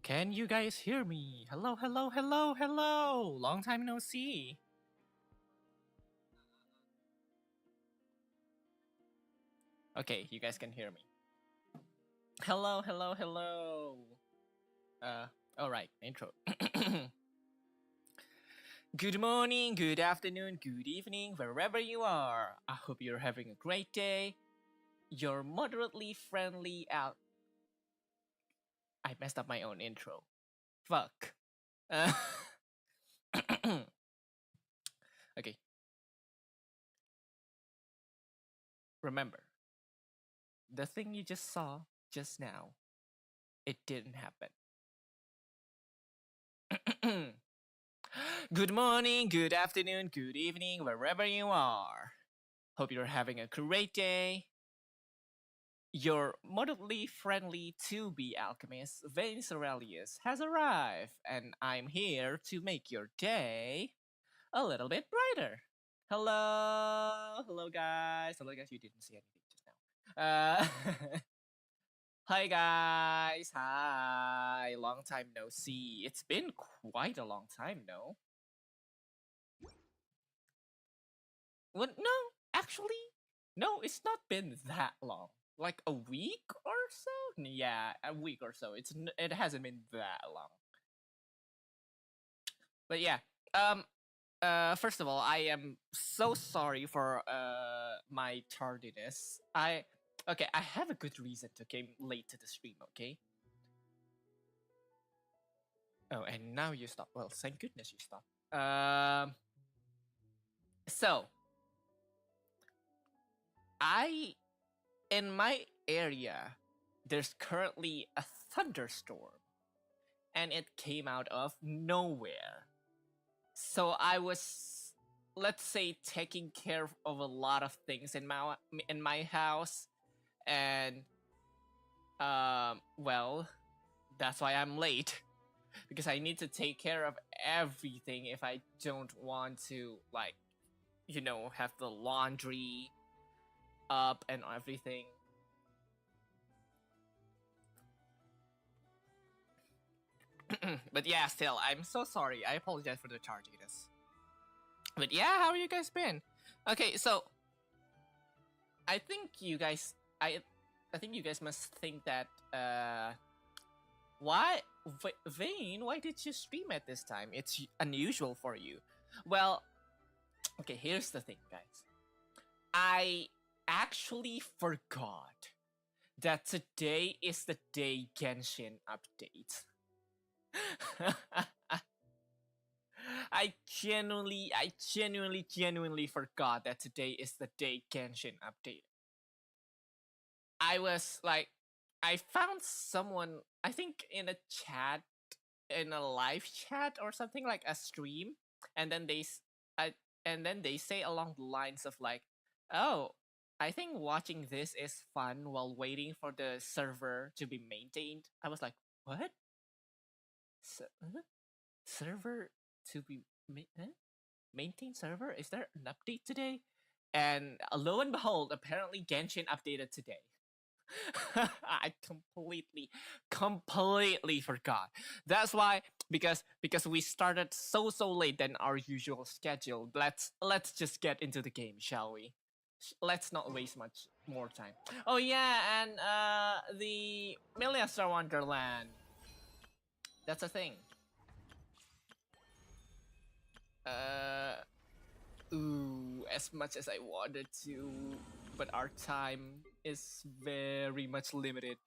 Can you guys hear me? Hello, hello, hello, hello! Long time no see. Okay, you guys can hear me. Hello, hello, hello. Alright, intro. Good morning, good afternoon, good evening, wherever you are. I hope you're having a great day. You're moderately friendly out. I messed up my own intro. Fuck. Okay. Remember, the thing you just saw just now, it didn't happen. Good morning, good afternoon, good evening, wherever you are. Hope you're having a great day. Your moderately friendly 2B alchemist, Vayne Soralius, has arrived, and I'm here to make your day a little bit brighter. Hello, hello guys. Hello guys, you didn't see anything just now. Hi guys, hi. Long time no see. It's been quite a long time, no? Well, no, actually, no, it's not been that long. Like a week or so? Yeah, a week or so. It hasn't been that long. But yeah, first of all, I am so sorry for my tardiness. I have a good reason to came late to the stream, okay? Oh, and now you stop. Well, thank goodness you stopped. So in my area, there's currently a thunderstorm, and it came out of nowhere. So I was, let's say, taking care of a lot of things in my house, and well, that's why I'm late, because I need to take care of everything if I don't want to, like, you know, have the laundry up and everything. But yeah, still, I'm so sorry. I apologize for the tardiness. But yeah, how have you guys been? Okay, so I think you guys, I think you guys must think that, why, Vayne, why did you stream at this time? It's unusual for you. Well, okay, here's the thing, guys. I actually forgot that today is the day Genshin update. I genuinely forgot that today is the day Genshin update. I was like, I found someone, I think in a chat, in a live chat or something, like a stream, and then they say along the lines of like, oh, I think watching this is fun while waiting for the server to be maintained. I was like, what? Server to be maintained server? Is there an update today? And lo and behold, apparently Genshin updated today. I completely forgot. That's why, because we started so late than our usual schedule. Let's just get into the game, shall we? Let's not waste much more time. Oh yeah, and the Million Star Wonderland. That's a thing. Ooh, as much as I wanted to, but our time is very much limited.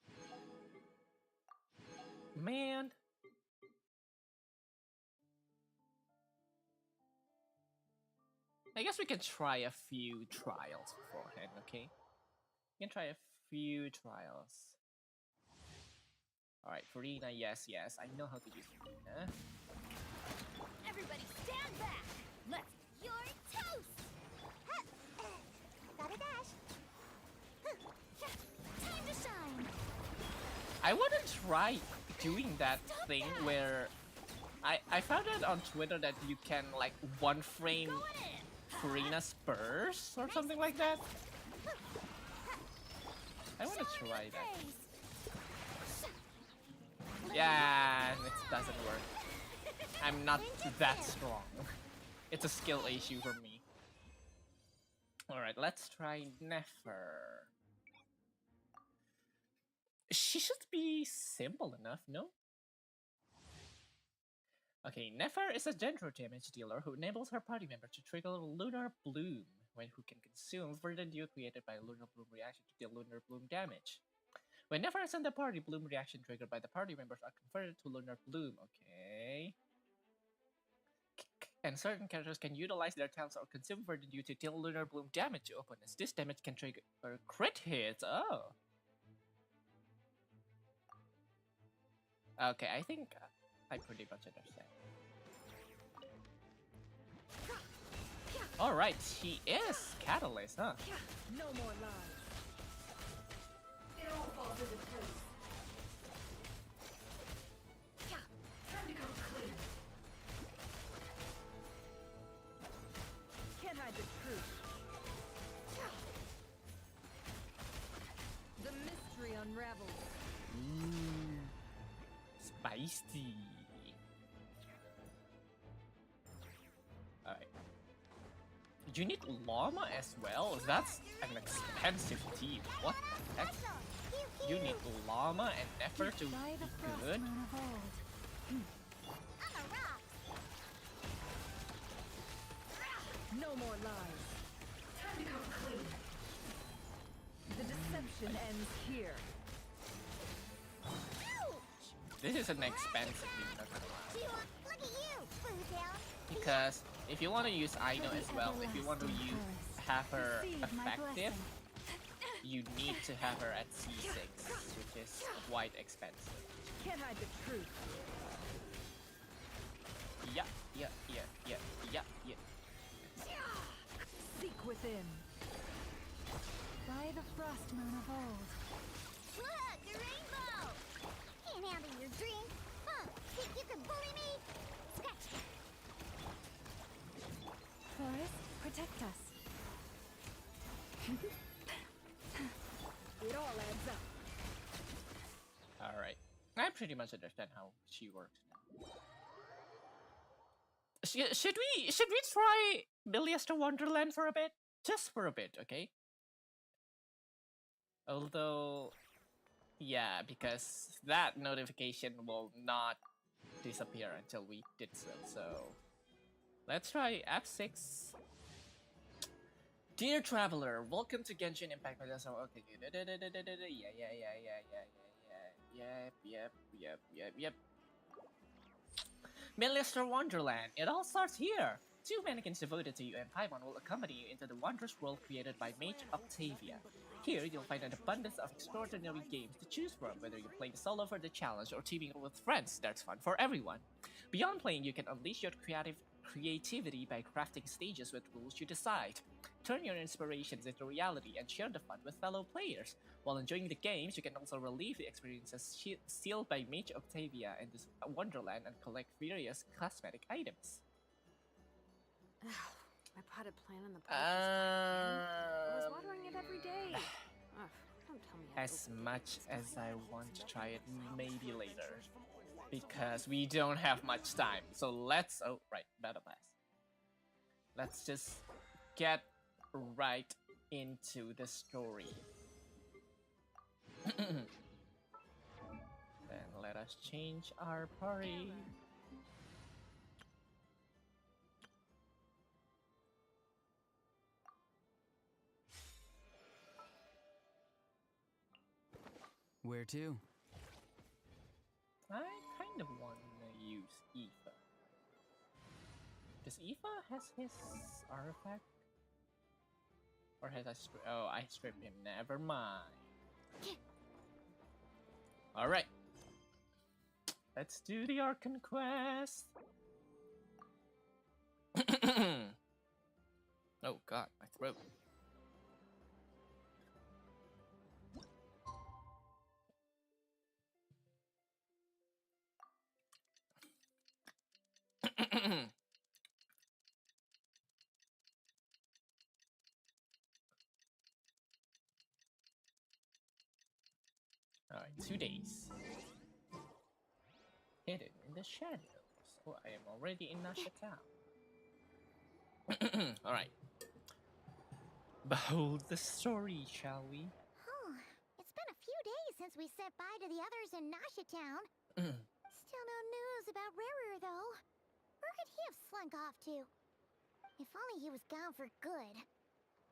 Man. I guess we can try a few trials beforehand, okay? We can try a few trials. Alright, Farina, yes. I know how to use Farina. Everybody stand back! Let's get your toast! Gotta dash! Time to shine! I want to try doing that thing where... I found out on Twitter that you can, like, one frame Farina's burst or something like that. I want to try that. Yeah, it doesn't work. I'm not that strong. It's a skill issue for me. Alright, let's try Nefer. She should be simple enough, no? Okay, Nefer is a general damage dealer who enables her party member to trigger Lunar Bloom, when who can consume verdant dew created by Lunar Bloom reaction to deal Lunar Bloom damage. When Nefer is in the party, Bloom reaction triggered by the party members are converted to Lunar Bloom. Okay. And certain characters can utilize their talents or consume verdant dew to deal Lunar Bloom damage to opponents. This damage can trigger crit hits. Oh. Okay, I think I pretty much understand. Alright, she is Catalyst, huh? No more lies. It all falls into place. Time to come clean. Can't hide the truth. The mystery unravels. Ooh, spicy. Alright. You need llama as well? That's an expensive team. What the heck? You need llama and Nefer to be good? No more lies. Time to come clean. The deception ends here. This is an expensive team, not gonna lie. Look at you, Foodtail. Because if you want to use Aino as well, if you want to have her effective, you need to have her at C6, which is quite expensive. Can't hide the truth. Yeah. Seek within. By the frost moon of old. Look, a rainbow! Can't handle your drink. Huh? Think you can bully me? Scratch. Forest, protect us. It all adds up. Alright. I pretty much understand how she works now. Should we try Milliester Wonderland for a bit? Just for a bit, okay? Although, yeah, because that notification will not disappear until we did so. So let's try F6. Dear traveler, welcome to Genshin Impact. Okay, yep. Millister Wonderland. It all starts here. 2 mannequins devoted to you and Paimon will accompany you into the wondrous world created by Mage Octavia. Here, you'll find an abundance of extraordinary games to choose from, whether you're playing solo for the challenge or teaming up with friends. There's fun for everyone. Beyond playing, you can unleash your creativity by crafting stages with rules you decide. Turn your inspirations into reality and share the fun with fellow players. While enjoying the games, you can also relive the experiences sealed by Mage Octavia in this wonderland and collect various cosmetic items. My potted plant in the park I was watering it every day. Don't tell me. As much as I want to try it, maybe later. Because we don't have much time. So let's... Oh, right. Battle Pass. Let's just get right into the story. Then let us change our party. Where to? I kind of want to use Aoife. Does Aoife has his artifact? Or has I stripped? Oh, I stripped him. Never mind. Alright. Let's do the Archon Quest. Oh god, my throat. Alright, 2 days. shadows. Oh, I am already in Nasha Town. Alright. Behold the story, shall we? Oh, it's been a few days since we said bye to the others in Nasha Town. Still no news about Rarer, though. Where could he have slunk off to? If only he was gone for good.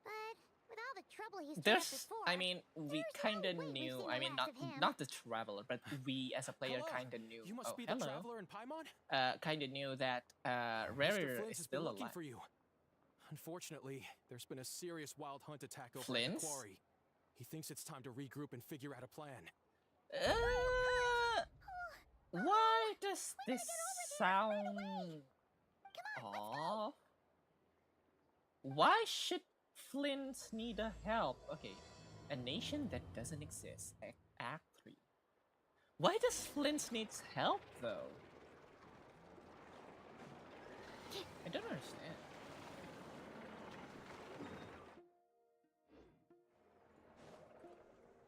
But with all the trouble he's been at before, I mean, we there's kind of no way we've knew. seen I the mean, last of him. not the traveler, but we as a player Hello. kind of knew. You must oh, be the hello. traveler in Paimon? Kind of knew that Mr. Rarer Flint is has been still looking alive. for you. Unfortunately, there's been a serious wild hunt attack over at the Flint's? quarry. He thinks it's time to regroup and figure out a plan. Why does this sound off? Why should Flint need a help? Okay, a nation that doesn't exist. Act 3. Why does Flint needs help though? I don't understand.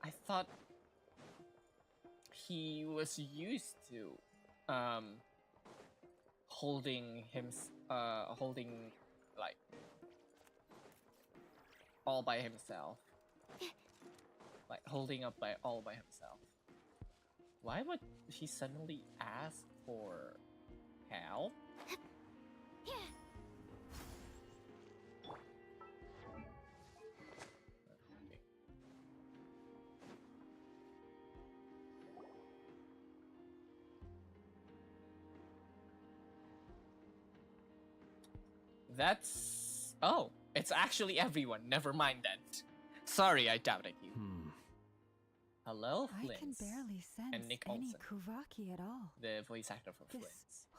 I thought he was used to holding like all by himself, like holding up by all by himself. Why would he suddenly ask for help? That's... Oh, it's actually everyone. Never mind then. Sorry, I doubted you. Hello, I Flint. can barely sense And Nick any Olsen. Kuvaki at all. The voice actor for This Flint.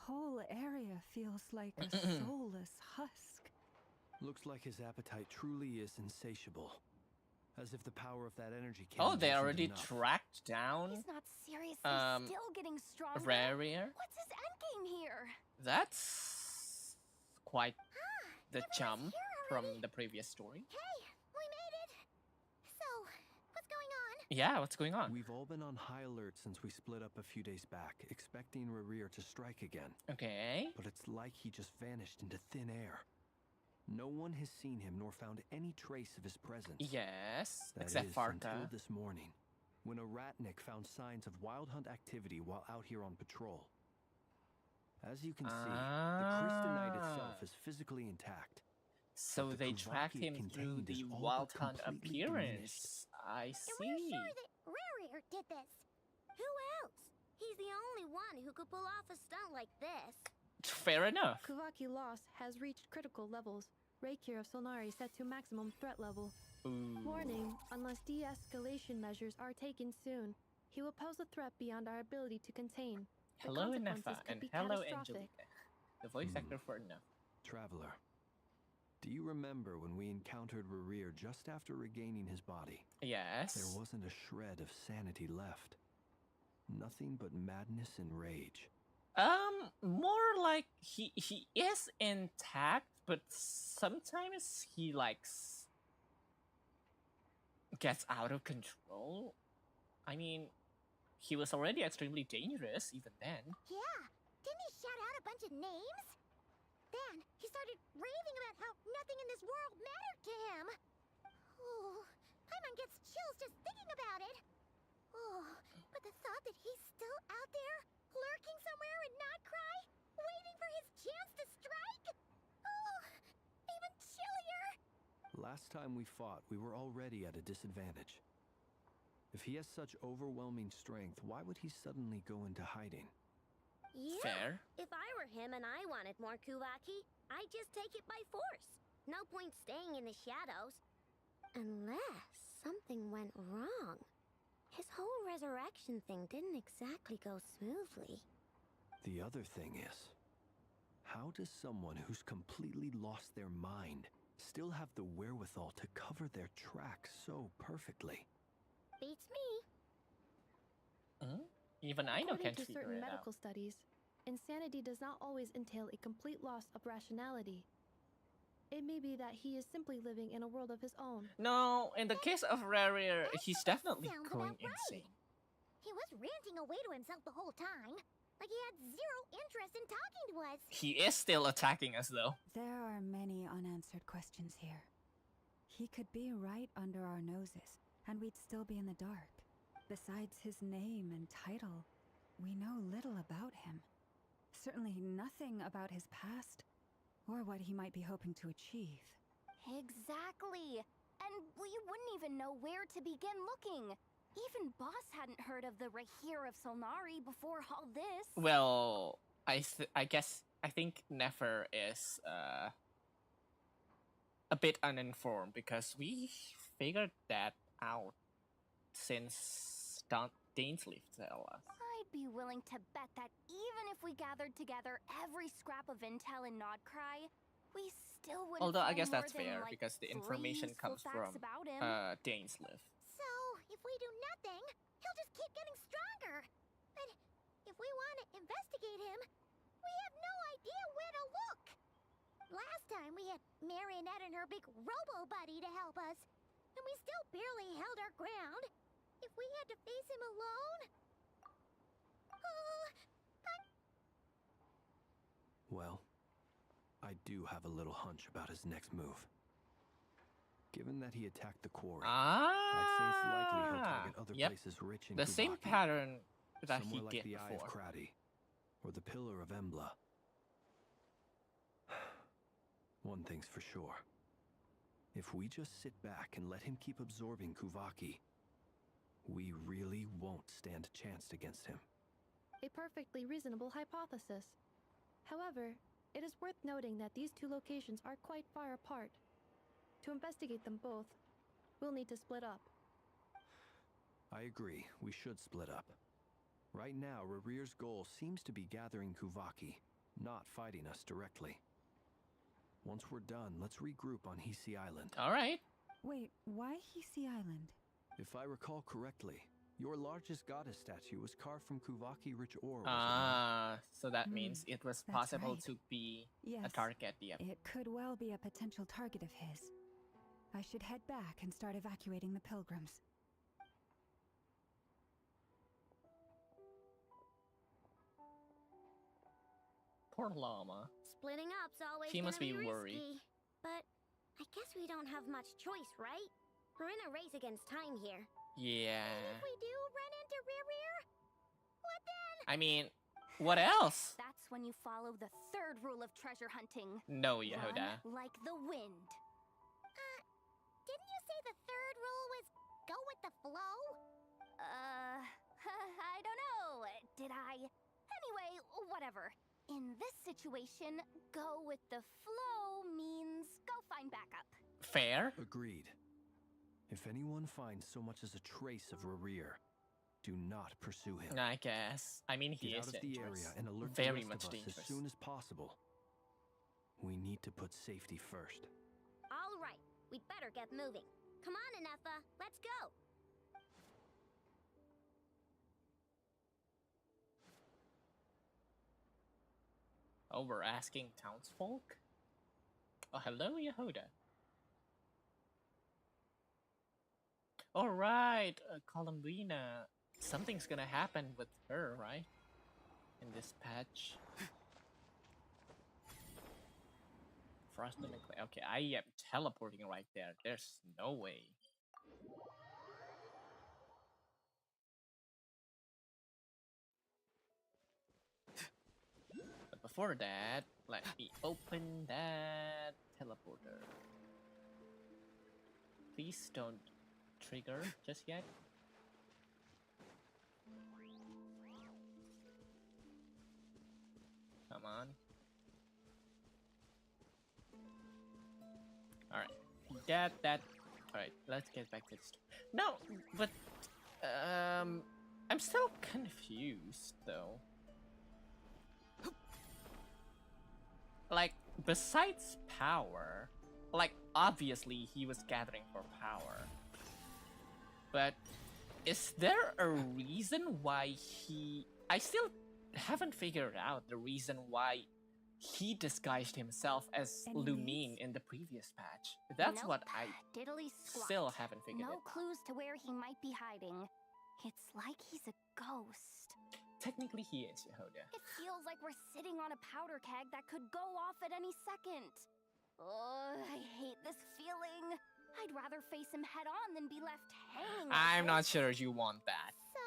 whole area feels like a soulless husk. Looks like his appetite truly is insatiable. As if the power of that energy Oh, can't they wasn't already enough. tracked down He's not seriously Um, still getting stronger. Rarier. What's his endgame here? That's quite the jump here from already. the previous story. Hey, we made it. So, what's going on? Yeah, what's going on? We've all been on high alert since we split up a few days back, expecting Rarir to strike again. Okay. But it's like he just vanished into thin air. No one has seen him nor found any trace of his presence. Yes, That except is, Varka. until this morning, when a ratnik found signs of wild hunt activity while out here on patrol. As you can see, the Crystalite itself is physically intact. So the they Kuvaki tracked him it through contained is the all Wild but Hunt completely appearance. I And see. we're sure that Rarer did this. Who else? He's the only one who could pull off a stunt like this. Fair enough. Kuvaki loss has reached critical levels. Reiki of Solnari set to maximum threat level. Ooh. Warning, unless de-escalation measures are taken soon, he will pose a threat beyond our ability to contain. The Hello, consequences Inefa, could and be hello, catastrophic. Angelica. The voice actor for Inefa. Traveler, do you remember when we encountered Rarir just after regaining his body? Yes. There wasn't a shred of sanity left. Nothing but madness and rage. More like he is intact, but sometimes he gets out of control. I mean, he was already extremely dangerous even then. Yeah, didn't he shout out a bunch of names? Then he started raving about how nothing in this world mattered to him. Oh, Paimon gets chills just thinking about it. Oh, but the thought that he's still out there, lurking somewhere in Not Cry, waiting for his chance to strike? Oh, even chillier. Last time we fought, we were already at a disadvantage. If he has such overwhelming strength, why would he suddenly go into hiding? Yeah. Fair. If I were him and I wanted more Kuvaki, I'd just take it by force. No point staying in the shadows. Unless something went wrong. His whole resurrection thing didn't exactly go smoothly. The other thing is, how does someone who's completely lost their mind still have the wherewithal to cover their tracks so perfectly? Beats me. Even I know According can't to figure certain it medical out. studies, insanity does not always entail a complete loss of rationality. It may be that he is simply living in a world of his own. No, in the case of Rarier, he's definitely Sounds going about right. insane. He was ranting away to himself the whole time. Like he had zero interest in talking to us. He is still attacking us though. There are many unanswered questions here. He could be right under our noses, and we'd still be in the dark. Besides his name and title, we know little about him. Certainly nothing about his past, or what he might be hoping to achieve. Exactly. And we wouldn't even know where to begin looking. Even Boss hadn't heard of the Rahir of Solnari before all this. Well, I think Nefer is a bit uninformed because we figured that out since Dainsleif tell us. I'd be willing to bet that even if we gathered together every scrap of intel in Nodcry, we still wouldn't. Although I find guess more that's than, fair like, because the 3 information useful comes facts from about him. Dainsleif. So, if we do nothing, he'll just keep getting stronger. And if we want to investigate him, we have no idea where to look. Last time we had Marionette and her big robo-buddy to help us, and we still barely held our ground. If we had to face him alone... Well, I do have a little hunch about his next move. Given that he attacked the quarry, I'd say it's likely he'll target other places rich in The same Kuvaki, pattern that he somewhere like did the Eye of before. Krati, or the Pillar of Embla. One thing's for sure. If we just sit back and let him keep absorbing Kuvaki, we really won't stand a chance against him. A perfectly reasonable hypothesis. However, it is worth noting that these two locations are quite far apart. To investigate them both, we'll need to split up. I agree, we should split up. Right now, Rarir's goal seems to be gathering Kuvaki, not fighting us directly. Once we're done, let's regroup on Hisi Island. Alright. Wait, why Hisi Island? If I recall correctly, your largest goddess statue was carved from Kuvaki-rich ore, was it not? So that means it was that's possible right. to be a Yes, target. Yep. it could well be a potential target of his. I should head back and start evacuating the pilgrims. Poor llama. Splitting up's always She must gonna be risky. worried. But I guess we don't have much choice, right? We're in a race against time here. Yeah. If we do run into Rear, what then? I mean, what else? That's when you follow the 3rd rule of treasure hunting. No, Yehuda. Run like the wind. Didn't you say the 3rd rule was go with the flow? I don't know. Did I? Anyway, whatever. In this situation, go with the flow means go find backup. Fair. Agreed. If anyone finds so much as a trace of Rarir, do not pursue him. I guess. I mean, he Get is out of the dangerous. area and alert Very the rest much of us dangerous. as soon as possible. We need to put safety first. All right, we'd better get moving. Come on, Anefa, let's go. Oh, we're asking townsfolk? Oh, hello, Yehuda. Alright, Columbina. Something's gonna happen with her, right? In this patch. Frost and Clay. Okay, I am teleporting right there. There's no way. But before that, let me open that teleporter. Please don't trigger just yet. Come on. Alright. That. Alright, let's get back to this. No, but I'm still confused though. Like, besides power, like obviously he was gathering for power. But is there a reason why I still haven't figured out the reason why he disguised himself as Any Lumine leads? in the previous patch. That's Nope. what I Diddly squat. still haven't figured No it out. clues to where he might be hiding. It's like he's a ghost. technically he is, Yehoda. It feels like we're sitting on a powder keg that could go off at any second. Oh, I hate this feeling. I'd rather face him head on than be left hanging. like I'm not this. sure you want that. So,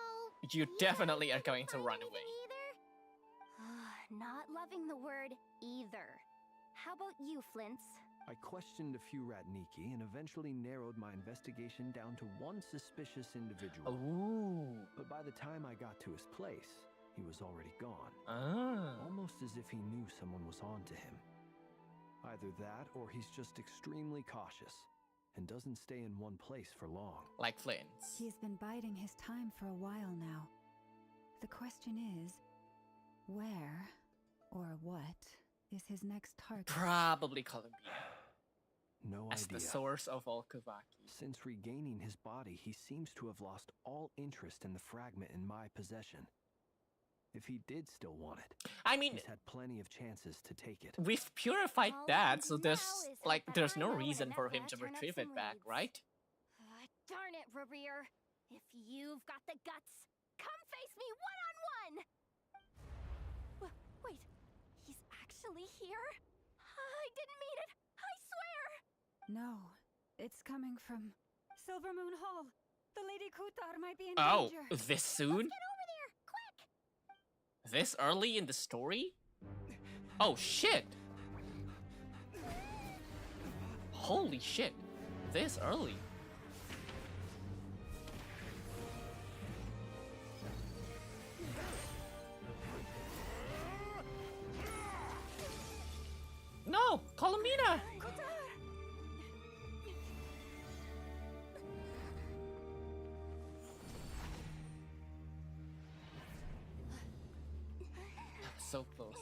You definitely are couldn't going to find run anything away. Either? Not loving the word either. How about you, Flints? I questioned a few Ratniki and eventually narrowed my investigation down to one suspicious individual. Ooh. But by the time I got to his place, he was already gone. Ah. Almost as if he knew someone was on to him. Either that, or he's just extremely cautious and doesn't stay in one place for long. Like Flint's. He's been biding his time for a while now. The question is, where or what is his next target? Probably Columbia. No As idea. the source of all Kuvaki. Since regaining his body, he seems to have lost all interest in the fragment in my possession. If he did still want it, I mean, he's had plenty of chances to take it. we've purified All we that, can so do there's now is like hope that there's no Imo and reason for him Aneka to turn up retrieve some it back, leads. right? Darn it, Rerir. If you've got the guts, come face me one-on-one! Wait, he's actually here? I didn't mean it, I swear! No, it's coming from Silver Moon Hall. The Lady Kutar might be in Oh, danger. this soon? Get over there, quick! This early in the story? Oh shit! Holy shit! This early? No! Columbina! So close.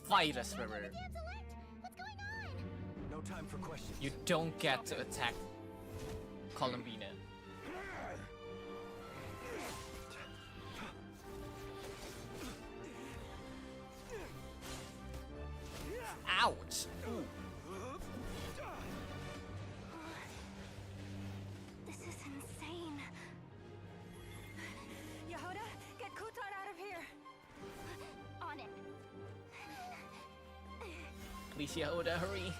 Fight us, River. Dance elect? What's going on? No time for questions. You don't get to attack Columbina. Ouch! Ooh. This is insane. Yehoda, get Kutar out of here. On it. Please, Yehoda, hurry.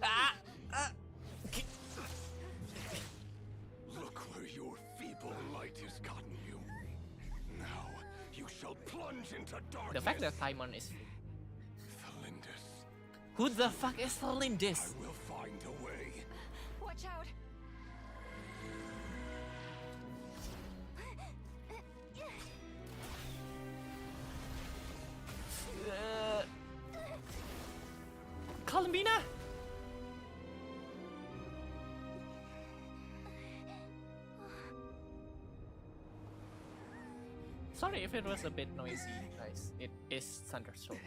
Ah! Look where your feeble light has gotten you. Now you shall plunge into darkness. The fact that Paimon is... Thalindus, Who the fuck is Thalindis? I will find a way. Watch out. Columbina? Sorry if it was a bit noisy, guys. It is thunderstorm.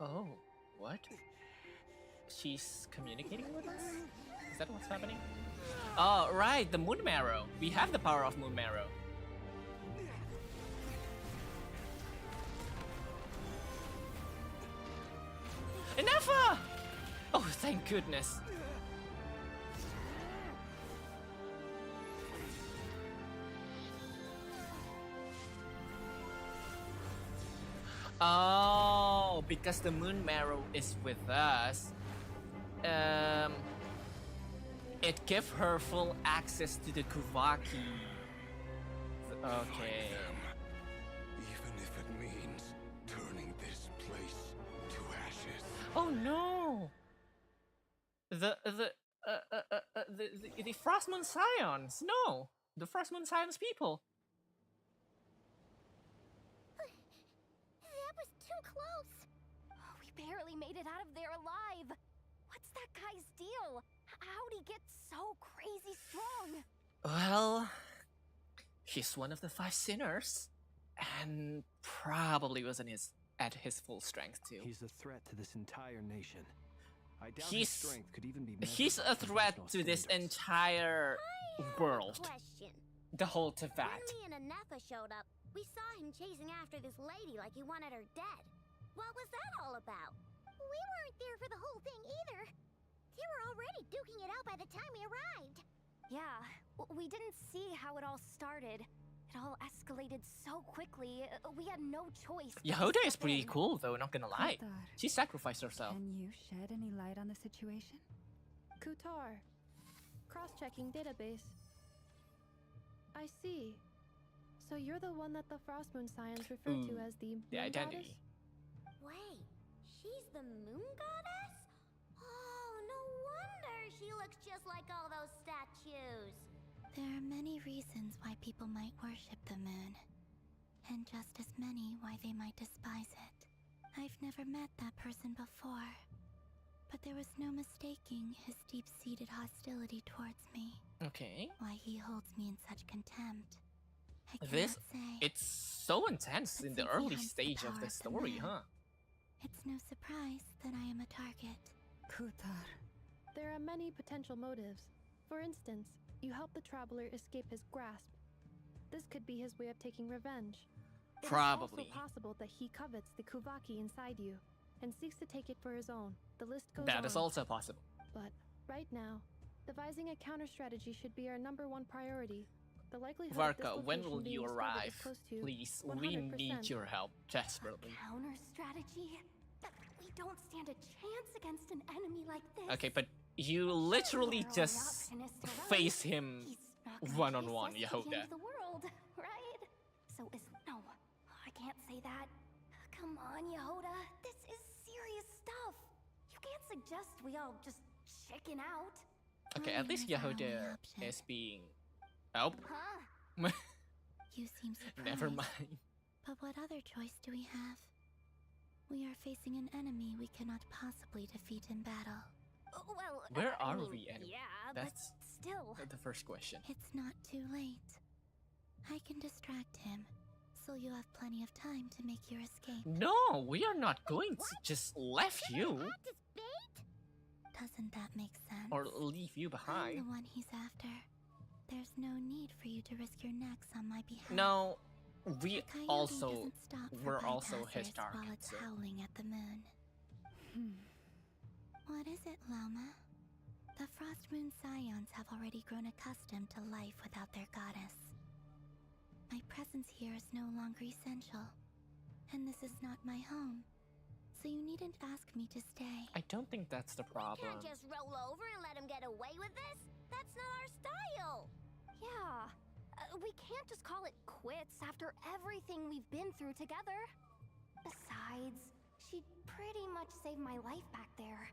Oh, what? She's communicating with us? Is that what's happening? Oh, right, the Moon Marrow. We have the power of Moon Marrow. Enough! Oh, thank goodness. Oh, because the Moon Marrow is with us. It gives her full access to the Kuvaki. Okay. Even if it means turning this place to ashes. Oh no! The Frostmoon Scions. No, the Frostmoon Scions people. That was too close. We barely made it out of there alive. What's that guy's deal? How'd he get so crazy strong? Well, he's one of the 5 sinners, and probably wasn't at his full strength too. He's a threat to this entire nation. I doubt his He's strength could even be measured he's by a threat conventional to this standards. entire world. Question. The whole When Tevat. me and Anefa showed up, We saw him chasing after this lady like he wanted her dead. What was that all about? We weren't there for the whole thing either. They were already duking it out by the time we arrived. Yeah, we didn't see how it all started. It all escalated so quickly. We had no choice. Yehuda is pretty cool though, not gonna lie. Kutar, She sacrificed herself. can you shed any light on the situation? Kutar. Cross-checking database. I see. So you're the one that the Frost Moon Scions refer to as the The Moon identity. Goddess? Wait, she's the moon goddess? Oh, no wonder she looks just like all those statues. There are many reasons why people might worship the moon, and just as many why they might despise it. I've never met that person before, but there was no mistaking his deep-seated hostility towards me. Okay. Why he holds me in such contempt. I cannot This, say. it's so intense But in the since he early hunts the stage of power the of the story, moon, huh? It's no surprise that I am a target. Kutar. There are many potential motives. For instance, you help the traveler escape his grasp. This could be his way of taking revenge. It Probably. is also possible that he covets the Kuvaki inside you and seeks to take it for his own. The list goes on. That is also possible. But right now, devising a counter strategy should be our #1 priority. The likelihood of this Varka, when location will being you discovered is arrive? close to Please, we 100%. need your help desperately. Counter strategy? We don't stand a chance against an enemy like this. Okay, but you literally Our only just option is to run. face him He's not gonna one-on-one, chase us to the Yehuda. end of the world, right? So is no, I can't say that. Come on, Yehuda, this is serious stuff. You can't suggest we all just chicken out, Okay, at least Mine is our only Yehuda option. is being... Oh, huh? You seem surprised. never mind. But what other choice do we have? We are facing an enemy we cannot possibly defeat in battle. Well, Where I are mean, we anyway? Yeah, That's but still. the first question. It's not too late. I can distract him, so you have plenty of time to make your escape. No, we are not going to just left you Act as bait? Doesn't that make sense? or leave you I'm behind. the one he's after. There's no need for you to risk your necks on my behalf. No, we The coyote also doesn't stop for we're also his bypassers while target. it's So. howling at the moon. What is it, Loma? The Frost Moon Scions have already grown accustomed to life without their goddess. My presence here is no longer essential, and this is not my home, so you needn't ask me to stay. I don't think that's the problem. Can't just roll over and let him get away with this? That's not our style. Yeah. We can't just call it quits after everything we've been through together. Besides, she pretty much saved my life back there.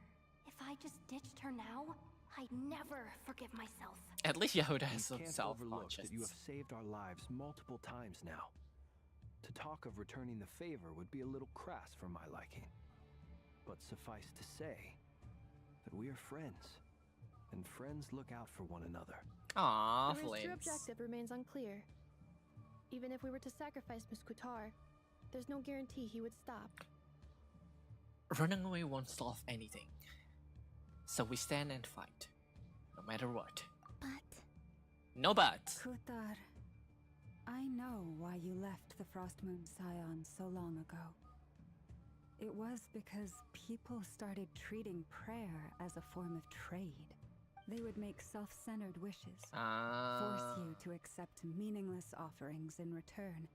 If I just ditched her now, I'd never forgive myself. At least Yehuda We has some can't overlook self-conscious. that you have saved our lives multiple times now. To talk of returning the favor would be a little crass for my liking. But suffice to say that we are friends, and friends look out for one another. Aww, His true Flames. objective remains unclear. Even if we were to sacrifice Miss Kutar, there's no guarantee he would stop. Running away won't solve anything. So we stand and fight, no matter what. But No but. Kutar, I know why you left the Frost Moon Scions so long ago. It was because people started treating prayer as a form of trade. They would make self-centered wishes, force you to accept meaningless offerings in return,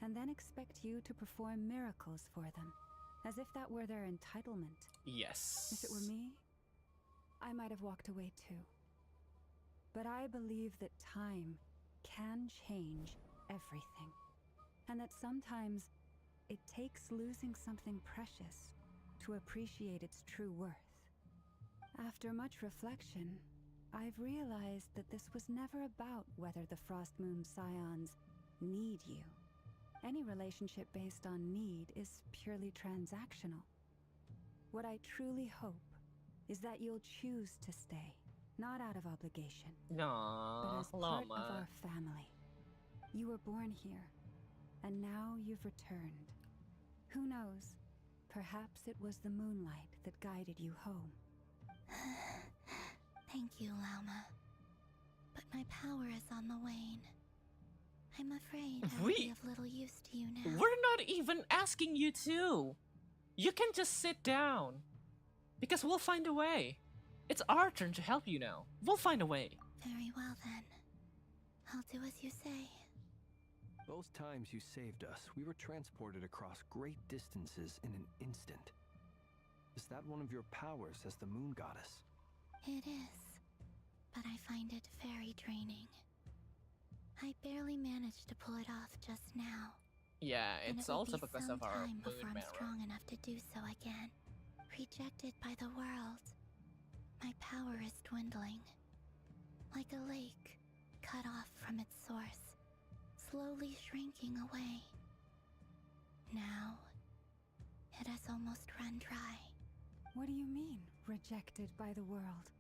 and then expect you to perform miracles for them, as if that were their entitlement. Yes. If it were me, I might have walked away too. But I believe that time can change everything, and that sometimes it takes losing something precious to appreciate its true worth. After much reflection, I've realized that this was never about whether the Frost Moon Scions need you. Any relationship based on need is purely transactional. What I truly hope is that you'll choose to stay, not out of obligation, but No, as part of Loma. our family. You were born here, and now you've returned. Who knows? Perhaps it was the moonlight that guided you home. thank you, Lauma. But my power is on the wane. I'm afraid I will We- be of little use to you now. We're not even asking you to. You can just sit down. Because we'll find a way. It's our turn to help you now. We'll find a way. Very well then. I'll do as you say. Both times you saved us, we were transported across great distances in an instant. Is that one of your powers as the moon goddess? It is, but I find it very draining. I barely managed to pull it off just now. Yeah, and it's it will also be because some of our time before moon I'm marrow. strong enough to do so again. Rejected by the world. My power is dwindling. Like a lake, cut off from its source, slowly shrinking away. Now, it has almost run dry. What do you mean, rejected by the world?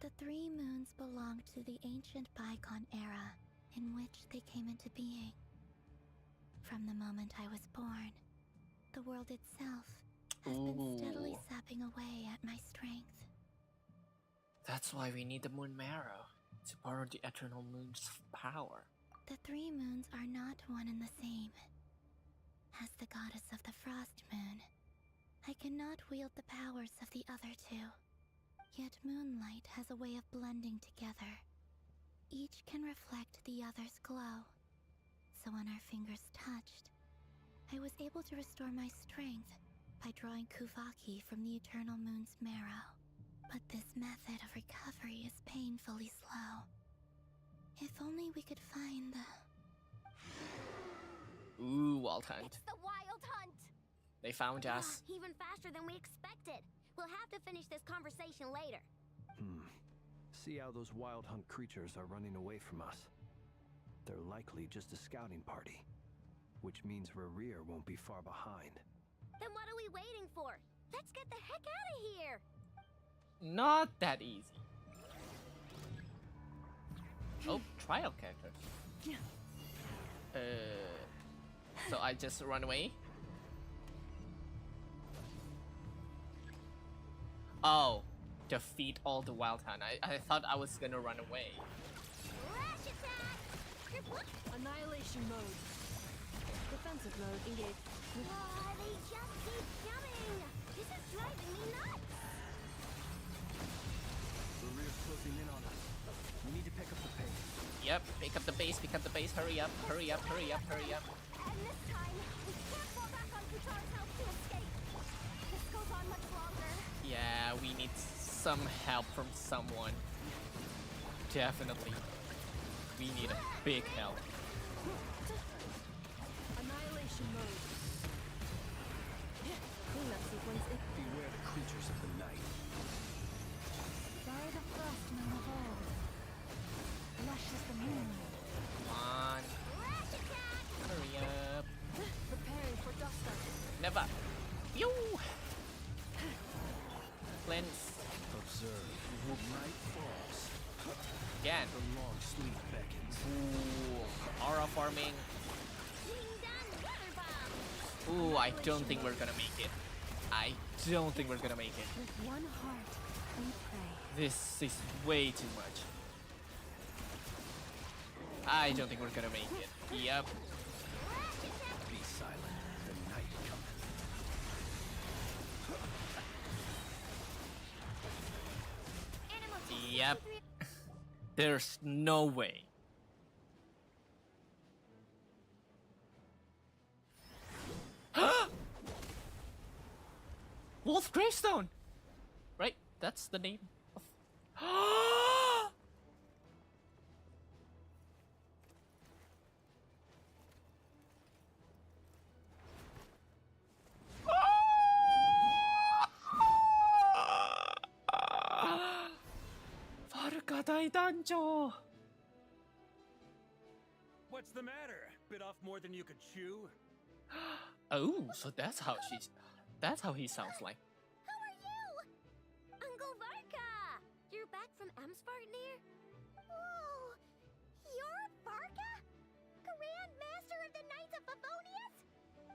The 3 moons belonged to the ancient bygone era in which they came into being. From the moment I was born, the world itself has been steadily Ooh. sapping away at my strength. That's why we need the moon marrow. To borrow the eternal moon's power. The 3 moons are not one and the same. As the goddess of the frost moon, I cannot wield the powers of the other 2. Yet moonlight has a way of blending together. Each can reflect the other's glow. So when our fingers touched, I was able to restore my strength by drawing Kuvaki from the eternal moon's marrow. But this method of recovery is painfully slow. If only we could find the... Ooh, Wild Hunt. It's the Wild Hunt! They found us. Even faster than we expected. We'll have to finish this conversation later. See how those wild hunt creatures are running away from us. They're likely just a scouting party, which means Rerir won't be far behind. Then what are we waiting for? Let's get the heck out of here! Not that easy. Oh, trial character. So I just run away? Oh, defeat all the Wild Hunt. I thought I was gonna run away. Flash attack! Annihilation mode. Defensive mode engaged. Oh, they just keep coming! This is driving me nuts! Rerir's closing in on us. We need to pick up the pace. Yep, pick up the base, pick up the base. Hurry up, hurry up, hurry up, hurry up. And this time, we can't fall back on Kutar's help to escape. This goes on much longer. Yeah, we need some help from someone. Definitely. We need a big help. Annihilation mode. Cleanup sequence. Beware the creatures of the night. By the frost moon of old. Lush as the moon. Come on. Hurry up. Preparing for dust up. Never. You. Cleanse. Observe. Night falls. Again. The long sleep beckons. Ooh. Aura farming. Being done, weather bomb! Ooh, I don't think we're gonna make it. I don't think we're gonna make it. With one heart, we pray. This is way too much. I don't think we're gonna make it. Yep. Be silent. The night cometh. Yep. There's no way. Wolf Gravestone! Right? That's the name of... Varka Daidancho! What's the matter? Bit off more than you could chew? Oh, so that's how she's... That's how he sounds like. Who are you? Uncle Varka! You're back from Amsvartnir? Whoa! You're Varka? Grand Master of the Knights of Favonius?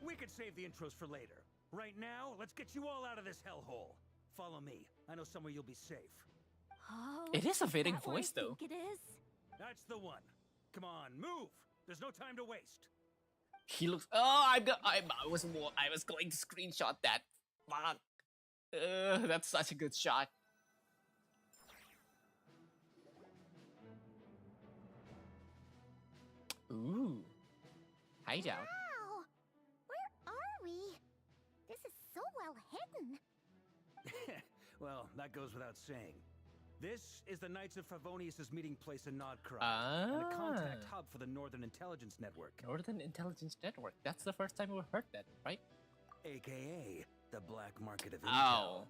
We could save the intros for later. Right now, let's get you all out of this hellhole. Follow me. I know somewhere you'll be safe. Oh, It is a fitting that what I voice, though. think it is? That's the one. Come on, move! There's no time to waste. He looks. Oh, I was going to screenshot that. Fuck. That's such a good shot. Ooh. Hideout. Wow! Where are we? This is so well hidden. Well, that goes without saying. This is the Knights of Favonius' meeting place in Nodcry, and a contact hub for the Northern Intelligence Network. Northern Intelligence Network. That's the first time we've heard that, right? AKA the black market of Oh. intel.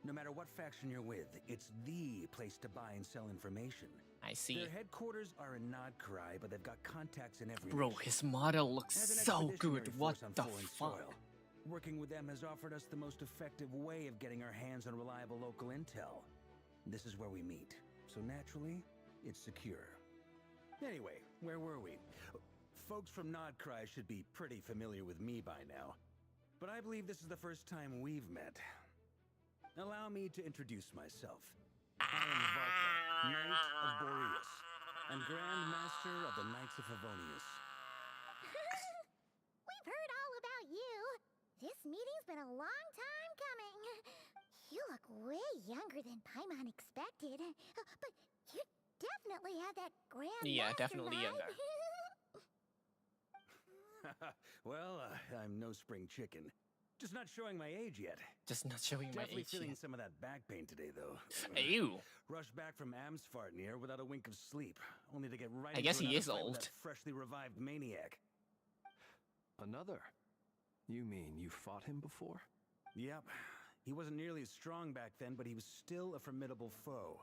No matter what faction you're with, it's the place to buy and sell information. I see. Their headquarters are in Nodcry, but they've got contacts in every Bro, nation. his model looks As an so expeditionary good. What force on the foreign fuck? soil, working with them has offered us the most effective way of getting our hands on reliable local intel. This is where we meet, so naturally, it's secure. Anyway, where were we? Folks from Nodcry should be pretty familiar with me by now, but I believe this is the first time we've met. Allow me to introduce myself. I am Varka, Knight of Boreas, and Grand Master of the Knights of Favonius. We've heard all about you. This meeting's been a long time coming. You look way younger than Paimon expected. But you definitely have that grand Yeah, master definitely vibe. younger. Well, I'm no spring chicken. Just not showing my age yet. Just not showing my Definitely age feeling yet. some of that back pain today, though. Ew. Rushed back from Amsfartnir without a wink of sleep, only to get right I guess into he another is fight with old. that freshly revived maniac. Another? You mean you fought him before? Yep. He wasn't nearly as strong back then, but he was still a formidable foe.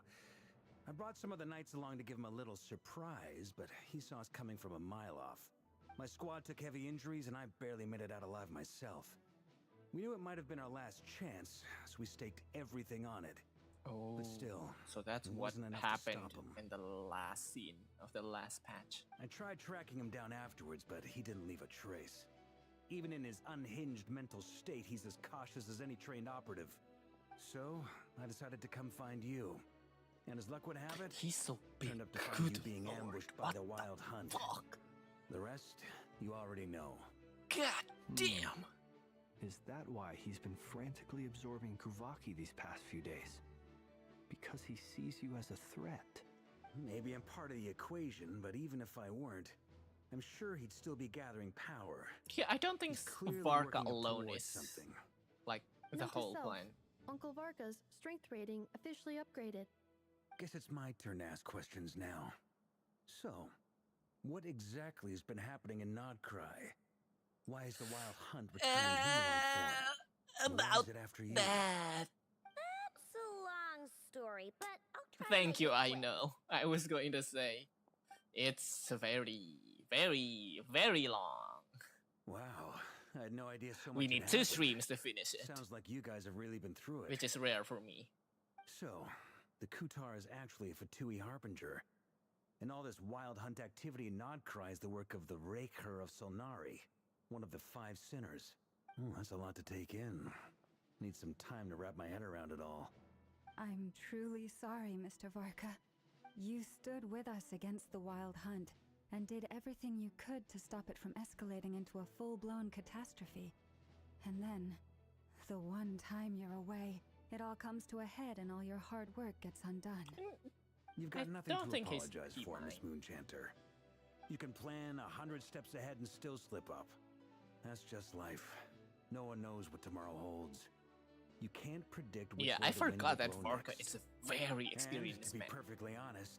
I brought some of the knights along to give him a little surprise, but he saw us coming from a mile off. My squad took heavy injuries, and I barely made it out alive myself. We knew it might have been our last chance, so we staked everything on it. Oh. But still, So that's it what wasn't enough to happened stop him. in the last scene of the last patch. I tried tracking him down afterwards, but he didn't leave a trace. Even in his unhinged mental state, he's as cautious as any trained operative. So, I decided to come find you. And as luck would have it, He's so big. turned up to find you Good being lord. ambushed by What the Wild Hunt. Fuck. The rest, you already know. God damn. Is that why he's been frantically absorbing Kuvaki these past few days? Because he sees you as a threat? Maybe I'm part of the equation, but even if I weren't, I'm sure he'd still be gathering power. Yeah, I don't think He's clearly Varka working up alone towards is something. like the Note to whole self. plan. Uncle Varka's strength rating officially upgraded. Guess it's my turn to ask questions now. So, what exactly has been happening in Nodcry? Why is the Wild Hunt returning humanoid form? And why is it after you? that. That's a long story, but I'll try to Thank make you, it I quick. know. I was going to say. It's very, very, very long. Wow, I had no idea so much We had need 2 happened. streams to finish it, Sounds like you guys have really been through it. which is rare for me. So, the Kutar is actually a Fatui Harbinger. And all this Wild Hunt activity in Nodcry is the work of the Raker of Solnari, one of the 5 sinners. That's a lot to take in. Need some time to wrap my head around it all. I'm truly sorry, Mr. Varka. You stood with us against the Wild Hunt and did everything you could to stop it from escalating into a full-blown catastrophe. And then, the one time you're away, it all comes to a head and all your hard work gets undone. You've got I nothing don't to think he's apologize deep for, Miss mind. Moonchanter. You can plan 100 steps ahead and still slip up. That's just life. No one knows what tomorrow holds. You can't predict which Yeah, way I the wind forgot will that blow Varka next. is a very And experienced to be man. perfectly honest,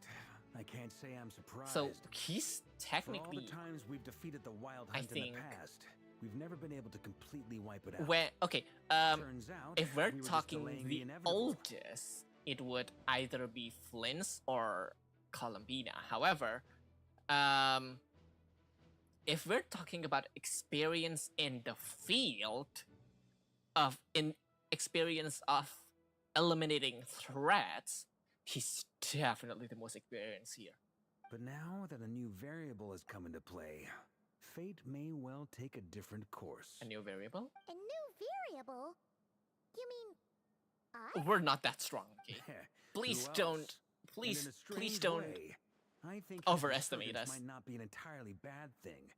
I can't say I'm surprised. So he's For all technically the times we've defeated the Wild I Hunt in think- the past, we've never been able to completely wipe it out. when okay. Turns out, If we're we were just talking delaying the inevitable. oldest, it would either be Flint's or Columbina. However, if we're talking about experience in the field experience of eliminating threats, he's definitely the most experienced here. But now that a new variable has come into play, fate may well take a different course. A new variable? A new variable? You mean us? We're not that strong, okay? Who Please else? don't. And Please, in a please strange don't. way, I think his overestimate resurgence us. might not be an entirely bad thing.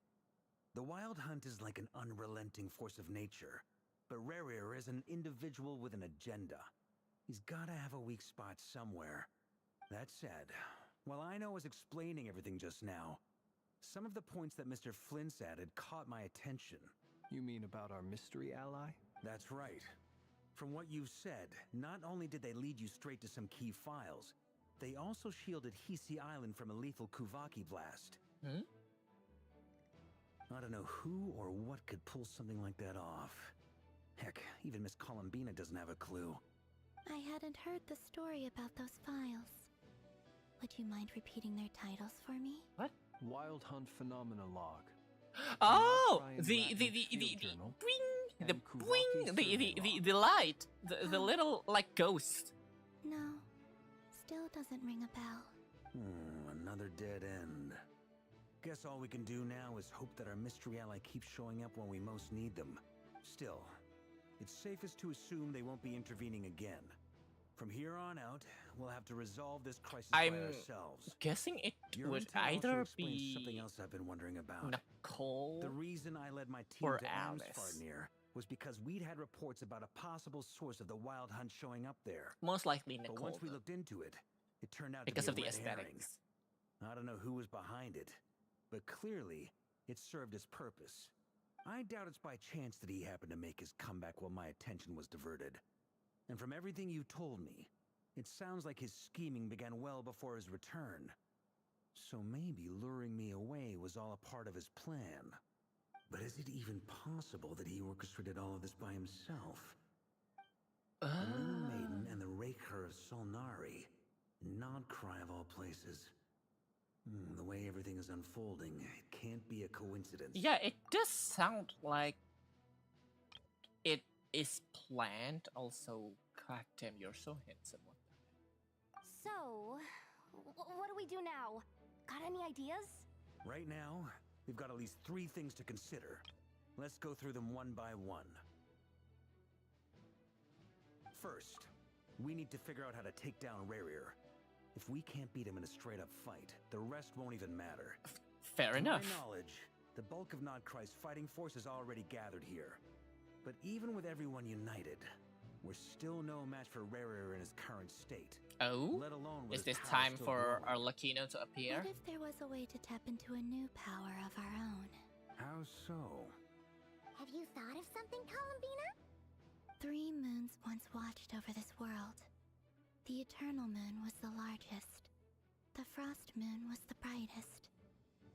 The Wild Hunt is like an unrelenting force of nature, but Rarier is an individual with an agenda. He's gotta have a weak spot somewhere. That said, while I know I was explaining everything just now, some of the points that Mr. Flint's added caught my attention. You mean about our mystery ally? That's right. From what you've said, not only did they lead you straight to some key files, they also shielded Hisi Island from a lethal Kuvaki blast. Hmm? I don't know who or what could pull something like that off. Heck, even Miss Columbina doesn't have a clue. I hadn't heard the story about those files. Would you mind repeating their titles for me? What? Wild Hunt Phenomena Log. Oh, Brian the Ratton's the field journal, bring, the and bring, Kuvaki's survey log. the light, the little like ghost. No, still doesn't ring a bell. Another dead end. Guess all we can do now is hope that our mystery ally keeps showing up when we most need them. Still, it's safest to assume they won't be intervening again. From here on out, we'll have to resolve this crisis by I'm ourselves. guessing it Your would intel also either explains something be else I've been wondering about. Nicole. The reason I led my team or to Alice. Amsfarnir was because we'd had reports about a possible source of the Wild Hunt showing up there. Most likely But Nicole, once we though, looked into it, it turned out because to of be the a red herring. aesthetics. I don't know who was behind it, but clearly it served its purpose. I doubt it's by chance that he happened to make his comeback while my attention was diverted. And from everything you told me, it sounds like his scheming began well before his return. So maybe luring me away was all a part of his plan. But is it even possible that he orchestrated all of this by himself? The Moon Maiden and the Raker of Solnari. Nodcry of all places. The way everything is unfolding, it can't be a coincidence. Yeah, it does sound like it is planned. Also, goddamn, you're so handsome. So, what do we do now? Got any ideas? Right now, we've got at least 3 things to consider. Let's go through them one by one. First, we need to figure out how to take down Rarier. If we can't beat him in a straight-up fight, the rest won't even matter. Fair enough. To my knowledge, the bulk of Nodcry's fighting force is already gathered here. But even with everyone united, we're still no match for Rarier in his current state. Oh? Let alone with Is his this power time still for growing. Arlecchino to appear? What if there was a way to tap into a new power of our own? How so? Have you thought of something, Columbina? 3 moons once watched over this world. The Eternal Moon was the largest. The Frost Moon was the brightest.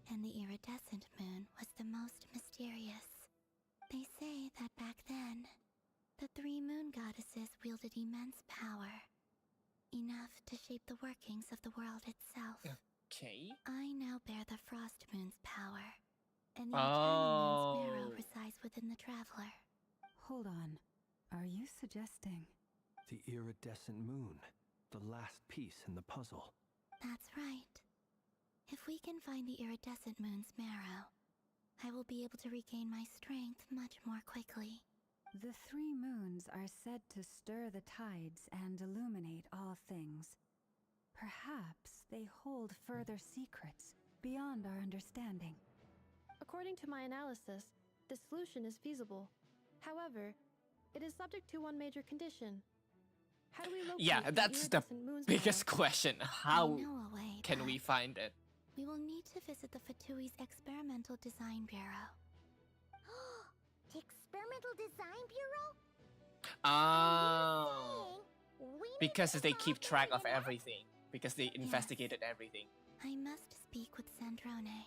And the Iridescent Moon was the most mysterious. They say that back then, the 3 moon goddesses wielded immense power. Enough to shape the workings of the world itself. Okay. I now bear the Frost Moon's power, and the Eternal Moon's marrow resides within the Traveler. Hold on. Are you suggesting? The iridescent moon. The last piece in the puzzle. That's right. If we can find the Iridescent Moon's marrow, I will be able to regain my strength much more quickly. The 3 moons are said to stir the tides and illuminate all things. Perhaps they hold further secrets beyond our understanding. According to my analysis, the solution is feasible. However, it is subject to one major condition. How do we locate Yeah, that's the iridescent moon's biggest marrow? question. I How know a way, can but we find it? we will need to visit the Fatui's Experimental Design Bureau. Experimental Design Bureau? Oh. Saying we need Because to they solve keep track of Rarier? everything. Because they investigated everything. I must speak with Sandrone.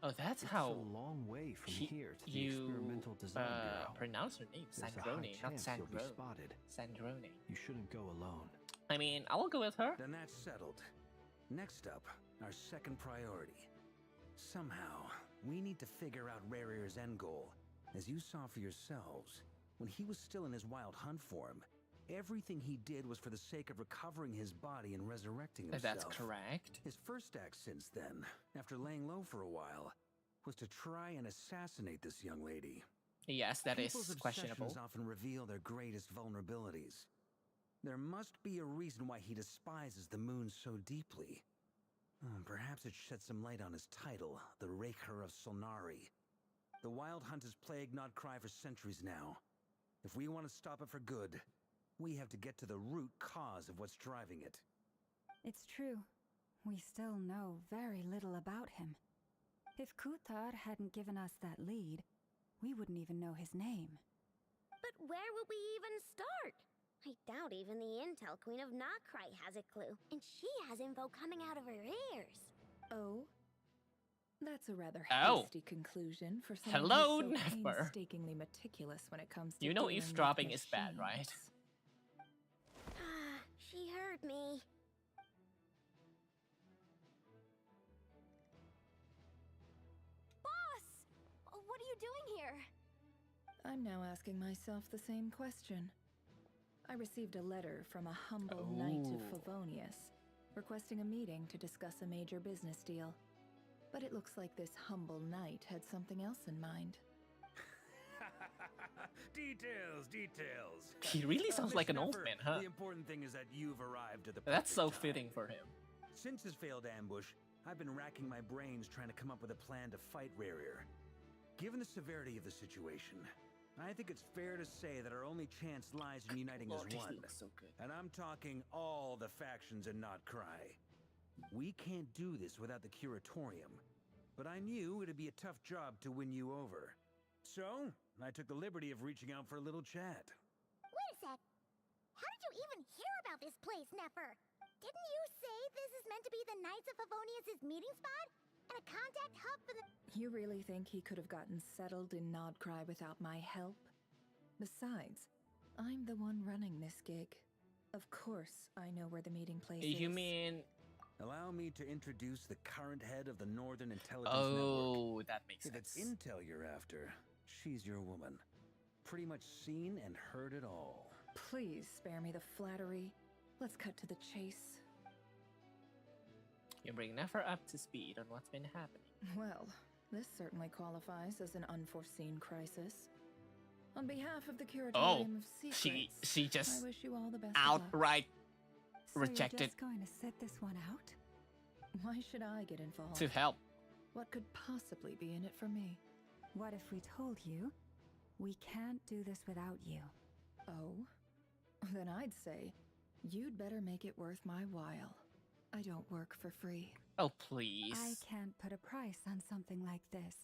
Oh, that's It's how a long way from he- here to the you Experimental Design Bureau. pronounce her name. There's a high Sandrone, not chance you'll be Sandrone. spotted. Sandrone. You shouldn't go alone. I mean, I will go with her. Then that's settled. Next up, our second priority. Somehow, we need to figure out Rarier's end goal. As you saw for yourselves, when he was still in his wild hunt form, everything he did was for the sake of recovering his body and resurrecting himself. That's correct. His first act since then, after laying low for a while, was to try and assassinate this young lady. Yes, that is People's questionable. obsessions often reveal their greatest vulnerabilities. There must be a reason why he despises the moon so deeply. Perhaps it sheds some light on his title, the Raker of Solnari. The Wild Hunt has plagued Notcry for centuries now. If we want to stop it for good, we have to get to the root cause of what's driving it. It's true. We still know very little about him. If Kutar hadn't given us that lead, we wouldn't even know his name. But where would we even start? I doubt even the Intel Queen of Notcry has a clue, and she has info coming out of her ears. Oh? That's a rather Oh. hasty conclusion for someone Hello, who's so Never. painstakingly meticulous when it comes to You know dealing with eavesdropping is bad, right? machines. She heard me. Boss! What are you doing here? I'm now asking myself the same question. I received a letter from a humble knight of Oh. Favonius, requesting a meeting to discuss a major business deal. But it looks like this humble knight had something else in mind. Details. He really sounds like an Mr. old Neffer, man, huh? The important thing is that you've arrived at the That's so perfect time. fitting for him. Since his failed ambush, I've been racking my brains trying to come up with a plan to fight Rarier. Given the severity of the situation, I think it's fair to say that our only chance lies in uniting Lord, as he one. looks so good. And I'm talking all the factions in Notcry. We can't do this without the Curatorium, but I knew it'd be a tough job to win you over. So, I took the liberty of reaching out for a little chat. Wait a sec. How did you even hear about this place, Neffer? Didn't you say this is meant to be the Knights of Favonius' meeting spot? And a contact hub for the... You really think he could have gotten settled in Nodcry without my help? Besides, I'm the one running this gig. Of course, I know where the meeting place is. You mean... Allow me to introduce the current head of the Northern Intelligence Oh, Network. that makes If sense. it's intel you're after, she's your woman. Pretty much seen and heard it all. Please spare me the flattery. Let's cut to the chase. You bring Nefer up to speed on what's been happening. Well, this certainly qualifies as an unforeseen crisis. On behalf of the Curatorium of Secrets, She just I wish you all the best of luck. outright So rejected you're just going to sit this one out? Why should I get involved? to help. What could possibly be in it for me? What if we told you we can't do this without you? Oh? Then I'd say, you'd better make it worth my while. I don't work for free. Oh, please. I can't put a price on something like this.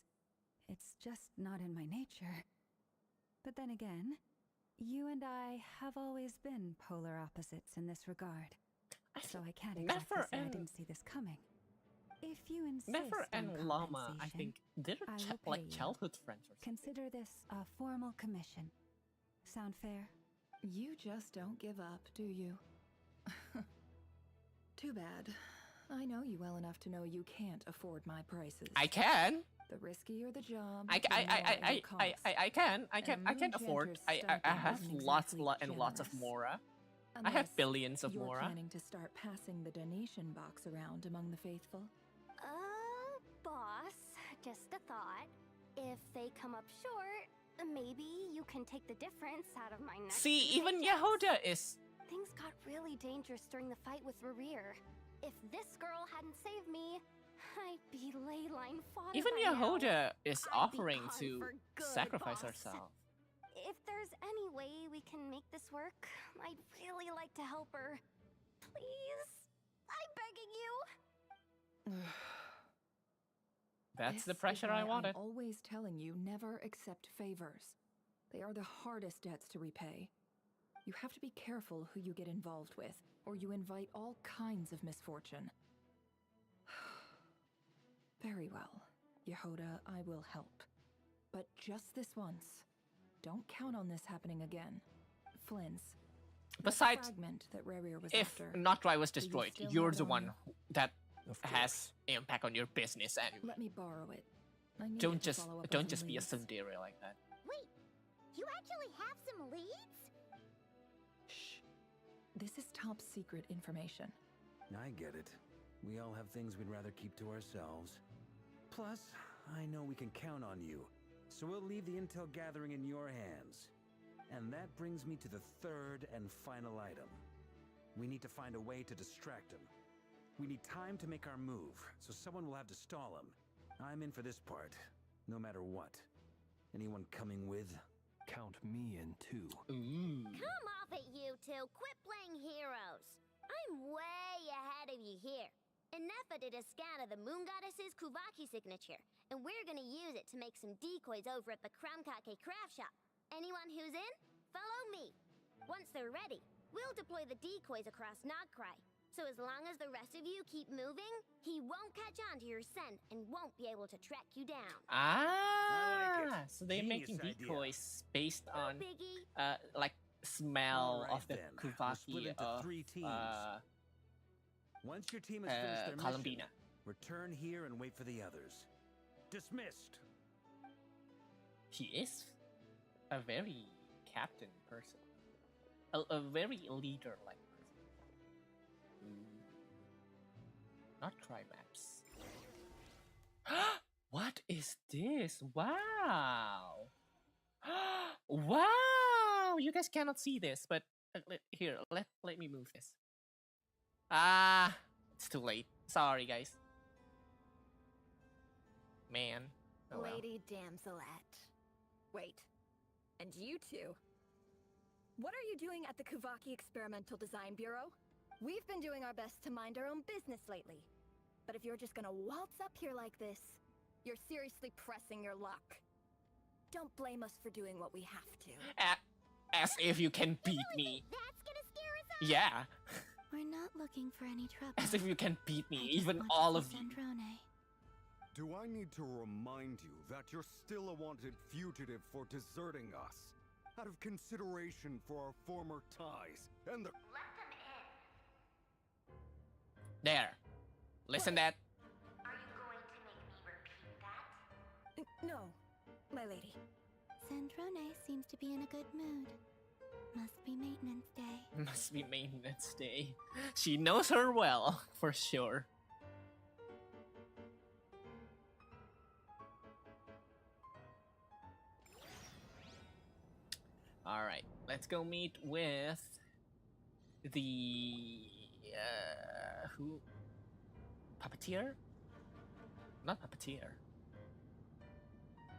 It's just not in my nature. But then again, you and I have always been polar opposites in this regard. I So think I can't exactly Nefer say I and- didn't see this coming. If you insist Nefer and on Llama, I compensation, think, they're I will pay like you. childhood friends or something. consider this a formal commission. Sound fair? You just don't give up, do you? Too bad. I know you well enough to know you can't afford my prices. I can. The riskier the job, I the more it costs. can. I can And afford. Moonjanter's I stipend have isn't lots exactly and lots of generous. Mora. I Unless have billions of you're Mora. planning to start passing the donation box around among the faithful. Boss, just a thought. If they come up short, maybe you can take the difference out of my next See, few even paychecks. Yehuda is. Things got really dangerous during the fight with Rerir. If this girl hadn't saved me, I'd be ley line fodder Even by now. Yehuda is I'd be offering gone to for good, sacrifice boss. herself. If there's any way we can make this work, I'd really like to help her. Please? I'm begging you. That's the This is pressure I why wanted. I'm always telling you never accept favors. They are the hardest debts to repay. You have to be careful who you get involved with, or you invite all kinds of misfortune. Very well, Yehuda, I will help. But just this once. Don't count on this happening again. Flynn's. that Besides, fragment that Rerir was if after. Notcry was Do you destroyed, still you're have the it one on that Of has impact on your business anyway. Let me borrow it. I need Don't it to just follow up don't on just be a leads. tsundere like that. Wait, you actually have some leads? Shh. This is top secret information. I get it. We all have things we'd rather keep to ourselves. Plus, I know we can count on you, so we'll leave the intel gathering in your hands. And that brings me to the third and final item. We need to find a way to distract him. We need time to make our move, so someone will have to stall him. I'm in for this part, no matter what. Anyone coming with? Count me in too. Ooh. Come off it, you two! Quit playing heroes! I'm way ahead of you here. Nefa did a scan of the Moon Goddess's Kuvaki signature, and we're gonna use it to make some decoys over at the Kramkake craft shop. Anyone who's in, follow me. Once they're ready, we'll deploy the decoys across Nogcry. So as long as the rest of you keep moving, he won't catch on to your scent and won't be able to track you down. Ah, so they're Genius making idea. decoys based on Biggie. like smell All right of the then. We'll split Kuvaki into of 3 teams. Once your team has finished their mission, Columbina. return here and wait for the others. Dismissed. He is a very captain person, a very leader-like person. Not Trimaps. What is this? Wow! Wow! You guys cannot see this, but here, let me move this. Ah, it's too late. Sorry, guys. Man. Oh well. Lady Damselette. Wait, and you two? What are you doing at the Kuvaki Experimental Design Bureau? We've been doing our best to mind our own business lately. But if you're just gonna waltz up here like this, you're seriously pressing your luck. Don't blame us for doing what we have to. As if you can beat me. That's gonna scare us off! Yeah. We're not looking for any trouble. As if you can beat me, I just even want to all see of you. Sandrone. Do I need to remind you that you're still a wanted fugitive for deserting us? Out of consideration for our former ties and the— Let them in. There. Listen that. Are you going to make me repeat that? No, my lady. Sandrone seems to be in a good mood. Must be maintenance day. Must be maintenance day. She knows her well, for sure. Alright, let's go meet with the who? Puppeteer? Not puppeteer.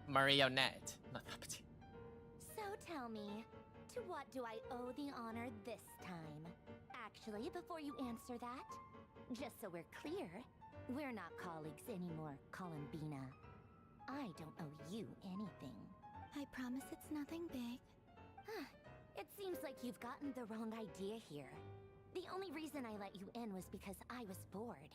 Marionette, not puppeteer. So tell me, to what do I owe the honor this time? Actually, before you answer that, just so we're clear, we're not colleagues anymore, Columbina. I don't owe you anything. I promise it's nothing big. It seems like you've gotten the wrong idea here. The only reason I let you in was because I was bored.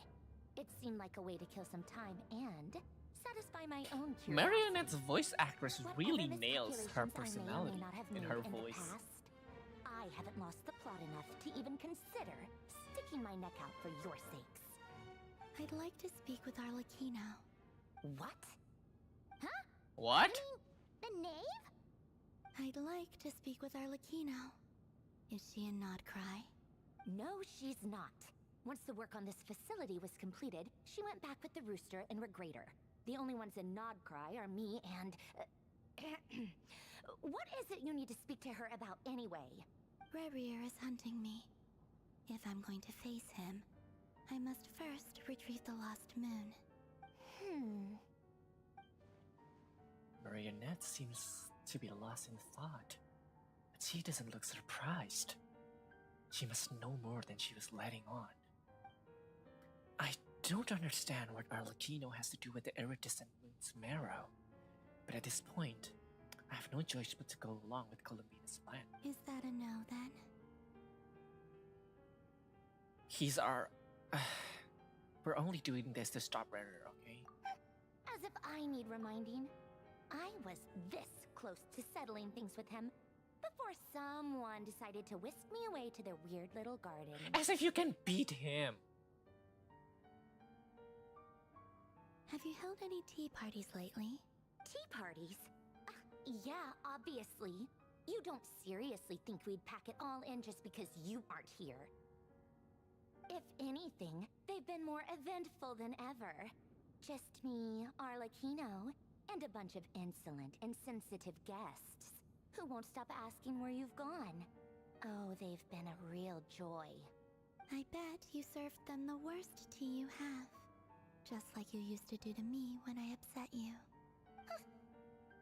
It seemed like a way to kill some time and satisfy my own curiosity. Marionette's voice actress Whatever really nails her miscalculations I may or personality may not have in made her in the voice. past, I haven't lost the plot enough to even consider sticking my neck out for your sakes. I'd like to speak with Arlecchino. What? What? The knave? I'd like to speak with Arlecchino. Is she in Nodcry? No, she's not. Once the work on this facility was completed, she went back with the Rooster and Regrator. The only ones in Nodcry are me and... what is it you need to speak to her about anyway? Rerir is hunting me. If I'm going to face him, I must first retrieve the lost moon. Marionette seems to be lost in thought, but she doesn't look surprised. She must know more than she was letting on. I don't understand what Arlecchino has to do with the iridescent moon's marrow, but at this point, I have no choice but to go along with Columbina's plan. Is that a no, then? He's our... we're only doing this to stop Rerir, okay? As if I need reminding. I was this close to settling things with him before someone decided to whisk me away to their weird little garden. As if you can beat him! Have you held any tea parties lately? Tea parties? Yeah, obviously. You don't seriously think we'd pack it all in just because you aren't here. If anything, they've been more eventful than ever. Just me, Arlecchino, and a bunch of insolent, insensitive guests who won't stop asking where you've gone. Oh, they've been a real joy. I bet you served them the worst tea you have. Just like you used to do to me when I upset you.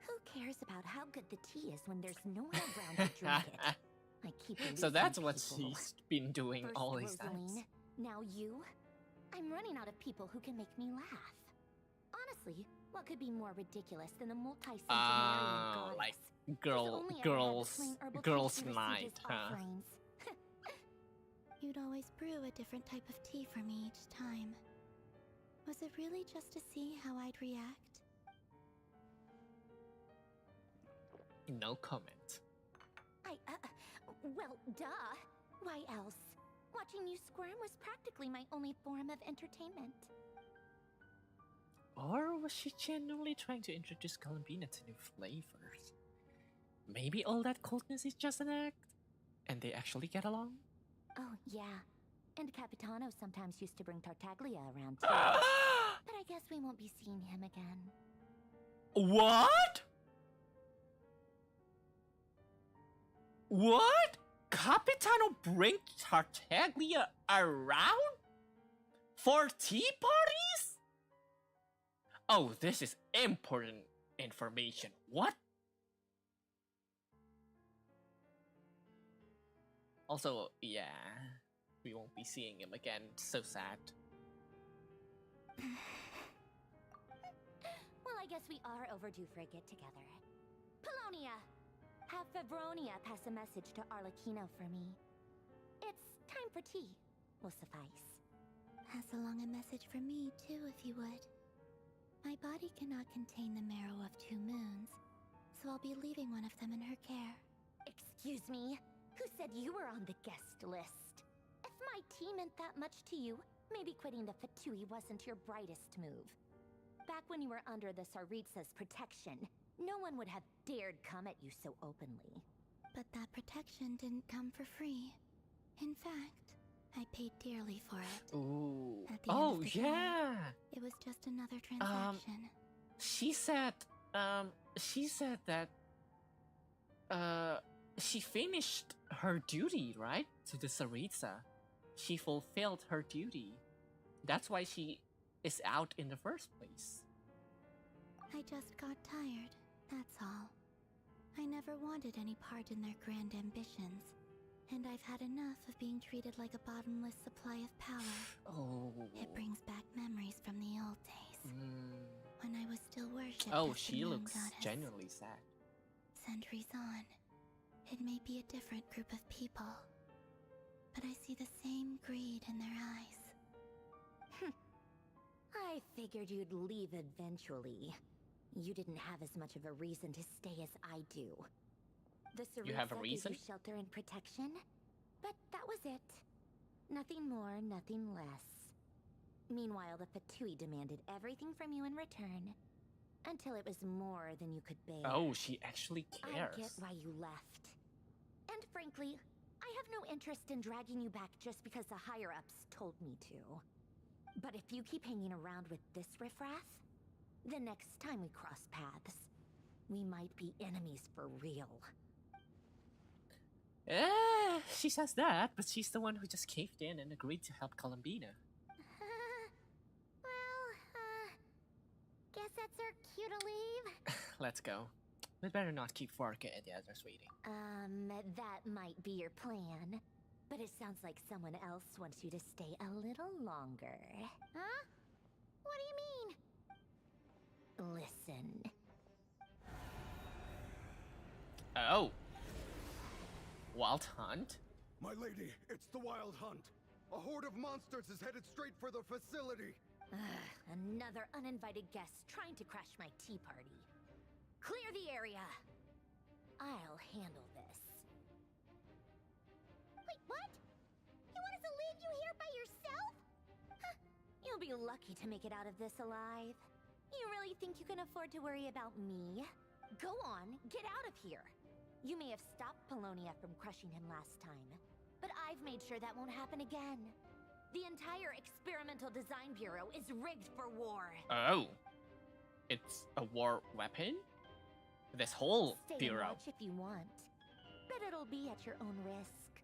Who cares about how good the tea is when there's no one around to drink it? I keep So releasing that's what people. she's been doing First all these times. Rosaline, now you. I'm running out of people who can make me laugh. Honestly, what could be more ridiculous than a multi-centenarian goddess? Like who's girls only ever had the plain herbal tea she received night, as huh? offerings? You'd always brew a different type of tea for me each time. Was it really just to see how I'd react? No comment. Well, duh. Why else? Watching you squirm was practically my only form of entertainment. Or was she genuinely trying to introduce Columbina to new flavors? Maybe all that coldness is just an act, and they actually get along? Oh, yeah. And Capitano sometimes used to bring Tartaglia around too. But I guess we won't be seeing him again. What? What? Capitano bring Tartaglia around? For tea parties? Oh, this is important information. What? Also, yeah, we won't be seeing him again. So sad. Well, I guess we are overdue for a get-together. Polonia! Have Favronia pass a message to Arlecchino for me. It's time for tea. Will suffice. Pass along a message for me, too, if you would. My body cannot contain the marrow of 2 moons, so I'll be leaving one of them in her care. Excuse me? Who said you were on the guest list? If my tea meant that much to you, maybe quitting the Fatui wasn't your brightest move. Back when you were under the Tsaritsa's protection, no one would have dared come at you so openly. But that protection didn't come for free. In fact, I paid dearly for it. Ooh. At the end Oh, of the yeah. day, it was just another transaction. She said that, she finished her duty, right? To the Tsaritsa. She fulfilled her duty. That's why she is out in the first place. I just got tired, that's all. I never wanted any part in their grand ambitions, and I've had enough of being treated like a bottomless supply of power. Oh. It brings back memories from the old days, when I was still worshipped Oh, as the she moon looks goddess. genuinely sad. Centuries on, it may be a different group of people, but I see the same greed in their eyes. I figured you'd leave eventually. You didn't have as much of a reason to stay as I do. The You have a Tsaritsa gave reason? you shelter and protection, but that was it. Nothing more, nothing less. Meanwhile, the Fatui demanded everything from you in return, until it was more than you could bear. Oh, she actually I cares. get why you left. And frankly, I have no interest in dragging you back just because the higher-ups told me to. But if you keep hanging around with this riffraff, the next time we cross paths, we might be enemies for real. She says that, but she's the one who just caved in and agreed to help Columbina. Guess that's our cue to leave. Let's go. We'd better not keep Varka and the others waiting. That might be your plan. But it sounds like someone else wants you to stay a little longer. Huh? What do you mean? Listen. Oh. Wild Hunt? My lady, it's the Wild Hunt. A horde of monsters is headed straight for the facility. Another uninvited guest trying to crash my tea party. Clear the area. I'll handle this. Wait, what? You want us to leave you here by yourself? Huh. You'll be lucky to make it out of this alive. You really think you can afford to worry about me? Go on, get out of here. You may have stopped Polonia from crushing him last time, but I've made sure that won't happen again. The entire Experimental Design Bureau is rigged for war. Oh. It's a war weapon? This whole Stay and bureau. watch if you want, but it'll be at your own risk.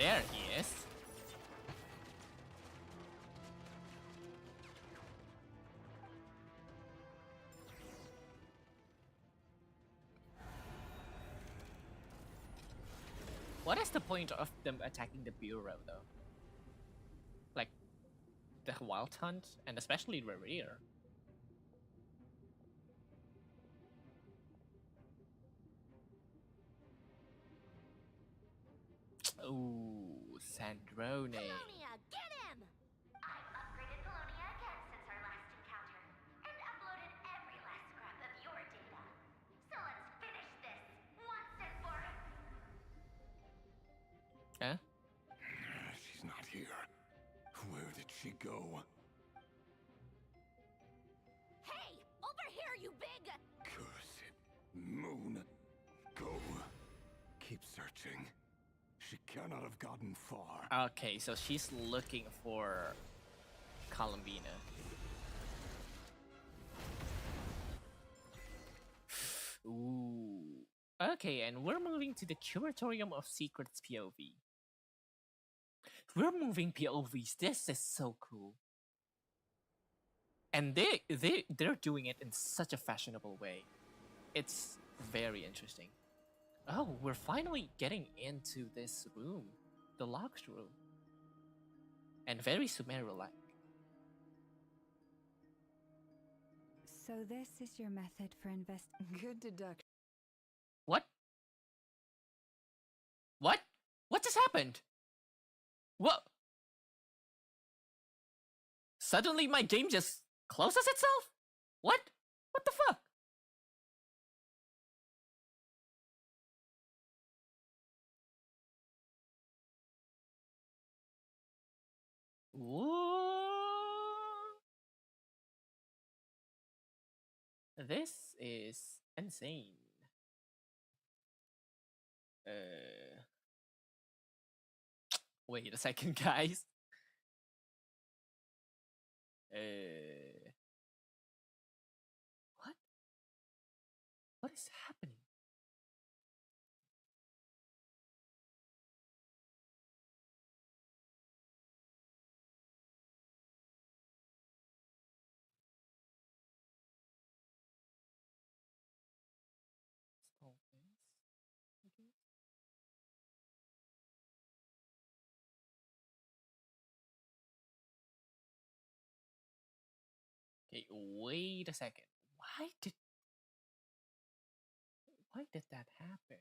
There he is. What is the point of them attacking the bureau, though? Like, the Wild Hunt, and especially the rear. Ooh, Sandrone. Polonia, get him! I've upgraded Polonia again since our last encounter, and uploaded every last scrap of your data. So let's finish this once and for Huh? She's not here. Where did she go? Hey, over here, you big... Curse it. Moon. Go. Keep searching. She cannot have gotten far. Okay, so she's looking for Columbina. Ooh. Okay, and we're moving to the Curatorium of Secrets POV. We're moving POVs. This is so cool. And they're doing it in such a fashionable way. It's very interesting. Oh, we're finally getting into this room. The locked room. And very Sumeru-like. So this is your method for Good deduction. What? What? What just happened? What? Suddenly my game just closes itself? What? What the fuck? What? This is insane. Wait a second, guys. What? What is happening? Okay, wait a second. Why did that happen?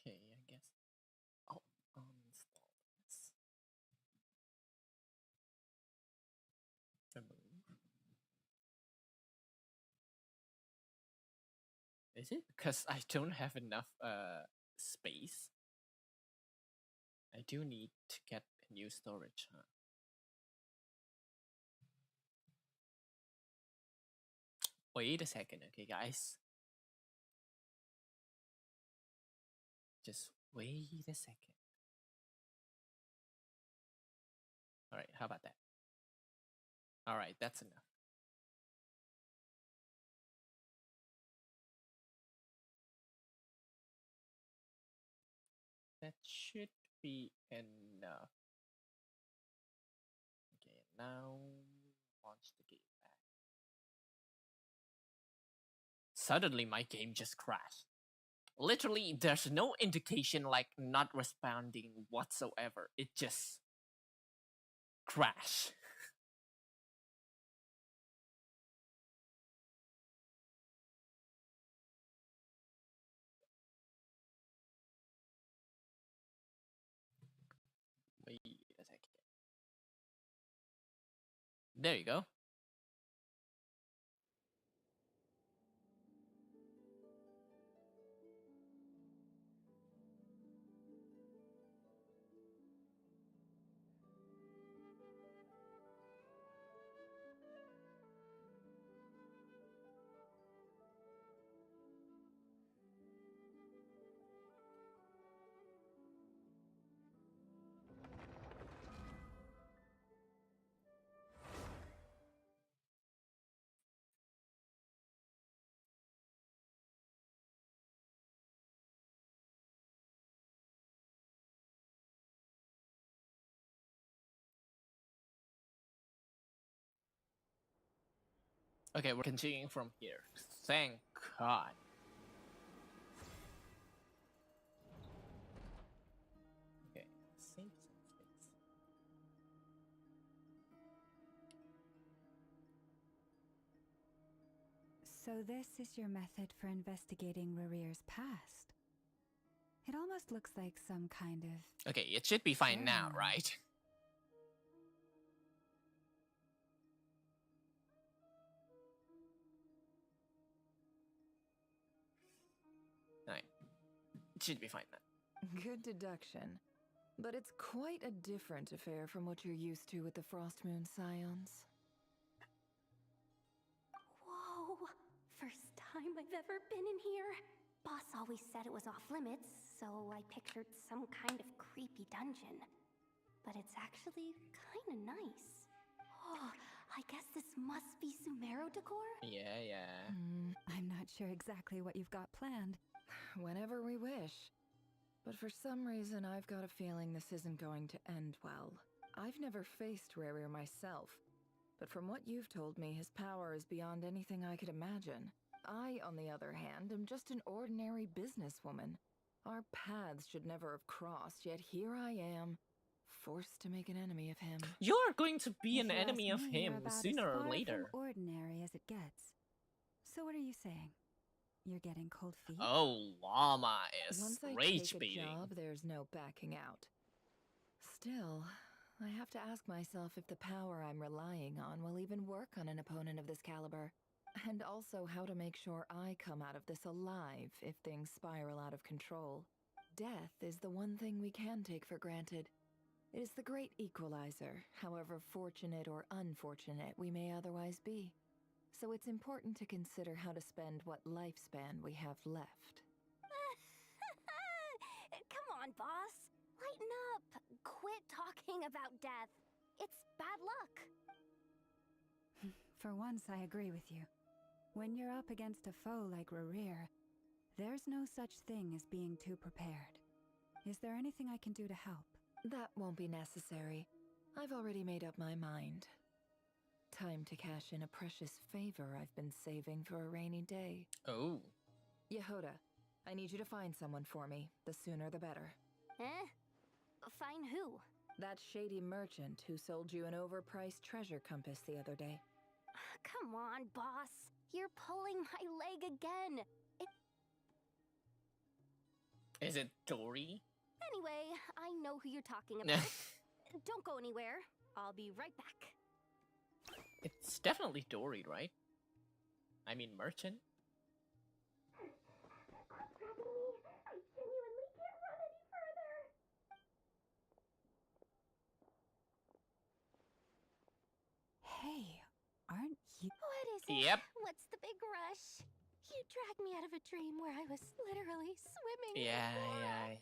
Okay, I guess I'll uninstall this. Remove. Is it because I don't have enough space? I do need to get a new storage, huh? Wait a second, okay, guys. Just wait a second. Alright, how about that? Alright, that's enough. That should be enough. Okay, now launch the game back. Suddenly my game just crashed. Literally, there's no indication like not responding whatsoever. It just crashed. Wait a second. There you go. Okay, we're continuing from here. Thank God. Okay, save some space. So this is your method for investigating Rarir's past. It almost looks like some kind of... Okay, it should be fine now, ceremony. right? Alright. It should be fine now. Good deduction. But it's quite a different affair from what you're used to with the Frost Moon Scions. Whoa! First time I've ever been in here. Boss always said it was off limits, so I pictured some kind of creepy dungeon. But it's actually kinda nice. Oh, I guess this must be Sumero decor? Yeah. I'm not sure exactly what you've got planned. Whenever we wish. But for some reason, I've got a feeling this isn't going to end well. I've never faced Rarir myself, but from what you've told me, his power is beyond anything I could imagine. I, on the other hand, am just an ordinary businesswoman. Our paths should never have crossed, yet here I am, forced to make an enemy of him. You're going to be If an you ask enemy of me, you're him about as sooner or far later. from ordinary as it gets. So what are you saying? You're getting cold feet? Oh, Llama is Once I rage take a baiting. job, there's no backing out. Still, I have to ask myself if the power I'm relying on will even work on an opponent of this caliber. And also how to make sure I come out of this alive if things spiral out of control. Death is the one thing we can take for granted. It is the great equalizer, however fortunate or unfortunate we may otherwise be. So it's important to consider how to spend what lifespan we have left. Come on, boss. Lighten up. Quit talking about death. It's bad luck. For once, I agree with you. When you're up against a foe like Rarir, there's no such thing as being too prepared. Is there anything I can do to help? That won't be necessary. I've already made up my mind. Time to cash in a precious favor I've been saving for a rainy day. Oh. Yehoda, I need you to find someone for me. The sooner the better. Eh? Find who? That shady merchant who sold you an overpriced treasure compass the other day. Come on, boss. You're pulling my leg again. Is it Dory? Anyway, I know who you're talking about. Don't go anywhere. I'll be right back. It's definitely Dory, right? I mean, merchant. What's happening to me? I genuinely can't run any further. Hey, aren't you... What is it? Yep. What's the big rush? You dragged me out of a dream where I was literally swimming. in Yeah. blood.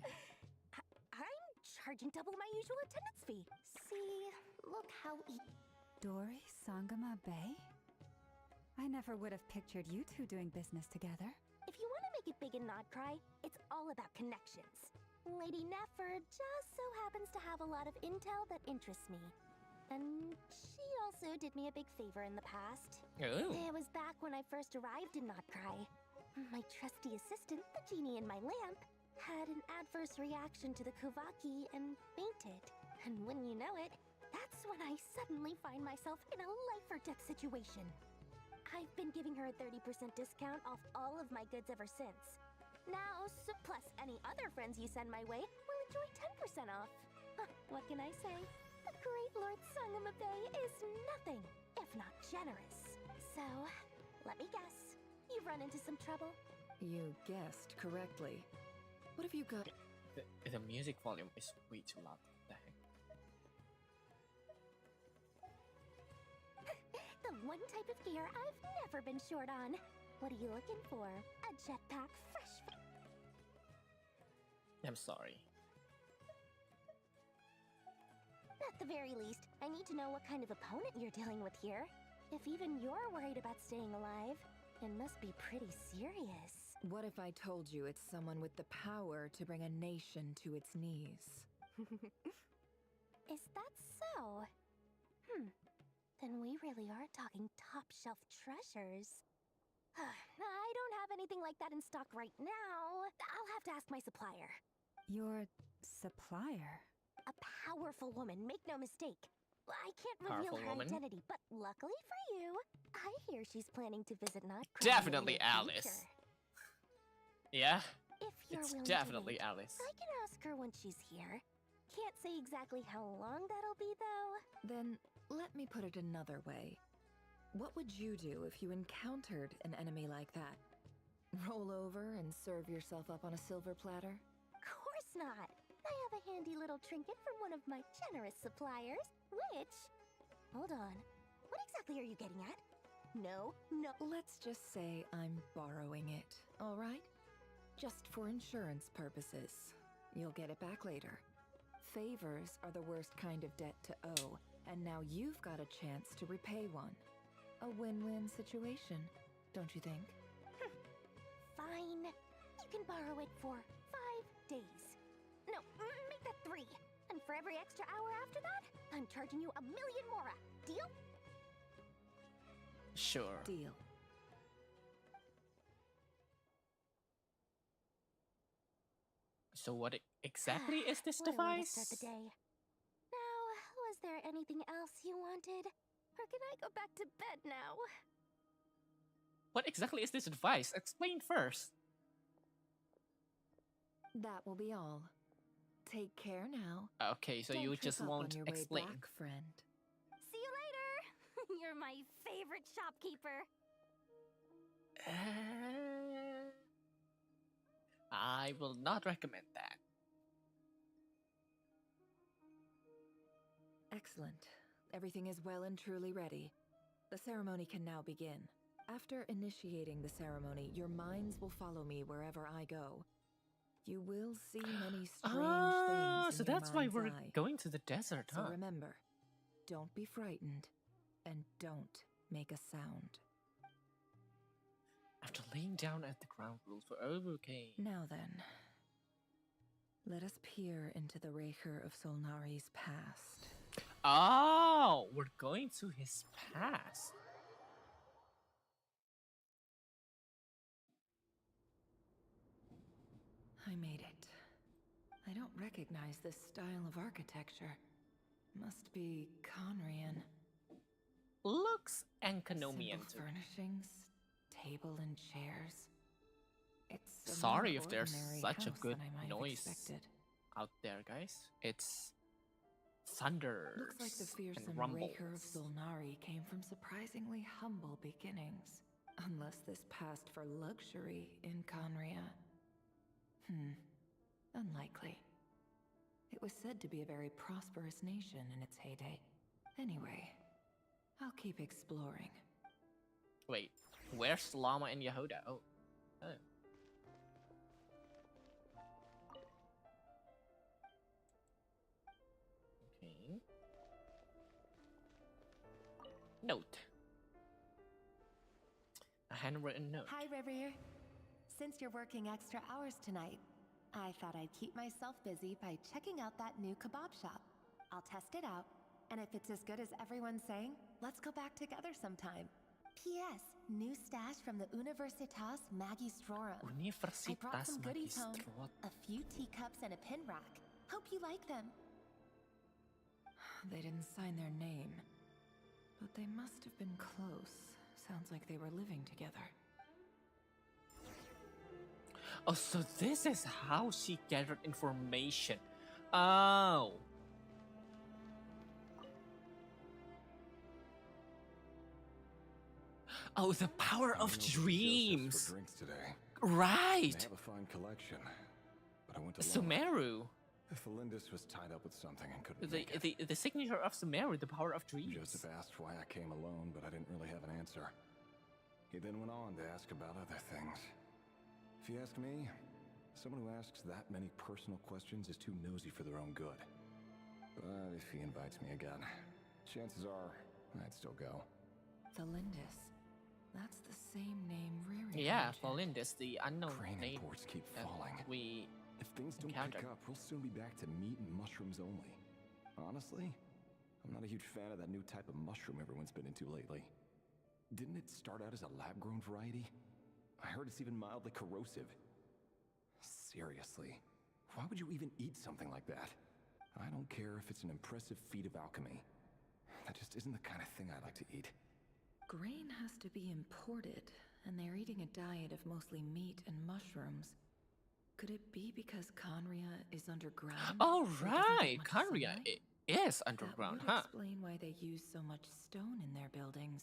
I'm charging double my usual attendance fee. See, look how Dory Sangama Bay? I never would have pictured you two doing business together. If you want to make it big and not cry, it's all about connections. Lady Nefer just so happens to have a lot of intel that interests me. And she also did me a big favor in the past. Oh. It was back when I first arrived in Not Cry. My trusty assistant, the genie in my lamp, had an adverse reaction to the Kuvaki and fainted. And when you know it, that's when I suddenly find myself in a life-or-death situation. I've been giving her a 30% discount off all of my goods ever since. Now, plus any other friends you send my way will enjoy 10% off. What can I say? The great Lord Sangama Bay is nothing if not generous. So, let me guess. You've run into some trouble? You guessed correctly. What have you got? The music volume is way too loud. What the heck? The one type of gear I've never been short on. What are you looking for? A jetpack fresh. I'm sorry. At the very least, I need to know what kind of opponent you're dealing with here. If even you're worried about staying alive, it must be pretty serious. What if I told you it's someone with the power to bring a nation to its knees? Is that so? then we really are talking top-shelf treasures. I don't have anything like that in stock right now. I'll have to ask my supplier. Your supplier? A powerful woman, make no mistake. I can't reveal Powerful her woman? identity, but luckily for you, I hear she's planning to visit Not Definitely Alice. Yeah, If you're it's willing definitely to wait, Alice. I can ask her when she's here. Can't say exactly how long that'll be, though. Then let me put it another way. What would you do if you encountered an enemy like that? Roll over and serve yourself up on a silver platter? Course not. I have a handy little trinket from one of my generous suppliers, which... Hold on. What exactly are you getting at? No. Let's just say I'm borrowing it, all right? Just for insurance purposes. You'll get it back later. Favors are the worst kind of debt to owe, and now you've got a chance to repay one. A win-win situation, don't you think? Fine. You can borrow it for 5 days. No, make that 3. And for every extra hour after that, I'm charging you 1 million more. Deal? Sure. Deal. So what exactly is this What a way to device? start the day. Now, was there anything else you wanted? Or can I go back to bed now? What exactly is this device? Explain first. That will be all. Take care now. Okay, so Don't you trip just up on won't your way explain. back, friend. See you later! You're my favorite shopkeeper. I will not recommend that. Excellent. Everything is well and truly ready. The ceremony can now begin. After initiating the ceremony, your minds will follow me wherever I go. You will see many strange things So in your that's why mind's we're eye. going to the desert, So huh? remember, don't be frightened, and don't make a sound. After laying down at the ground rules for okay. Now then, let us peer into the Raker of Solnari's past. Oh, we're going to his past. I made it. I don't recognize this style of architecture. Must be Conrian. Looks Anconomian Simple to furnishings, table and chairs. It's a Sorry more if there's ordinary such a house good than I might have noise expected. out there, guys. It's thunders Looks like the fearsome and rumbles. Raker of Solnari came from surprisingly humble beginnings. Unless this passed for luxury in Conria. Unlikely. It was said to be a very prosperous nation in its heyday. Anyway, I'll keep exploring. Wait, where's Llama and Yehuda? Oh. Okay. Note. A handwritten note. Hi, River. Since you're working extra hours tonight, I thought I'd keep myself busy by checking out that new kebab shop. I'll test it out, and if it's as good as everyone's saying, let's go back together sometime. P.S. New stash from the Universitas Magistrorum. I brought some goodies home. A few teacups and a pin rack. Hope you like them. They didn't sign their name, but they must have been close. Sounds like they were living together. Oh, so this is how she gathered information. Oh. Oh, the power of dreams. For drinks today. Right. They have a fine collection, but I went to Sumeru. Felindus was tied up with something and couldn't make it. The signature of Sumeru, the power of dreams. Joseph asked why I came alone, but I didn't really have an answer. He then went on to ask about other things. If you ask me, someone who asks that many personal questions is too nosy for their own good. But if he invites me again, chances are I'd still go. Felindus. That's the same name Riri Yeah, mentioned. Felindus, the unknown Crane name imports keep that falling. we If things don't encountered. pick up, we'll soon be back to meat and mushrooms only. Honestly, I'm not a huge fan of that new type of mushroom everyone's been into lately. Didn't it start out as a lab-grown variety? I heard it's even mildly corrosive. Seriously, why would you even eat something like that? I don't care if it's an impressive feat of alchemy. That just isn't the kind of thing I like to eat. Grain has to be imported, and they're eating a diet of mostly meat and mushrooms. Could it be because Conria is underground? Oh, or doesn't get right. much Conria sunlight? is underground, That would huh? explain why they use so much stone in their buildings.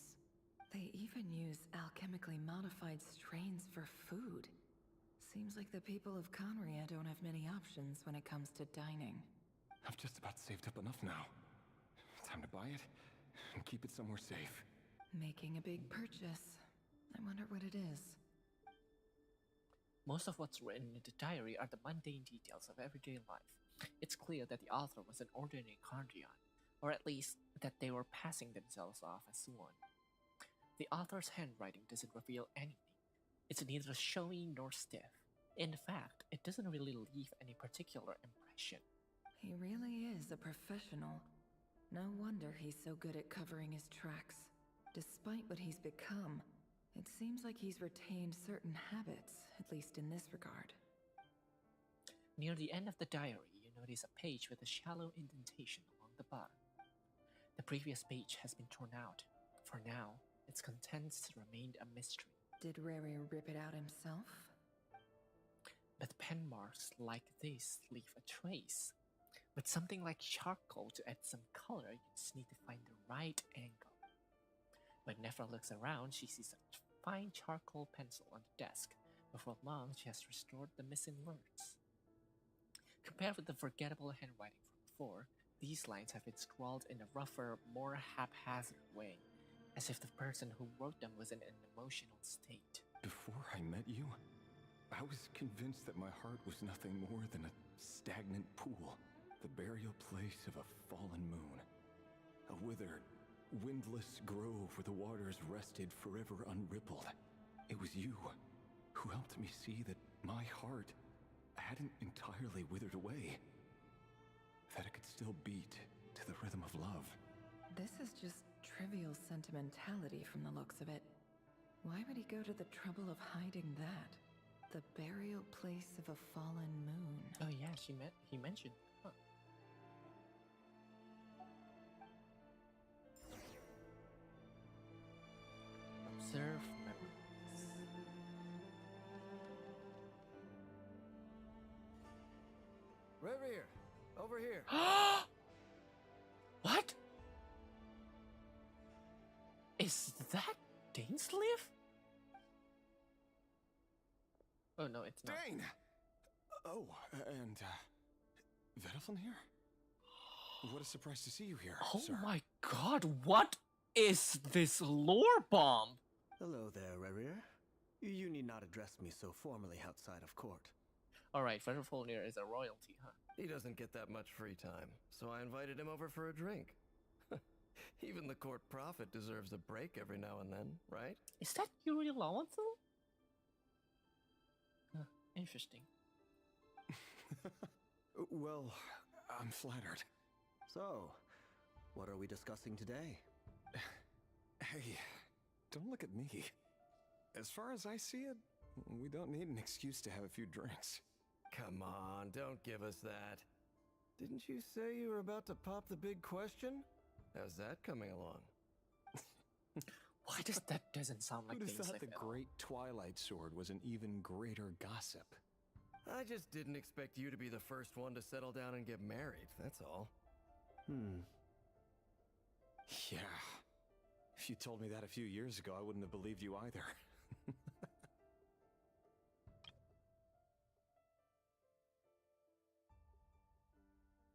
They even use alchemically modified strains for food. Seems like the people of Conria don't have many options when it comes to dining. I've just about saved up enough now. Time to buy it and keep it somewhere safe. Making a big purchase. I wonder what it is. Most of what's written in the diary are the mundane details of everyday life. It's clear that the author was an ordinary Kandrian, or at least that they were passing themselves off as one. The author's handwriting doesn't reveal anything. It's neither showy nor stiff. In fact, it doesn't really leave any particular impression. He really is a professional. No wonder he's so good at covering his tracks. Despite what he's become, it seems like he's retained certain habits, at least in this regard. Near the end of the diary, you notice a page with a shallow indentation along the bottom. The previous page has been torn out. For now, its contents remained a mystery. Did Rary rip it out himself? But pen marks like this leave a trace. With something like charcoal to add some color, you just need to find the right angle. When Nephra looks around, she sees a fine charcoal pencil on the desk. Before long, she has restored the missing words. Compared with the forgettable handwriting from before, these lines have been scrawled in a rougher, more haphazard way, as if the person who wrote them was in an emotional state. Before I met you, I was convinced that my heart was nothing more than a stagnant pool, the burial place of a fallen moon, a withered, windless grove where the waters rested forever unrippled. It was you who helped me see that my heart hadn't entirely withered away, that it could still beat to the rhythm of love. This is just trivial sentimentality from the looks of it. Why would he go to the trouble of hiding that? The burial place of a fallen moon. Oh yeah, he mentioned. Huh. Observe memories. Reverie, over here. What? Is that Dainsleif? Oh no, it's not. Dane! Oh, and, Vedaflin here? What a surprise to see you here, Oh sir. my god, what is this lore bomb? Hello there, Rerir. You need not address me so formally outside of court. Alright, Vedaflin is a royalty, huh? He doesn't get that much free time, so I invited him over for a drink. Even the court prophet deserves a break every now and then, right? Is that Yuri Lowenthal? Huh, interesting. Well, I'm flattered. So, what are we discussing today? Hey, don't look at me. As far as I see it, we don't need an excuse to have a few drinks. Come on, don't give us that. Didn't you say you were about to pop the big question? How's that coming along? Why does that doesn't sound like Who'd have thought Dainsleif the at all? Great Twilight Sword was an even greater gossip? I just didn't expect you to be the first one to settle down and get married, that's all. Yeah. If you told me that a few years ago, I wouldn't have believed you either.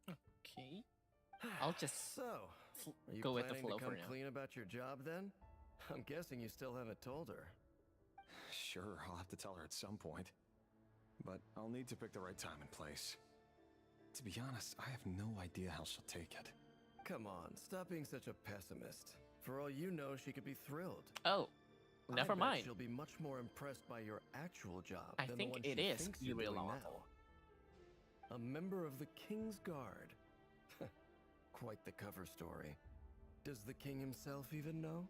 Okay. I'll just So, are you go with the planning flow to for come now. clean about your job then? I'm guessing you still haven't told her. Sure, I'll have to tell her at some point. But I'll need to pick the right time and place. To be honest, I have no idea how she'll take it. Come on, stop being such a pessimist. For all you know, she could be thrilled. Oh, never I bet mind. She'll be much more impressed by your actual job I than think the one it she is thinks you're Yuri doing Lowenthal. now. A member of the King's Guard. quite the cover story. Does the king himself even know?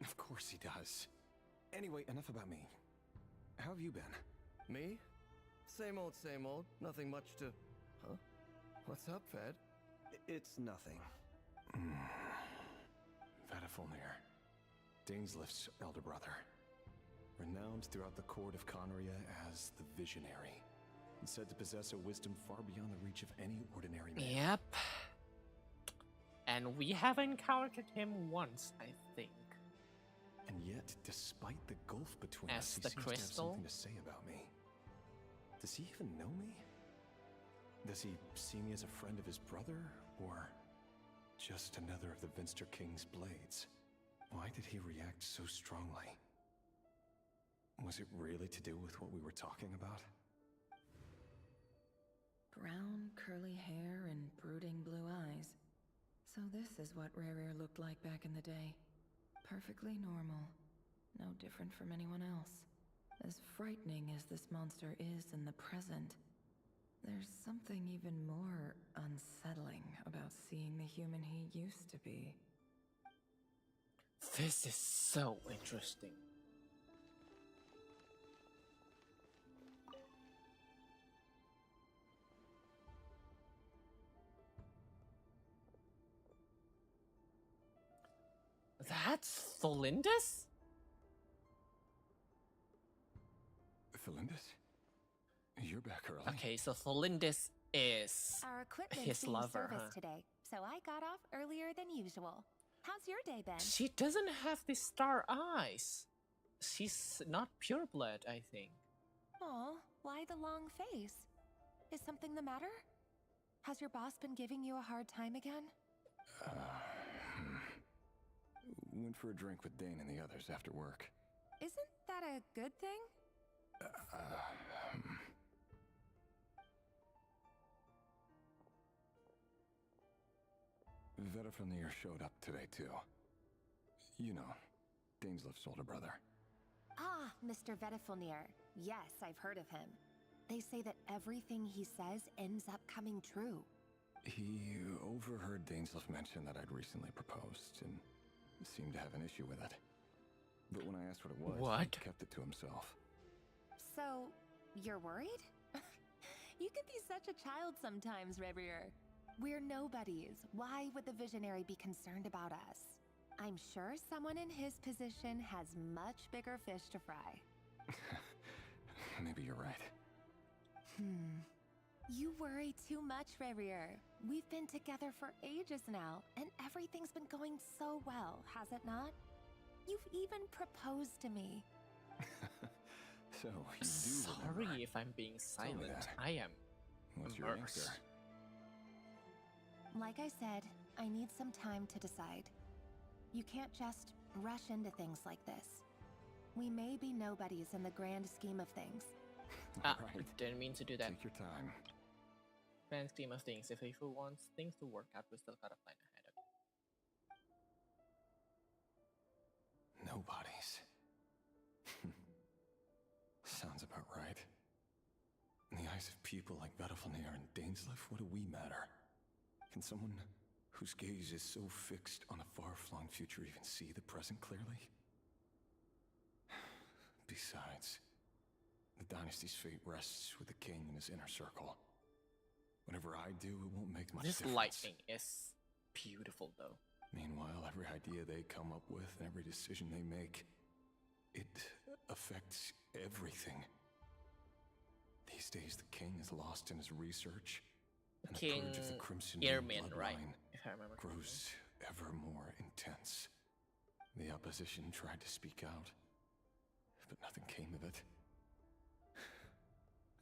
Of course he does. Anyway, enough about me. How have you been? Me? Same old, same old. Nothing much to... Huh? What's up, Fed? It's nothing. Vadafulnir, Dainslift's elder brother. Renowned throughout the court of Conria as the Visionary. And said to possess a wisdom far beyond the reach of any ordinary man. Yep. And we have encountered him once, I think. And yet, despite the gulf between As us, he the seems to have crystal? something to say about me. Does he even know me? Does he see me as a friend of his brother, or just another of the Vinster King's blades? Why did he react so strongly? Was it really to do with what we were talking about? Brown, curly hair and brooding blue eyes. So this is what Rerir looked like back in the day. Perfectly normal. No different from anyone else. As frightening as this monster is in the present, there's something even more unsettling about seeing the human he used to be. This is so interesting. That's Tholindus? Tholindus? You're back early. Okay, so Tholindus is Our equipment's his being lover, serviced huh? today, so I got off earlier than usual. How's your day been? She doesn't have the star eyes. She's not pureblood, I think. Aw, why the long face? Is something the matter? Has your boss been giving you a hard time again? Went for a drink with Dane and the others after work. Isn't that a good thing? Vedafilnir showed up today too. You know, Dainslift's older brother. Ah, Mr. Vedafilnir. Yes, I've heard of him. They say that everything he says ends up coming true. He overheard Dainslift mention that I'd recently proposed and seemed to have an issue with it. But when I asked what it was, he kept it to himself. So, you're worried? You can be such a child sometimes, Revier. We're nobodies. Why would the Visionary be concerned about us? I'm sure someone in his position has much bigger fish to fry. Maybe you're right. You worry too much, Revier. We've been together for ages now, and everything's been going so well, has it not? You've even proposed to me. So, you do Sorry remember. if I'm being Tell me silent. that. I am What's your immersed. answer? Like I said, I need some time to decide. You can't just rush into things like this. We may be nobodies in the grand scheme of things. Didn't mean to do that. Take your time. Grand scheme of things, if Hateful wants things to work out, we still gotta plan ahead of it. Nobodies. Sounds about right. In the eyes of people like Vedafilnir and Dainslift, what do we matter? Can someone whose gaze is so fixed on a far-flung future even see the present clearly? Besides, the dynasty's fate rests with the king and his inner circle. Whatever I do, it won't make much This difference. lightning is beautiful, though. Meanwhile, every idea they come up with and every decision they make, it affects everything. These days, the king is lost in his research, and the King purge of the Crimson Earmin, bloodline right? If I remember grows ever more intense. The opposition tried to speak out, but nothing came of it.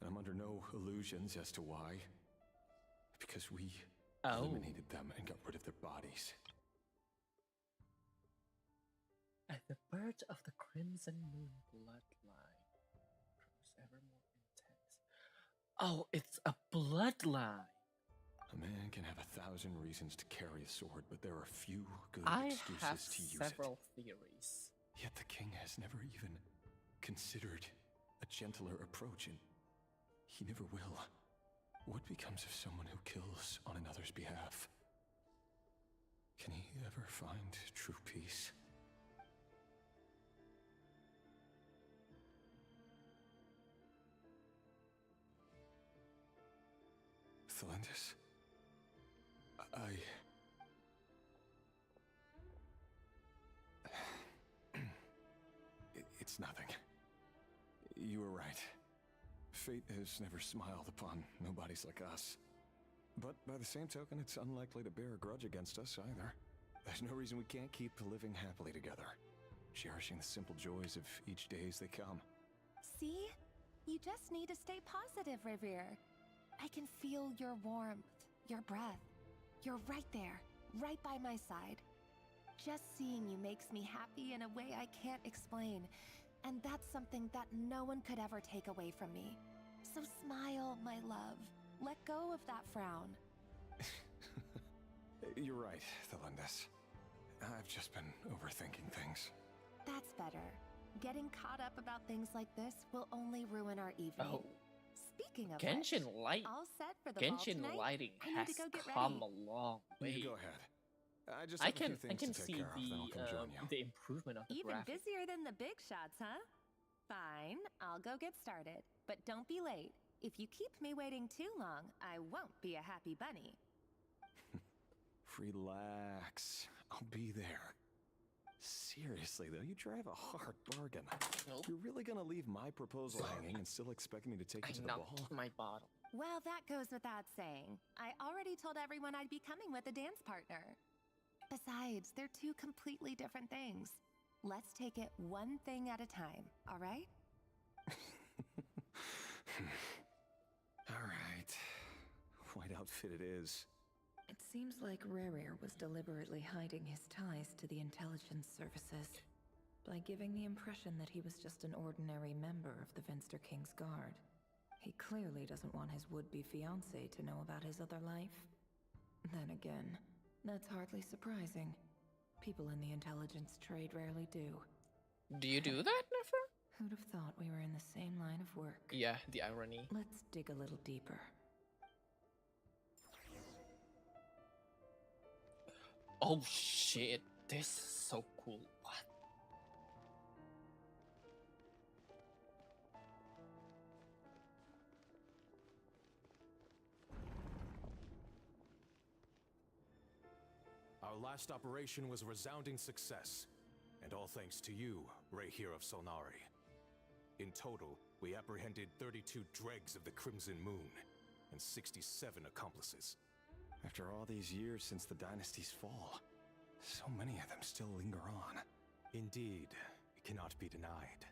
And I'm under no illusions as to why. Because we eliminated them and got rid of their bodies. At the birth of the Crimson Moon bloodline grows ever more intense. Oh, it's a bloodline. A man can have 1,000 reasons to carry a sword, but there are few good I excuses have to use several it. theories. Yet the king has never even considered a gentler approach, and he never will. What becomes of someone who kills on another's behalf? ever find true peace? Thelendis? It's nothing. You were right. Fate has never smiled upon nobodies like us. But by the same token, it's unlikely to bear a grudge against us either. There's no reason we can't keep living happily together, cherishing the simple joys of each day as they come. See? You just need to stay positive, Revere. I can feel your warmth, your breath. You're right there, right by my side. Just seeing you makes me happy in a way I can't explain. And that's something that no one could ever take away from me. So smile, my love. Let go of that frown. You're right, Thelendis. I've just been overthinking things. That's better. Getting caught up about things like this will only ruin our evening. Oh. Speaking of Genshin which, Light. all set for the ball Genshin tonight? lighting I need has to go get come ready. a long way. You go ahead. I just have a few things I can to take see care of, then I'll come join you. the improvement of the Even graphics. busier than the big shots, huh? Fine, I'll go get started. But don't be late. If you keep me waiting too long, I won't be a happy bunny. Relax. I'll be there. Seriously, though, you drive a hard bargain. Nope. You're really gonna leave my proposal hanging and still expect me to take you to the ball? My bottle. Well, that goes without saying. I already told everyone I'd be coming with a dance partner. Besides, they're two completely different things. Let's take it one thing at a time, all right? All right. White outfit it is. It seems like Rerir was deliberately hiding his ties to the intelligence services by giving the impression that he was just an ordinary member of the Venster King's Guard. He clearly doesn't want his would-be fiancée to know about his other life. Then again, that's hardly surprising. People in the intelligence trade rarely do. Do you do that, Nefer? Who'd have thought we were in the same line of work? Yeah, the irony. Let's dig a little deeper. Oh shit, this is so cool. What? Our last operation was a resounding success, and all thanks to you, Rehir of Solnari. In total, we apprehended 32 dregs of the Crimson Moon, and 67 accomplices. After all these years since the dynasty's fall, so many of them still linger on. Indeed, it cannot be denied.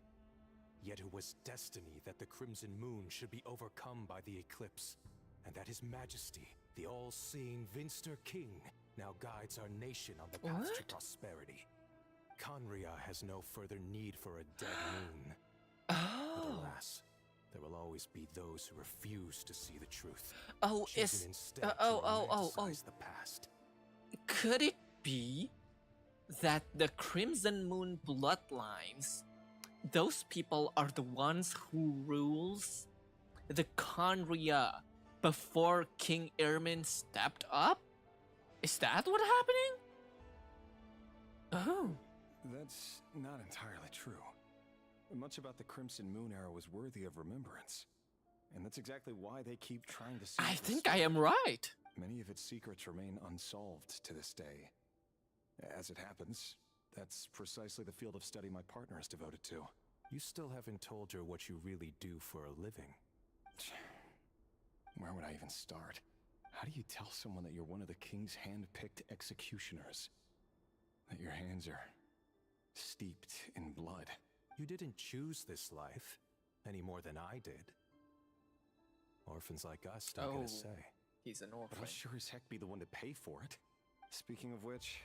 Yet it was destiny that the Crimson Moon should be overcome by the eclipse, and that His Majesty, the all-seeing Venster King, now guides our nation on the path to prosperity. Conria has no further need for a dead moon. But alas, there will always be those who refuse to see the truth. Oh, choosing instead to romanticize the past. Could it be that the Crimson Moon bloodlines, those people are the ones who rules the Conria before King Ermin stepped up? Is that what happening? Oh. That's not entirely true. Much about the Crimson Moon era was worthy of remembrance. And that's exactly why they keep trying to I think I am right. Many of its secrets remain unsolved to this day. As it happens, that's precisely the field of study my partner is devoted to. You still haven't told her what you really do for a living. Where would I even start? How do you tell someone that you're one of the king's hand-picked executioners? That your hands are steeped in blood? You didn't choose this life, any more than I did. Orphans like us don't get a say. He's an orphan. But I'll sure as heck be the one to pay for it. Speaking of which,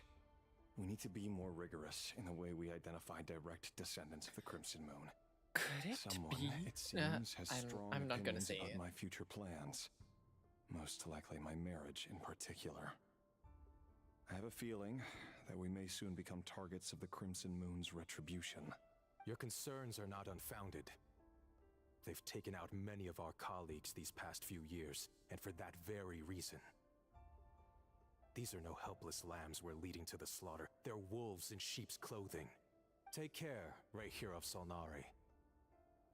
we need to be more rigorous in the way we identify direct descendants of the Crimson Moon. Could it Someone, be? it seems, has strong I'm not gonna opinions say about it. my future plans. Most likely my marriage in particular. I have a feeling that we may soon become targets of the Crimson Moon's retribution. Your concerns are not unfounded. They've taken out many of our colleagues these past few years, and for that very reason. These are no helpless lambs we're leading to the slaughter. They're wolves in sheep's clothing. Take care, right here of Solnari.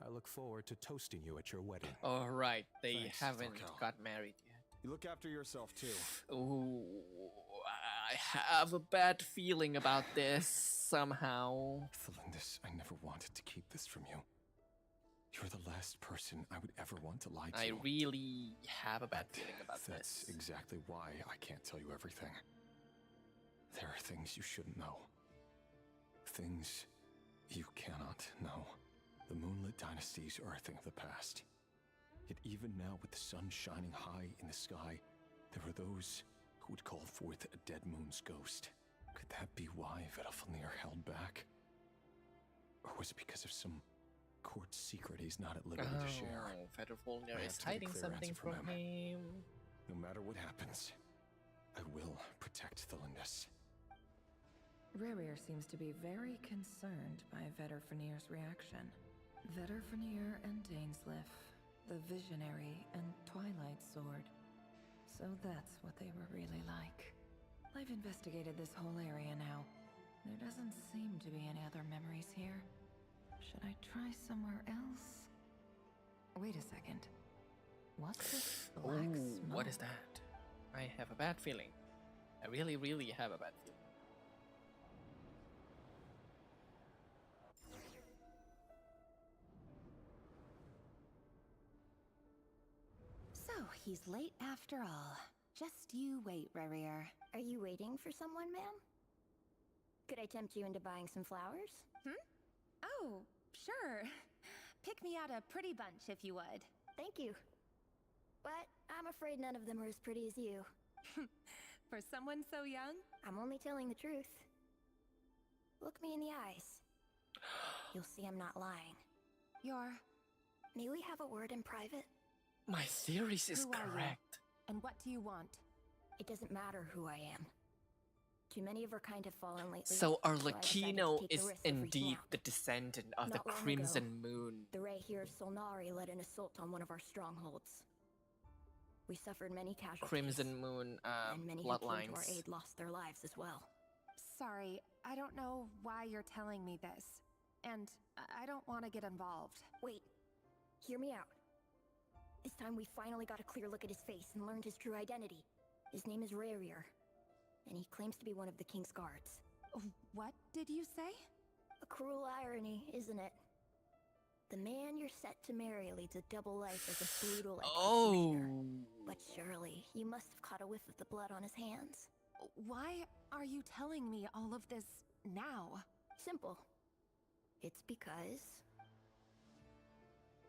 I look forward to toasting you at your wedding. All right, they Thanks, haven't Varka. got married yet. You look after yourself too. Ooh, I have a bad feeling about this somehow. Thelindis, I never wanted to keep this from you. You're the last person I would ever want to lie to. I really have a bad feeling about That's this. exactly why I can't tell you everything. There are things you shouldn't know. Things you cannot know. The Moonlit dynasties are a thing of the past. Yet even now, with the sun shining high in the sky, there are those who would call forth a dead moon's ghost. Could that be why Vedalfnir held back? Or was it because of some court secret he's not at liberty to share? Vedalfnir I is have to get a hiding clear something answer from from him. No matter what happens, I will protect Thelindis. Rerir seems to be very concerned by Vedalfnir's reaction. Vedalfnir and Dainsleif, the Visionary and Twilight Sword. So that's what they were really like. I've investigated this whole area now. There doesn't seem to be any other memories here. Should I try somewhere else? Wait a second. What's this black Ooh, smoke? what is that? I have a bad feeling. I really, really have a bad feeling. So, he's late after all. Just you wait, Rerir. Are you waiting for someone, ma'am? Could I tempt you into buying some flowers? Oh, sure. Pick me out a pretty bunch if you would. Thank you. But I'm afraid none of them are as pretty as you. For someone so young? I'm only telling the truth. Look me in the eyes. You'll see I'm not lying. May we have a word in private? My theories is Who are you? correct. And what do you want? It doesn't matter who I am. Too many of our kind have fallen lately. So I decided to Arlecchino take the is risk of reaching indeed out. the descendant of the Not long Crimson ago, Moon. The Ray here of Solnari led an assault on one of our strongholds. We suffered many casualties. Crimson Moon and many who came to our bloodlines. aid lost their lives as well. Sorry, I don't know why you're telling me this. And I don't want to get involved. Wait, hear me out. This time we finally got a clear look at his face and learned his true identity. His name is Rerir, and he claims to be one of the King's Guards. What did you say? A cruel irony, isn't it? The man you're set to marry leads a double life as a brutal executioner. Oh. But surely, you must have caught a whiff of the blood on his hands. Why are you telling me all of this now? Simple. It's because...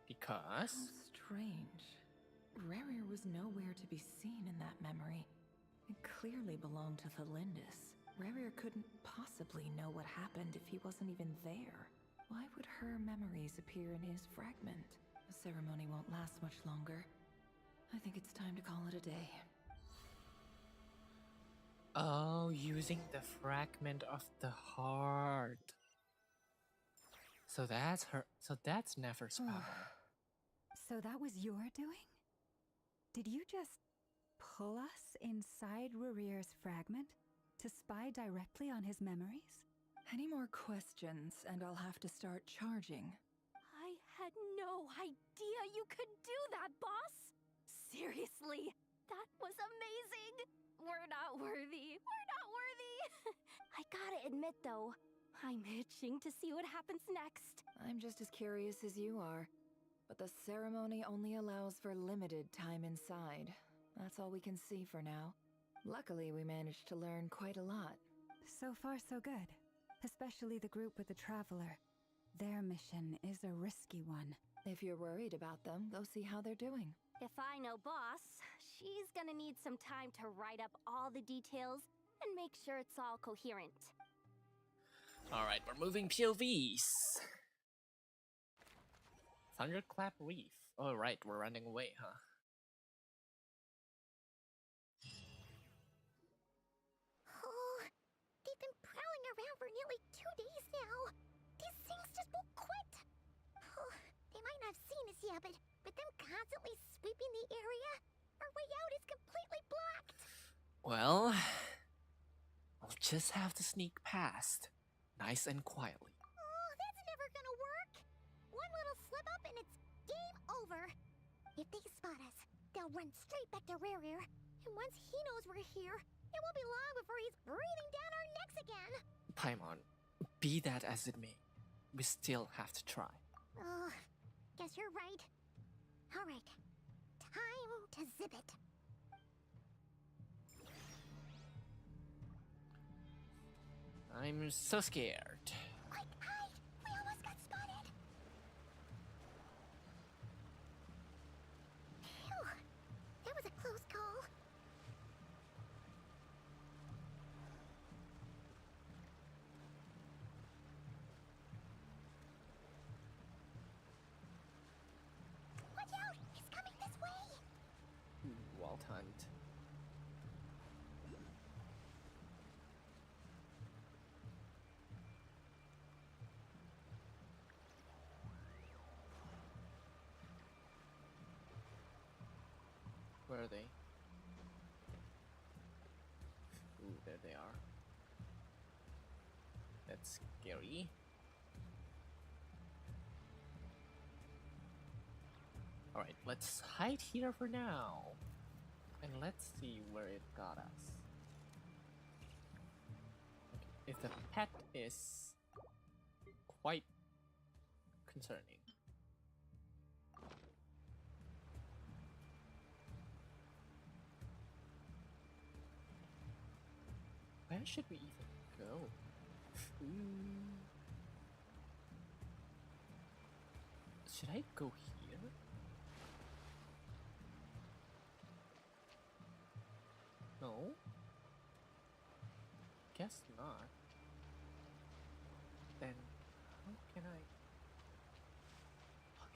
Because? How strange. Rerir was nowhere to be seen in that memory. It clearly belonged to Thelindis. Rerir couldn't possibly know what happened if he wasn't even there. Why would her memories appear in his fragment? The ceremony won't last much longer. I think it's time to call it a day. Oh, using the fragment of the heart. So that's her. So that's Nefer's power. So that was your doing? Did you just pull us inside Rerir's fragment to spy directly on his memories? Any more questions, and I'll have to start charging. I had no idea you could do that, boss! Seriously, that was amazing! We're not worthy. We're not worthy! I gotta admit, though, I'm itching to see what happens next. I'm just as curious as you are. But the ceremony only allows for limited time inside. That's all we can see for now. Luckily, we managed to learn quite a lot. So far, so good. Especially the group with the Traveler. Their mission is a risky one. If you're worried about them, go see how they're doing. If I know boss, she's gonna need some time to write up all the details and make sure it's all coherent. Alright, we're moving POVs. Thunderclap Reef. Oh, right, we're running away, huh? Oh, they've been prowling around for nearly 2 days now. These things just won't quit. Oh, they might not have seen us yet, but them constantly sweeping the area, our way out is completely blocked. Well, just have to sneak past, nice and quietly. Oh, that's never gonna work. One little slip up and it's game over. If they spot us, they'll run straight back to Rear. And once he knows we're here, it won't be long before he's breathing down our necks again. Paimon, be that as it may, we still have to try. Oh, guess you're right. Alright, time to zip it. I'm so scared. Quick, hide! We almost got spotted! Phew, that was a close call. Watch out! He's coming this way! Well timed. Where are they? Ooh, there they are. That's scary. Alright, let's hide here for now. And let's see where it got us. Okay, if the pet is quite concerning. Where should we even go? Should I go here? No? Guess not. Then how can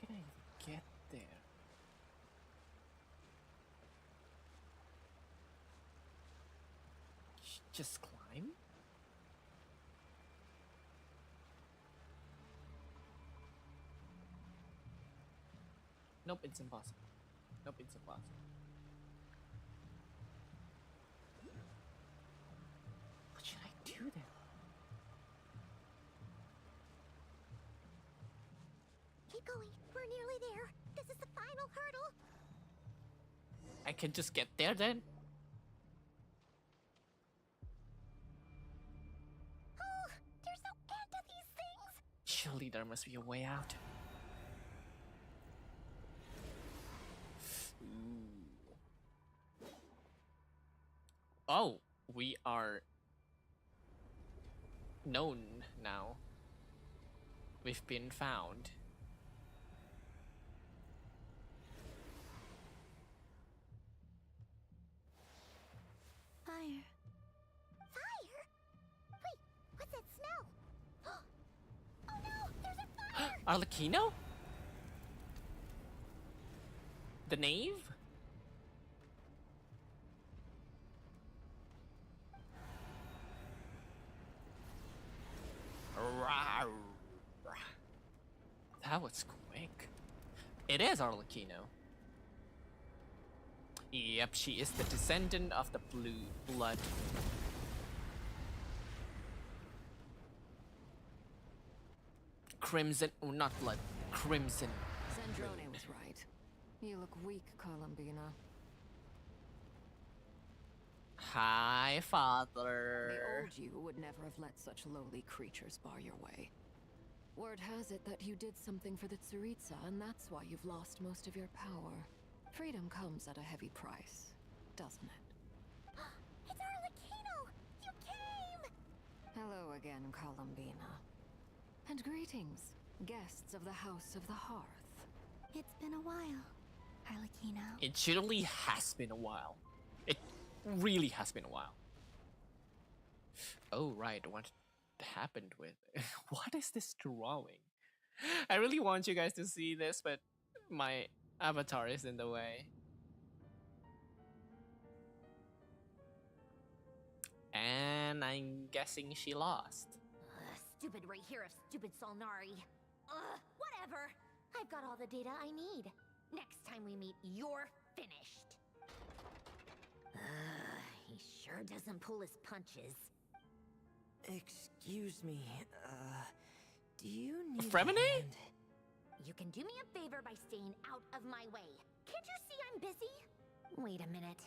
I even get there? Just climb? Nope, it's impossible. Nope, it's impossible. What should I do then? Keep going. We're nearly there. This is the final hurdle. I can just get there then? Oh, there's no end to these things. Surely there must be a way out. Oh, we are known now. We've been found. Fire. Fire? Wait, what's that smell? Oh no, there's a fire! Arlecchino? The knave? That was quick. It is Arlecchino. Yep, she is the descendant of the blue blood. Crimson, oh, not blood, crimson. Zandrone was right. You look weak, Columbina. Hi, father. The old you would never have let such lowly creatures bar your way. Word has it that you did something for the Tsaritsa, and that's why you've lost most of your power. Freedom comes at a heavy price, doesn't it? It's Arlecchino! You came! Hello again, Columbina. And greetings, guests of the House of the Hearth. It's been a while, Arlecchino. It surely has been a while. It really has been a while. Oh, right. What happened with it? What is this drawing? I really want you guys to see this, but my avatar is in the way. And I'm guessing she lost. Stupid right here of stupid Solnari. Whatever. I've got all the data I need. Next time we meet, you're finished. He sure doesn't pull his punches. Excuse me, do you need a Fremine? hand? You can do me a favor by staying out of my way. Can't you see I'm busy? Wait a minute.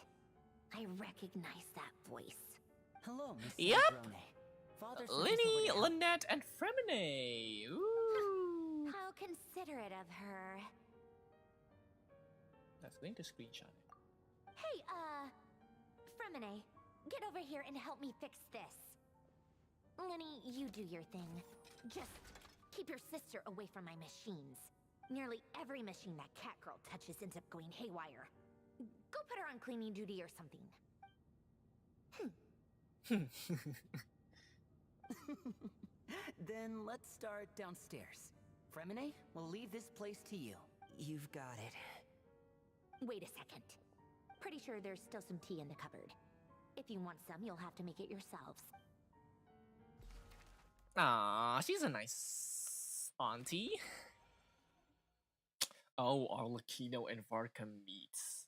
I recognize that voice. Hello, Miss Yep. Sandrone. Father sent us Linny, over to help. Lynette, and Fremine. Ooh. How considerate of her. That's going to screenshot it. Hey, Fremine, get over here and help me fix this. Lenny, you do your thing. Just keep your sister away from my machines. Nearly every machine that cat girl touches ends up going haywire. Go put her on cleaning duty or something. Then let's start downstairs. Fremine, we'll leave this place to you. You've got it. Wait a second. Pretty sure there's still some tea in the cupboard. If you want some, you'll have to make it yourselves. Ah, she's a nice auntie. Oh, Arlecchino and Varka meets.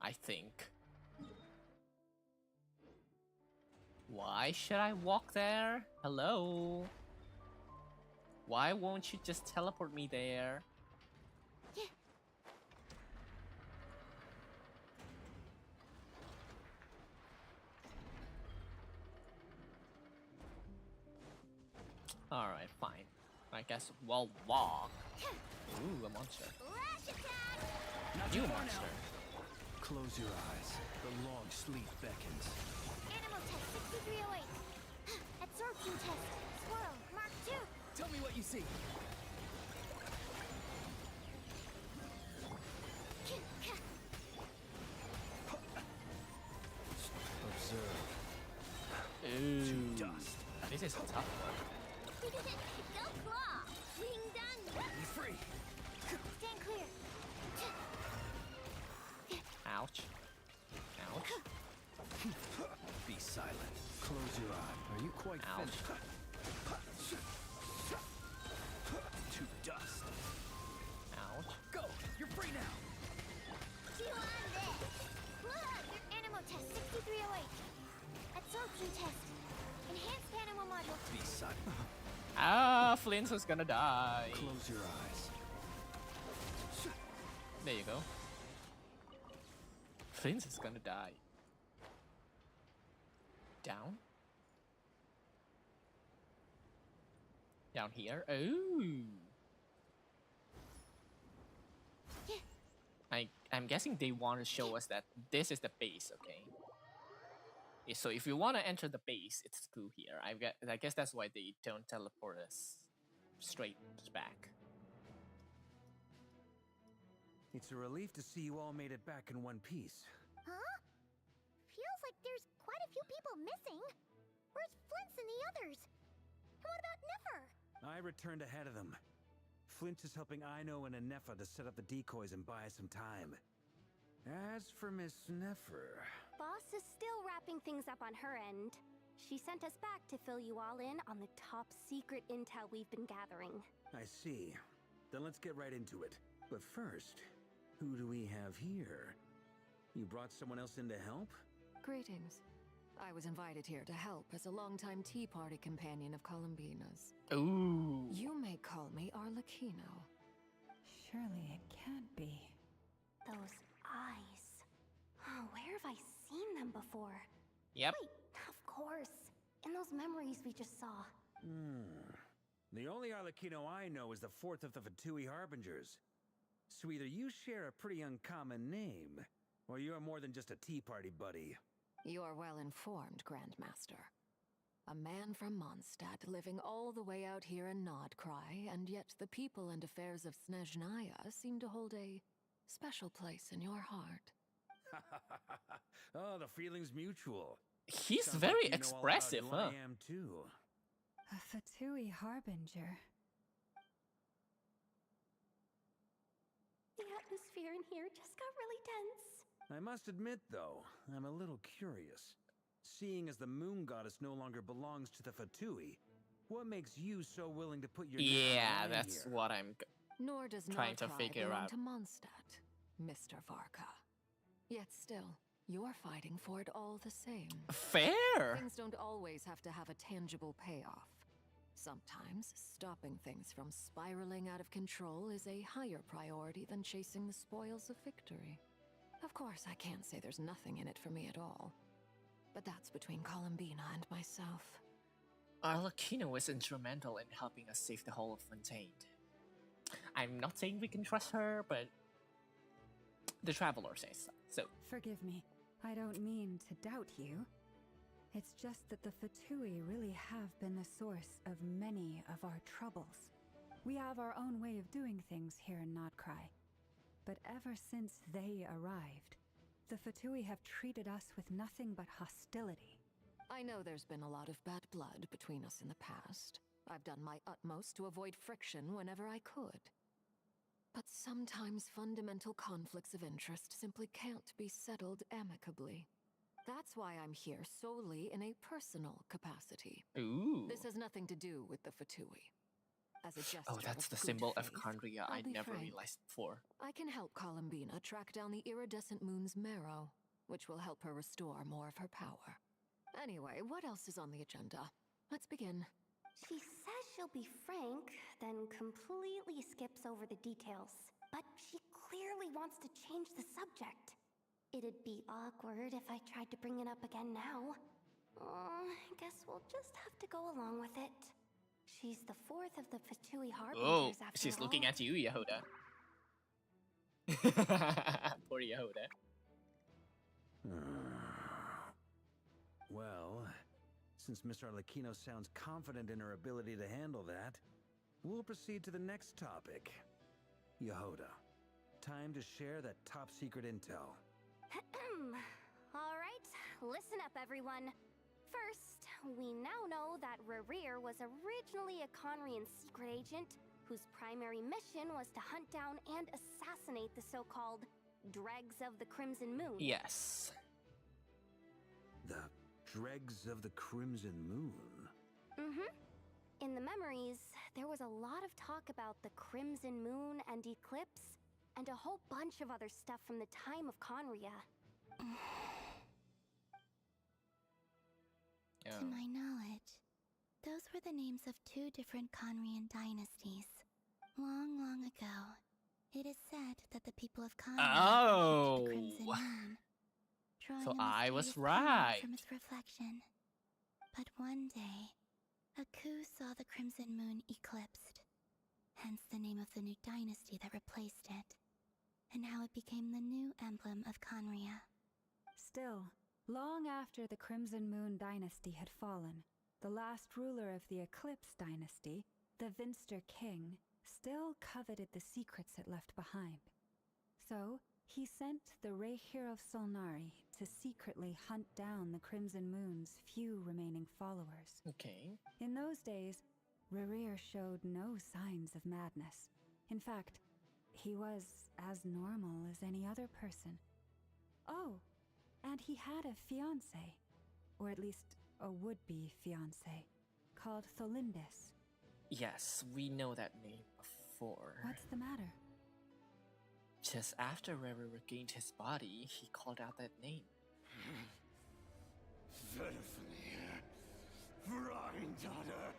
I think. Why should I walk there? Hello? Why won't you just teleport me there? Alright, fine. I guess we'll walk. Ooh, a monster. You monster. Close your eyes. The long sleep beckons. Animal test 6308. Absorption test. Swirl. Mark 2. Tell me what you see. Observe. Ooh. To dust. This is a tough one. Go claw. Wing done. Be free. Stand clear. Ouch. Ouch. Be silent. Close your eye. Are you quite Ouch. finished? To dust. Ouch. Go! You're free now! Chew on this. Look, your animal test 6308. Absorption test. Enhanced animal module. Be silent. Ah, Flint is gonna die. Close your eyes. There you go. Flint is gonna die. Down? Down here? Ooh. I'm guessing they want to show us that this is the base, okay? Yeah, so if you want to enter the base, it's through here. I guess that's why they don't teleport us straight back. It's a relief to see you all made it back in one piece. Huh? Feels like there's quite a few people missing. Where's Flint's and the others? And what about Nefer? I returned ahead of them. Flint is helping Ino and Anefa to set up the decoys and buy us some time. As for Miss Nefer... Boss is still wrapping things up on her end. She sent us back to fill you all in on the top secret intel we've been gathering. I see. Then let's get right into it. But first, who do we have here? You brought someone else in to help? Greetings. I was invited here to help as a longtime Tea Party companion of Columbina's. Ooh. You may call me Arlecchino. Surely it can't be. Those eyes. Oh, where have I seen them before? Yep. Wait, of course. In those memories we just saw. The only Arlecchino I know is the fourth of the Fatui Harbingers. So either you share a pretty uncommon name, or you're more than just a Tea Party buddy. You're well informed, Grandmaster. A man from Mondstadt living all the way out here in Nodcry, and yet the people and affairs of Snezhnaya seem to hold a special place in your heart. Oh, the feeling's mutual. He's Sounds very like you know all about expressive, who huh? I am too. A Fatui Harbinger. The atmosphere in here just got really tense. I must admit, though, I'm a little curious. Seeing as the moon goddess no longer belongs to the Fatui, what makes you so willing to put your name on the Yeah, line that's here? what I'm Nor does trying to Nodcry figure belong out. to Mondstadt, Mr. Varka. Yet still, you're fighting for it all the same. Fair! Things don't always have to have a tangible payoff. Sometimes, stopping things from spiraling out of control is a higher priority than chasing the spoils of victory. Of course, I can't say there's nothing in it for me at all. But that's between Columbina and myself. Arlecchino was instrumental in helping us save the whole of Fontaine. I'm not saying we can trust her, but the Traveler says so. So, Forgive me. I don't mean to doubt you. It's just that the Fatui really have been the source of many of our troubles. We have our own way of doing things here in Notcry. But ever since they arrived, the Fatui have treated us with nothing but hostility. I know there's been a lot of bad blood between us in the past. I've done my utmost to avoid friction whenever I could. But sometimes fundamental conflicts of interest simply can't be settled amicably. That's why I'm here solely in a personal capacity. ooh. This has nothing to do with the Fatui. As a gesture Oh, that's of the good symbol of faith, Kandria I'll I be never frank. realized before. I can help Columbina track down the iridescent moon's marrow, which will help her restore more of her power. Anyway, what else is on the agenda? Let's begin. She says she'll be frank, then completely skips over the details. But she clearly wants to change the subject. It'd be awkward if I tried to bring it up again now. Guess we'll just have to go along with it. She's the fourth of the Fatui Harbingers Oh, after she's all. looking at you, Yehuda. Poor Yehuda. Well, since Miss Arlecchino sounds confident in her ability to handle that, we'll proceed to the next topic. Yehuda, time to share that top-secret intel. Alright, listen up everyone. First, we now know that Rerir was originally a Conrian secret agent whose primary mission was to hunt down and assassinate the so-called Dregs of the Crimson Moon. Yes. The Dregs of the Crimson Moon? Mm-hmm. In the memories, there was a lot of talk about the Crimson Moon and Eclipse, and a whole bunch of other stuff from the time of Conria. To my knowledge, those were the names of two different Conrian dynasties. Long, long ago, it is said that the people of Conria worshipped the Crimson Moon, drawing So a I was mysterious power right. from its reflection. But one day, Aku saw the Crimson Moon eclipsed, hence the name of the new dynasty that replaced it, and how it became the new emblem of Conria. Still, long after the Crimson Moon dynasty had fallen, the last ruler of the Eclipse dynasty, the Vinster King, still coveted the secrets it left behind. So, he sent the Rehir of Solnari to secretly hunt down the Crimson Moon's few remaining followers. Okay. In those days, Rerir showed no signs of madness. In fact, he was as normal as any other person. Oh, and he had a fiancé, or at least a would-be fiancé, called Tholindis. Yes, we know that name before. What's the matter? Just after Rerir regained his body, he called out that name. Daughter.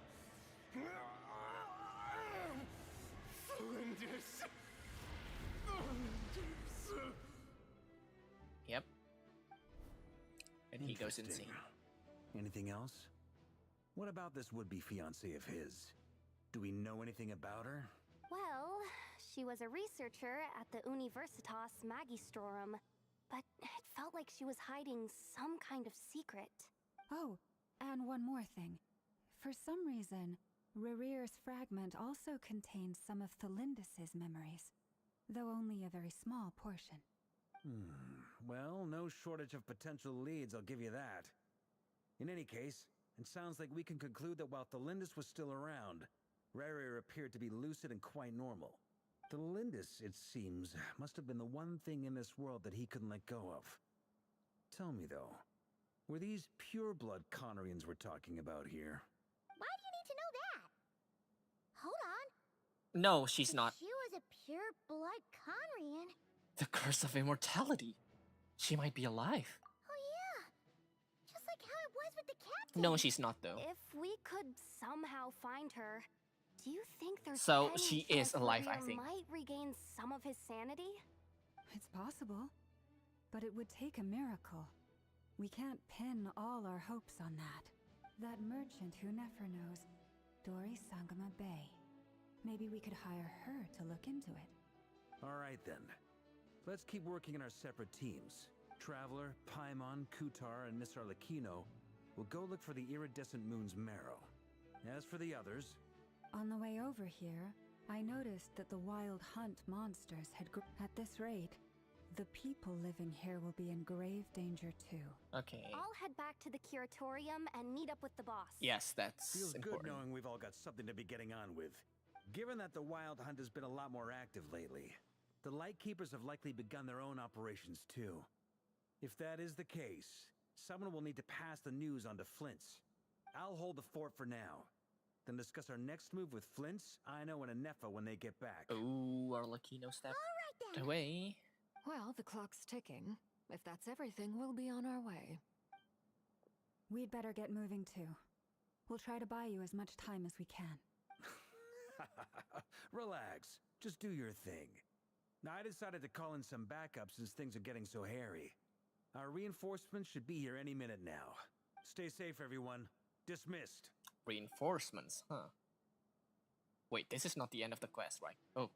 Yep. And he goes Interesting. insane. Anything else? What about this would-be fiancé of his? Do we know anything about her? Well, she was a researcher at the Universitas Magistrorum, but it felt like she was hiding some kind of secret. Oh, and one more thing. For some reason, Rerir's fragment also contains some of Tholindis' memories, though only a very small portion. Well, no shortage of potential leads, I'll give you that. In any case, it sounds like we can conclude that while Tholindis was still around, Rerir appeared to be lucid and quite normal. Tholindis, it seems, must have been the one thing in this world that he couldn't let go of. Tell me, though, were these pure-blood Conrians we're talking about here? Why do you need to know that? Hold on. No, she's If not. she was a pure-blood Conrian, The curse of immortality. She might be alive. Oh yeah, just like how it was with the captain. No, she's not though. If we could somehow find her, do you think there's So any she chance is alive, I Reverie think. might regain some of his sanity? It's possible, but it would take a miracle. We can't pin all our hopes on that. That merchant who Nefer knows, Dori Sangama Bay. Maybe we could hire her to look into it. All right then. Let's keep working in our separate teams. Traveler, Paimon, Kutar, and Miss Arlecchino will go look for the iridescent moon's marrow. As for the others... On the way over here, I noticed that the wild hunt monsters had at this rate, the people living here will be in grave danger too. Okay. I'll head back to the curatorium and meet up with the boss. Yes, that's Feels important. good knowing we've all got something to be getting on with. Given that the wild hunt has been a lot more active lately, the Lightkeepers have likely begun their own operations too. If that is the case, someone will need to pass the news on to Flint's. I'll hold the fort for now. Then discuss our next move with Flint's, Aino, and Anefa when they get back. Ooh, Arlecchino step All right then. away. Well, the clock's ticking. If that's everything, we'll be on our way. We'd better get moving too. We'll try to buy you as much time as we can. Relax. Just do your thing. Now, I decided to call in some backup since things are getting so hairy. Our reinforcements should be here any minute now. Stay safe, everyone. Dismissed. Reinforcements, huh? Wait, this is not the end of the quest, right? Oh,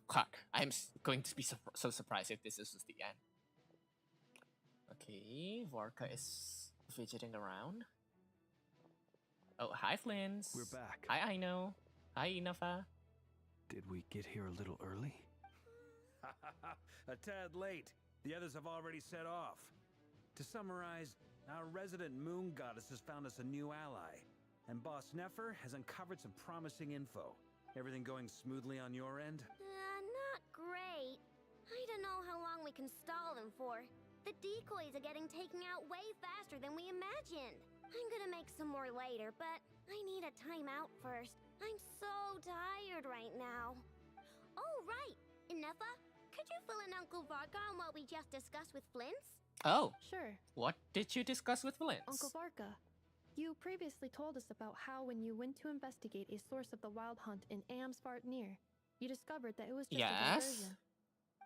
God. I'm going to be so surprised if this is just the end. Okay, Varka is fidgeting around. Oh, hi, Flins. We're back. Hi, Aino. Hi, Inafa. Did we get here a little early? A tad late. The others have already set off. To summarize, our resident moon goddess has found us a new ally, and Boss Nefer has uncovered some promising info. Everything going smoothly on your end? Not great. I don't know how long we can stall them for. The decoys are getting taken out way faster than we imagined. I'm gonna make some more later, but I need a timeout first. I'm so tired right now. Oh, right! Inefa, could you fill in Uncle Varka on what we just discussed with Flint's? Oh. Sure. What did you discuss with Flint's? Uncle Varka, you previously told us about how when you went to investigate a source of the wild hunt in Amsvartnir, you discovered that it was just a diversion.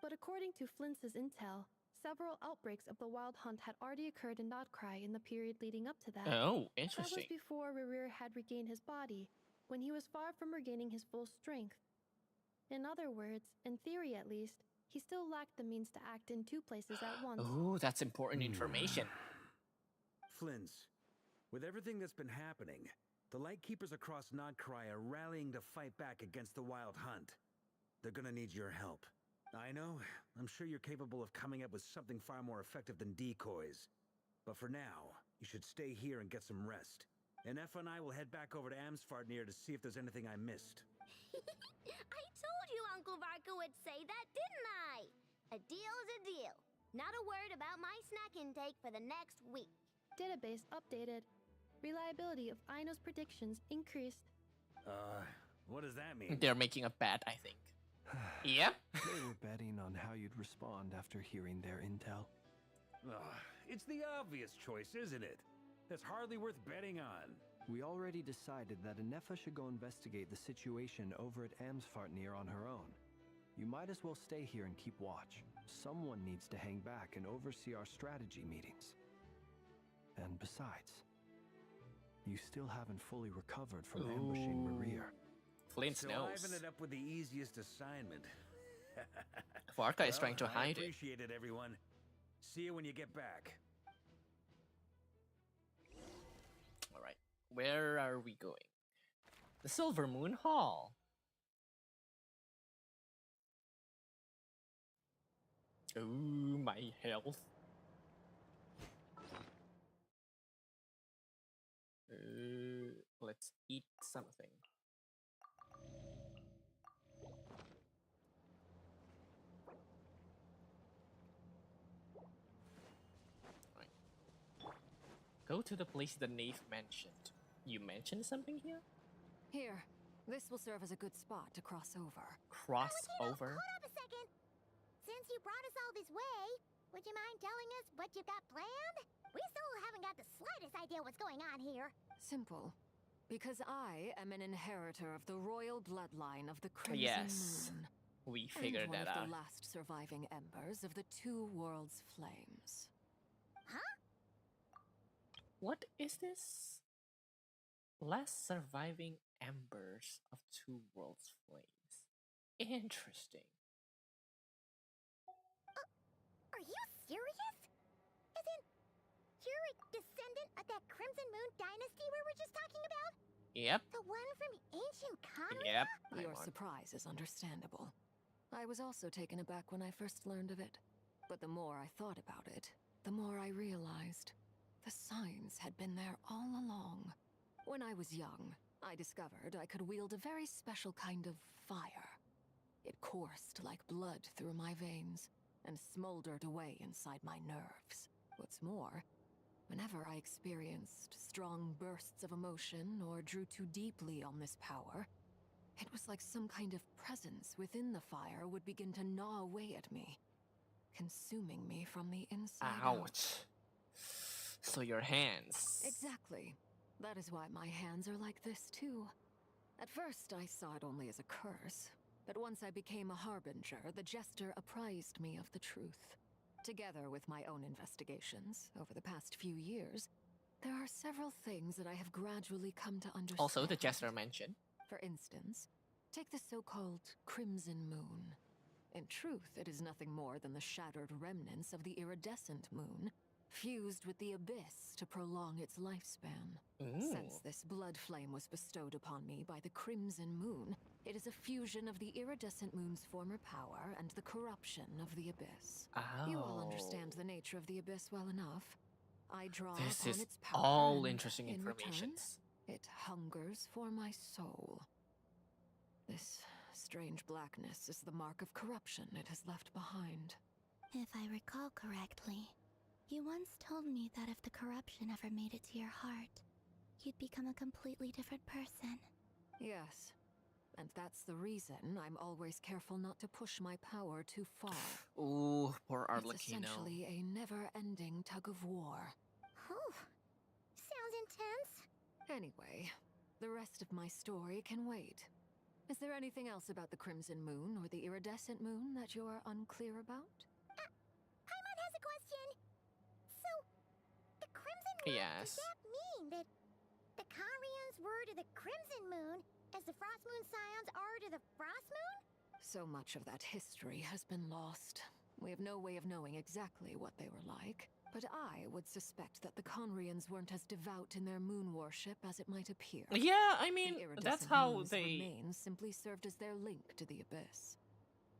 But according to Flint's intel, several outbreaks of the wild hunt had already occurred in Notcry in the period leading up to that. Oh, That interesting. was before Rerir had regained his body, when he was far from regaining his full strength. In other words, in theory at least, he still lacked the means to act in two places at once. Ooh, that's important information. Flint's, with everything that's been happening, the Lightkeepers across Notcry are rallying to fight back against the wild hunt. They're gonna need your help. I know, I'm sure you're capable of coming up with something far more effective than decoys. But for now, you should stay here and get some rest. And Efa and I will head back over to Amsvartnir to see if there's anything I missed. I told you Uncle Varka would say that, didn't I? A deal's a deal. Not a word about my snack intake for the next week. Database updated. Reliability of Aino's predictions increased. What does that mean? They're making a bet, I think. Yep. They were betting on how you'd respond after hearing their intel. It's the obvious choice, isn't it? That's hardly worth betting on. We already decided that Anefa should go investigate the situation over at Amsvartnir on her own. You might as well stay here and keep watch. Someone needs to hang back and oversee our strategy meetings. And besides, you still haven't fully recovered from ambushing Rerir. Flint's so knows. I've ended up with the easiest assignment. Varka is trying to I hide it. appreciate it, everyone. See you when you get back. Alright, where are we going? The Silver Moon Hall. Ooh, my health. Let's eat something. Go to the place the knave mentioned. You mentioned something here? Here, this will serve as a good spot to cross over. Cross over? Hold up a second. Since you brought us all this way, would you mind telling us what you've got planned? We still haven't got the slightest idea what's going on here. Simple. Because I am an inheritor of the royal bloodline of the Crimson Moon. We figured that out. And one of the last surviving embers of the Two Worlds' flames. Huh? What is this? Last surviving embers of Two Worlds' flames. Interesting. Are you serious? As in, you're a descendant of that Crimson Moon dynasty we were just talking about? Yep. The one from ancient Conria? Yep. Your surprise is understandable. I was also taken aback when I first learned of it. But the more I thought about it, the more I realized the signs had been there all along. When I was young, I discovered I could wield a very special kind of fire. It coursed like blood through my veins and smoldered away inside my nerves. What's more, whenever I experienced strong bursts of emotion or drew too deeply on this power, it was like some kind of presence within the fire would begin to gnaw away at me, consuming me from the inside out. So your hands. Exactly. That is why my hands are like this too. At first I saw it only as a curse, but once I became a harbinger, the jester apprised me of the truth. Together with my own investigations over the past few years, there are several things that I have gradually come to understand. Also, the jester mentioned. For instance, take the so-called Crimson Moon. In truth, it is nothing more than the shattered remnants of the iridescent moon, fused with the abyss to prolong its lifespan. Since this blood flame was bestowed upon me by the Crimson Moon, it is a fusion of the iridescent moon's former power and the corruption of the abyss. You all understand the nature of the abyss well enough. I draw upon its power, all and interesting in information. return, it hungers for my soul. This strange blackness is the mark of corruption it has left behind. If I recall correctly, you once told me that if the corruption ever made it to your heart, you'd become a completely different person. Yes. And that's the reason I'm always careful not to push my power too far. Ooh, poor It's Arlecchino. essentially a never-ending tug of war. Oh, sounds intense. Anyway, the rest of my story can wait. Is there anything else about the Crimson Moon or the Iridescent Moon that you're unclear about? Paimon has a question. So, the Crimson Moon, does that mean that the Conrians were to the Crimson Moon as the Frost Moon Scions are to the Frost Moon? So much of that history has been lost. We have no way of knowing exactly what they were like, but I would suspect that the Conrians weren't as devout in their moon worship as it might appear. Yeah, I mean, that's how they... remains simply served as their link to the abyss.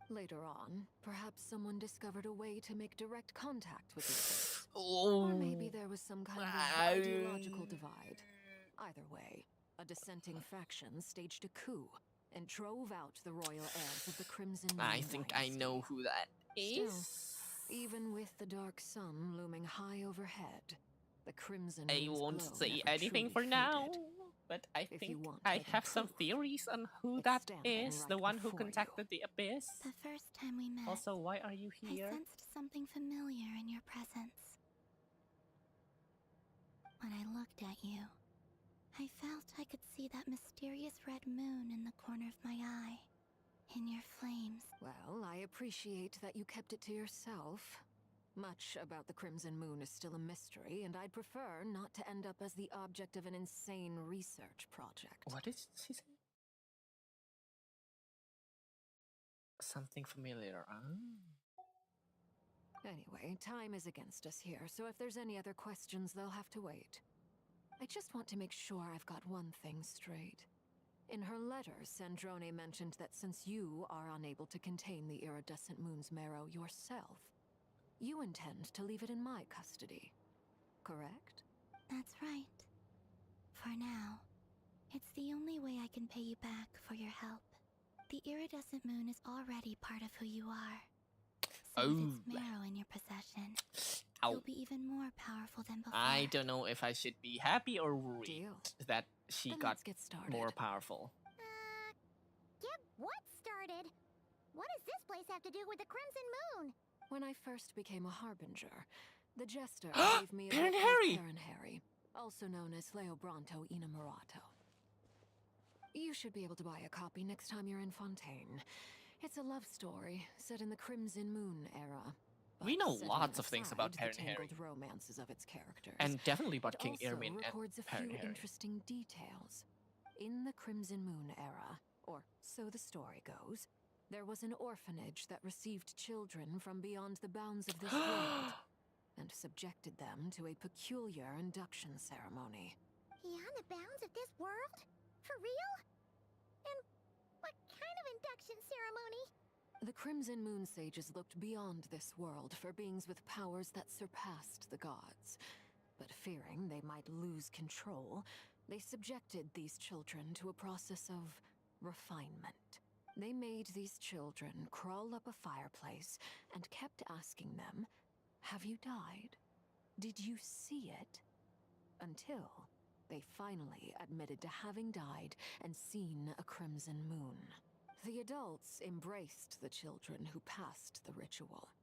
Later on, perhaps someone discovered a way to make direct contact with the abyss. Or maybe there was some kind of ideological divide. Either way, a dissenting faction staged a coup and drove out the royal heirs of the Crimson Moon I think I know who that is. Still, even with the dark sun looming high overhead, the Crimson I Moon's won't glow say never anything truly for now, faded. but I If think you want I hidden have some proof, theories on who that standing is, right the one who before you. contacted the abyss. The first time we met, Also, why are you here? I sensed something familiar in your presence. When I looked at you, I felt I could see that mysterious red moon in the corner of my eye. In your flames. Well, I appreciate that you kept it to yourself. Much about the Crimson Moon is still a mystery, and I'd prefer not to end up as the object of an insane research project. What did she say? Something familiar. Anyway, time is against us here, so if there's any other questions, they'll have to wait. I just want to make sure I've got one thing straight. In her letter, Sandrone mentioned that since you are unable to contain the iridescent moon's marrow yourself, you intend to leave it in my custody. Correct? That's right. For now, it's the only way I can pay you back for your help. The iridescent moon is already part of who you are. So with its marrow in your possession, you'll be even more powerful than before. I don't know if I should be happy or worried that she got more powerful. Get what started? What does this place have to do with the Crimson Moon? When I first became a harbinger, the jester gave me a Baron book Harry! of Baron Harry, also known as Leobranto Inamorato. You should be able to buy a copy next time you're in Fontaine. It's a love story set in the Crimson Moon era. We know Setting lots of things about aside Baron the Harry. tangled romances of its characters, And definitely about it King also Irmin and records a Baron few Harry. interesting details. In the Crimson Moon era, or so the story goes, there was an orphanage that received children from beyond the bounds of this world, and subjected them to a peculiar induction ceremony. Beyond the bounds of this world? For real? And what kind of induction ceremony? The Crimson Moon sages looked beyond this world for beings with powers that surpassed the gods. But fearing they might lose control, they subjected these children to a process of refinement. They made these children crawl up a fireplace and kept asking them, "Have you died? Did you see it?" Until they finally admitted to having died and seen a crimson moon. The adults embraced the children who passed the ritual,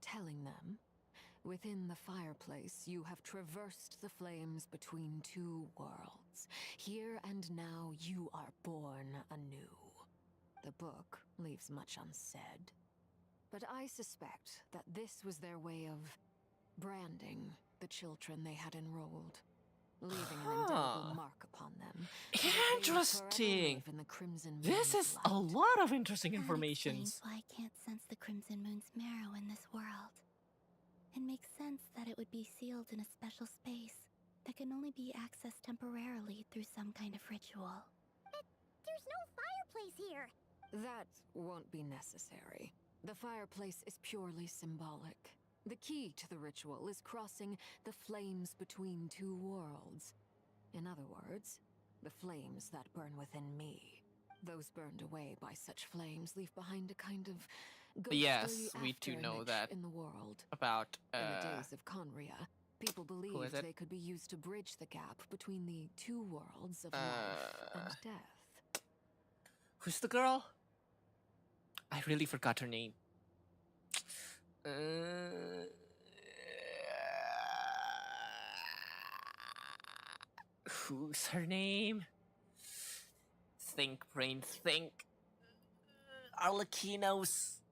telling them, "Within the fireplace, you have traversed the flames between two worlds. Here and now, you are born anew." The book leaves much unsaid, but I suspect that this was their way of branding the children they had enrolled, leaving an indelible mark upon them. Interesting. In the Crimson This Moon's is light. a lot of interesting That information. explains why I can't sense the Crimson Moon's marrow in this world. It makes sense that it would be sealed in a special space that can only be accessed temporarily through some kind of ritual. But there's no fireplace here. That won't be necessary. The fireplace is purely symbolic. The key to the ritual is crossing the flames between two worlds. In other words, the flames that burn within me. Those burned away by such flames leave behind a kind of ghostly Yes, we do know afterimage that in the world. about In the days of Conria, people believed it? they could be used to bridge the gap between the two worlds of life and death. Who's the girl? I really forgot her name. Who's her name? Think, brain, think. Arlecchino's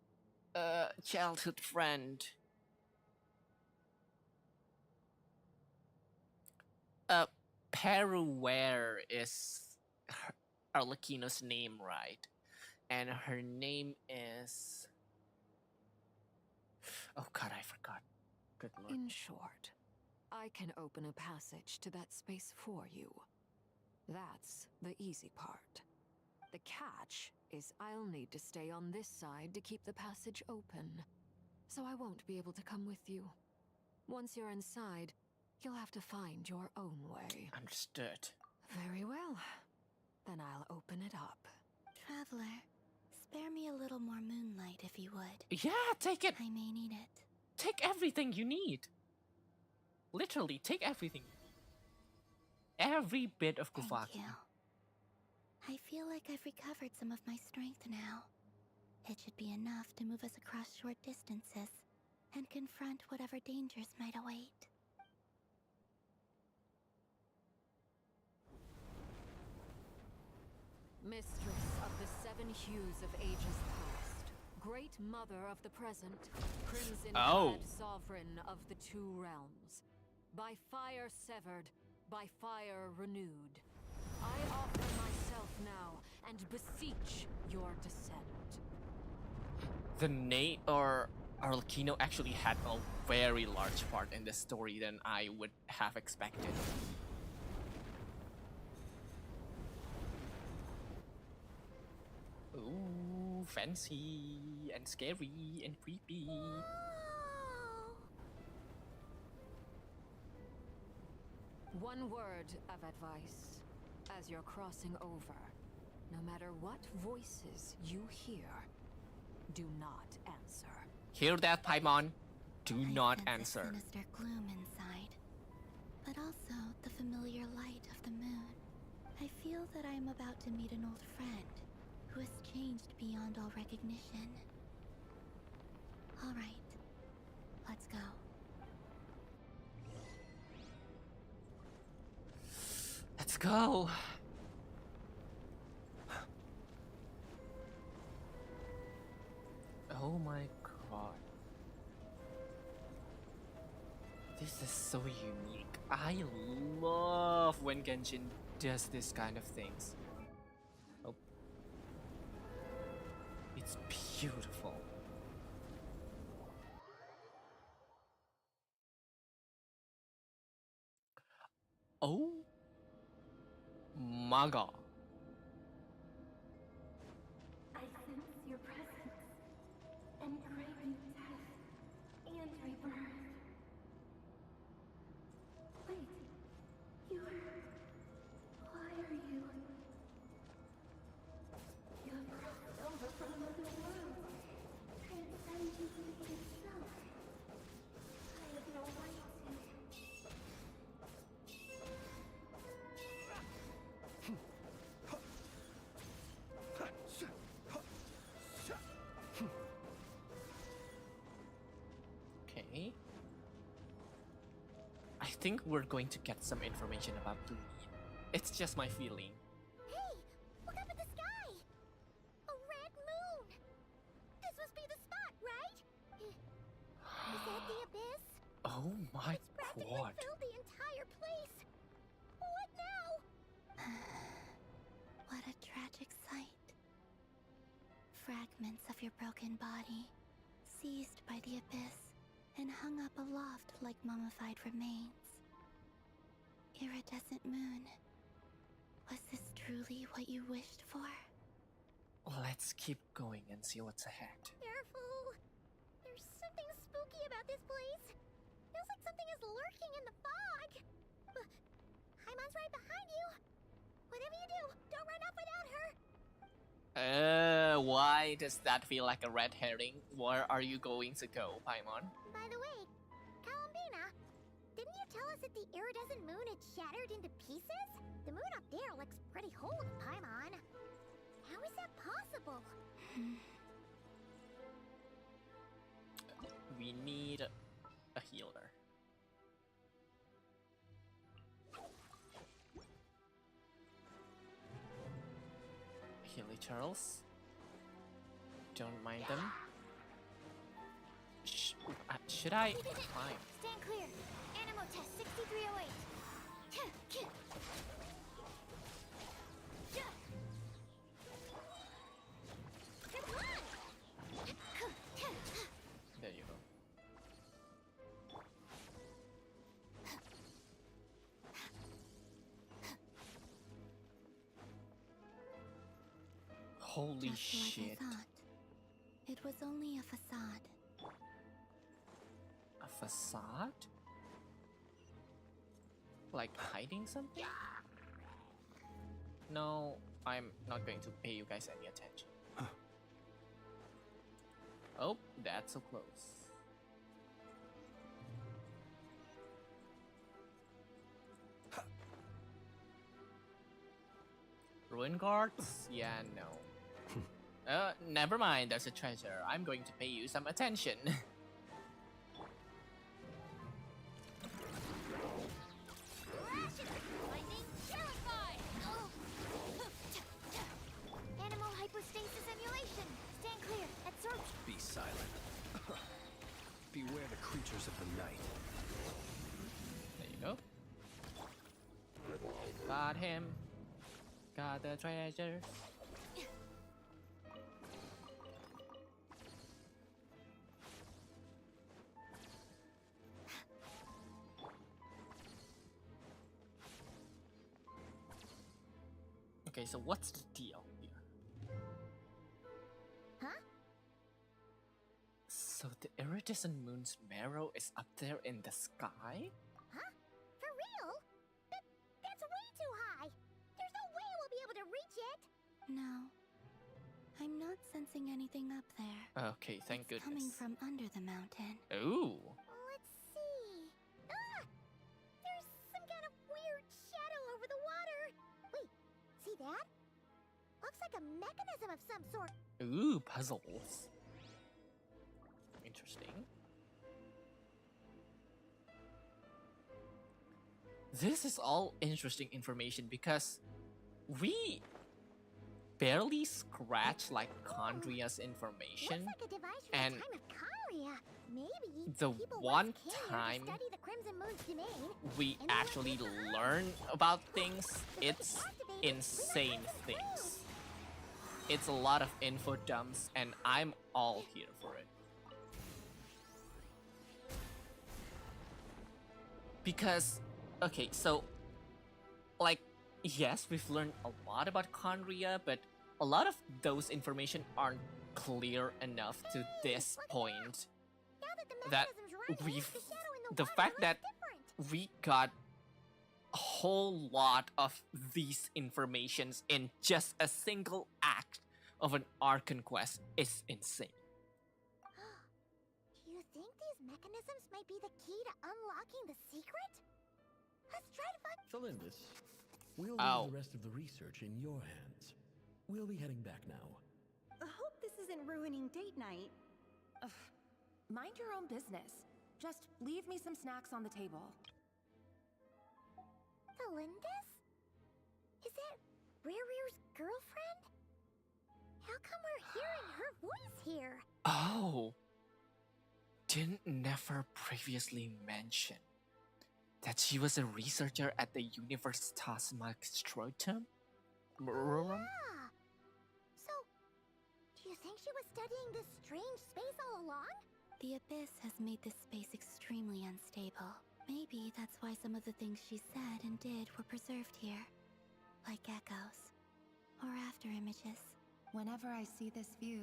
childhood friend. Peruware is Arlecchino's name, right? And her name is... Oh god, I forgot. Good lord. In short, I can open a passage to that space for you. That's the easy part. The catch is I'll need to stay on this side to keep the passage open. So I won't be able to come with you. Once you're inside, you'll have to find your own way. Understood. Very well. Then I'll open it up. Traveler, spare me a little more moonlight if you would. Yeah, take it. I may need it. Take everything you need. Literally, take everything. Every bit of Thank Kuvaki. you. I feel like I've recovered some of my strength now. It should be enough to move us across short distances and confront whatever dangers might await. Mistress of the seven hues of ages past, great mother of the present, crimson-clad sovereign of the two realms, by fire severed, by fire renewed, I offer myself now and beseech your descent. The Nate or Arlecchino actually had a very large part in this story than I would have expected. Ooh, fancy and scary and creepy. One word of advice. As you're crossing over, no matter what voices you hear, do not answer. Hear that, Paimon? Do not I sense a answer. sinister gloom inside, but also the familiar light of the moon. I feel that I am about to meet an old friend who has changed beyond all recognition. All right, Let's go. Let's go. Oh my god. This is so unique. I love when Genshin does this kind of things. Oh. It's beautiful. Oh my god. I sense your presence and crave death and rebirth. Wait, why are you? You have crossed over from another world, transcending itself. I have no right to. Okay. I think we're going to get some information about Blue. It's just my feeling. Hey, look up at the sky! A red moon! This must be the spot, right? Is that the abyss? Oh my It's practically god. filled the entire place! What now? What a tragic sight. Fragments of your broken body, seized by the abyss, and hung up aloft like mummified remains. Iridescent moon. Was this truly what you wished for? Let's keep going and see what's ahead. Careful! There's something spooky about this place. Feels like something is lurking in the fog. Haimon's right behind you. Whatever you do, don't run off without her. Why does that feel like a red herring? Where are you going to go, Paimon? By the way, Columbina, didn't you tell us that the iridescent moon had shattered into pieces? The moon up there looks pretty holy, Paimon. How is that possible? We need a healer. Healy Charles. Don't mind them. Should I? Fine. Stand clear. Animo test 6308. There you go. Holy Just shit. like I thought. It was only a facade. A facade? Like hiding something? No, I'm not going to pay you guys any attention. Oh, that's so close. Ruin guards? Yeah, no. Never mind, there's a treasure. I'm going to pay you some attention. Animal hypostasis emulation. Stand clear. At search. Be silent. Beware the creatures of the night. There you go. Got him. Got the treasure. Okay, so what's the deal here? Huh? So the iridescent moon's marrow is up there in the sky? Huh? For real? That's way too high. There's no way we'll be able to reach it. No. I'm not sensing anything up there. Okay, thank It's coming goodness. from under the mountain. Ooh. Let's see. Ah! There's some kind of weird shadow over the water. Wait, see that? Looks like a mechanism of some sort. Ooh, puzzles. Interesting. This is all interesting information because we barely scratch like Chondria's information, Looks like a device from and the time of Chondria. Maybe the people one once came here to time study the Crimson Moon's domain, we and they actually left it learn about things, If we it's activate it, insane things. It's a lot of info dumps, and I'm all here for it. Because, okay, so, like, yes, we've learned a lot about Chondria, but a lot of those information aren't clear enough to this point. That we've, the fact that we got a whole lot of these informations in just a single act of an Archon Quest is insane. You think these mechanisms might be the key to unlocking the secret? Let's try to find. Celindis, we'll Oh. leave the rest of the research in your hands. We'll be heading back now. I hope this isn't ruining date night. Ugh. Mind your own business. Just leave me some snacks on the table. Celindis? Is that Rear's girlfriend? How come we're hearing her voice here? Oh, didn't Nefer previously mention that she was a researcher at the Universitas Magistrorum? Yeah. So, do you think she was studying this strange space all along? The Abyss has made this space extremely unstable. Maybe that's why some of the things she said and did were preserved here. Like echoes. Or after images. Whenever I see this view,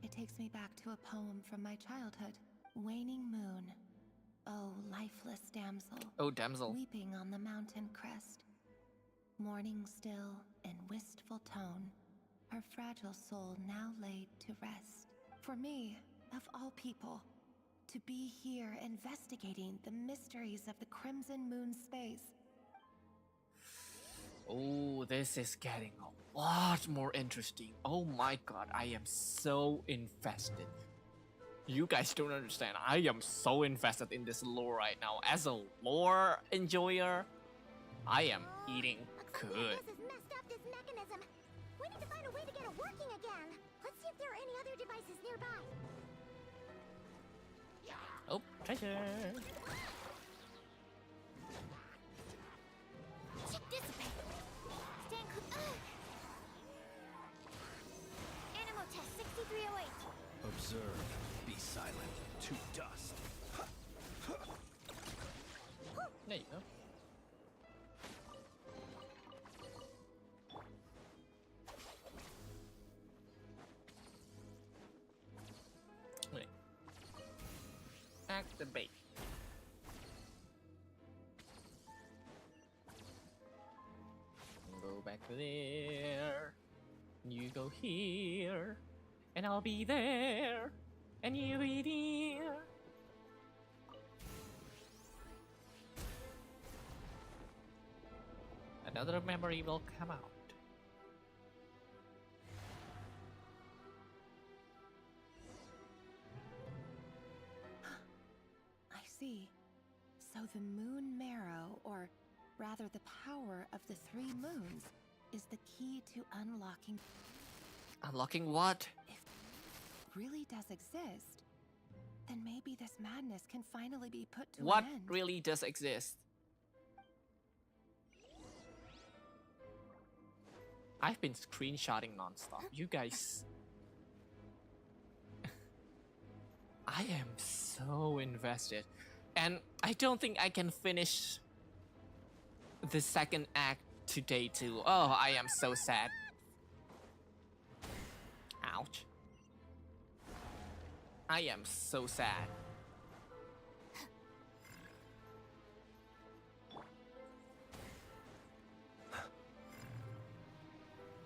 it takes me back to a poem from my childhood. Waning moon. Oh, lifeless damsel. Oh, damsel. Weeping on the mountain crest. Mourning still in wistful tone. Her fragile soul now laid to rest. For me, of all people, to be here investigating the mysteries of the Crimson Moon space. Oh, this is getting a lot more interesting. Oh my god, I am so invested. You guys don't understand. I am so invested in this lore right now. As a lore enjoyer, I am eating good. This has messed up this mechanism. We need to find a way to get it working again. Let's see if there are any other devices nearby. Oh, treasure. Check dissipate. Stand Animal test 6308. Observe. Be silent. To dust. There you go. Wait. Activate. Go back there. You go here. And I'll be there. And you be there. Another memory will come out. I see. So the moon marrow, or rather the power of the three moons, is the key to unlocking. Unlocking what? If it really does exist, then maybe this madness can finally be put to What an end. really does exist? I've been screenshotting nonstop. You guys... I am so invested. And I don't think I can finish the second act today too. Oh, I am so sad. Ouch. I am so sad.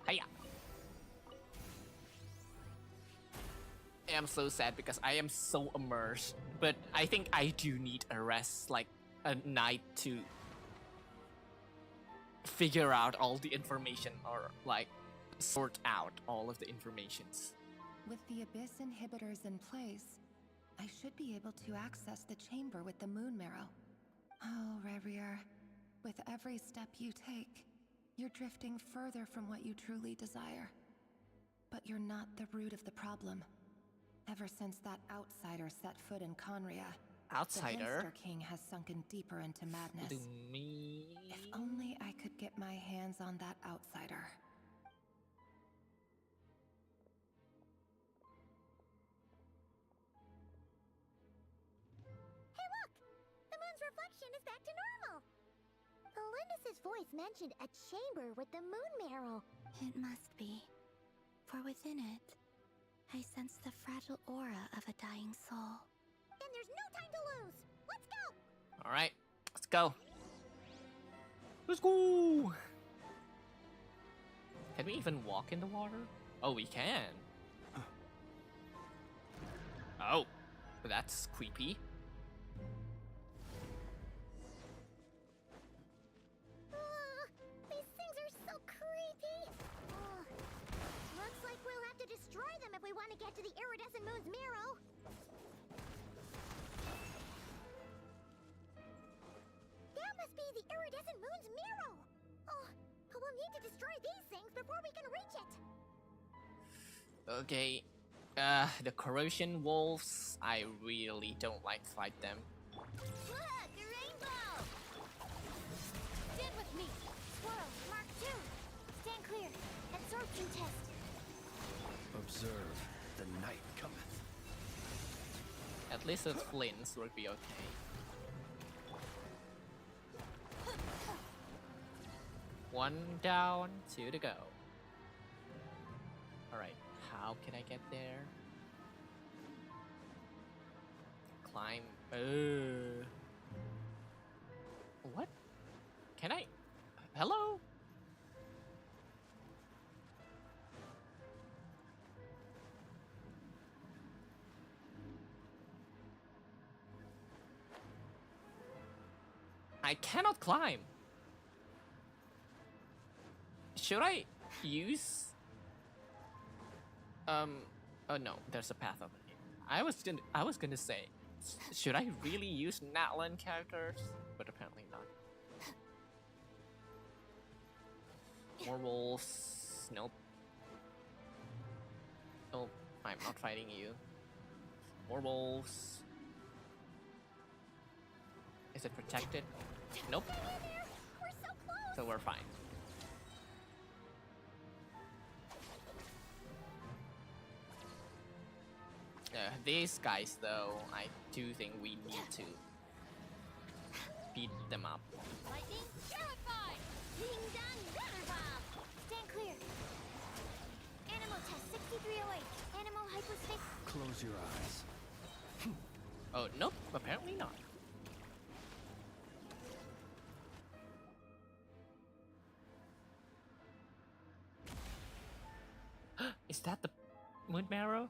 Hiya. I am so sad because I am so immersed. But I think I do need a rest, like a night to figure out all the information or like sort out all of the informations. With the Abyss inhibitors in place, I should be able to access the chamber with the moon marrow. Oh, Revier, With every step you take, you're drifting further from what you truly desire. But you're not the root of the problem. Ever since that outsider set foot in Conria, Outsider? the Vayne King has sunken deeper into madness. If only I could get my hands on that outsider. Hey look! The moon's reflection is back to normal! Elendis' voice mentioned a chamber with the moon marrow. It must be. For within it, I sense the fragile aura of a dying soul. Then there's no time to lose! Let's go! Alright, let's go. Let's go! Can we even walk in the water? Oh, we can. Oh, that's creepy. These things are so creepy! Looks like we'll have to destroy them if we want to get to the iridescent moon's marrow. That must be the iridescent moon's marrow! Oh, but we'll need to destroy these things before we can reach it! Okay, the corrosion wolves, I really don't like to fight them. Look, a rainbow! Stand with me! Swirl, Mark 2! Stand clear! Absorption test! Observe, the night cometh. At least the flints will be okay. One down, two to go. Alright, how can I get there? Climb. What? Can I? Hello? I cannot climb. Should I use? Oh no, there's a path over here. I was gonna say, should I really use Natlan characters? But apparently not. More wolves. Nope. Oh, I'm not fighting you. More wolves. Is it protected? Nope. We're so close! So we're fine. These guys, though, I do think we need to beat them up. Lightning, purify! Ding dong, water bomb! Stand clear! Animal test 6308. Animal hypostate. Close your eyes. Oh, nope, apparently not. Is that the moon marrow?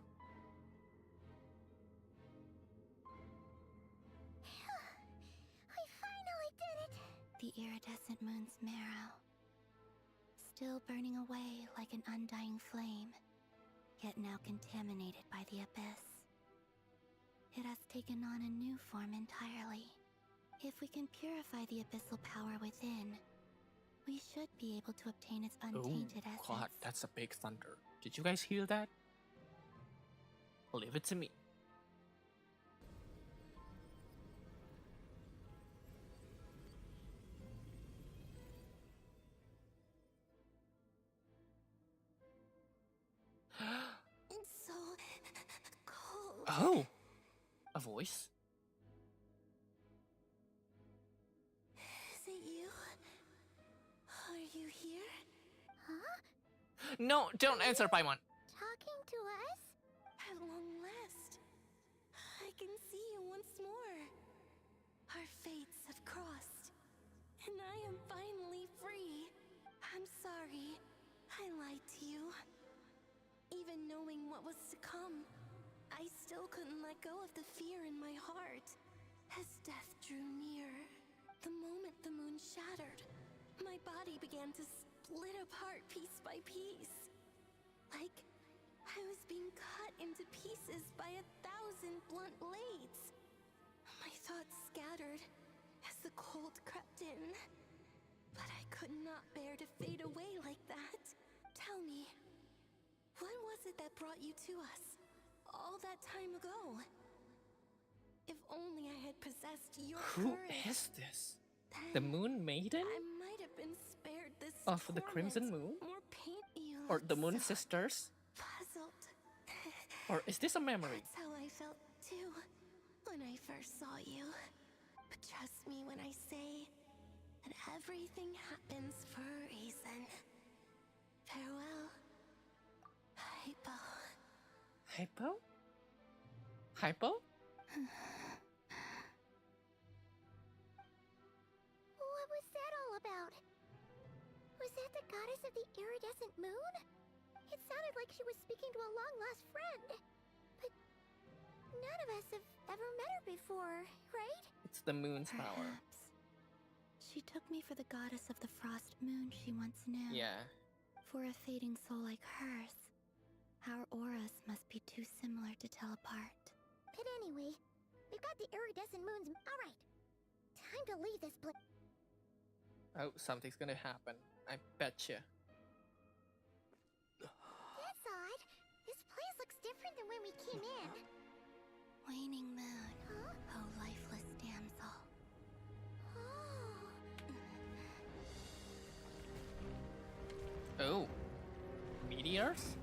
We finally did it! The iridescent moon's marrow. Still burning away like an undying flame, yet now contaminated by the abyss. It has taken on a new form entirely. If we can purify the abyssal power within, we should be able to obtain its untainted essence. God, that's a big thunder. Did you guys hear that? Leave it to me. It's so cold. Oh, a voice. Is it you? Are you here? Huh? No, don't answer, Paimon. Talking to us? At long last, I can see you once more. Our fates have crossed, and I am finally free. I'm sorry, I lied to you. Even knowing what was to come, I still couldn't let go of the fear in my heart. As death drew near, the moment the moon shattered, my body began to split apart piece by piece. Like I was being cut into pieces by 1,000 blunt blades. My thoughts scattered as the cold crept in, cannot bear to fade away like that. Tell me, what was it that brought you to us all that time ago? If only I had possessed your Who courage. is this? The Moon Maiden? I might have been spared this Of the Crimson Moon? More pain. You Or look the Moon so Sisters? puzzled. Or is this a memory? That's how I felt too when I first saw you. But trust me when I say that everything happens for a reason. Farewell, Hypo. Hypo? Hypo? What was that all about? Was that the goddess of the iridescent moon? It sounded like she was speaking to a long-lost friend. But none of us have ever met her before, right? It's the moon's power. Perhaps. She took me for the goddess of the frost moon she once knew. Yeah. For a fading soul like hers, our auras must be too similar to tell apart. But anyway, we've got the iridescent moons. Alright, time to leave this place. Oh, something's gonna happen. I betcha. That's odd. This place looks different than when we came in. Waning moon, Huh? oh lifeless damsel. Oh. Meteors?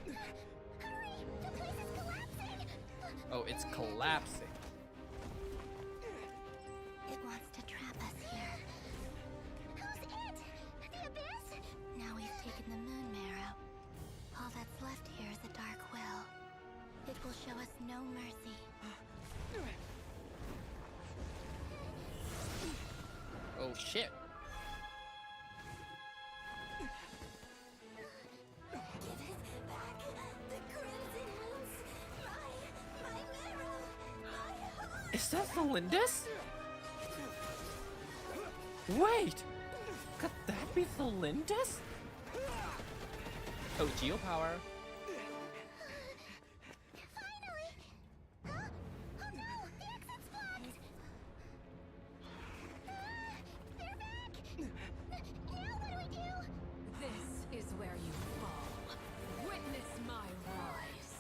Hurry! The place is collapsing! Oh, it's collapsing. It wants to trap us here. Who's it? The abyss? Now we've taken the moon marrow. All that's left here is a dark will. It will show us no mercy. Oh shit. Give it back! The crimson moons! My marrow! My heart! Is that Felindis? Wait! Could that be Felindis? Oh, geopower. Finally! Huh? Oh no! The exit's blocked! They're back! Now what do we do? This is where you fall. Witness my rise.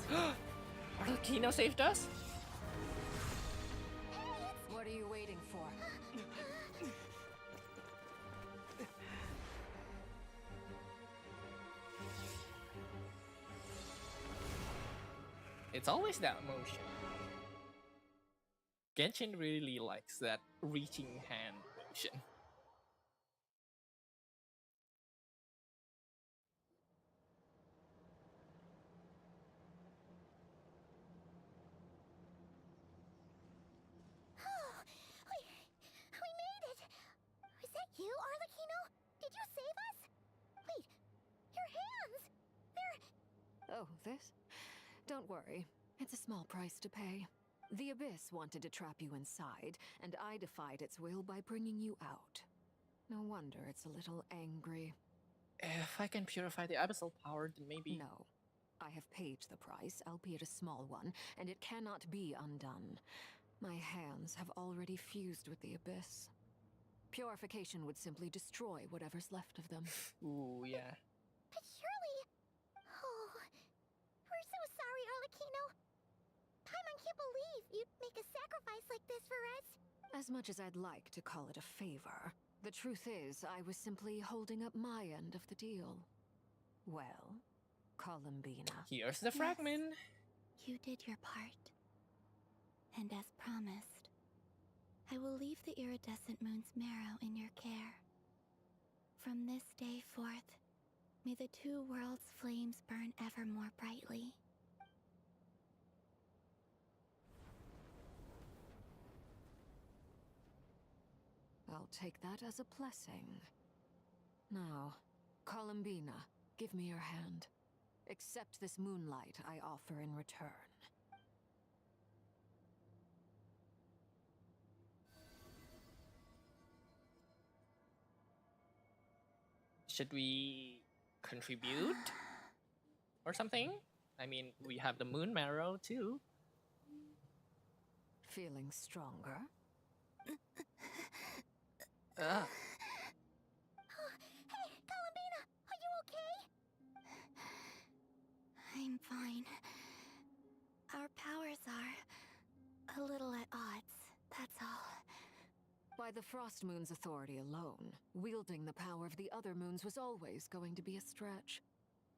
Arlecchino saved us? What are you waiting for? It's always that motion. Genshin really likes that reaching hand motion. We made it! Was that you, Arlecchino? Did you save us? Wait, your hands! They're... Oh, this? Don't worry. It's a small price to pay. The Abyss wanted to trap you inside, and I defied its will by bringing you out. No wonder it's a little angry. If I can purify the abyssal power, then maybe... No. I have paid the price, albeit a small one, and it cannot be undone. My hands have already fused with the Abyss. Purification would simply destroy whatever's left of them. Ooh, yeah. But surely... Oh... We're so sorry, Arlecchino. Paimon can't believe you'd make a sacrifice like this for us. As much as I'd like to call it a favor, the truth is I was simply holding up my end of the deal. Well, Columbina. Here's the fragment. You did your part. And as promised, I will leave the iridescent moon's marrow in your care. From this day forth, may the two worlds' flames burn ever more brightly. I'll take that as a blessing. Now, Columbina, give me your hand. Accept this moonlight I offer in return. Should we contribute? Or something? I mean, we have the moon marrow too. Feeling stronger? the Frost Moon's authority alone, wielding the power of the other moons was always going to be a stretch.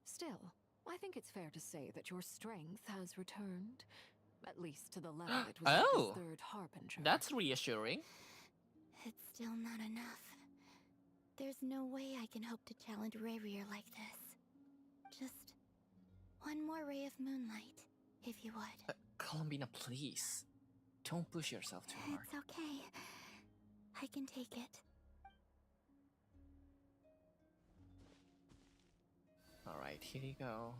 Still, I think it's fair to say that your strength has returned, at least to the level it was at Oh, this third harbinger. that's reassuring. It's still not enough. There's no way I can hope to challenge Rayrier like this. Just one more ray of moonlight, if you would. Columbina, please. Don't push yourself too hard. It's okay. I can take it. Alright, here you go.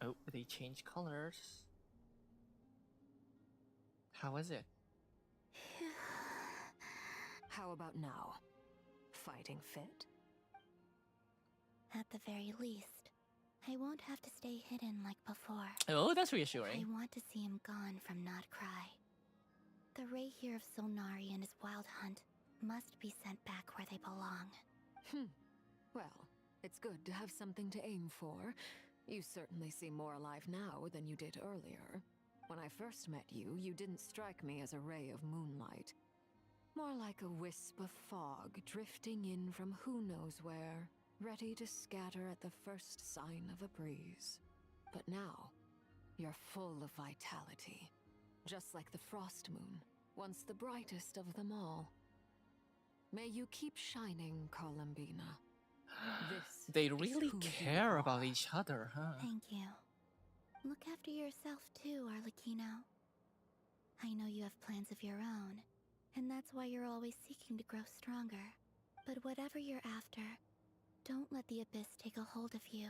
Oh, they changed colors. How is it? How about now? Fighting fit? At the very least, I won't have to stay hidden like before. Oh, that's reassuring. I want to see him gone from Not Cry. The ray here of Solnari and his wild hunt must be sent back where they belong. Well, it's good to have something to aim for. You certainly seem more alive now than you did earlier. When I first met you, you didn't strike me as a ray of moonlight. More like a wisp of fog drifting in from who knows where, ready to scatter at the first sign of a breeze. But now, you're full of vitality. Just like the Frost Moon, once the brightest of them all. May you keep shining, Columbina. They really care about each other, huh? Thank you. Look after yourself too, Arlecchino. I know you have plans of your own, and that's why you're always seeking to grow stronger. But whatever you're after, don't let the Abyss take a hold of you.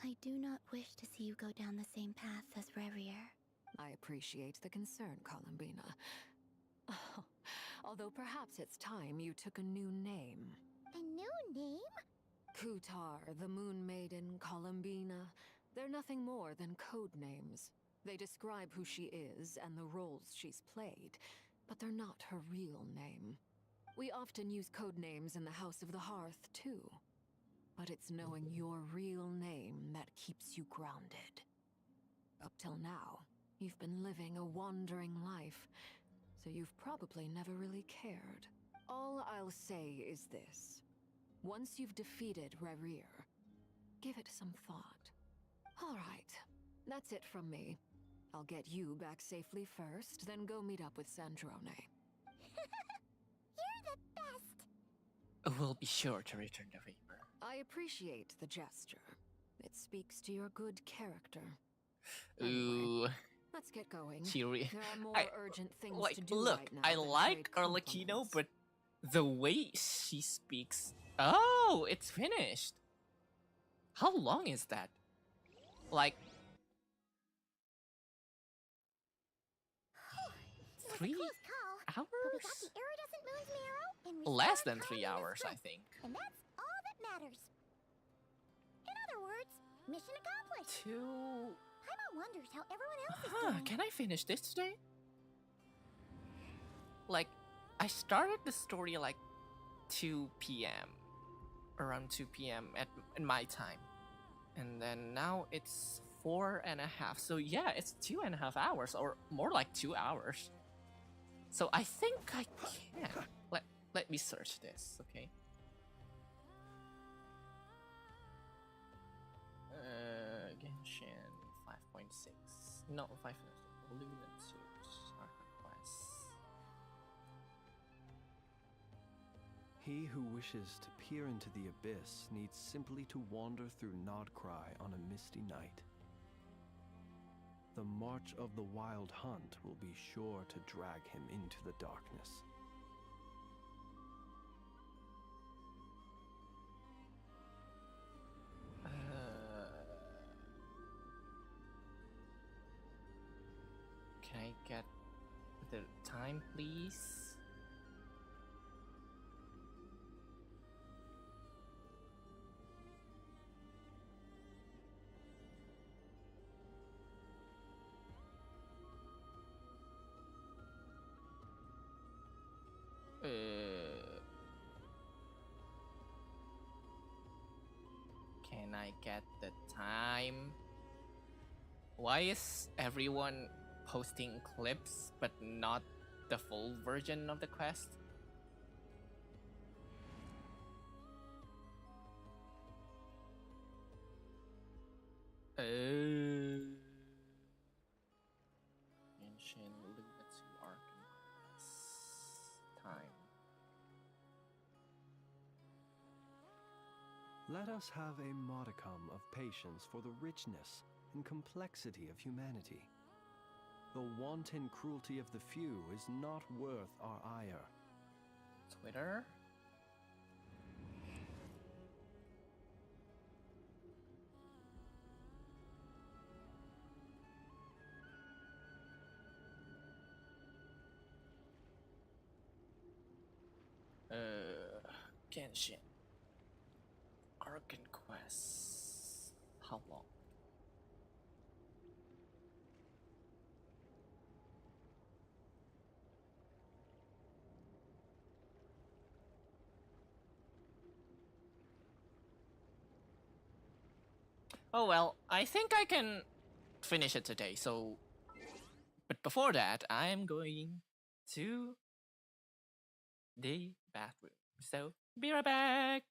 I do not wish to see you go down the same path as Rayrier. I appreciate the concern, Columbina. Although perhaps it's time you took a new name. A new name? Kutar, the Moon Maiden, Columbina. They're nothing more than code names. They describe who she is and the roles she's played, but they're not her real name. We often use code names in the House of the Hearth, too. But it's knowing your real name that keeps you grounded. Up till now, you've been living a wandering life, so you've probably never really cared. All I'll say is this. Once you've defeated Rayrier, give it some thought. All right, that's it from me. I'll get you back safely first, then go meet up with Sandrone. You're the best! We'll be sure to return the favor. I appreciate the gesture. It speaks to your good character. Ooh. Anyway, let's get going. There are more urgent things to do look, right now. I like Arlecchino, but the way she speaks... Oh, it's finished. How long is that? Like... 3 hours? But we got the iridescent moon's marrow, and we Less started than 3 carving hours, this I cliff, think. And that's all that matters. In other words, mission accomplished. Paimon wonders how everyone else is doing. Can I finish this today? Like, I started the story like 2 p.m. Around 2 p.m. in my time. And then now it's 4.5. So yeah, it's 2.5 hours, or more like 2 hours. So I think I can. Let me search this, okay? Genshin 5.6. No, 5.6. Luminance, Archon Quest. He who wishes to peer into the abyss needs simply to wander through Nodcry on a misty night. The march of the wild hunt will be sure to drag him into the darkness. Can I get the time, please? Can I get the time? Why is everyone posting clips but not the full version of the quest? Genshin limit to Archon Quest time. Let us have a modicum of patience for the richness and complexity of humanity. The wanton cruelty of the few is not worth our ire. Twitter? Genshin. Archon Quest. How long? Oh well, I think I can finish it today, so... But before that, I'm going to the bathroom. So, be right back!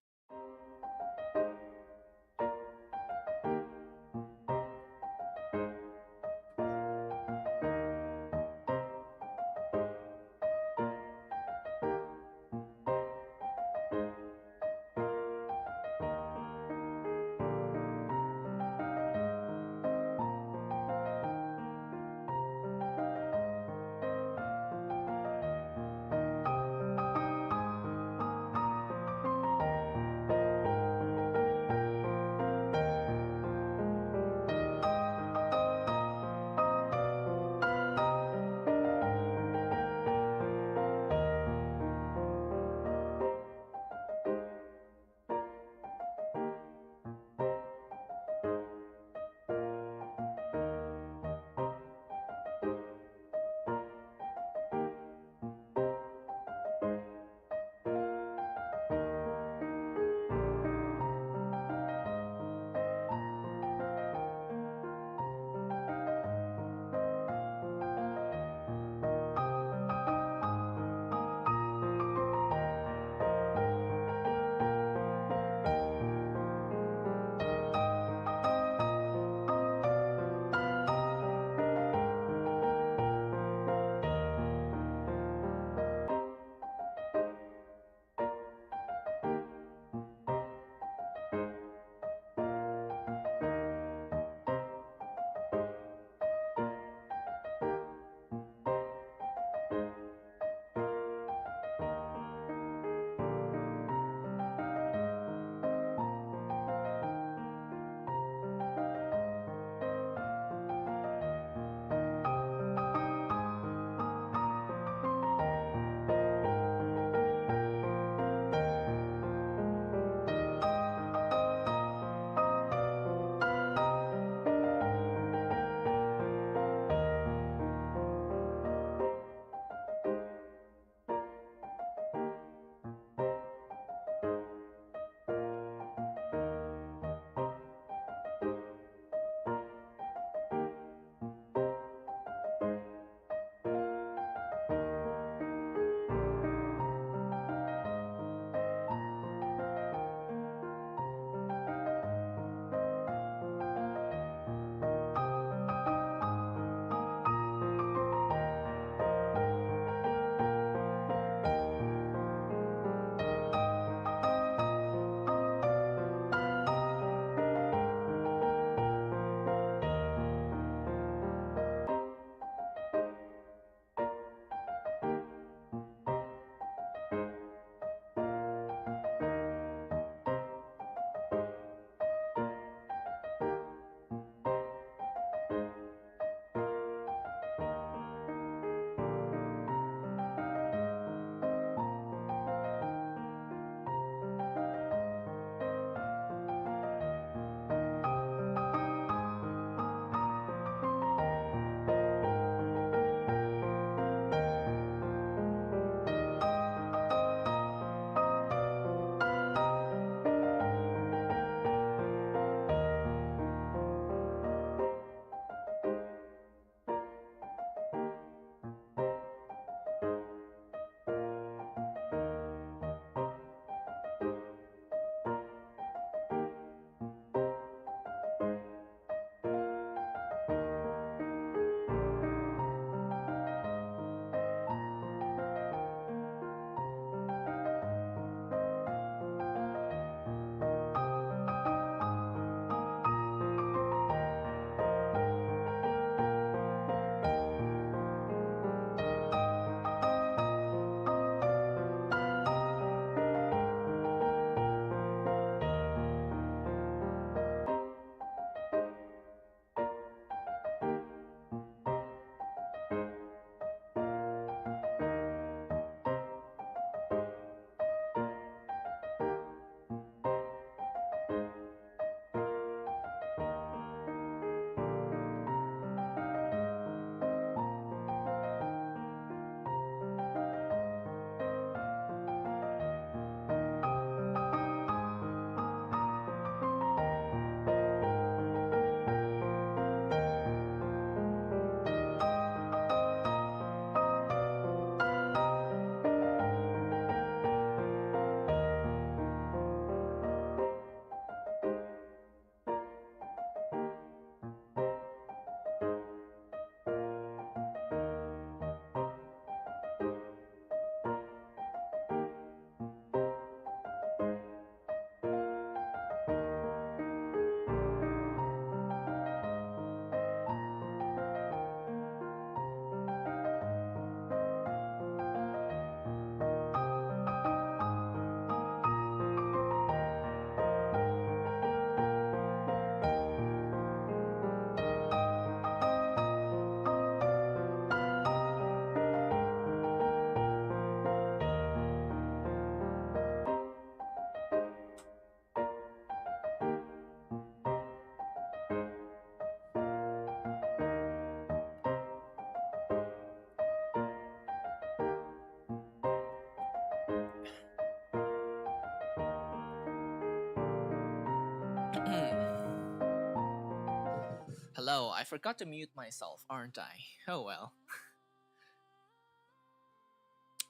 forgot to mute myself, aren't I? Oh well.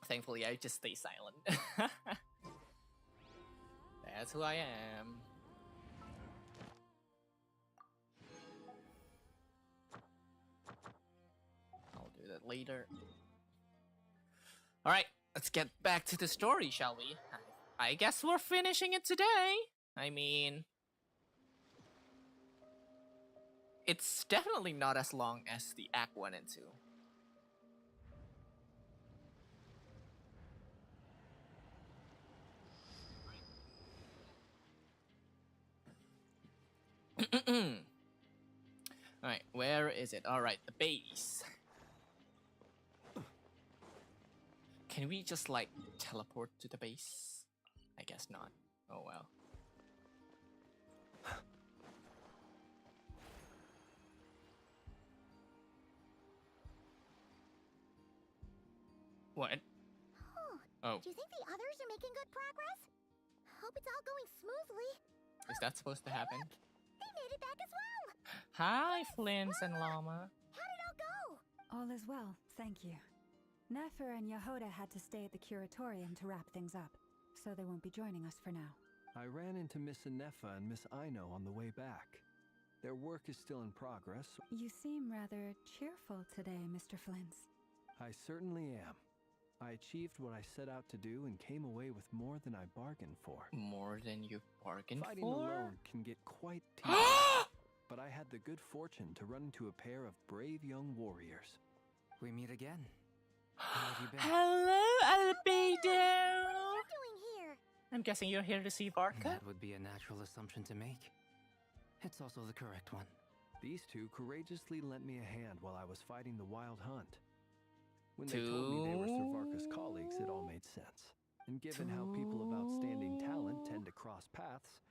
Thankfully, I just stay silent. That's who I am. I'll do that later. Alright, let's get back to the story, shall we? I guess we're finishing it today. I mean, it's definitely not as long as the Act 1 and 2. Alright, where is it? Alright, the base. Can we just, like, teleport to the base? I guess not. Oh well. What? Oh. Do you think the others are making good progress? Hope it's all going smoothly. Is that supposed to happen? They made it back as well. Hi, Flins and Llama. How did it all go? All is well, thank you. Nefer and Yehoda had to stay at the curatorium to wrap things up, so they won't be joining us for now. I ran into Miss Nefa and Miss Aino on the way back. Their work is still in progress. You seem rather cheerful today, Mr. Flins. I certainly am. I achieved what I set out to do and came away with more than I bargained for. More than you bargained Fighting for? alone can get quite tedious, but I had the good fortune to run into a pair of brave young warriors. We meet again. How have you been? Hello, Albedo! What are you doing here? I'm guessing you're here to see Varka? That would be a natural assumption to make. It's also the correct one. These two courageously lent me a hand while I was fighting the wild hunt. When they told me they were Sir Varka's colleagues, it all made sense. And given how people of outstanding talent tend to cross paths,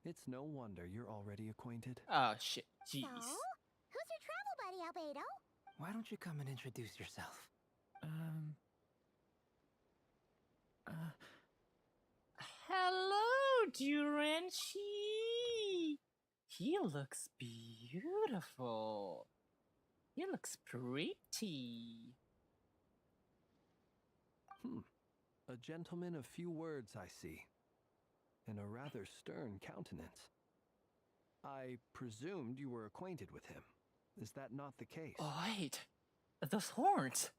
it's no wonder you're already acquainted. Oh shit, jeez. So, who's your travel buddy, Albedo? Why don't you come and introduce yourself? Hello, Duranchi! He looks beautiful. He looks pretty. A gentleman of few words, I see. And a rather stern countenance. I presumed you were acquainted with him. Is that not the case? Oh, wait. Those horns.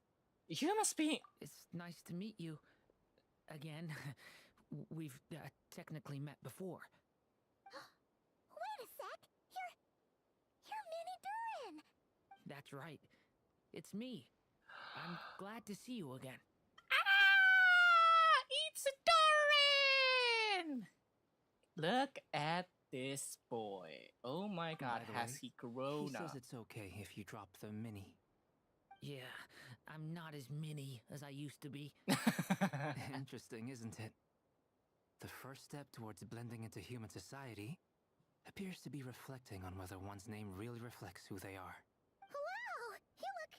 You must be... It's nice to meet you. Again. We've technically met before. Wait a sec. You're Minnie Duran. That's right. It's me. I'm glad to see you again. It's Doran! Look at this boy. Oh my god, has he grown up? He says it's okay if you drop the mini. Yeah, I'm not as mini as I used to be. Interesting, isn't it? The first step towards blending into human society appears to be reflecting on whether one's name really reflects who they are. Wow, you look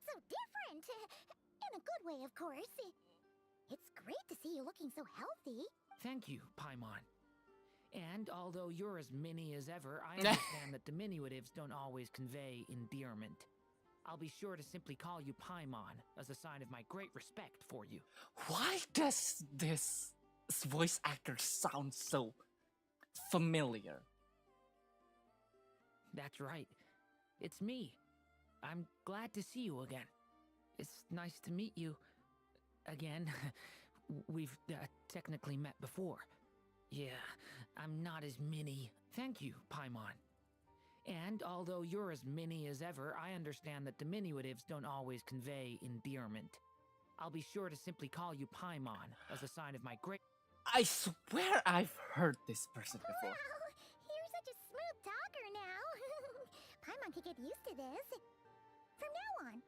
so different. In a good way, of course. It's great to see you looking so healthy. Thank you, Paimon. And although you're as mini as ever, I understand that diminutives don't always convey endearment. I'll be sure to simply call you Paimon as a sign of my great respect for you. Why does this voice actor sound so familiar? That's right. It's me. I'm glad to see you again. It's nice to meet you again. We've technically met before. Yeah, I'm not as mini. Thank you, Paimon. And although you're as mini as ever, I understand that diminutives don't always convey endearment. I'll be sure to simply call you Paimon as a sign of my great... I swear I've heard this person before. Wow, you're such a smooth talker now. Paimon could get used to this. From now on,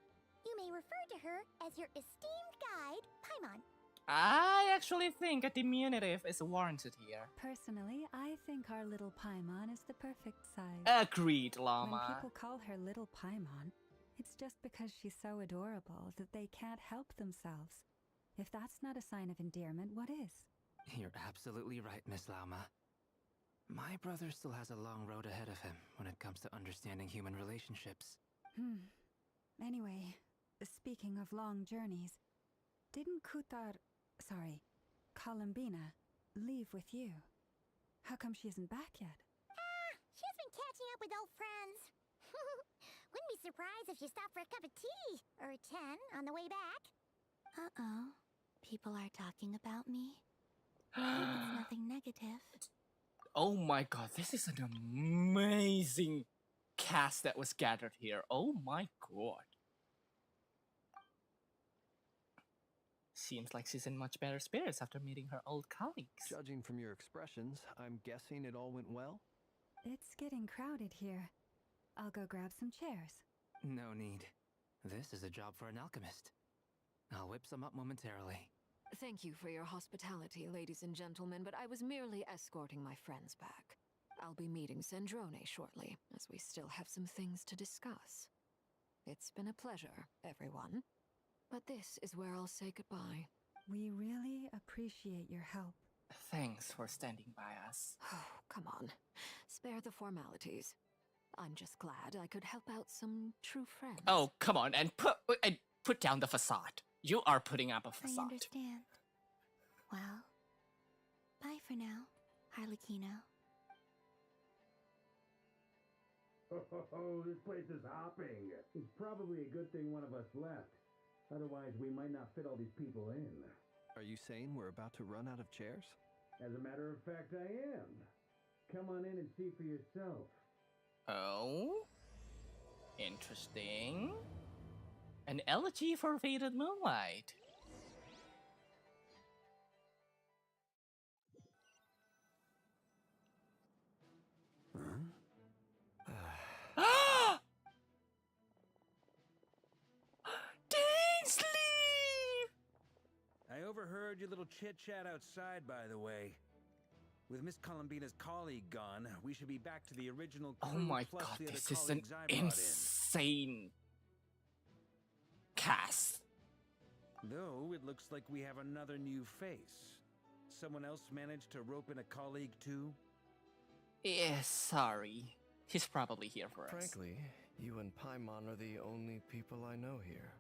you may refer to her as your esteemed guide, Paimon. I actually think a diminutive is warranted here. Personally, I think our little Paimon is the perfect size. Agreed, Llama. When people call her little Paimon, it's just because she's so adorable that they can't help themselves. If that's not a sign of endearment, what is? You're absolutely right, Miss Lauma. My brother still has a long road ahead of him when it comes to understanding human relationships. Anyway, speaking of long journeys, didn't Columbina, leave with you? How come she isn't back yet? She's been catching up with old friends. Wouldn't be surprised if she stopped for a cup of tea or 10 on the way back. Uh-oh. People are talking about me. Hope it's nothing negative. Oh my god, this is an amazing cast that was gathered here. Oh my god. Seems like she's in much better spirits after meeting her old colleagues. Judging from your expressions, I'm guessing it all went well? It's getting crowded here. I'll go grab some chairs. No need. This is a job for an alchemist. I'll whip some up momentarily. Thank you for your hospitality, ladies and gentlemen, but I was merely escorting my friends back. I'll be meeting Sandrone shortly, as we still have some things to discuss. It's been a pleasure, everyone. But this is where I'll say goodbye. We really appreciate your help. Thanks for standing by us. Oh, come on. Spare the formalities. I'm just glad I could help out some true friends. Oh, come on, and put down the facade. You are putting up a facade. I understand. Well, bye for now, Harlequino. Oh, this place is hopping. It's probably a good thing one of us left. Otherwise, we might not fit all these people in. Are you saying we're about to run out of chairs? As a matter of fact, I am. Come on in and see for yourself. Oh? Interesting. An elegy for Faded Moonlight. I overheard your little chit-chat outside, by the way. With Miss Columbina's colleague gone, we should be back to the original crew. Oh my plus god, the other this is an colleagues I brought in. insane cast. Though, it looks like we have another new face. Someone else managed to rope in a colleague too? Yeah, sorry. He's probably here for us. Frankly, you and Paimon are the only people I know here.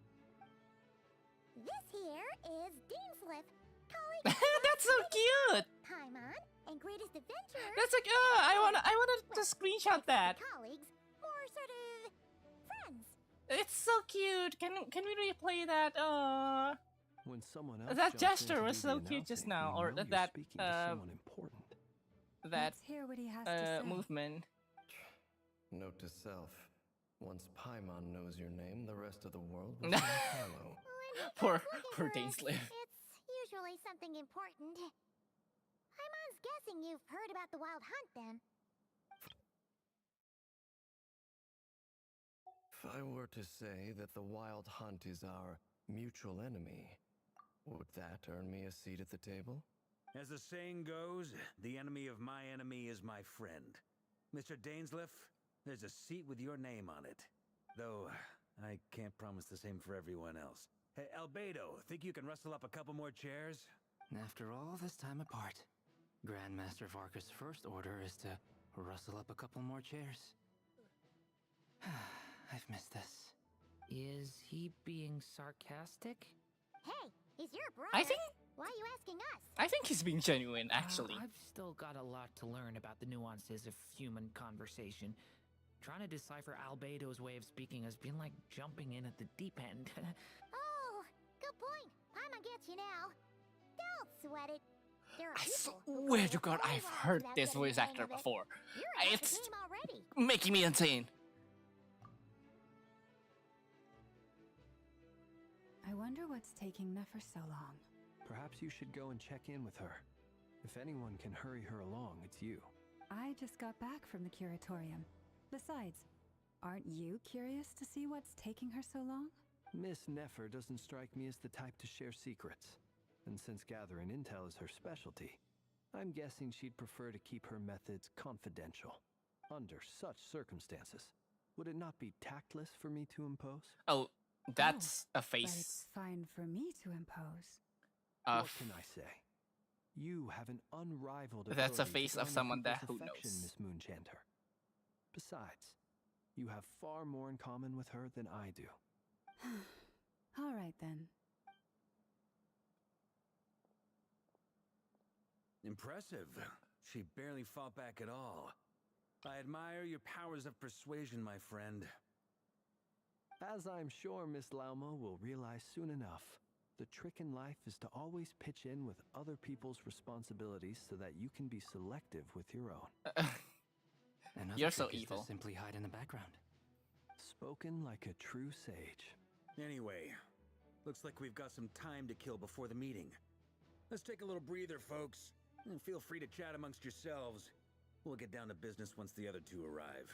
This here is Deansliff, colleague. That's so cute. Paimon and greatest adventurer. That's like, I wanted to screenshot that. Colleagues, or sort of friends. It's so cute. Can we replay that? When someone else That jumps in gesture to was do so the cute just announcing, now, we or know you're that speaking to someone important. That Let's hear what he has to say. movement. Note to self. Once Paimon knows your name, the rest of the world will follow. Poor Dainsliff. It's usually something important. Paimon's guessing you've heard about the Wild Hunt then. If I were to say that the Wild Hunt is our mutual enemy, would that earn me a seat at the table? As the saying goes, the enemy of my enemy is my friend. Mr. Dainsliff, there's a seat with your name on it. Though, I can't promise the same for everyone else. Hey, Albedo, think you can rustle up a couple more chairs? After all this time apart, Grandmaster Varka's first order is to rustle up a couple more chairs. I've missed this. Is he being sarcastic? Hey, he's your brother. I think- Why are you asking us? I think he's being genuine, actually. I've still got a lot to learn about the nuances of human conversation. Trying to decipher Albedo's way of speaking has been like jumping in at the deep end. Oh, good point. Paimon gets you now. Don't sweat it. There are I people who swear go to God, way I've wrong heard without this getting voice the hang actor of it. before. You're ahead of It's the game already. making me insane. I wonder what's taking Nefer so long. Perhaps you should go and check in with her. If anyone can hurry her along, it's you. I just got back from the curatorium. Besides, aren't you curious to see what's taking her so long? Miss Nefer doesn't strike me as the type to share secrets. And since gathering intel is her specialty, I'm guessing she'd prefer to keep her methods confidential. Under such circumstances, would it not be tactless for me to impose? Oh, that's a But face. it's fine for me to impose. What can I say? You have an unrivaled That's a ability to face of gain someone people's that who affection, knows. Miss Moonchanter. Besides, you have far more in common with her than I do. All right then. Impressive. She barely fought back at all. I admire your powers of persuasion, my friend. As I'm sure Miss Lauma will realize soon enough, the trick in life is to always pitch in with other people's responsibilities so that you can be selective with your own. Another You're so trick is evil. to simply hide in the background. Spoken like a true sage. Anyway, looks like we've got some time to kill before the meeting. Let's take a little breather, folks. And feel free to chat amongst yourselves. We'll get down to business once the other two arrive.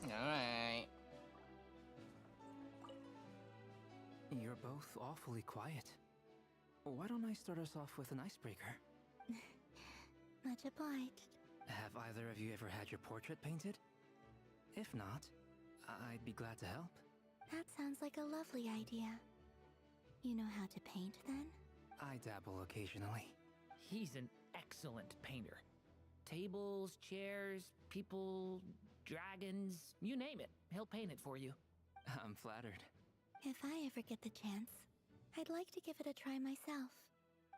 Alright. You're both awfully quiet. Why don't I start us off with an icebreaker? Much obliged. Have either of you ever had your portrait painted? If not, I'd be glad to help. That sounds like a lovely idea. You know how to paint, then? I dabble occasionally. He's an excellent painter. Tables, chairs, people, dragons, you name it. He'll paint it for you. I'm flattered. If I ever get the chance, I'd like to give it a try myself.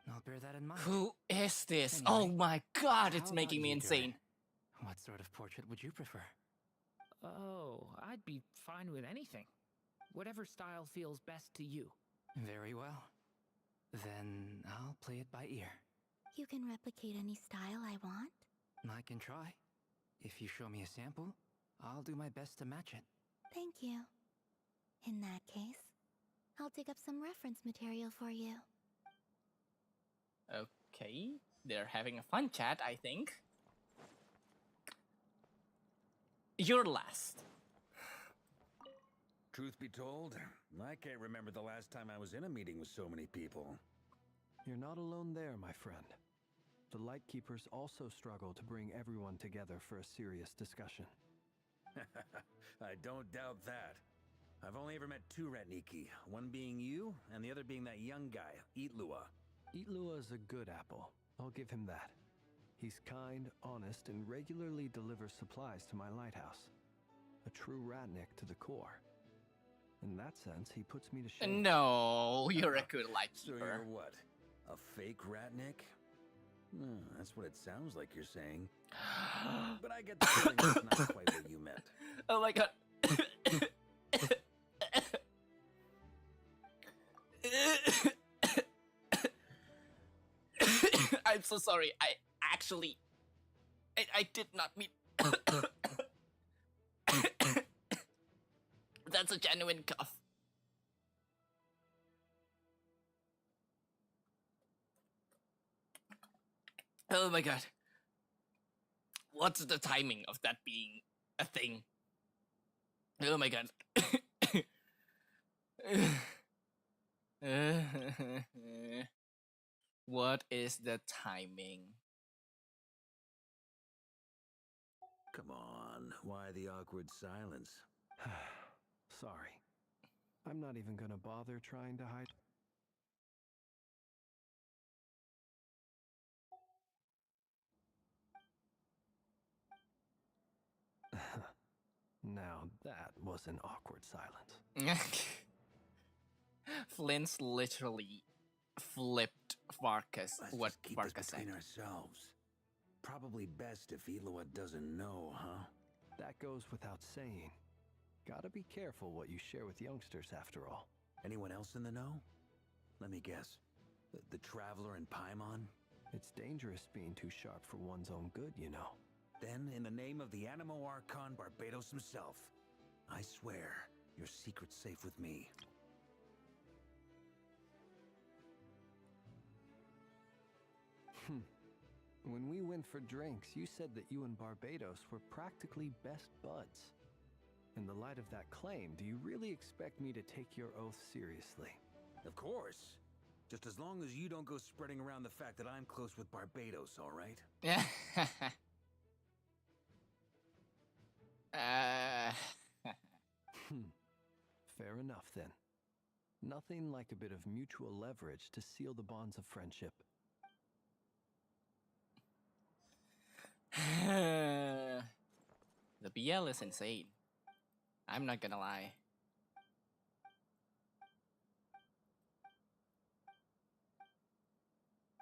I'll bear that in mind. Who is this? Anyway, Oh my god, it's how making about me you, insane. Durin? What sort of portrait would you prefer? Oh, I'd be fine with anything. Whatever style feels best to you. Very well. Then I'll play it by ear. You can replicate any style I want? I can try. If you show me a sample, I'll do my best to match it. Thank you. In that case, I'll dig up some reference material for you. Okay, they're having a fun chat, I think. You're last. Truth be told, I can't remember the last time I was in a meeting with so many people. You're not alone there, my friend. The Lightkeepers also struggle to bring everyone together for a serious discussion. I don't doubt that. I've only ever met two Ratniki, one being you, and the other being that young guy, Eatlua. Eatlua is a good apple. I'll give him that. He's kind, honest, and regularly delivers supplies to my lighthouse. A true Ratnik to the core. In that sense, he puts me to shame. No, you're a good Lightkeeper. So you're what? A fake Ratnik? That's what it sounds like you're saying. But I get the feeling that's not quite what you meant. Oh my god. I'm so sorry. I did not mean. That's a genuine cough. Oh my god. What's the timing of that being a thing? Oh my god. What is the timing? Come on, why the awkward silence? Sorry. I'm not even gonna bother trying to hide. Now that was an awkward silence. Flint's literally flipped Varka's what Keep Varka this said. between ourselves. Probably best if Eatlua doesn't know, huh? That goes without saying. Gotta be careful what you share with youngsters, after all. Anyone else in the know? Let me guess. The Traveler in Paimon? It's dangerous being too sharp for one's own good, you know. Then, in the name of the Animo Archon Barbados himself, I swear your secret's safe with me. When we went for drinks, you said that you and Barbados were practically best buds. In the light of that claim, do you really expect me to take your oath seriously? Of course. Just as long as you don't go spreading around the fact that I'm close with Barbados, all right? Fair enough, then. Nothing like a bit of mutual leverage to seal the bonds of friendship. The BL is insane. I'm not gonna lie.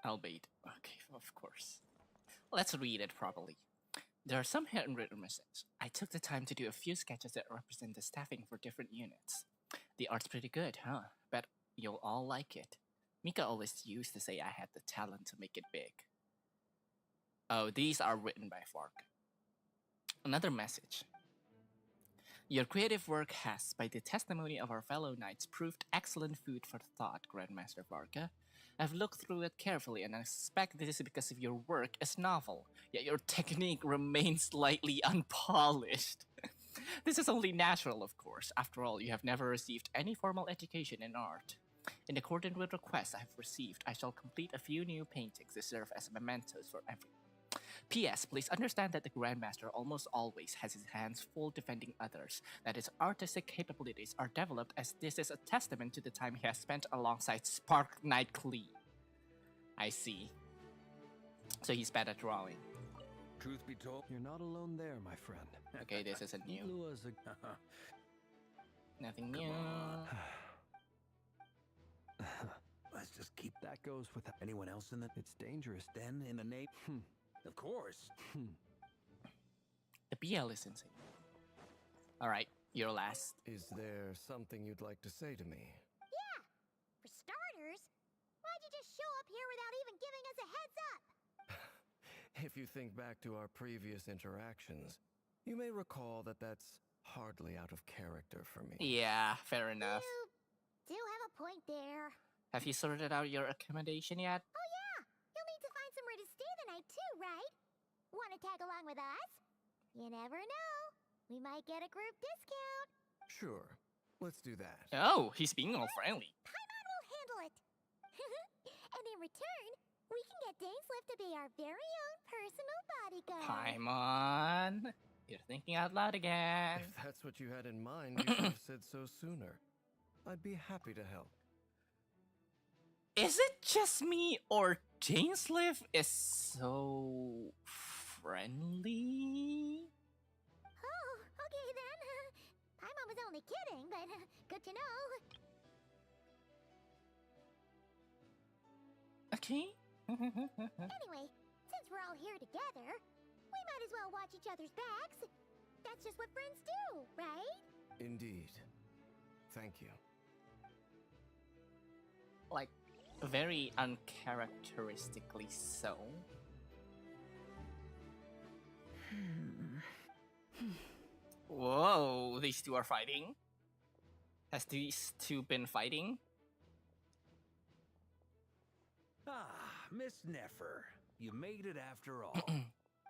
Albeit, okay, of course. Let's read it properly. There are some handwritten messages. I took the time to do a few sketches that represent the staffing for different units. The art's pretty good, huh? Bet you'll all like it. Mika always used to say I had the talent to make it big. Oh, these are written by Varka. Another message. Your creative work has, by the testimony of our fellow knights, proved excellent food for thought, Grandmaster Varka. I've looked through it carefully and I suspect this is because of your work is novel, yet your technique remains slightly unpolished. This is only natural, of course. After all, you have never received any formal education in art. In accordance with requests I have received, I shall complete a few new paintings to serve as mementos for everyone. P.S. Please understand that the Grandmaster almost always has his hands full defending others, that his artistic capabilities are developed as this is a testament to the time he has spent alongside Spark Knight Klee. I see. So he's bad at drawing. Truth be told, you're not alone there, my friend. Okay, this isn't new. Nothing new. Let's just keep that goes with anyone else in the... It's dangerous. Then in the name... Of course. The BL is insane. Alright, you're last. Is there something you'd like to say to me? Yeah! For starters, why'd you just show up here without even giving us a heads up? If you think back to our previous interactions, you may recall that that's hardly out of character for me. Yeah, fair enough. You do have a point there. Have you sorted out your accommodation yet? Oh yeah! You'll need to find somewhere to stay the night too, right? Wanna tag along with us? You never know. We might get a group discount. Sure. Let's do that. Oh, he's being all friendly. Paimon will handle it. And in return, we can get Dainslift to be our very own personal bodyguard. Paimon, you're thinking out loud again. If that's what you had in mind, you should have said so sooner. I'd be happy to help. Is it just me, or Dainslift is so friendly? Oh, okay then. Paimon was only kidding, but good to know. Okay. Anyway, since we're all here together, we might as well watch each other's backs. That's just what friends do, right? Indeed. Thank you. Like, very uncharacteristically so. Whoa, these two are fighting? Has these two been fighting? Ah, Miss Nefer. You made it after all.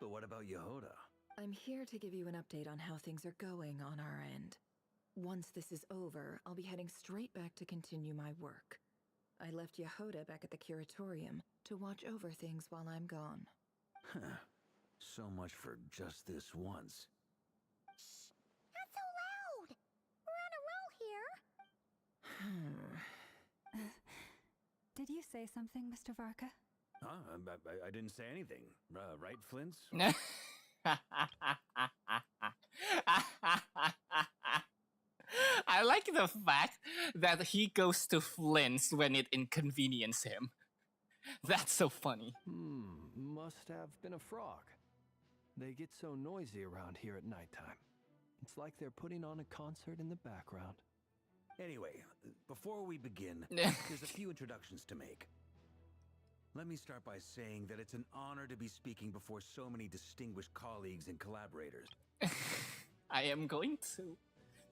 But what about Yehoda? I'm here to give you an update on how things are going on our end. Once this is over, I'll be heading straight back to continue my work. I left Yehoda back at the Curatorium to watch over things while I'm gone. So much for just this once. Shh! Not so loud! We're on a roll here! Did you say something, Mr. Varka? I didn't say anything. Right, Flints? I like the fact that he goes to Flint's when it inconveniences him. That's so funny. Must have been a frog. They get so noisy around here at nighttime. It's like they're putting on a concert in the background. Anyway, before we begin, there's a few introductions to make. Let me start by saying that it's an honor to be speaking before so many distinguished colleagues and collaborators. I am going to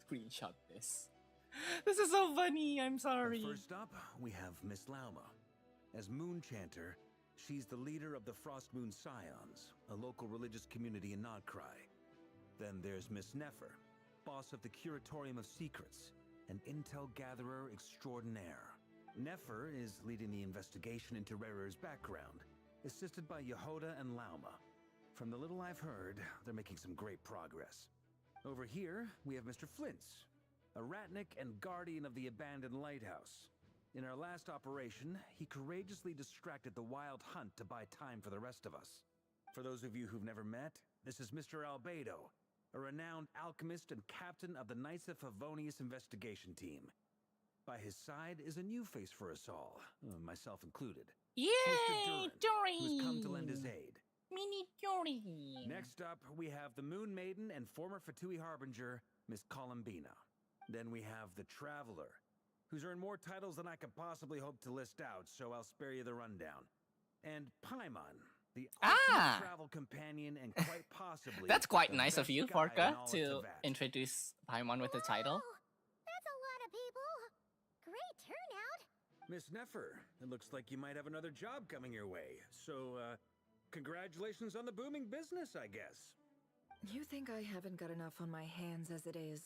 screenshot this. This is so funny, I'm sorry. First up, we have Miss Lauma. As Moon Chanter, she's the leader of the Frost Moon Scions, a local religious community in Nodcry. Then there's Miss Nefer, boss of the Curatorium of Secrets, an intel gatherer extraordinaire. Nefer is leading the investigation into Rerer's background, assisted by Yehoda and Lauma. From the little I've heard, they're making some great progress. Over here, we have Mr. Flint's, a ratnik and guardian of the abandoned lighthouse. In our last operation, he courageously distracted the Wild Hunt to buy time for the rest of us. For those of you who've never met, this is Mr. Albedo, a renowned alchemist and captain of the Knights of Favonius investigation team. By his side is a new face for us all, myself included. Yay, Mr. Durin, who's come to lend his aid. Mini Durin. Next up, we have the Moon Maiden and former Fatui Harbinger, Miss Columbina. Then we have the Traveler, who's earned more titles than I could possibly hope to list out, so I'll spare you the rundown. And Paimon, the ultimate travel companion and quite possibly... That's quite nice of you, Varka, to introduce Paimon with the title. That's a lot of people. Great turnout. Miss Nefer, it looks like you might have another job coming your way. So, congratulations on the booming business, I guess. You think I haven't got enough on my hands as it is?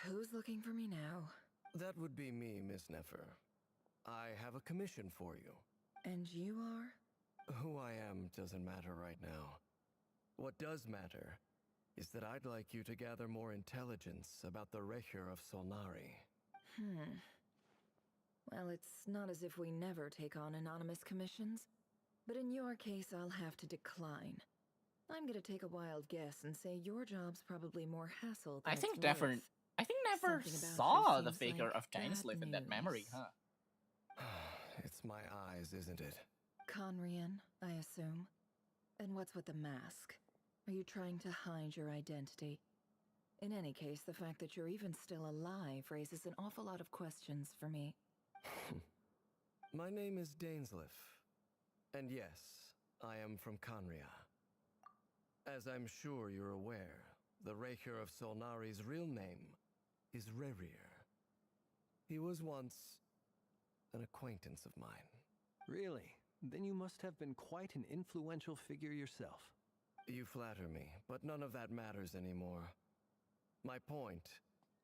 Who's looking for me now? That would be me, Miss Nefer. I have a commission for you. And you are? Who I am doesn't matter right now. What does matter is that I'd like you to gather more intelligence about the Recher of Solnari. Well, it's not as if we never take on anonymous commissions, but in your case, I'll have to decline. I'm gonna take a wild guess and say your job's probably more hassle than I think it's Never worth. saw the seems figure like of Dainsleif bad in that memory, news. huh? It's my eyes, isn't it? Conrian, I assume. And what's with the mask? Are you trying to hide your identity? In any case, the fact that you're even still alive raises an awful lot of questions for me. My name is Dainsleif. And yes, I am from Conria. As I'm sure you're aware, the Recher of Solnari's real name is Rerir. He was once an acquaintance of mine. Really? Then you must have been quite an influential figure yourself. You flatter me, but none of that matters anymore. My point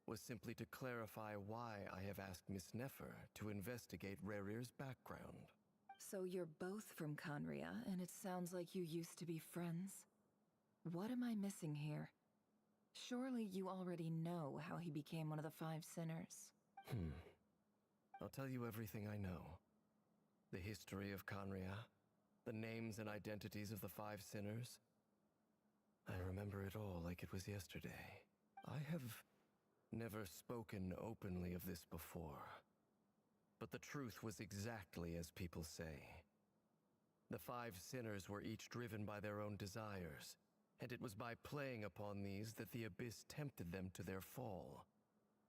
was simply to clarify why I have asked Miss Nefer to investigate Rerir's background. So you're both from Conria, and it sounds like you used to be friends? What am I missing here? Surely you already know how he became one of the Five Sinners. I'll tell you everything I know. The history of Conria, the names and identities of the Five Sinners. I remember it all like it was yesterday. I have never spoken openly of this before. But the truth was exactly as people say. The Five Sinners were each driven by their own desires, and it was by playing upon these that the Abyss tempted them to their fall,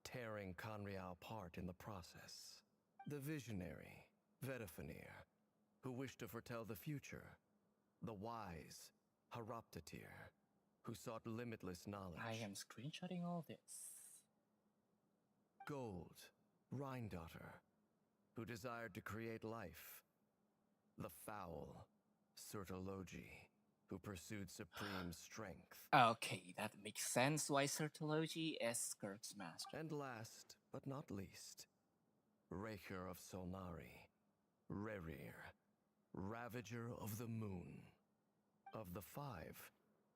tearing Conria apart in the process. The visionary, Vedafenir, who wished to foretell the future. The wise, Haroptatir, who sought limitless knowledge. I am screenshotting all this. Gold, Rhindaughter, who desired to create life. The foul, Sertologi, who pursued supreme strength. Okay, that makes sense why Sertologi is Skirk's master. And last, but not least, Recher of Solnari, Rerir, Ravager of the Moon. Of the five,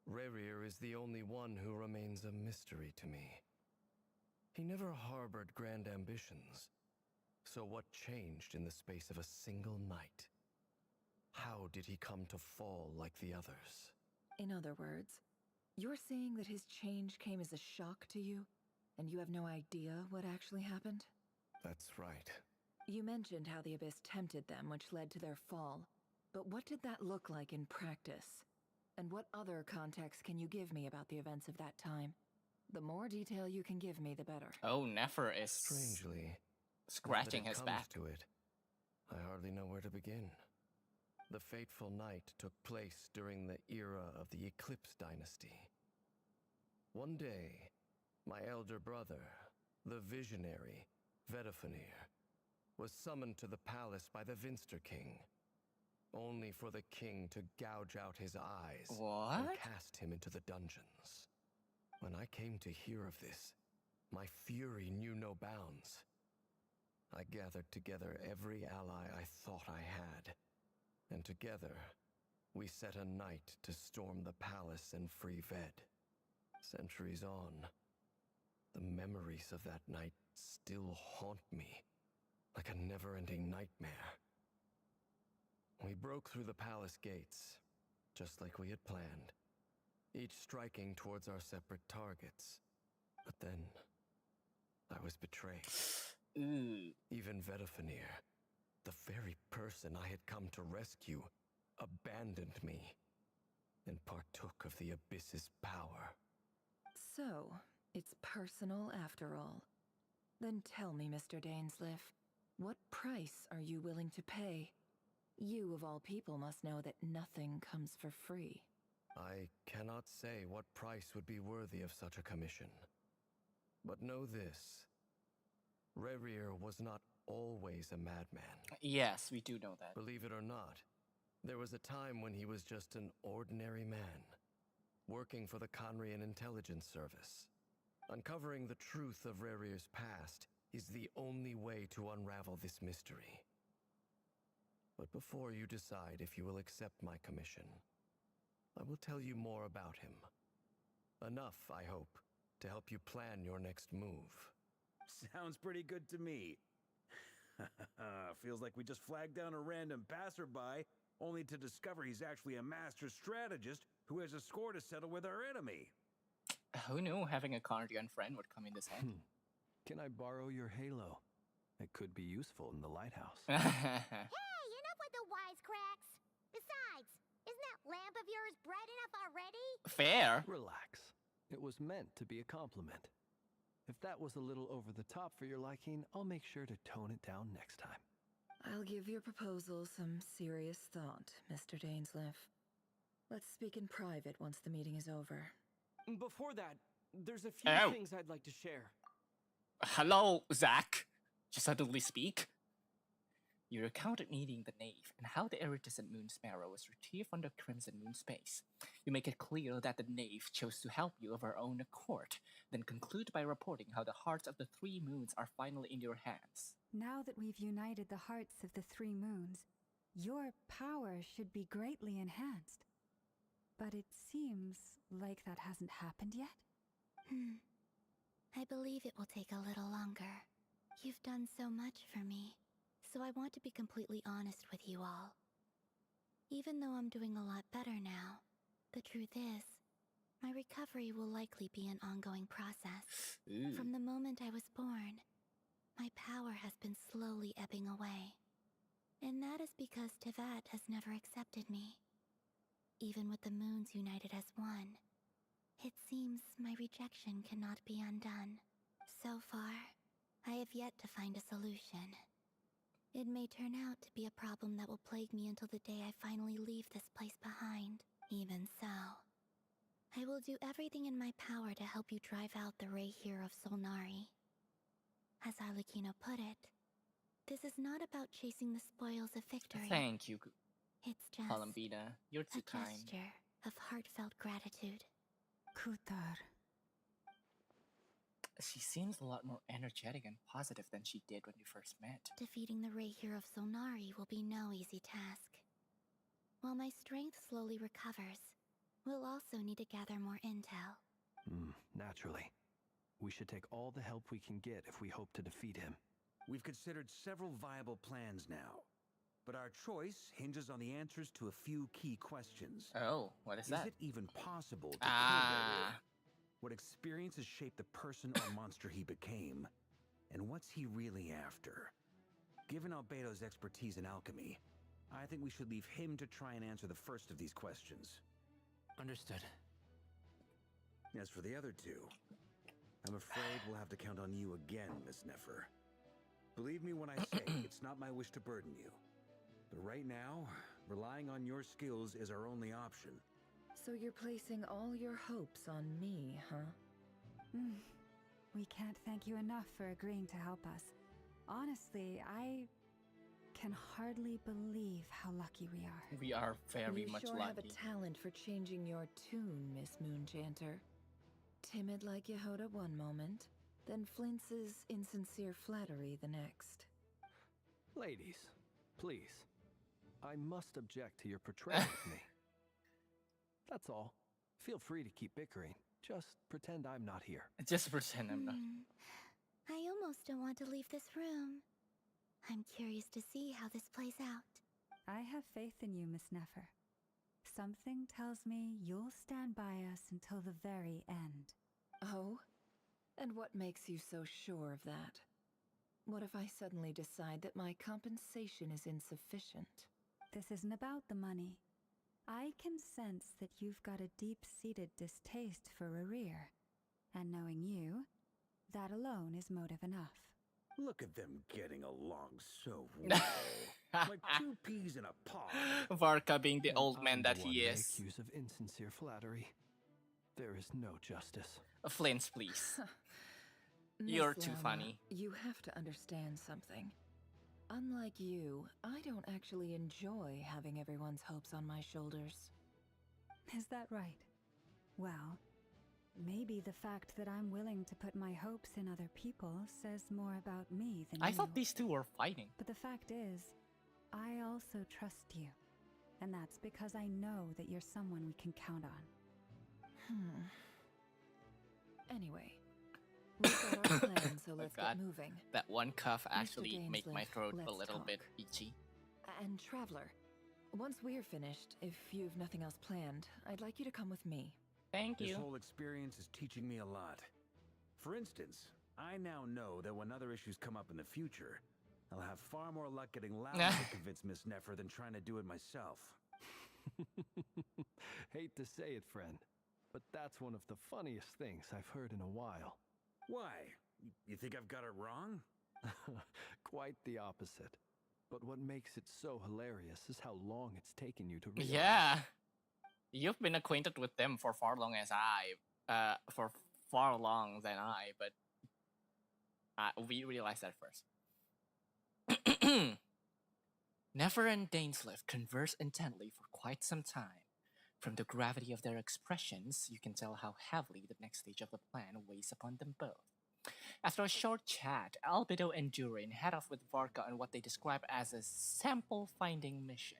Rerir is the only one who remains a mystery to me. He never harbored grand ambitions. So what changed in the space of a single night? How did he come to fall like the others? In other words, you're saying that his change came as a shock to you, and you have no idea what actually happened? That's right. You mentioned how the Abyss tempted them, which led to their fall. But what did that look like in practice? And what other context can you give me about the events of that time? The more detail you can give me, the better. Oh, Nefer is strangely scratching his back. To it, I hardly know where to begin. The fateful night took place during the era of the Eclipse Dynasty. One day, my elder brother, the visionary, Vedafenir, was summoned to the palace by the Vinster King, only for the king to gouge out his eyes and cast him into the dungeons. When I came to hear of this, my fury knew no bounds. I gathered together every ally I thought I had, and together we set a night to storm the palace and free Ved. Centuries on, the memories of that night still haunt me like a never-ending nightmare. We broke through the palace gates, just like we had planned, each striking towards our separate targets. But then, I was betrayed. Even Vedafinir, the very person I had come to rescue, abandoned me and partook of the Abyss's power. So, it's personal after all. Then tell me, Mr. Dainsleif, what price are you willing to pay? You, of all people, must know that nothing comes for free. I cannot say what price would be worthy of such a commission. But know this. Rerir was not always a madman. Yes, we do know that. Believe it or not, there was a time when he was just an ordinary man, working for the Conrian Intelligence Service. Uncovering the truth of Rerir's past is the only way to unravel this mystery. But before you decide if you will accept my commission, I will tell you more about him. Enough, I hope, to help you plan your next move. Sounds pretty good to me. Feels like we just flagged down a random passerby, only to discover he's actually a master strategist who has a score to settle with our enemy. Who knew having a Conrian friend would come in this handy? Can I borrow your halo? It could be useful in the lighthouse. Hey, enough with the wisecracks. Besides, isn't that lamp of yours bright enough already? Fair. Relax. It was meant to be a compliment. If that was a little over the top for your liking, I'll make sure to tone it down next time. I'll give your proposal some serious thought, Mr. Dainsleif. Let's speak in private once the meeting is over. Before that, there's a few things I'd like to share. Hello, Zach. You suddenly speak? You recounted meeting the knave and how the iridescent moon sparrow was retrieved from the crimson moon space. You make it clear that the knave chose to help you of her own accord, then conclude by reporting how the hearts of the three moons are finally in your hands. Now that we've united the hearts of the three moons, your power should be greatly enhanced. But it seems like that hasn't happened yet. I believe it will take a little longer. You've done so much for me, so I want to be completely honest with you all. Even though I'm doing a lot better now, the truth is, my recovery will likely be an ongoing process. From the moment I was born, my power has been slowly ebbing away. And that is because Tevat has never accepted me. Even with the moons united as one, it seems my rejection cannot be undone. So far, I have yet to find a solution. It may turn out to be a problem that will plague me until the day I finally leave this place behind. Even so, I will do everything in my power to help you drive out the Ray here of Solnari. As Arlecchino put it, this is not about chasing the spoils of victory. Thank you, It's just Columbina. You're too a kind. gesture of heartfelt gratitude. Kutar. She seems a lot more energetic and positive than she did when you first met. Defeating the Ray here of Solnari will be no easy task. While my strength slowly recovers, we'll also need to gather more intel. Naturally. We should take all the help we can get if we hope to defeat him. We've considered several viable plans now, but our choice hinges on the answers to a few key questions. Oh, what is that? Is it even possible to kill Rerir? What experiences shaped the person or monster he became? And what's he really after? Given Albedo's expertise in alchemy, I think we should leave him to try and answer the first of these questions. Understood. As for the other two, I'm afraid we'll have to count on you again, Miss Nefer. Believe me when I say it's not my wish to burden you. But right now, relying on your skills is our only option. So you're placing all your hopes on me, huh? We can't thank you enough for agreeing to help us. Honestly, I can hardly believe how lucky we are. We are very much sure lucky. have a talent for changing your tune, Miss Moonchanter. Timid like Yehoda one moment, then flinches insincere flattery the next. Ladies, please. I must object to your portrayal of me. That's all. Feel free to keep bickering. Just pretend I'm not here. Just pretend I'm not. I almost don't want to leave this room. I'm curious to see how this plays out. I have faith in you, Miss Nefer. Something tells me you'll stand by us until the very end. Oh? And what makes you so sure of that? What if I suddenly decide that my compensation is insufficient? This isn't about the money. I can sense that you've got a deep-seated distaste for Rerir. And knowing you, that alone is motive enough. Look at them getting along so well. Like two peas in a pod. Varka being the old man I'm that the he one they is. accuse of insincere flattery. There is no justice. Flint, please. You're Miss too Lama, funny. You have to understand something. Unlike you, I don't actually enjoy having everyone's hopes on my shoulders. Is that right? Well, maybe the fact that I'm willing to put my hopes in other people says more about me than I you. thought these two were fighting. But the fact is, I also trust you. And that's because I know that you're someone we can count on. Anyway, we've got our plan, so let's God, get moving. that one cough actually Mr. made my Dainsleif, throat a let's little talk. bit itchy. And Traveler, once we're finished, if you've nothing else planned, I'd like you to come with me. Thank This you. whole experience is teaching me a lot. For instance, I now know that when other issues come up in the future, I'll have far more luck getting Loud to convince Miss Nefer than trying to do it myself. Hate to say it, friend, but that's one of the funniest things I've heard in a while. Why? You think I've got it wrong? Quite the opposite. But what makes it so hilarious is how long it's taken you to realize. Yeah. You've been acquainted with them for far long as for far long than I, but we realized that first. Nefer and Dainsleif converse intently for quite some time. From the gravity of their expressions, you can tell how heavily the next stage of the plan weighs upon them both. After a short chat, Albedo and Durin head off with Varka on what they describe as a sample-finding mission.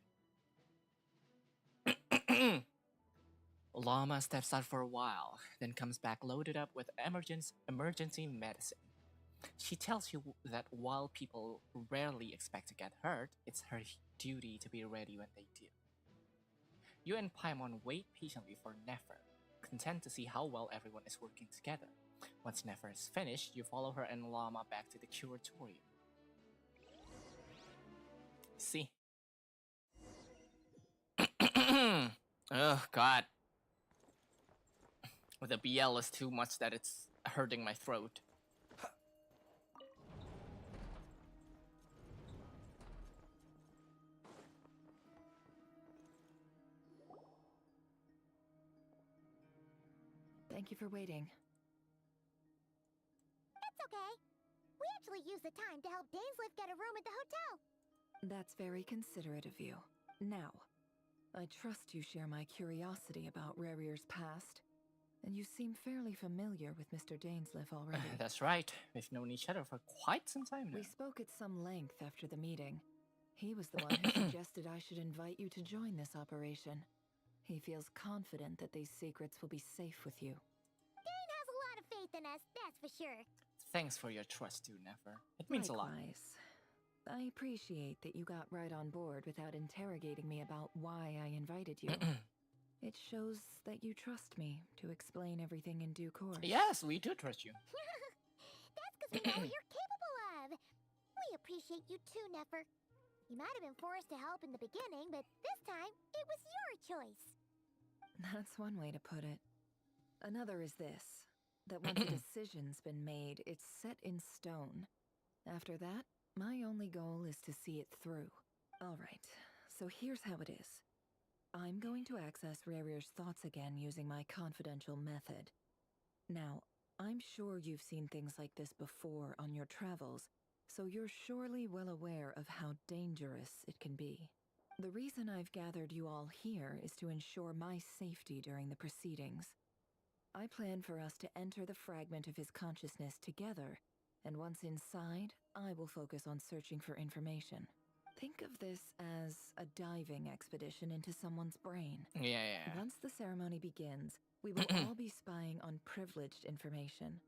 Llama steps out for a while, then comes back loaded up with emergency medicine. She tells you that while people rarely expect to get hurt, it's her duty to be ready when they do. You and Paimon wait patiently for Nefer, content to see how well everyone is working together. Once Nefer is finished, you follow her and Llama back to the curatorium. See? Oh god. The BL is too much that it's hurting my throat. Thank you for waiting. That's okay. We actually used the time to help Dainsleif get a room at the hotel. That's very considerate of you. Now, I trust you share my curiosity about Rerir's past, and you seem fairly familiar with Mr. Dainsleif already. That's right. We've known each other for quite some time now. We spoke at some length after the meeting. He was the one who suggested I should invite you to join this operation. He feels confident that these secrets will be safe with you. Dane has a lot of faith in us, that's for sure. Thanks for your trust too, Nefer. It means a lot. Likewise. I appreciate that you got right on board without interrogating me about why I invited you. It shows that you trust me to explain everything in due course. Yes, we do trust you. That's because we know what you're capable of. We appreciate you too, Nefer. You might have been forced to help in the beginning, but this time, it was your choice. That's one way to put it. Another is this, that once a decision's been made, it's set in stone. After that, my only goal is to see it through. Alright, so here's how it is. I'm going to access Rerir's thoughts again using my confidential method. Now, I'm sure you've seen things like this before on your travels, so you're surely well aware of how dangerous it can be. The reason I've gathered you all here is to ensure my safety during the proceedings. I plan for us to enter the fragment of his consciousness together, and once inside, I will focus on searching for information. Think of this as a diving expedition into someone's brain. Yeah. Once the ceremony begins, we will all be spying on privileged information.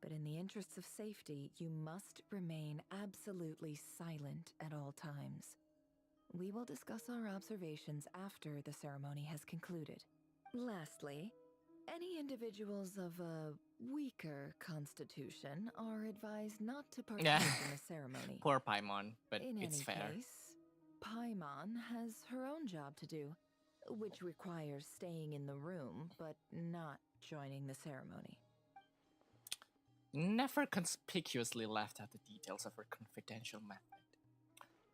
But in the interests of safety, you must remain absolutely silent at all times. We will discuss our observations after the ceremony has concluded. Lastly, any individuals of a weaker constitution are advised not to partake in the ceremony. Poor Paimon, but in it's any fair. Case, Paimon has her own job to do, which requires staying in the room but not joining the ceremony. Nefer conspicuously left out the details of her confidential method.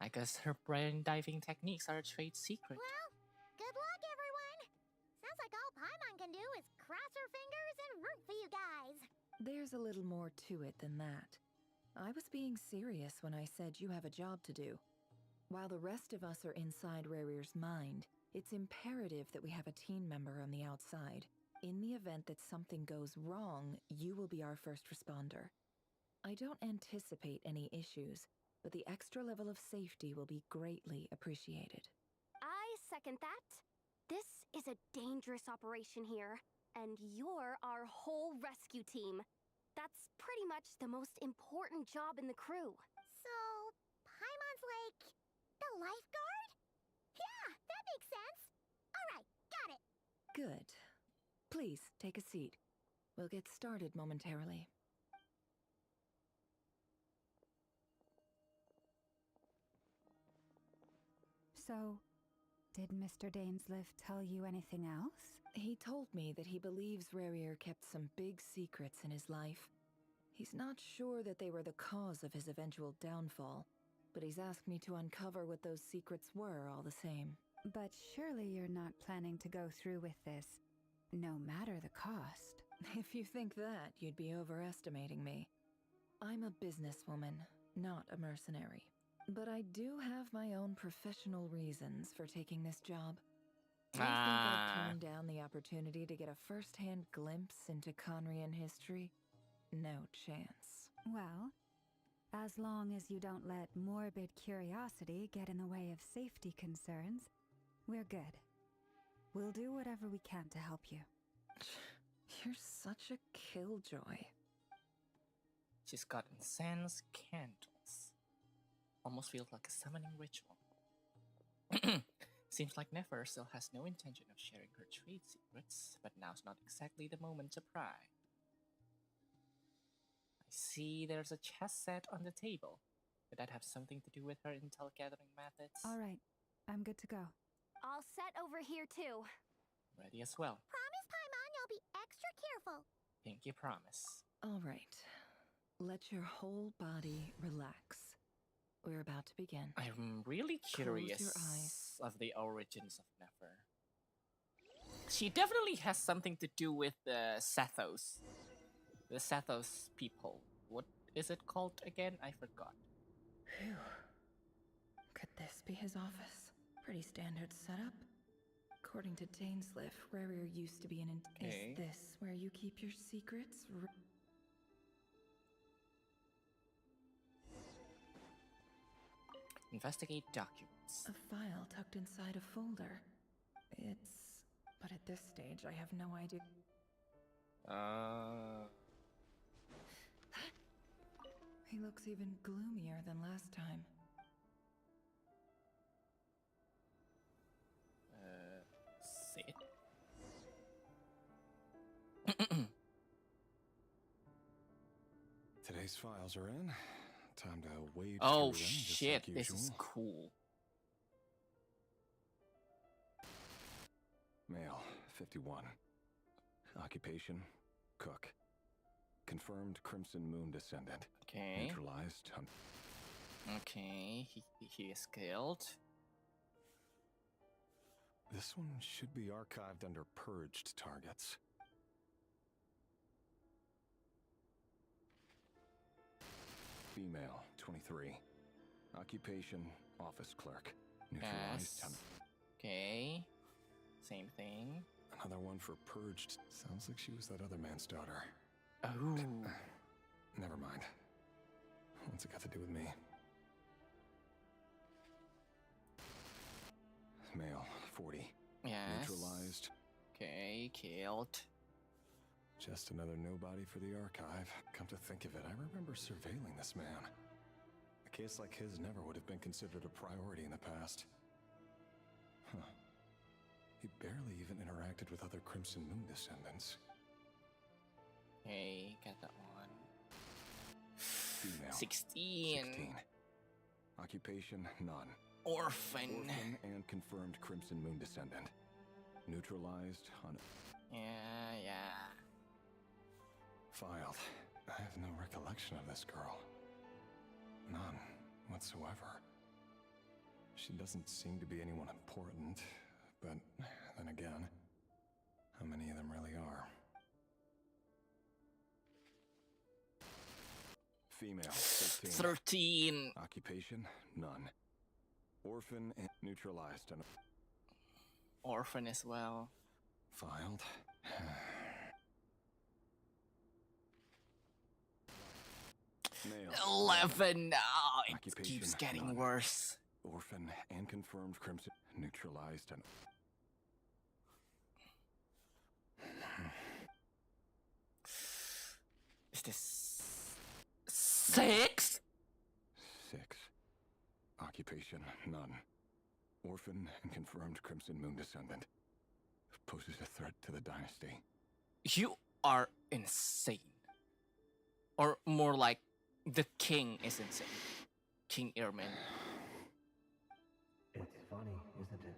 I guess her brain diving techniques are a trade secret. Well, good luck, everyone. Sounds like all Paimon can do is cross her fingers and root for you guys. There's a little more to it than that. I was being serious when I said you have a job to do. While the rest of us are inside Rarir's mind, it's imperative that we have a team member on the outside. In the event that something goes wrong, you will be our first responder. I don't anticipate any issues, but the extra level of safety will be greatly appreciated. I second that. This is a dangerous operation here, and you're our whole rescue team. That's pretty much the most important job in the crew. So, Paimon's like the lifeguard? Yeah, that makes sense. All right, got it. Good. Please, take a seat. We'll get started momentarily. So, did Mr. Dainsliff tell you anything else? He told me that he believes Rarir kept some big secrets in his life. He's not sure that they were the cause of his eventual downfall, but he's asked me to uncover what those secrets were all the same. But surely you're not planning to go through with this, no matter the cost. If you think that, you'd be overestimating me. I'm a businesswoman, not a mercenary. But I do have my own professional reasons for taking this job. Do you think I'd turn down the opportunity to get a first-hand glimpse into Conrian history? No chance. Well, as long as you don't let morbid curiosity get in the way of safety concerns, we're good. We'll do whatever we can to help you. You're such a killjoy. She's got incense candles. Almost feels like a summoning ritual. Seems like Nefer still has no intention of sharing her trade secrets, but now's not exactly the moment to pry. I see there's a chess set on the table. Could that have something to do with her intel gathering methods? All right, I'm good to go. All set over here, too. Ready as well. Promise, Paimon, you'll be extra careful. Pinky promise. All right. Let your whole body relax. We're about to begin. I'm really curious Close your eyes. of the origins of Nefer. She definitely has something to do with the Sethos. The Sethos people. What is it called again? I forgot. Phew. Could this be his office? Pretty standard setup. According to Dainsliff, Rarir used to be an... Okay. Is this where you keep your secrets? Investigate documents. A file tucked inside a folder. But at this stage, I have no idea. He looks even gloomier than last time. Sit. Today's files are in. Time to wade Oh through them, just shit, like this is usual. cool. Male, 51. Occupation, cook. Confirmed Crimson Moon descendant. Okay. Neutralized. Okay, he is killed. This one should be archived under purged targets. Female, 23. Occupation, office clerk. Neutralized. Yes. Okay. Same thing. Another one for purged. Sounds like she was that other man's daughter. Oh. Never mind. What's it got to do with me? Male, 40. Yes. Neutralized. Okay, killed. Just another nobody for the archive. Come to think of it, I remember surveilling this man. A case like his never would have been considered a priority in the past. He barely even interacted with other Crimson Moon descendants. Okay, got that one. Female. 16. 16. Occupation, none. Orphan. Orphan and confirmed Crimson Moon descendant. Neutralized on... Yeah. Filed. I have no recollection of this girl. None whatsoever. She doesn't seem to be anyone important, but then again, how many of them really are? Female, 13. Occupation, none. Orphan and neutralized and... Orphan as well. Filed. Male. 11. Oh, it Occupation, keeps getting none. worse. Orphan and confirmed Crimson neutralized and... Is this 6? 6. Occupation, none. Orphan and confirmed Crimson Moon descendant. Poses a threat to the dynasty. You are insane. Or more like, the king is insane. King Ehrman. It's funny, isn't it?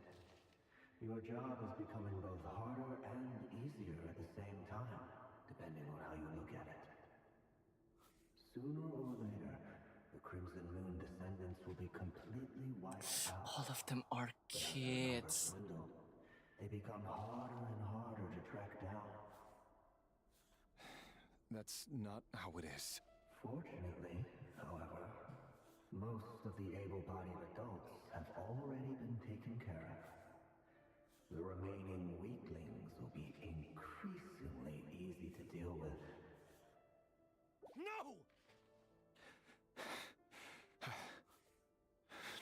Your job is becoming both harder and easier at the same time, depending on how you look at it. Sooner or later, the Crimson Moon descendants will be completely wiped out. All of them are kids. They become harder and harder to track down. That's not how it is. Fortunately, however, most of the able-bodied adults have already been taken care of. The remaining weaklings will be increasingly easy to deal with. No!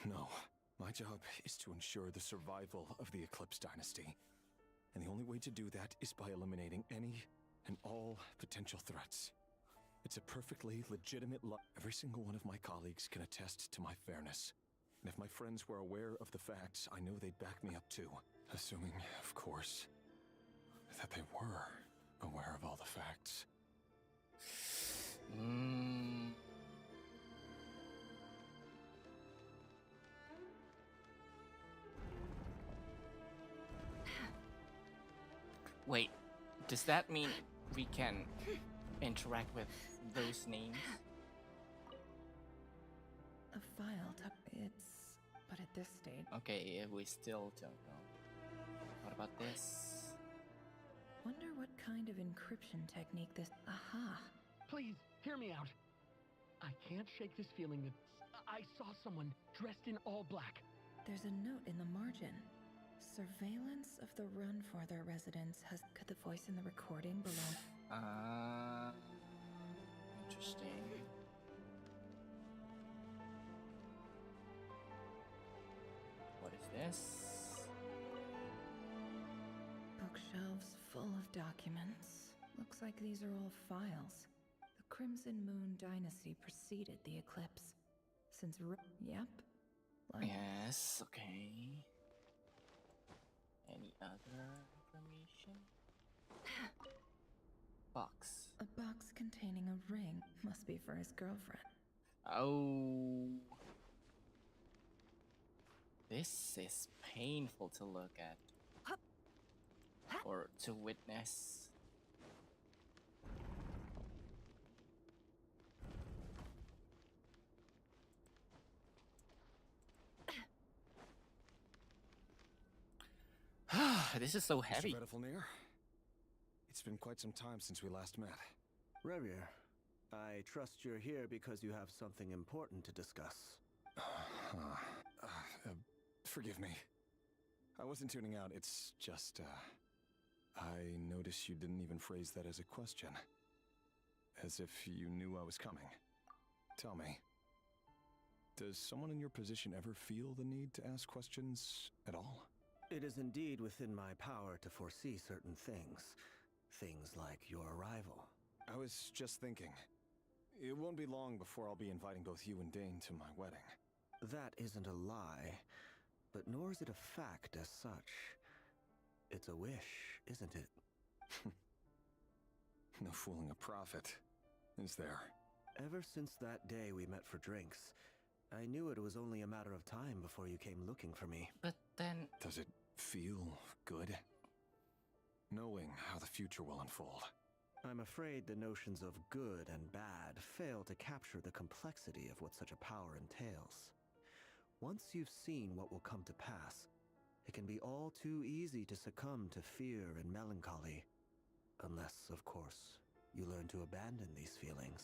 No. My job is to ensure the survival of the Eclipse Dynasty. And the only way to do that is by eliminating any and all potential threats. It's a perfectly legitimate Every single one of my colleagues can attest to my fairness. And if my friends were aware of the facts, I know they'd back me up too. Assuming, of course, that they were aware of all the facts. Wait, does that mean we can interact with those names? A file to... It's... But at this stage... Okay, we still don't know. What about this? Wonder what kind of encryption technique this... Aha! Please, hear me out. I can't shake this feeling that I saw someone dressed in all black. There's a note in the margin. Surveillance of the run for their residence has... Could the voice in the recording below... Interesting. What is this? Bookshelves full of documents. Looks like these are all files. The Crimson Moon Dynasty preceded the eclipse. Since... Yep. Yes, okay. Any other information? Box. A box containing a ring. Must be for his girlfriend. Oh. This is painful to look at. Or to witness. This is so heavy. Mr. Vedifalnir, it's been quite some time since we last met. Revier, I trust you're here because you have something important to discuss. Forgive me. I wasn't tuning out, it's just, I noticed you didn't even phrase that as a question. As if you knew I was coming. Tell me, does someone in your position ever feel the need to ask questions at all? It is indeed within my power to foresee certain things. Things like your arrival. I was just thinking. It won't be long before I'll be inviting both you and Dane to my wedding. That isn't a lie, but nor is it a fact as such. It's a wish, isn't it? No fooling a prophet, is there? Ever since that day we met for drinks, I knew it was only a matter of time before you came looking for me. But then... Does it feel good? Knowing how the future will unfold. I'm afraid the notions of good and bad fail to capture the complexity of what such a power entails. Once you've seen what will come to pass, it can be all too easy to succumb to fear and melancholy. Unless, of course, you learn to abandon these feelings.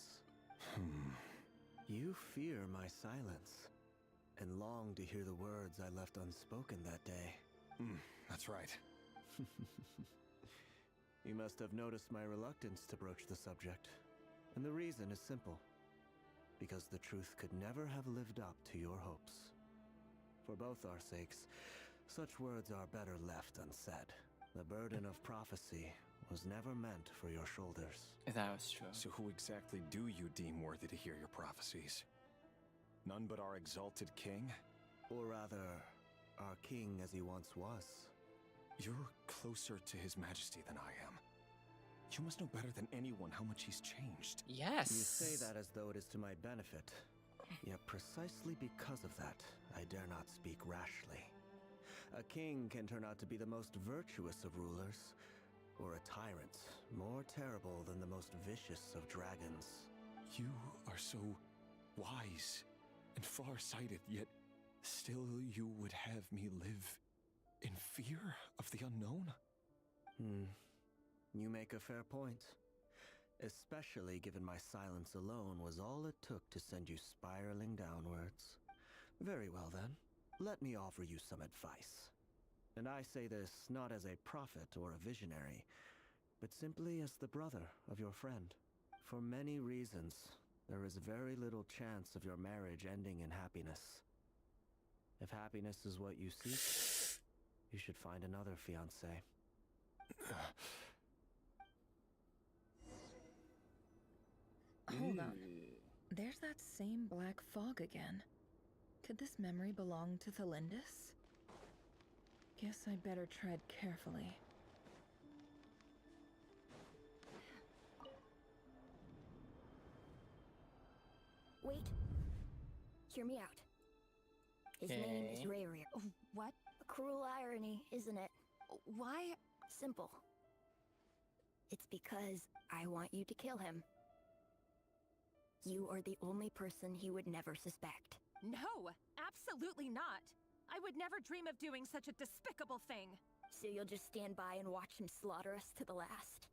You fear my silence, and long to hear the words I left unspoken that day. That's right. You must have noticed my reluctance to broach the subject. And the reason is simple. Because the truth could never have lived up to your hopes. For both our sakes, such words are better left unsaid. The burden of prophecy was never meant for your shoulders. That was true. So who exactly do you deem worthy to hear your prophecies? None but our exalted king? Or rather, our king as he once was. You're closer to his majesty than I am. You must know better than anyone how much he's changed. Yes! You say that as though it is to my benefit. Yet precisely because of that, I dare not speak rashly. A king can turn out to be the most virtuous of rulers, or a tyrant more terrible than the most vicious of dragons. You are so wise and far-sighted, yet still you would have me live in fear of the unknown? You make a fair point. Especially given my silence alone was all it took to send you spiraling downwards. Very well then, let me offer you some advice. And I say this not as a prophet or a visionary, but simply as the brother of your friend. For many reasons, there is very little chance of your marriage ending in happiness. If happiness is what you seek, you should find another fiancé. Hold on. There's that same black fog again. Could this memory belong to Thelindis? Guess I'd better tread carefully. Wait. Hear me out. His name is Rayrir. What? A cruel irony, isn't it? Why? Simple. It's because I want you to kill him. You are the only person he would never suspect. No, absolutely not. I would never dream of doing such a despicable thing. So you'll just stand by and watch him slaughter us to the last?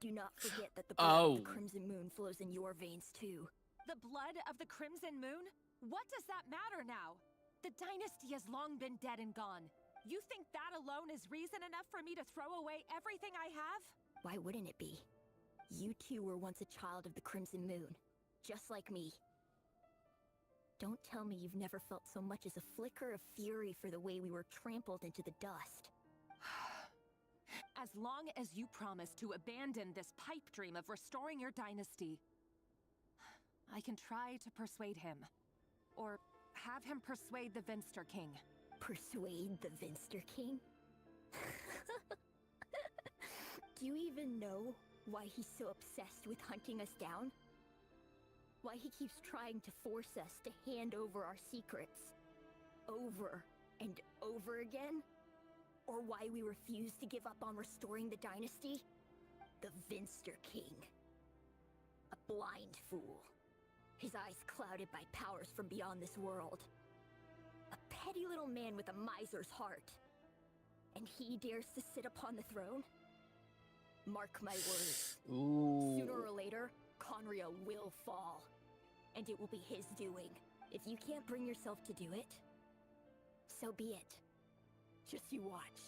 Do not forget that the blood of the Crimson Moon flows in your veins too. The blood of the Crimson Moon? What does that matter now? The dynasty has long been dead and gone. You think that alone is reason enough for me to throw away everything I have? Why wouldn't it be? You two were once a child of the Crimson Moon, just like me. Don't tell me you've never felt so much as a flicker of fury for the way we were trampled into the dust. As long as you promise to abandon this pipe dream of restoring your dynasty, I can try to persuade him. Or have him persuade the Vinster King. Persuade the Vinster King? Do you even know why he's so obsessed with hunting us down? Why he keeps trying to force us to hand over our secrets over and over again? Or why we refuse to give up on restoring the dynasty? The Vinster King. A blind fool. His eyes clouded by powers from beyond this world. A petty little man with a miser's heart. And he dares to sit upon the throne? Mark my words. Sooner or later, Conria will fall. And it will be his doing. If you can't bring yourself to do it, so be it. Just you watch.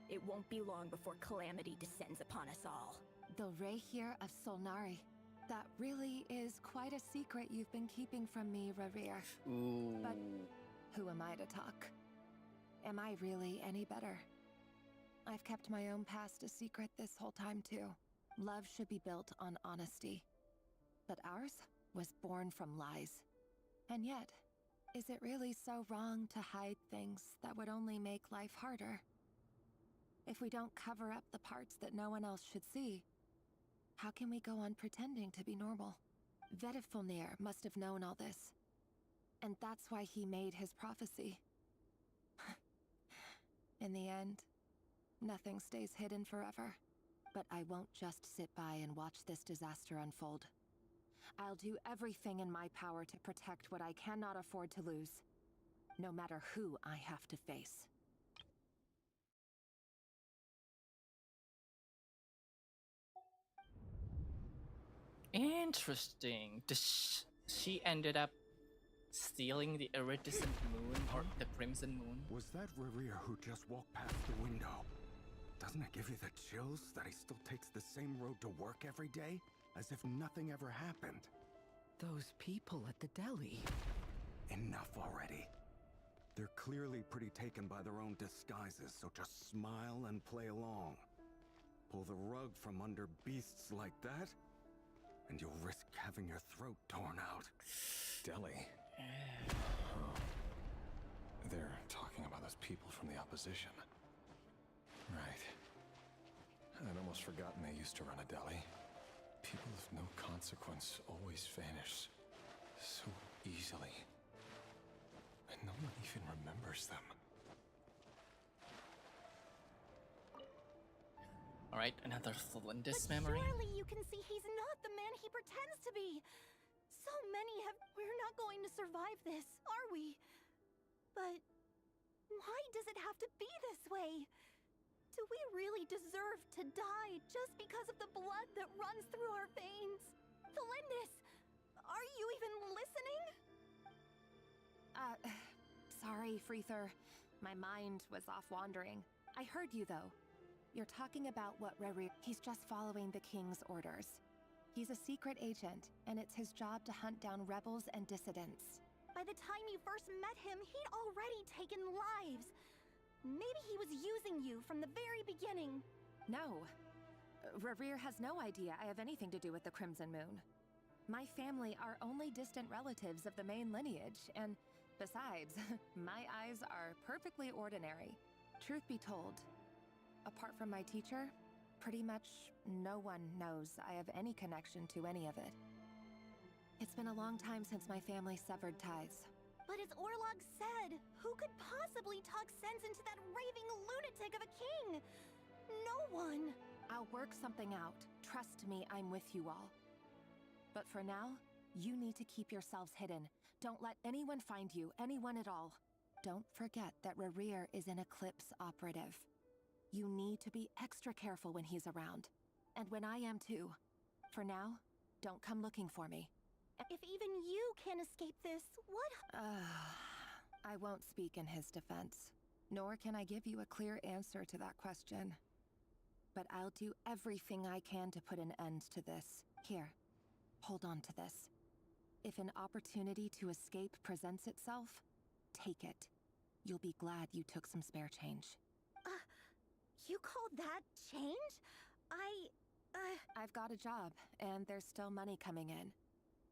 It won't be long before calamity descends upon us all. The Rayrir of Solnari. That really is quite a secret you've been keeping from me, Rayrir. But who am I to talk? Am I really any better? I've kept my own past a secret this whole time too. Love should be built on honesty. But ours was born from lies. And yet, is it really so wrong to hide things that would only make life harder? If we don't cover up the parts that no one else should see, how can we go on pretending to be normal? Vedifulnir must have known all this. And that's why he made his prophecy. In the end, nothing stays hidden forever. But I won't just sit by and watch this disaster unfold. I'll do everything in my power to protect what I cannot afford to lose, no matter who I have to face. Interesting. She ended up stealing the iridescent moon or the crimson moon? Was that Rerir who just walked past the window? Doesn't it give you the chills that he still takes the same road to work every day? As if nothing ever happened. Those people at the deli. Enough already. They're clearly pretty taken by their own disguises, so just smile and play along. Pull the rug from under beasts like that, and you'll risk having your throat torn out. Deli? They're talking about those people from the opposition. Right. I'd almost forgotten they used to run a deli. People of no consequence always vanish so easily. And no one even remembers them. Alright, another Flindis but memory. Surely you can see he's not the man he pretends to be. So many have... We're not going to survive this, are we? But why does it have to be this way? Do we really deserve to die just because of the blood that runs through our veins? Flindis, are you even listening? Sorry, Freether. My mind was off wandering. I heard you, though. You're talking about what Rerir... He's just following the king's orders. He's a secret agent, and it's his job to hunt down rebels and dissidents. By the time you first met him, he'd already taken lives. Maybe he was using you from the very beginning. No. Rerir has no idea I have anything to do with the Crimson Moon. My family are only distant relatives of the main lineage, and besides, my eyes are perfectly ordinary. Truth be told, apart from my teacher, pretty much no one knows I have any connection to any of it. It's been a long time since my family severed ties. But as Orlog said, who could possibly talk sense into that raving lunatic of a king? No one. I'll work something out. Trust me, I'm with you all. But for now, you need to keep yourselves hidden. Don't let anyone find you, anyone at all. Don't forget that Rerir is an Eclipse operative. You need to be extra careful when he's around. And when I am too. For now, don't come looking for me. If even you can't escape this, what? I won't speak in his defense. Nor can I give you a clear answer to that question. But I'll do everything I can to put an end to this. Here, hold on to this. If an opportunity to escape presents itself, take it. You'll be glad you took some spare change. You call that change? I've got a job, and there's still money coming in.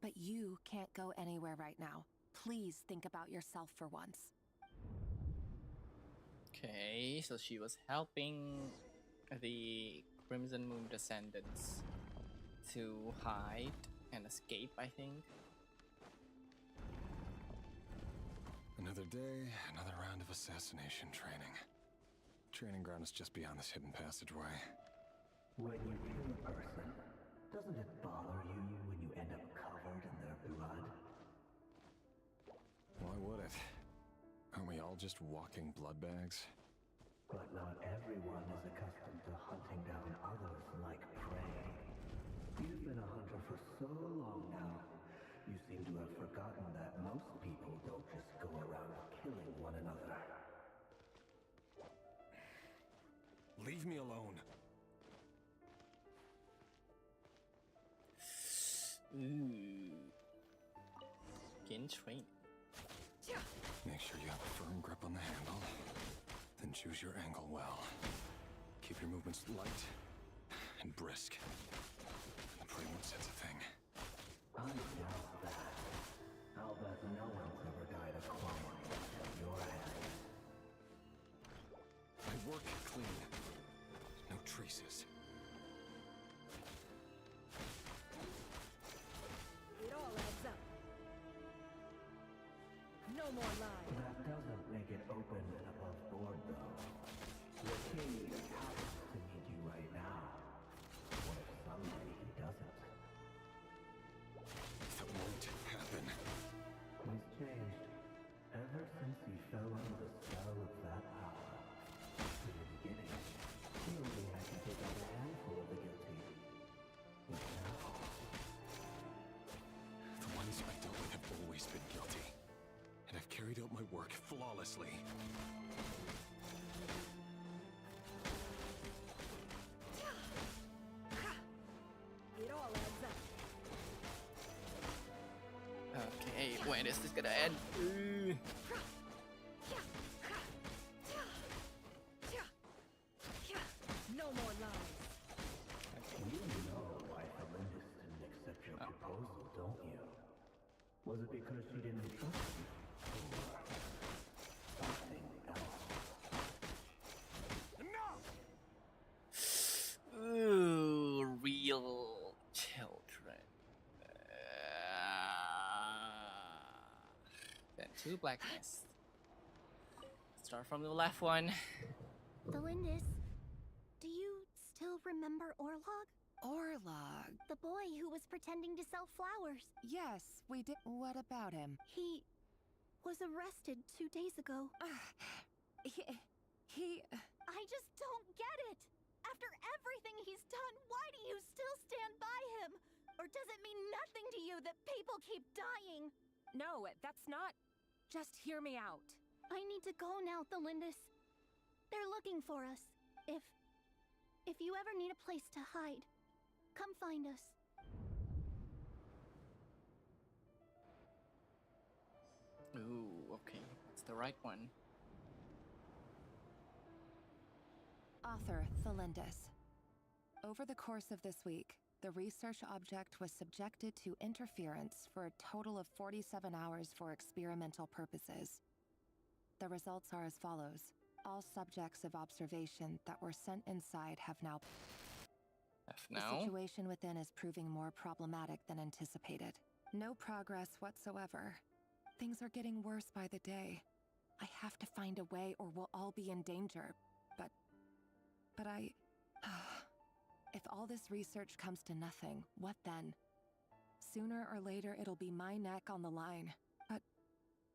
But you can't go anywhere right now. Please think about yourself for once. Okay, so she was helping the Crimson Moon descendants to hide and escape, I think. Another day, another round of assassination training. Training ground is just beyond this hidden passageway. When you kill a person, doesn't it bother you when you end up covered in their blood? Why would it? Aren't we all just walking blood bags? But not everyone is accustomed to hunting down others like prey. You've been a hunter for so long now, you seem to have forgotten that most people don't just go around killing one another. Leave me alone. Ooh. Skin training. Make sure you have a firm grip on the handle. Then choose your angle well. Keep your movements light and brisk. And the prey won't sense a thing. I doubt that. I'll bet no one's ever died of quality at your hands. I work clean. traces. It all adds up. No more lies. That doesn't make it open and above board, though. The king happens to need you right now. What if someday he doesn't? That won't happen. He's changed. Ever since he fell under the spell of that power. In the beginning, he only had to take out a handful of the guilty. But now... The ones I dealt with have always been guilty. And I've carried out my work flawlessly. It all adds up. Okay, when is this gonna end? No more lies. You know why Vayne didn't accept your proposal, don't you? Was it because she didn't trust you? Or something else? Ooh, real children. Then two blackness. Start from the left one. Valindis, do you still remember Orlog? Orlog? The boy who was pretending to sell flowers. Yes, we did. What about him? He was arrested 2 days ago. He... I just don't get it! After everything he's done, why do you still stand by him? Or does it mean nothing to you that people keep dying? No, that's not... Just hear me out. I need to go now, Thalindis. They're looking for us. If you ever need a place to hide, come find us. Ooh, okay. It's the right one. Author Thalindis. Over the course of this week, the research object was subjected to interference for a total of 47 hours for experimental purposes. The results are as follows. All subjects of observation that were sent inside have now... The situation within is proving more problematic than anticipated. No progress whatsoever. Things are getting worse by the day. I have to find a way or we'll all be in danger. But I... If all this research comes to nothing, what then? Sooner or later it'll be my neck on the line. But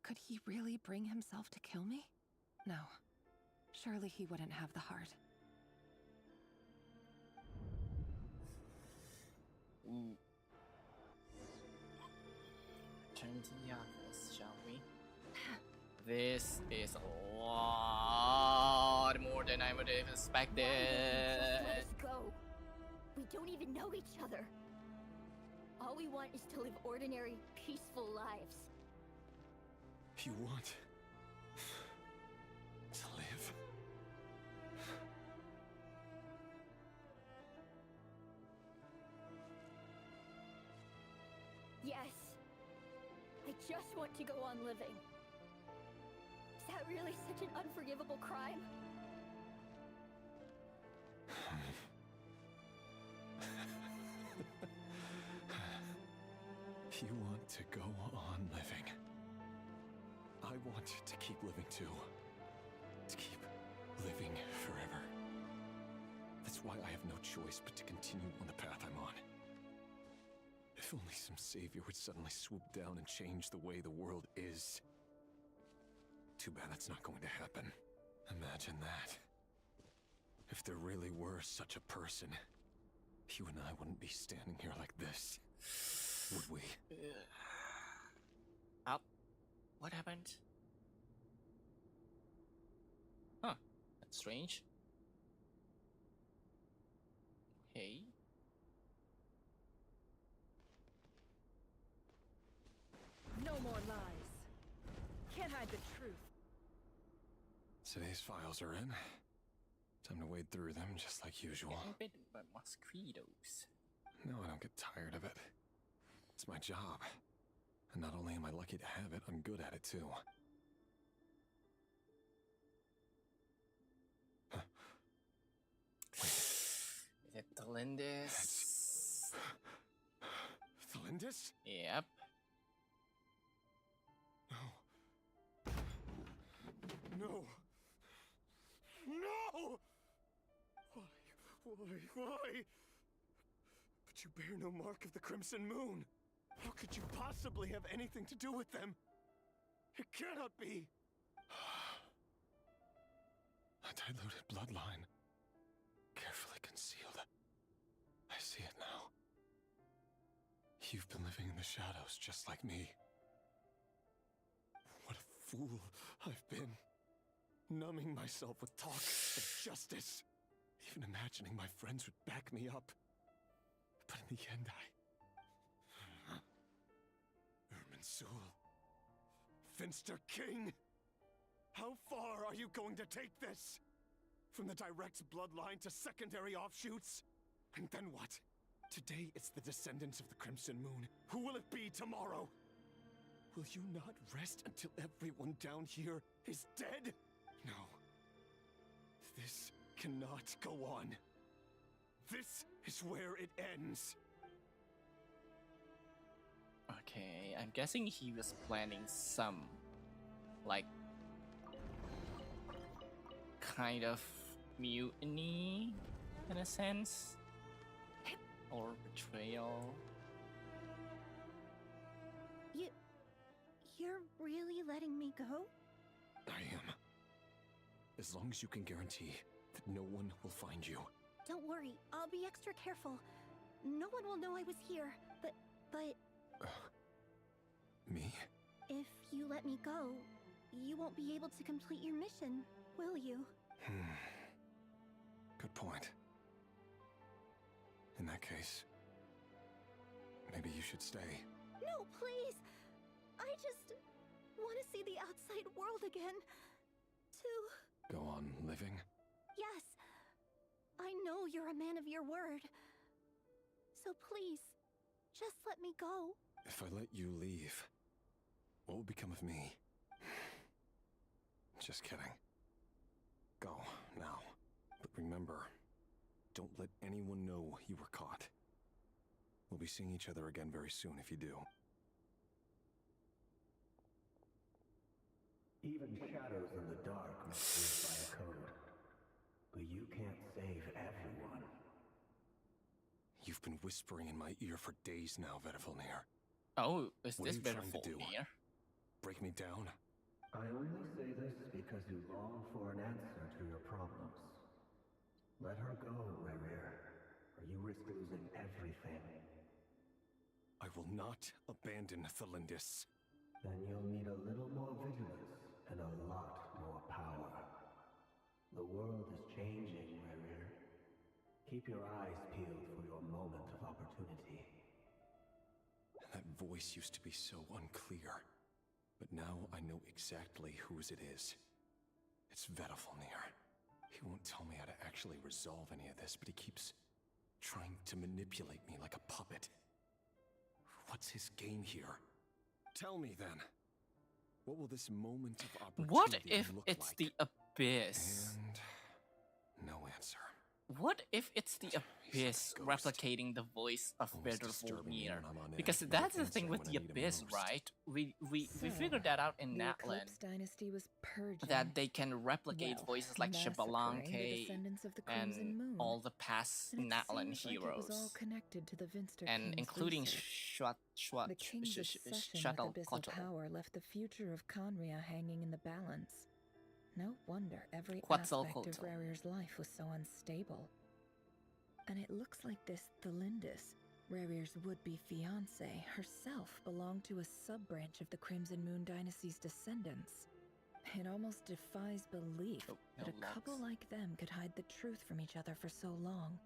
could he really bring himself to kill me? No. Surely he wouldn't have the heart. Ooh. Return to the office, shall we? This is a lot more than I would have expected. Let us go. We don't even know each other. All we want is to live ordinary, peaceful lives. You want to live? Yes. I just want to go on living. Is that really such an unforgivable crime? You want to go on living. I want to keep living too. To keep living forever. That's why I have no choice but to continue on the path I'm on. If only some savior would suddenly swoop down and change the way the world is. Too bad that's not going to happen. Imagine that. If there really were such a person, you and I wouldn't be standing here like this, would we? Up. What happened? Huh. That's strange. Okay. No more lies. Can't hide the truth. Today's files are in. Time to wade through them just like usual. Bitten by mosquitoes. No, I don't get tired of it. It's my job. And not only am I lucky to have it, I'm good at it too. Huh. Wait. Is it Lindis? Lindis? Yep. No. No! Why? But you bear no mark of the Crimson Moon. How could you possibly have anything to do with them? It cannot be. A diluted bloodline. Carefully concealed. I see it now. You've been living in the shadows just like me. What a fool I've been. Numbing myself with talk of justice. Even imagining my friends would back me up. But in the end, Irminsul. Finster King! How far are you going to take this? From the direct bloodline to secondary offshoots? And then what? Today it's the descendants of the Crimson Moon. Who will it be tomorrow? Will you not rest until everyone down here is dead? No. This cannot go on. This is where it ends. Okay, I'm guessing he was planning some, like, kind of mutiny, in a sense, or betrayal. You're really letting me go? I am. As long as you can guarantee that no one will find you. Don't worry, I'll be extra careful. No one will know I was here, but... Me? If you let me go, you won't be able to complete your mission, will you? Good point. In that case, maybe you should stay. No, please! I just want to see the outside world again. To... Go on living? Yes. I know you're a man of your word. So please, just let me go. If I let you leave, what will become of me? Just kidding. Go, now. But remember, don't let anyone know you were caught. We'll be seeing each other again very soon if you do. Even shadows in the dark must live by a code. But you can't save everyone. You've been whispering in my ear for days now, Vedifilnir. Oh, is What this are you trying to Vedifilnir? Break me down? I only say this because you long for an answer to your problems. Let her go, Rerir, or you risk losing everything. I will not abandon Thelindis. Then you'll need a little more vigilance and a lot more power. The world is changing, Rerir. Keep your eyes peeled for your moment of opportunity. That voice used to be so unclear. But now I know exactly whose it is. It's Vedifilnir. He won't tell me how to actually resolve any of this, but he keeps trying to manipulate me like a puppet. What's his game here? Tell me then. What will this moment of opportunity What if look it's like? the Abyss? And no answer. What if it's the Abyss replicating the voice of Vedifilnir? Because that's the thing with the Abyss, right? We figured that out in the Natlan. Eclipse dynasty was purging. That they can replicate Well, voices like massacring the Xbalanque descendants of the and Crimson Moon. all the past And it Natlan seems like it was all heroes. connected to the Vinster And King's including research. The king's obsession with abyssal Shuttlecotl. power left the future of Conria hanging in the balance. No wonder every Quetzalcoatl. aspect of Rerir's life was so unstable. And it looks like this Thelindis, Rerir's would-be fiancée, herself belonged to a sub-branch of the Crimson Moon dynasty's descendants. It almost defies belief that a couple like them could hide the truth from each other for so long.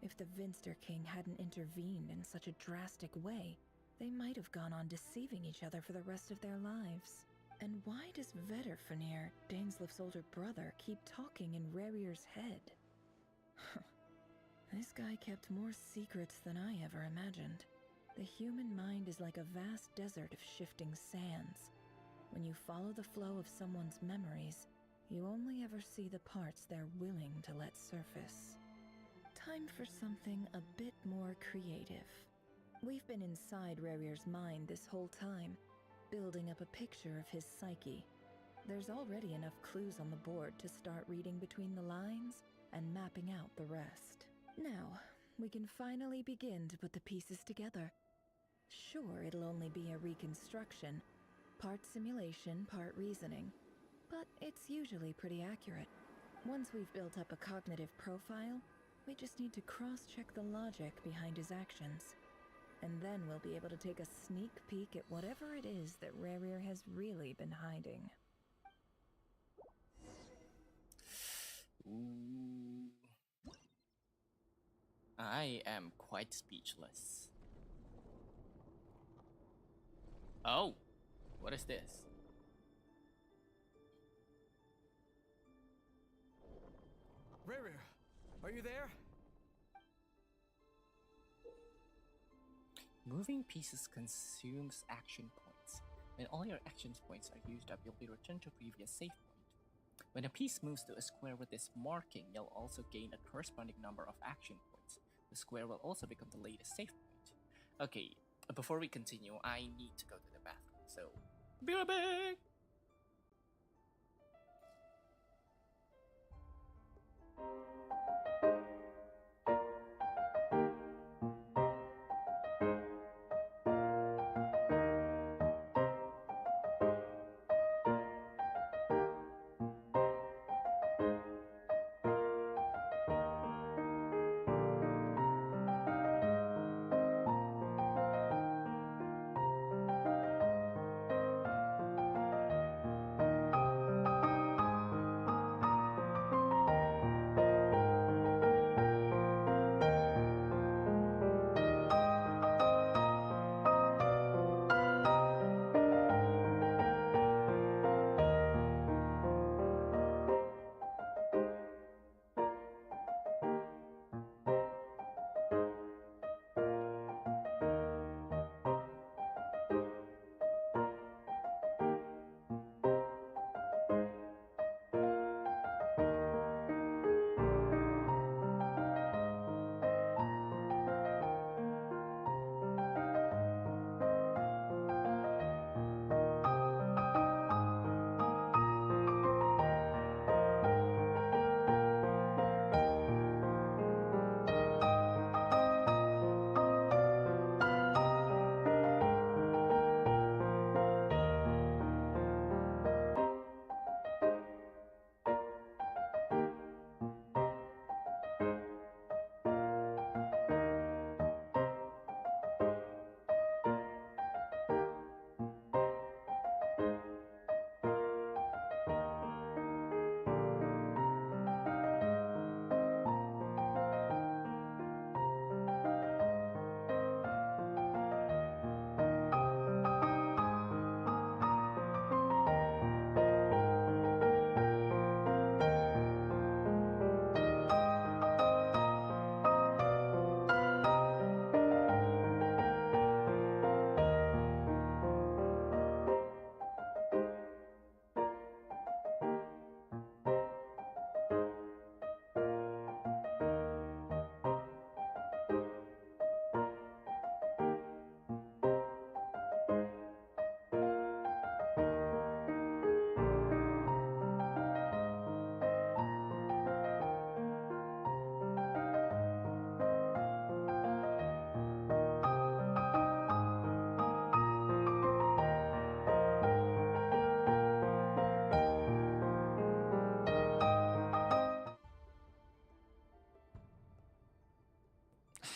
If the Vinster King hadn't intervened in such a drastic way, they might have gone on deceiving each other for the rest of their lives. And why does Vedifilnir, Daneslif's older brother, keep talking in Rerir's head? This guy kept more secrets than I ever imagined. The human mind is like a vast desert of shifting sands. When you follow the flow of someone's memories, you only ever see the parts they're willing to let surface. time for something a bit more creative. We've been inside Rarir's mind this whole time, building up a picture of his psyche. There's already enough clues on the board to start reading between the lines and mapping out the rest. Now, we can finally begin to put the pieces together. Sure, it'll only be a reconstruction, part simulation, part reasoning, but it's usually pretty accurate. Once we've built up a cognitive profile, we just need to cross-check the logic behind his actions. And then we'll be able to take a sneak peek at whatever it is that Rarir has really been hiding. Ooh. I am quite speechless. Oh, what is this? Rarir, are you there? Moving pieces consumes action points. When all your action points are used up, you'll be returned to previous save point. When a piece moves to a square with this marking, you'll also gain a corresponding number of action points. The square will also become the latest save point. Okay, before we continue, I need to go to the bathroom, so be right back!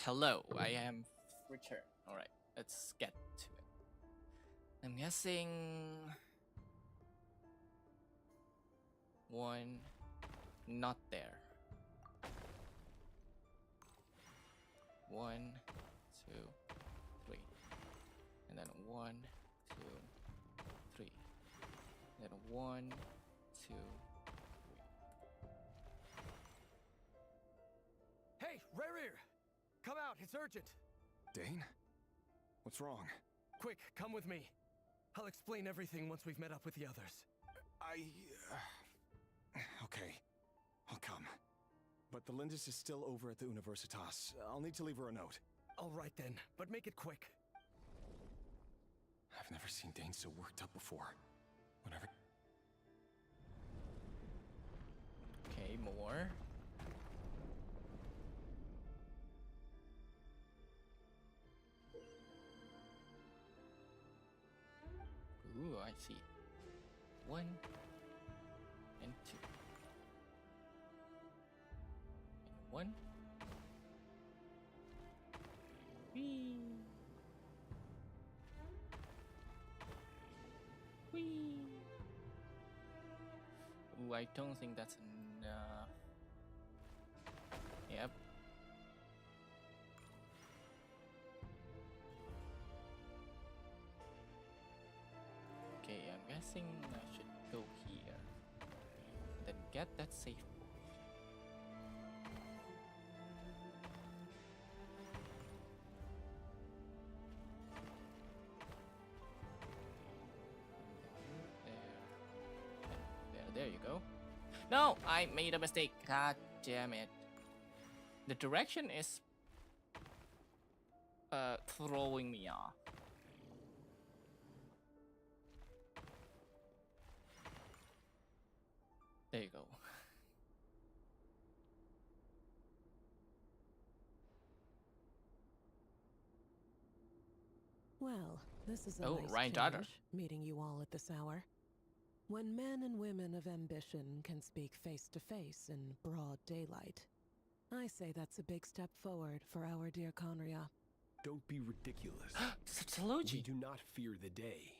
Hello, I am returned. Alright, let's get to it. I'm guessing... one... not there. 1, 2, 3. And then 1, 2, 3. And then 1, 2, 3. Hey, Rarir! Come out, it's urgent! Dane? What's wrong? Quick, come with me. I'll explain everything once we've met up with the others. Okay, I'll come. but the Lindis is still over at the Universitas. I'll need to leave her a note. All right then, but make it quick. I've never seen Dane so worked up before. Whenever... Okay, more. Ooh, I see. 1 and 2. And 1. Whee! Whee! Ooh, I don't think that's enough. Yep. Okay, I'm guessing I should go here. Then get that safe board. There you go. No, I made a mistake. God damn it. The direction is throwing me off. There you go. Well, this is a Oh, nice Ryan change, daughter. meeting you all at this hour. When men and women of ambition can speak face to face in broad daylight, I say that's a big step forward for our dear Conria. Don't be ridiculous. Soralogy. We do not fear the day.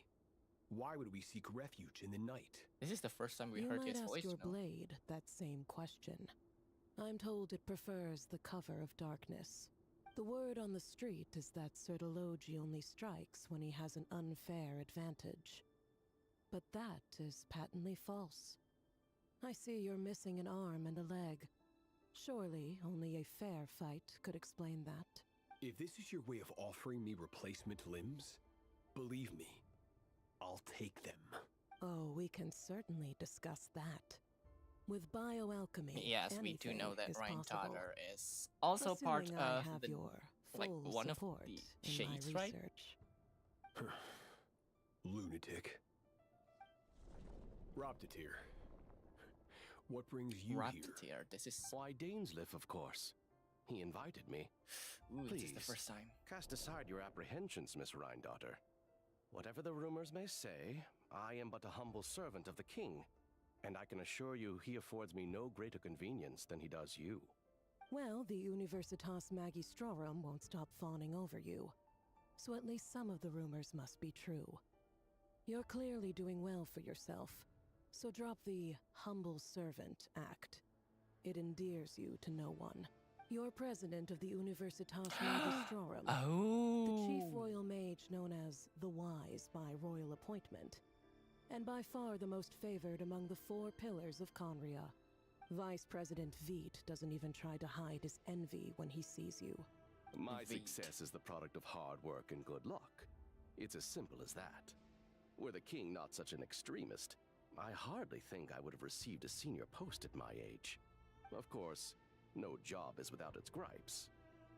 Why would we seek refuge in the night? This is the first time we You heard might his ask voice. your No? blade that same question. I'm told it prefers the cover of darkness. The word on the street is that Soralogy only strikes when he has an unfair advantage. But that is patently false. I see you're missing an arm and a leg. Surely only a fair fight could explain that. If this is your way of offering me replacement limbs, believe me, I'll take them. Oh, we can certainly discuss that. With bioalchemy, Yes, we do know anything that is Ryan possible. daughter is also part Assuming I of have the your like full one of support the in my shades, right? research. Lunatic. Robtatir. What brings you here? Raptor, this is Why, Dainsliff, of course. He invited me. Ooh, Please, this is the first time. Cast aside your apprehensions, Miss Rhindaughter. Whatever the rumors may say, I am but a humble servant of the king, and I can assure you he affords me no greater convenience than he does you. Well, the Universitas Magistrorum won't stop fawning over you. So at least some of the rumors must be true. You're clearly doing well for yourself, so drop the humble servant act. It endears you to no one. You're president of the Universitas Magistrorum. The chief royal mage known as the Wise by royal appointment. And by far the most favored among the 4 pillars of Conria. Vice President Veit doesn't even try to hide his envy when he sees you. My success is the product of hard work and good luck. It's as simple as that. Were the king not such an extremist, I hardly think I would have received a senior post at my age. Of course, no job is without its gripes.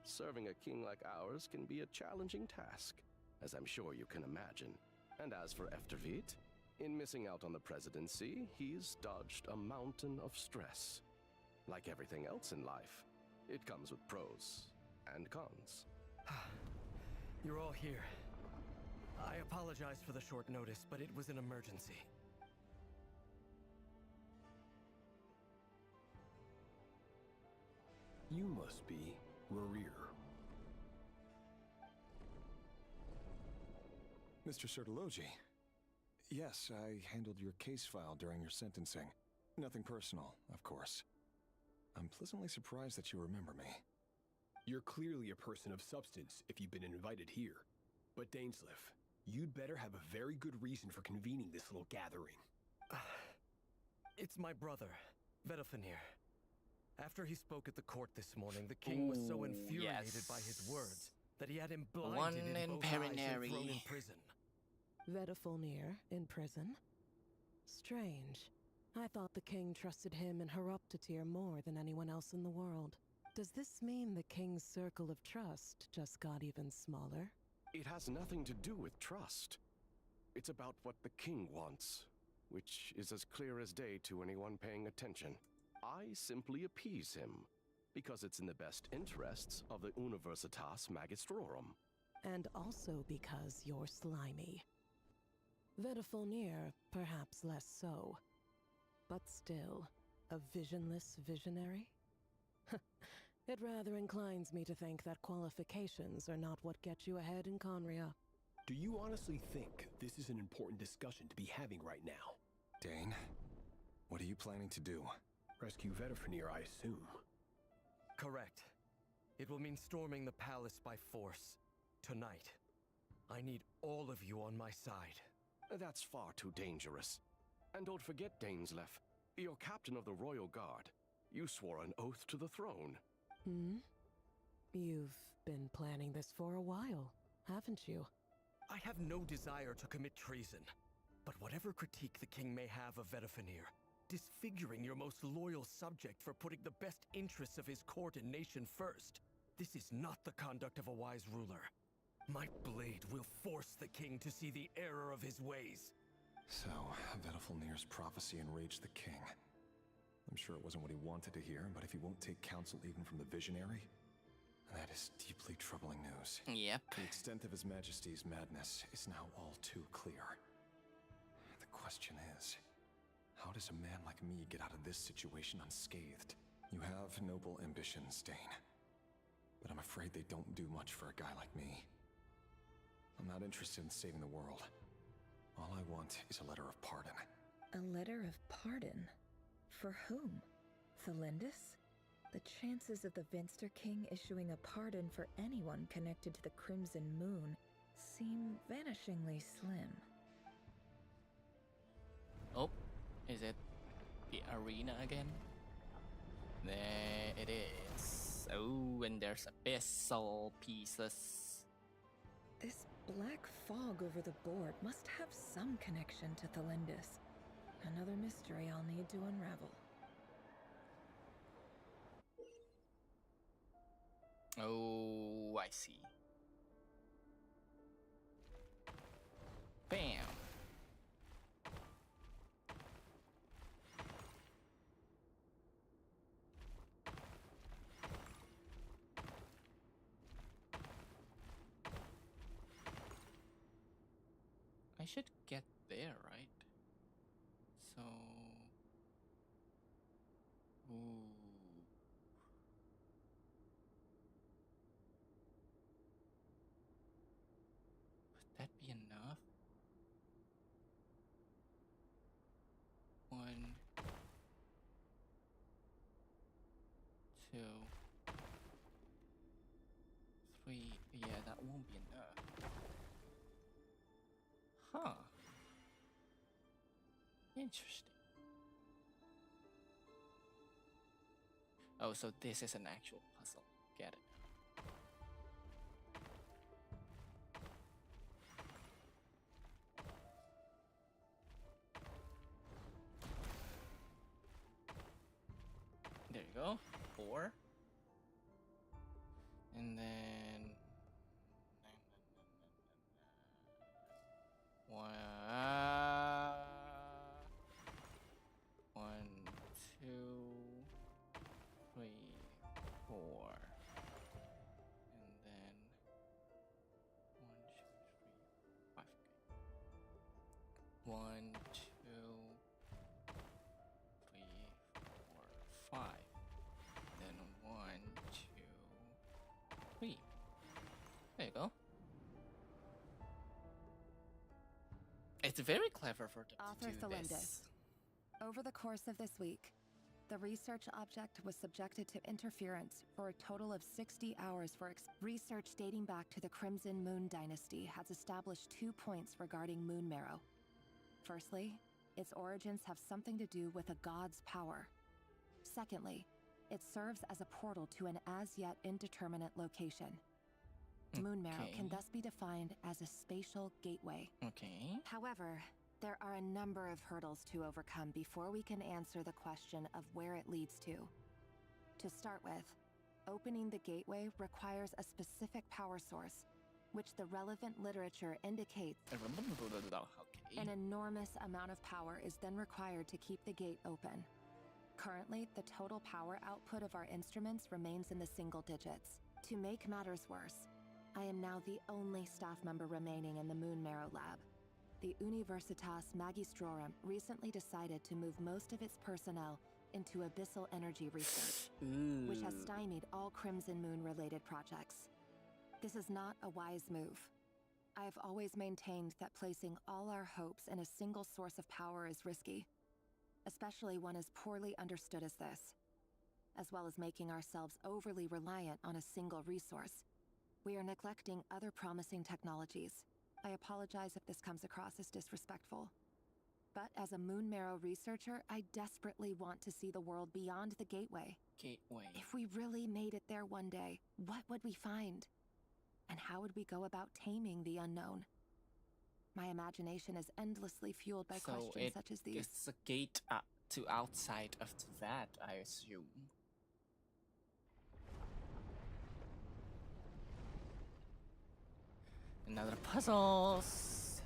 Serving a king like ours can be a challenging task, as I'm sure you can imagine. And as for Efterveit, in missing out on the presidency, he's dodged a mountain of stress. Like everything else in life, it comes with pros and cons. You're all here. I apologize for the short notice, but it was an emergency. You must be Rarir. Mr. Soralogy. Yes, I handled your case file during your sentencing. Nothing personal, of course. I'm pleasantly surprised that you remember me. You're clearly a person of substance if you've been invited here. But Dainsliff, you'd better have a very good reason for convening this little gathering. It's my brother, Vedafinir. After he spoke at the court this morning, the king was so infuriated by his words that he had him blinded One in in both eyes and Perinary. thrown in prison. Vedafinir in prison? Strange. I thought the king trusted him and Horoptatyr more than anyone else in the world. Does this mean the king's circle of trust just got even smaller? It has nothing to do with trust. It's about what the king wants, which is as clear as day to anyone paying attention. I simply appease him, because it's in the best interests of the Universitas Magistrorum. And also because you're slimy. Vedafulnir, perhaps less so. But still, a visionless visionary? It rather inclines me to think that qualifications are not what get you ahead in Conria. Do you honestly think this is an important discussion to be having right now? Dane, what are you planning to do? Rescue Vedafulnir, I assume. Correct. It will mean storming the palace by force. Tonight. I need all of you on my side. That's far too dangerous. And don't forget, Dainsleif, you're captain of the Royal Guard. You swore an oath to the throne. Hmm? You've been planning this for a while, haven't you? I have no desire to commit treason. But whatever critique the king may have of Vedafulnir, disfiguring your most loyal subject for putting the best interests of his court and nation first, this is not the conduct of a wise ruler. My blade will force the king to see the error of his ways. So, Vedafulnir's prophecy enraged the king. I'm sure it wasn't what he wanted to hear, but if he won't take counsel even from the visionary, that is deeply troubling news. Yep. The extent of His Majesty's madness is now all too clear. The question is, how does a man like me get out of this situation unscathed? You have noble ambitions, Dane. But I'm afraid they don't do much for a guy like me. I'm not interested in saving the world. All I want is a letter of pardon. A letter of pardon? For whom? Thalindus? The chances of the Vinster King issuing a pardon for anyone connected to the Crimson Moon seem vanishingly slim. Oh, is it the arena again? There it is. Oh, and there's abyssal pieces. This black fog over the board must have some connection to Thalindus. Another mystery I'll need to unravel. Oh, I see. Bam. I should get there, right? So... Ooh. Would that be enough? 1, 2, 3. Yeah, that won't be enough. Huh. Interesting. Oh, so this is an actual puzzle. Get it. There you go. 4. And then... 1, 2, 3, 4, and then 1, 2, 3, 5. 1, 2, 3, 4, 5. Then 1, 2, 3. There you go. It's very clever for them Author to do Thalindus. this. Over the course of this week, the research object was subjected to interference for a total of 60 hours for research dating back to the Crimson Moon Dynasty has established 2 points regarding Moon Marrow. Firstly, its origins have something to do with a god's power. Secondly, it serves as a portal to an as-yet indeterminate location. Moon Marrow can thus be defined as a spatial gateway. Okay. However, There are a number of hurdles to overcome before we can answer the question of where it leads to. To start with, opening the gateway requires a specific power source, which the relevant literature indicates. An enormous amount of power is then required to keep the gate open. Currently, the total power output of our instruments remains in the single digits. To make matters worse, I am now the only staff member remaining in the Moon Marrow lab. The Universitas Magistrorum recently decided to move most of its personnel into abyssal energy research, which has stymied all Crimson Moon-related projects. This is not a wise move. I have always maintained that placing all our hopes in a single source of power is risky, especially one as poorly understood as this, as well as making ourselves overly reliant on a single resource. We are neglecting other promising technologies. I apologize if this comes across as disrespectful. But as a Moon Marrow researcher, I desperately want to see the world beyond the gateway. If we really made it there one day, what would we find? And how would we go about taming the unknown? My imagination is endlessly fueled by questions such as these. It's a gate to outside of that, I assume. Another puzzles.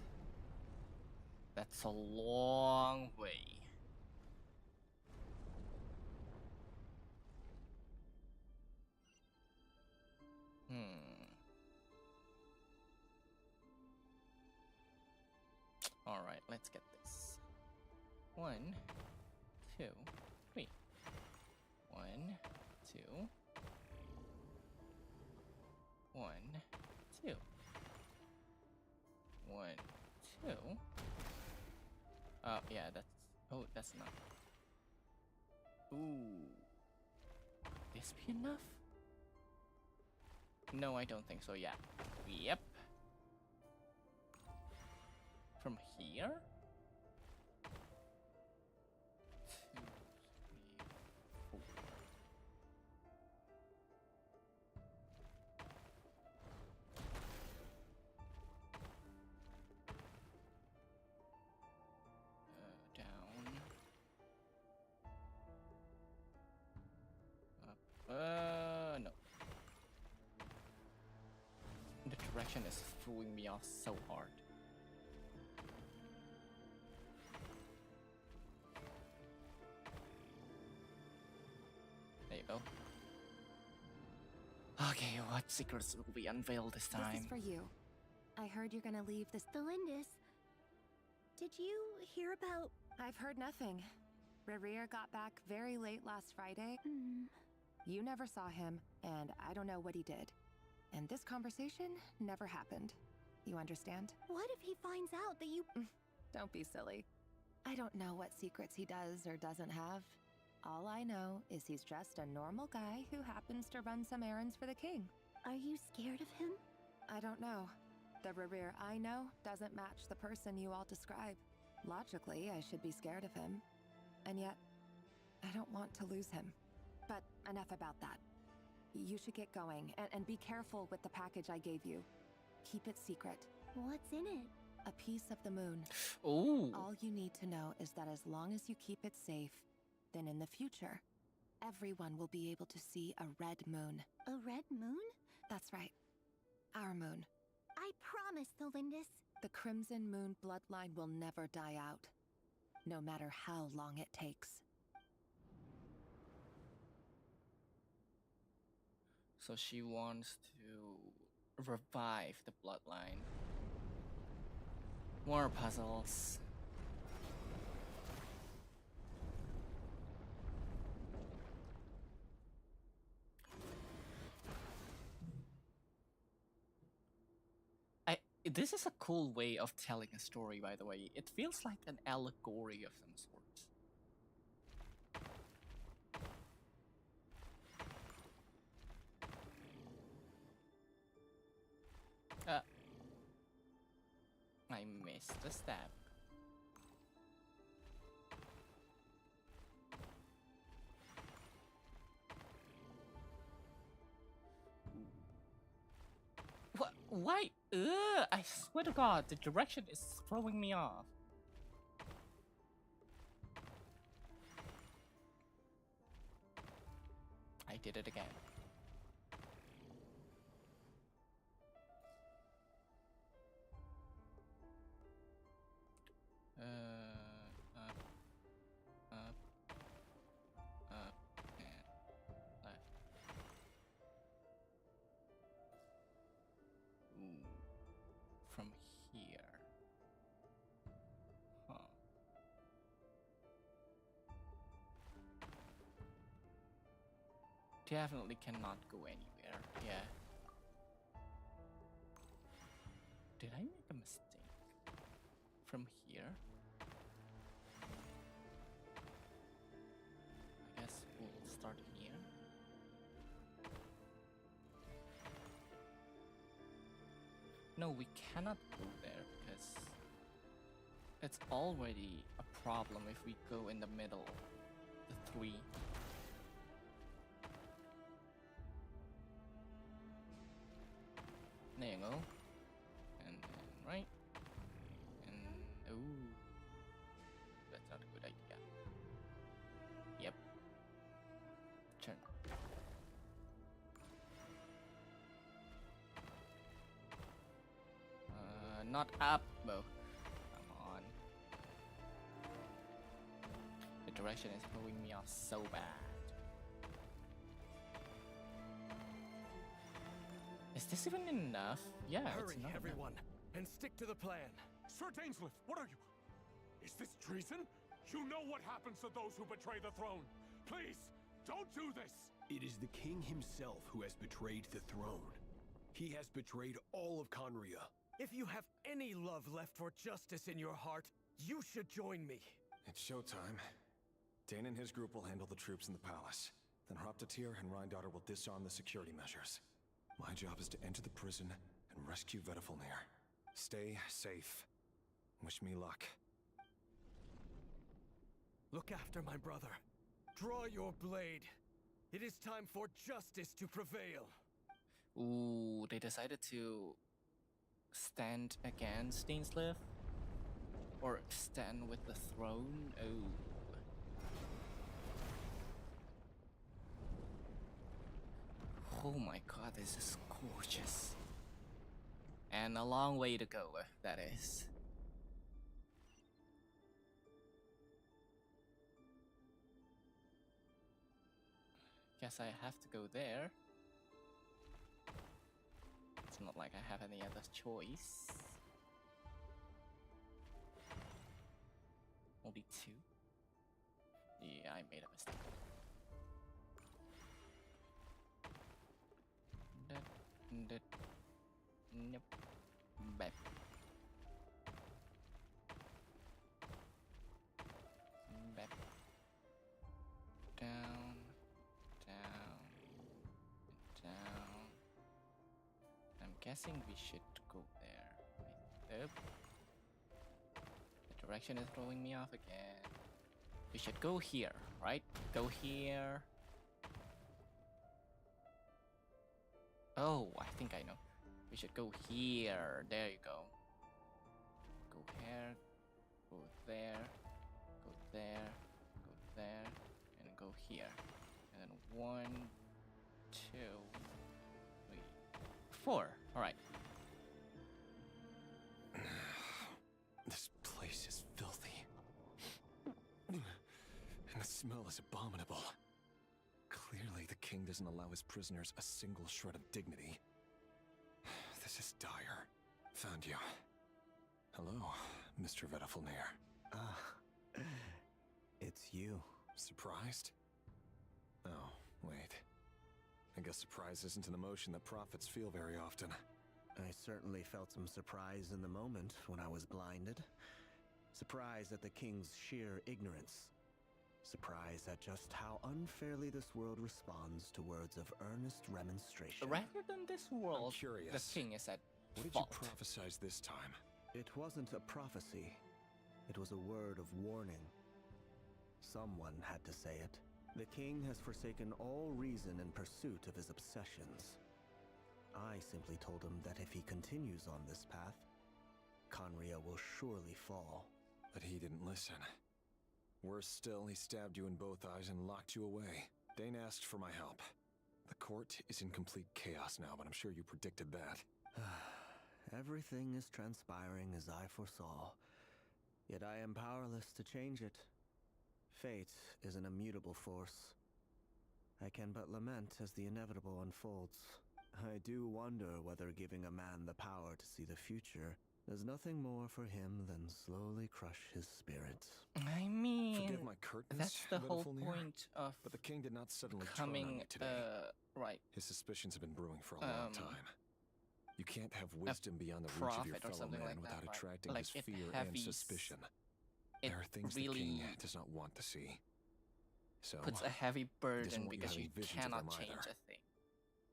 That's a long way. Alright, let's get this. 1, 2, 3. 1, 2. 1, 2. 1, 2. Oh, yeah, that's... Oh, that's not... Ooh. This be enough? No, I don't think so, yeah. Yep. From here? 2, 3, 4. Down. Up. No. The direction is throwing me off so hard. There you go. Okay, what secrets will be unveiled this time? This is for you. I heard you're gonna leave this... Delindus, did you hear about... I've heard nothing. Rerir got back very late last Friday. You never saw him, and I don't know what he did. And this conversation never happened. You understand? What if he finds out that you... Don't be silly. I don't know what secrets he does or doesn't have. All I know is he's just a normal guy who happens to run some errands for the king. Are you scared of him? I don't know. The Rerir I know doesn't match the person you all describe. Logically, I should be scared of him. And yet, I don't want to lose him. But enough about that. You should get going, and be careful with the package I gave you. Keep it secret. What's in it? A piece of the moon. Ooh. All you need to know is that as long as you keep it safe, then in the future, everyone will be able to see a red moon. A red moon? That's right. Our moon. I promise, Delindus. The Crimson Moon bloodline will never die out, no matter how long it takes. So she wants to revive the bloodline. More puzzles. This is a cool way of telling a story, by the way. It feels like an allegory of some sort. I missed a step. What? Why? I swear to God, the direction is throwing me off. did it again. Up, up, up, and left. Ooh, from here. Huh. Definitely cannot go anywhere. Yeah. Did I make a mistake? From here? I guess we'll start here. No, we cannot go there because it's already a problem if we go in the middle. The 3. There you go. And then right. And ooh. That's not a good idea. Yep. Turn. Not up, Bo. Come on. The direction is throwing me off so bad. Is this even enough? Yeah, Hurry, it's not everyone, enough. and stick to the plan. Sir Dainsleif, what are you? Is this treason? You know what happens to those who betray the throne. Please, don't do this. It is the king himself who has betrayed the throne. He has betrayed all of Conria. If you have any love left for justice in your heart, you should join me. It's showtime. Dane and his group will handle the troops in the palace. Then Hraptatir and Rhindaughter will disarm the security measures. My job is to enter the prison and rescue Vedifalnir. Stay safe. Wish me luck. Look after my brother. Draw your blade. It is time for justice to prevail. Ooh, they decided to stand against Dainsleif? Or stand with the throne? Oh. Oh my god, this is gorgeous. And a long way to go, that is. Guess I have to go there. It's not like I have any other choice. Only 2? Yeah, I made a mistake. Nope. Back. Back. Down. Down. Down. I'm guessing we should go there. Yep. The direction is throwing me off again. We should go here, right? Go here. Oh, I think I know. We should go here. There you go. Go here. Go there. Go there. Go there. And go here. And then 1, 2, 3, 4. Alright. This place is filthy. And the smell is abominable. Clearly, the king doesn't allow his prisoners a single shred of dignity. This is dire. Found you. Hello, Mr. Vedifalnir. It's you. Surprised? Oh, wait. I guess surprise isn't an emotion that prophets feel very often. I certainly felt some surprise in the moment when I was blinded. Surprise at the king's sheer ignorance. Surprise at just how unfairly this world responds to words of earnest remonstration. Rather than this world, I'm curious. the king is at What did fault. you prophesize this time? It wasn't a prophecy. It was a word of warning. Someone had to say it. The king has forsaken all reason in pursuit of his obsessions. I simply told him that if he continues on this path, Conria will surely fall. But he didn't listen. Worse still, he stabbed you in both eyes and locked you away. Dane asked for my help. The court is in complete chaos now, but I'm sure you predicted that. Everything is transpiring as I foresaw, yet I am powerless to change it. Fate is an immutable force. I can but lament as the inevitable unfolds. I do wonder whether giving a man the power to see the future does nothing more for him than slowly crush his spirit. I mean, Forgive my curtness, that's the whole Pitiful Near, point of but the king did not suddenly turn on becoming you today. right. His suspicions have been brewing for a long time. You can't have wisdom beyond the reach of your fellow man like without that, attracting like his fear and suspicion. There are things the king does not want to see. So puts a heavy he doesn't burden want you because you having visions of cannot them change either. a thing.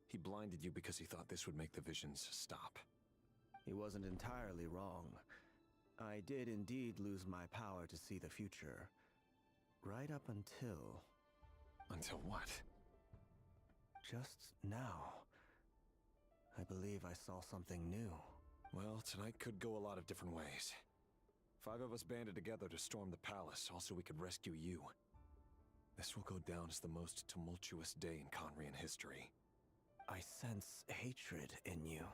He blinded you because he thought this would make the visions stop. He wasn't entirely wrong. I did indeed lose my power to see the future. Right up until... Until what? Just now. I believe I saw something new. Well, tonight could go a lot of different ways. 5 of us banded together to storm the palace, also we could rescue you. This will go down as the most tumultuous day in Conrian history. I sense hatred in you,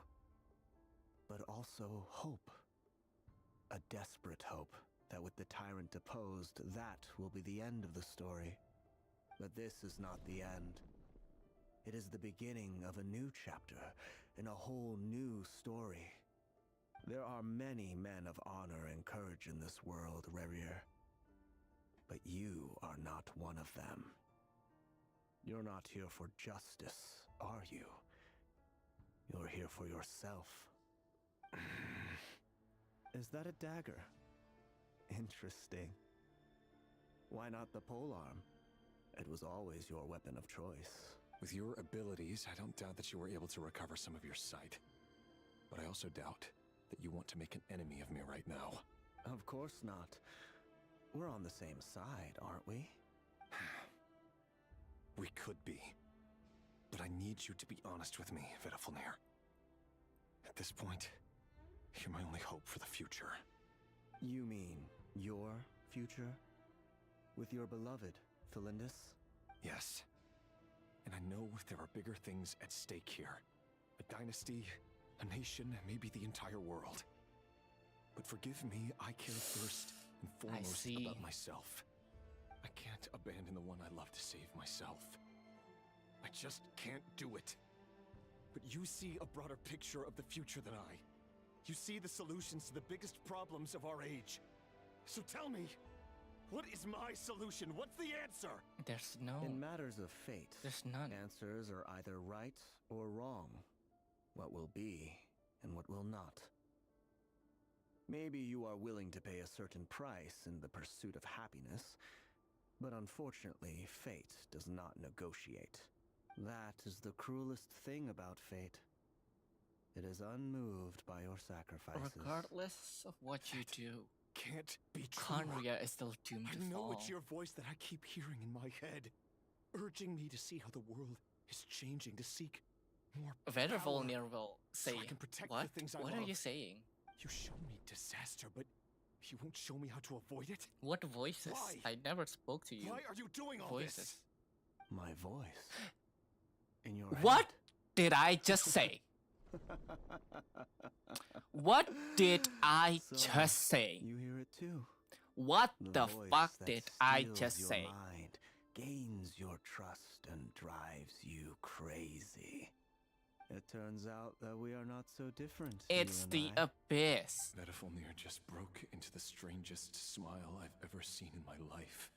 but also hope. A desperate hope that with the tyrant deposed, that will be the end of the story. But this is not the end. It is the beginning of a new chapter in a whole new story. There are many men of honor and courage in this world, Rerir. But you are not one of them. You're not here for justice, are you? You're here for yourself. Is that a dagger? Interesting. Why not the polearm? It was always your weapon of choice. With your abilities, I don't doubt that you were able to recover some of your sight. But I also doubt that you want to make an enemy of me right now. Of course not. We're on the same side, aren't we? We could be. But I need you to be honest with me, Vedafilnir. At this point, you're my only hope for the future. You mean your future? With your beloved, Felindis? Yes. And I know there are bigger things at stake here. A dynasty, a nation, maybe the entire world. But forgive me, I care first and foremost about myself. I can't abandon the one I love to save myself. I just can't do it. But you see a broader picture of the future than I. You see the solutions to the biggest problems of our age. So tell me, what is my solution? What's the answer? There's no... In matters of fate, there's none. Answers are either right or wrong. What will be and what will not. Maybe you are willing to pay a certain price in the pursuit of happiness, but unfortunately, fate does not negotiate. That is the cruelest thing about fate. It is unmoved by your sacrifices. Regardless of what you do, can't be true. Conria is still doomed to fall. I know it's your voice that I keep hearing in my head, urging me to see how the world is changing, to seek more Vedafilnir will say, so I can protect what? The things I what love. are you saying? You show me disaster, but you won't show me how to avoid it? What voices? Why? I never spoke to you. Why are you doing all voices. This? My voice. In your What head. did I just say? What did I just say? You hear it too. What the fuck did I steals just your say? Mind, gains your trust and drives you crazy. It turns out that we are not so different. It's the abyss. Vedafilnir just broke into the strangest smile I've ever seen in my life,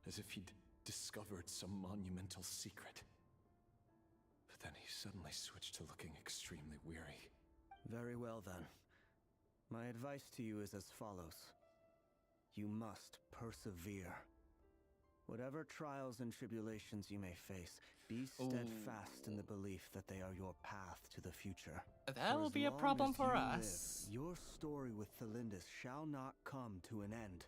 as if he'd discovered some monumental secret. But then he suddenly switched to looking extremely weary. Very well then. My advice to you is as follows. You must persevere. Whatever trials and tribulations you may face, be steadfast in the belief that they are your path to the future. That will be a problem for us. Your story with Felindis shall not come to an end.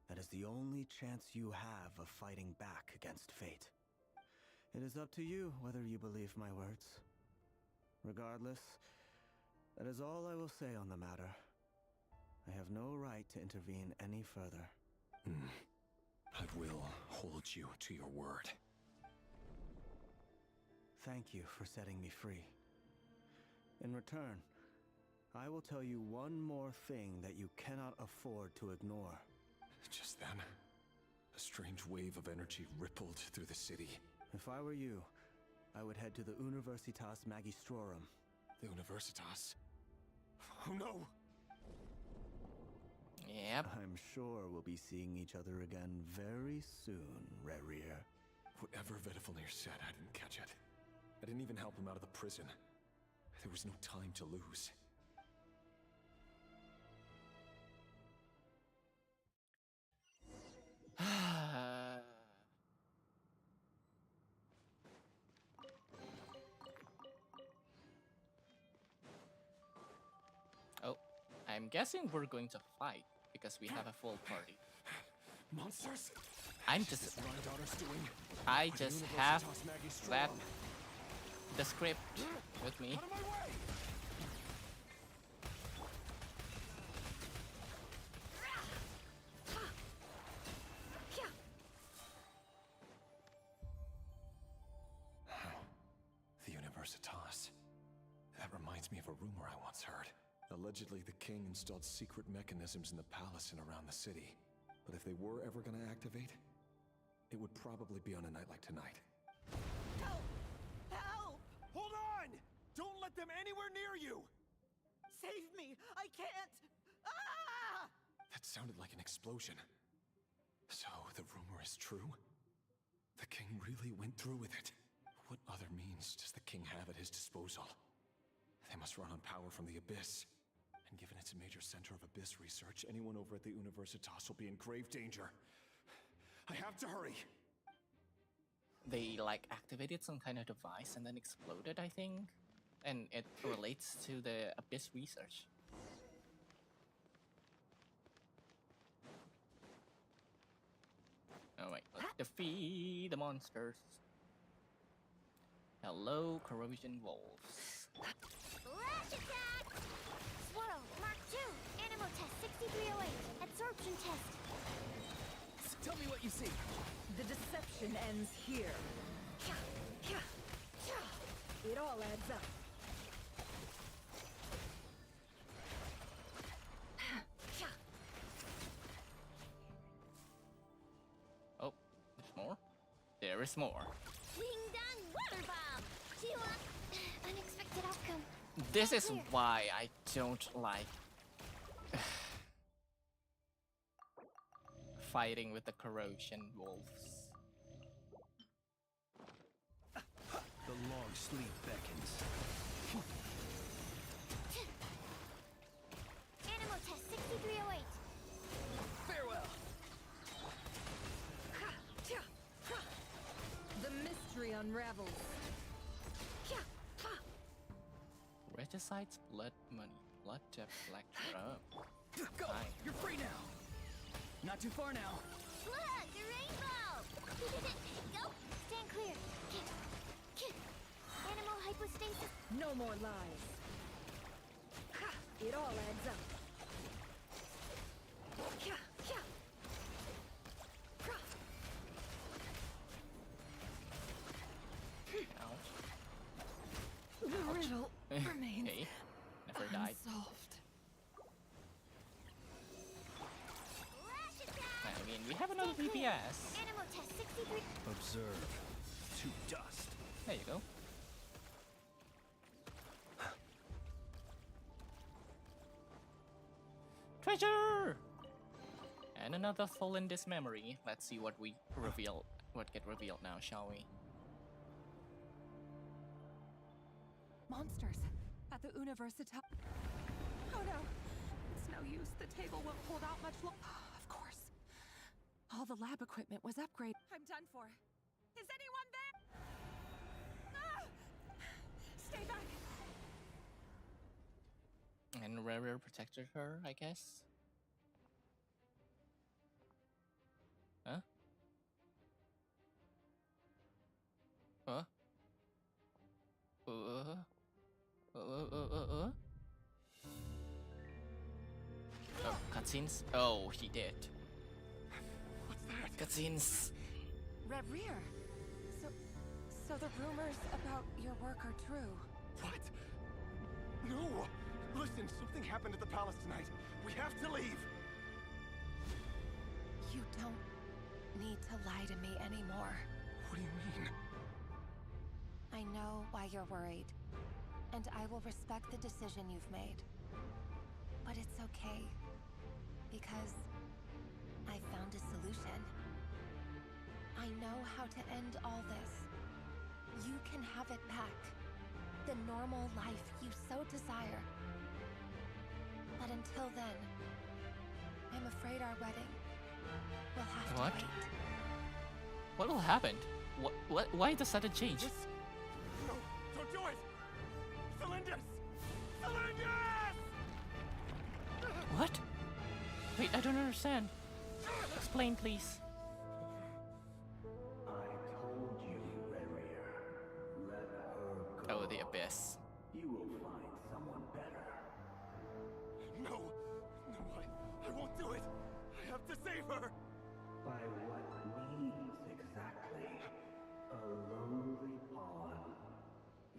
That is the only chance you have of fighting back against fate. It is up to you whether you believe my words. Regardless, that is all I will say on the matter. I have no right to intervene any further. I will hold you to your word. thank you for setting me free. In return, I will tell you one more thing that you cannot afford to ignore. Just then, a strange wave of energy rippled through the city. If I were you, I would head to the Universitas Magistrorum. The Universitas? Oh no! Yep. I'm sure we'll be seeing each other again very soon, Rerir. Whatever Vedifalnir said, I didn't catch it. I didn't even help him out of the prison. There was no time to lose. Oh, I'm guessing we're going to fight because we have a full party. Monsters? I'm just. What is my daughter's doing? I With just Universitas have Magistrorum. that the script with me. Out of my way! The Universitas. That reminds me of a rumor I once heard. Allegedly, the king installed secret mechanisms in the palace and around the city. But if they were ever going to activate, it would probably be on a night like tonight. Help! Help! Hold on! Don't let them anywhere near you! Save me! I can't! Ah! That sounded like an explosion. So, the rumor is true? The king really went through with it. What other means does the king have at his disposal? They must run on power from the Abyss. And given it's a major center of Abyss research, anyone over at the Universitas will be in grave danger. I have to hurry! They like activated some kind of device and then exploded, I think. And it relates to the Abyss research. Alright, let's defeat the monsters. Hello, corrosion wolves. Flash attack! Swallow, Mark 2, Animal Test 6308, Absorption Test. Tell me what you see. The deception ends here. It all adds up. Oh, there's more? There is more. Ding dong water bomb! Chua! Unexpected outcome. This is why I don't like fighting with the corrosion wolves. The long sleep beckons. Animal Test 6308. Farewell. The mystery unravels. Regicides, blood money, blood depth, black rub. Go! You're free now. Not too far now. Look, the rainbow! Go! Stand clear. Animal hypostasis. No more lies. It all adds up. The riddle remains Hey, never died. unsolved. I mean, we have another DPS. Animal Test 63. Observe. To dust. There you go. Treasure! And another soul in this memory. Let's see what we reveal. What get revealed now, shall we? Monsters at the Universitas. Oh no, it's no use. The table won't hold out much longer. Of course. All the lab equipment was upgraded. I'm done for. Is anyone there? Ah! Stay back. And Rare protected her, I guess. Huh? Huh? Oh, cutscenes? Oh, he did. What's that? Cutscenes. Rear. So the rumors about your work are true. What? No! Listen, something happened at the palace tonight. We have to leave! You don't need to lie to me anymore. What do you mean? I know why you're worried, and I will respect the decision you've made. But it's okay, because I found a solution. I know how to end all this. You can have it back. The normal life you so desire. But until then, I'm afraid our wedding will have What? to wait. What will happen? What? Why the sudden change? No, don't do it! Cylinders! Cylinders! What? Wait, I don't understand. Explain, please. I told you, Rarier. Let her go. Oh, the abyss. You will find someone better. No! No, I won't do it! I have to save her! By what means exactly? A lonely pawn.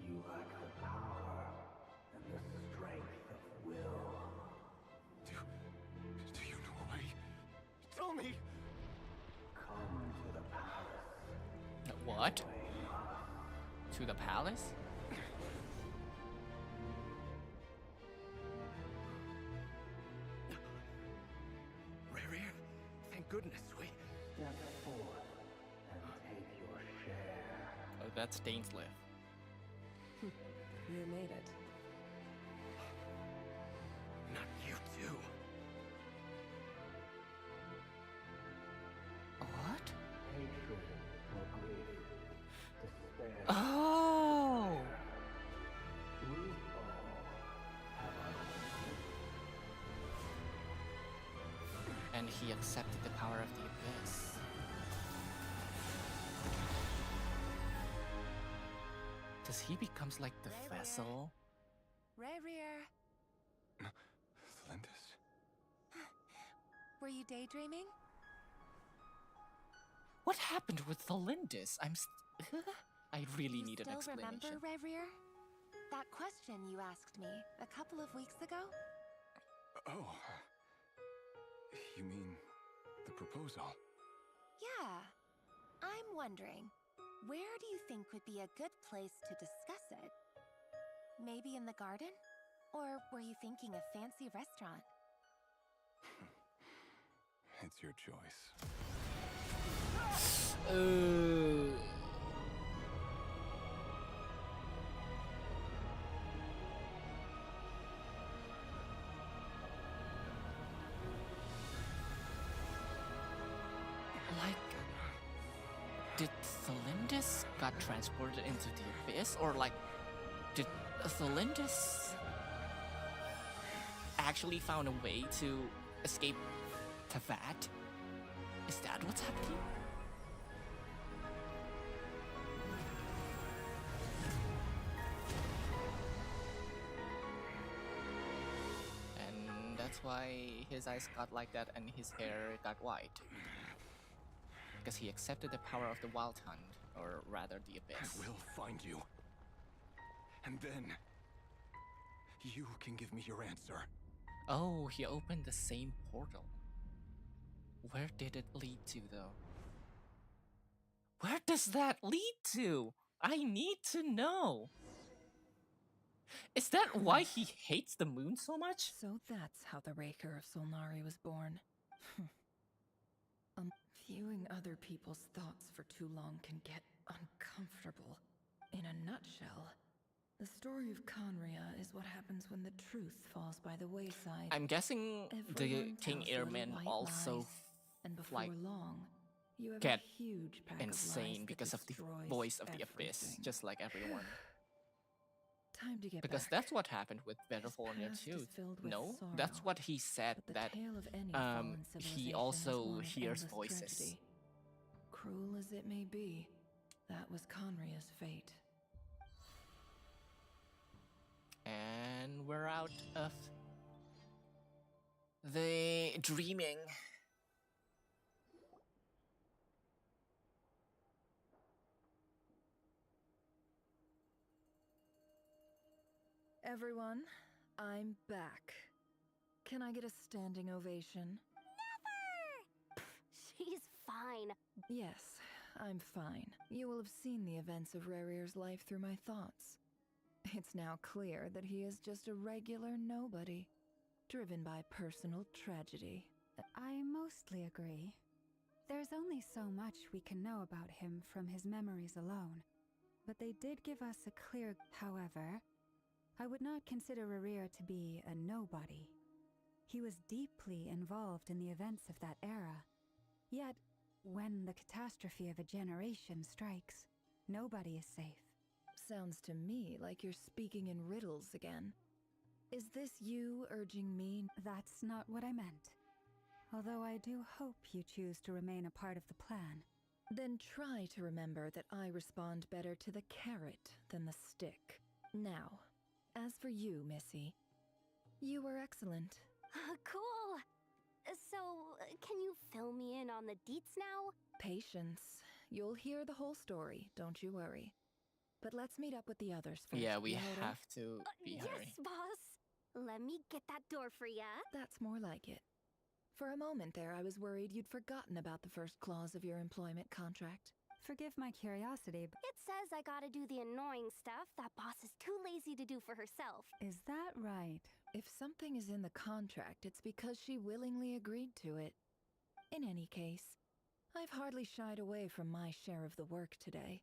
You lack the power and the strength of will. Do you know a way? Tell me! Come to the palace. What? To the palace? Rarier, thank goodness we... Step forth and take your share. Oh, that's Dainsleif. You made it. Not you too. What? Hatred or grief, despair. Oh! We all have our own. And he accepted the power of the abyss. Because he becomes like the vessel. Rarier, Cylinders? were you daydreaming? What happened with Thalindis? I really need an Still explanation. remember, Rarier? That question you asked me a couple of weeks ago? Oh. You mean the proposal? Yeah. I'm wondering, where do you think would be a good place to discuss it? Maybe in the garden? Or were you thinking a fancy restaurant? It's your choice. Like, did Thalindis got transported into the abyss, or like, did Thalindis actually found a way to escape Tavat? Is that what's happening? And that's why his eyes got like that and his hair got white. Because he accepted the power of the Wild Hunt, or rather the abyss. I will find you. And then you can give me your answer. Oh, he opened the same portal. Where did it lead to, though? Where does that lead to? I need to know. Is that why he hates the moon so much? So that's how the Raker of Solnari was born. Viewing other people's thoughts for too long can get uncomfortable. In a nutshell, the story of Conria is what happens when the truth falls by the wayside. I'm guessing the Everyone King tells little Airman white also lies, and before like long, you have get a huge pack insane of lies because that of the destroys voice of the abyss, everything. just like everyone. Time to get Because back. that's what happened with Battlefornia past too. is filled with No, that's sorrow, what he said, but the that tale of any fallen he civilization also is one of hears endless voices. tragedy. Cruel as it may be, that was Conria's fate. And we're out of the dreaming. Everyone, I'm back. Can I get a standing ovation? Never! She's fine. Yes, I'm fine. You will have seen the events of Rarir's life through my thoughts. It's now clear that he is just a regular nobody, driven by personal tragedy. I mostly agree. There's only so much we can know about him from his memories alone, but they did give us a clear. However, I would not consider Rarir to be a nobody. He was deeply involved in the events of that era. Yet, when the catastrophe of a generation strikes, nobody is safe. Sounds to me like you're speaking in riddles again. Is this you urging me? That's not what I meant. Although I do hope you choose to remain a part of the plan. Then try to remember that I respond better to the carrot than the stick. Now, as for you, Missy, you were excellent. Cool. So, can you fill me in on the deets now? Patience. You'll hear the whole story, don't you worry. But let's meet up with the others first. Yeah, we Yoda? have to be hurry. Yes, boss. Let me get that door for ya. That's more like it. For a moment there, I was worried you'd forgotten about the first clause of your employment contract. Forgive my curiosity, but It says I gotta do the annoying stuff that boss is too lazy to do for herself. is that right? If something is in the contract, it's because she willingly agreed to it. In any case, I've hardly shied away from my share of the work today.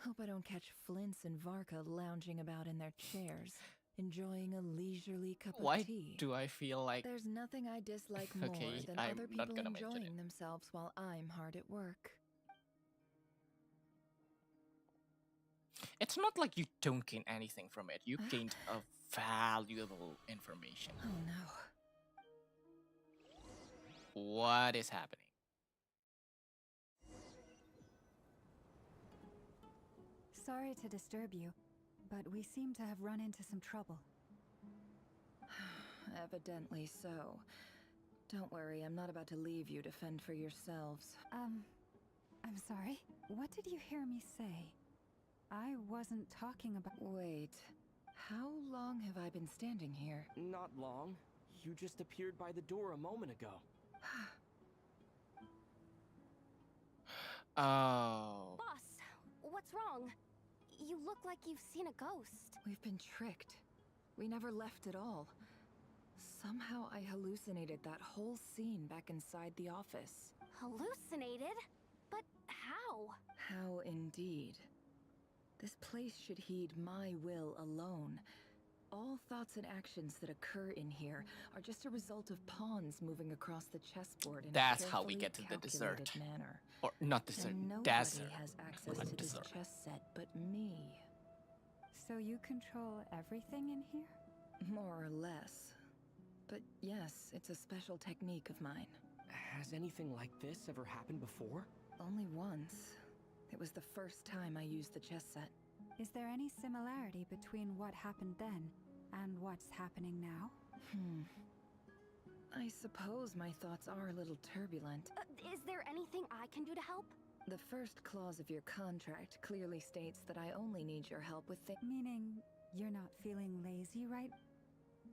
Hope I don't catch Flints and Varka lounging about in their chairs, enjoying a leisurely cup Why of tea. do I feel like... There's nothing I dislike more Okay, than I'm other not people gonna mention enjoying themselves while I'm hard at work. It's not like you don't gain anything from it. You gained a valuable information. Oh no. What is happening? Sorry to disturb you, but we seem to have run into some trouble. Evidently so. Don't worry, I'm not about to leave you to fend for yourselves. I'm sorry. What did you hear me say? I wasn't talking about... Wait. How long have I been standing here? Not long. You just appeared by the door a moment ago. Oh. Boss, what's wrong? You look like you've seen a ghost. We've been tricked. We never left at all. Somehow I hallucinated that whole scene back inside the office. Hallucinated? But how? How indeed. This place should heed my will alone. All thoughts and actions that occur in here are just a result of pawns moving across the chessboard in That's a how we carefully get to the dessert. calculated manner. Or not dessert, And nobody desert. has access Not to this dessert. chess set but me. So you control everything in here? More or less. But yes, it's a special technique of mine. Has anything like this ever happened before? Only once. It was the first time I used the chess set. Is there any similarity between what happened then and what's happening now? I suppose my thoughts are a little turbulent. Is there anything I can do to help? The first clause of your contract clearly states that I only need your help with things. Meaning, you're not feeling lazy, right?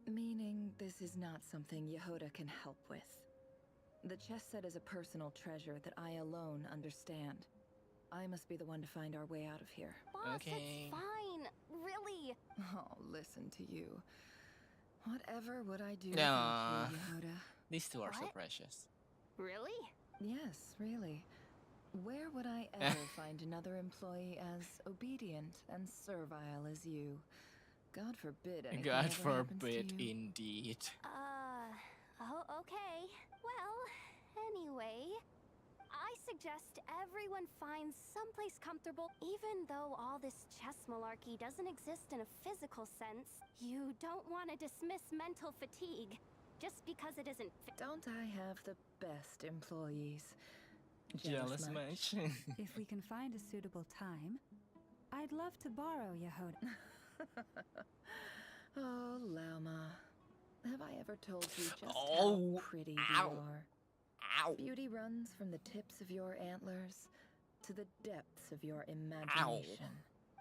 Meaning, this is not something Yehoda can help with. The chess set is a personal treasure that I alone understand. I must be the one to find our way out of here. Boss, Okay. it's fine. Really. Oh, listen to you. Whatever would I do Nah. without you, Yehoda? These two are so What? precious. Really? Yes, really. Where would I ever find another employee as obedient and servile as you? God forbid anything God ever happens to forbid, you. indeed. Oh, okay. Well, anyway, I suggest everyone finds someplace comfortable. Even though all this chess malarkey doesn't exist in a physical sense, you don't want to dismiss mental fatigue just because it isn't. Don't I have the best employees? Jealous much? If we can find a suitable time, I'd love to borrow Yehoda. Oh, Lauma. Have I ever told you just Oh, how pretty ow. you are? Ow. Beauty runs from the tips of your antlers to the depths of your imagination.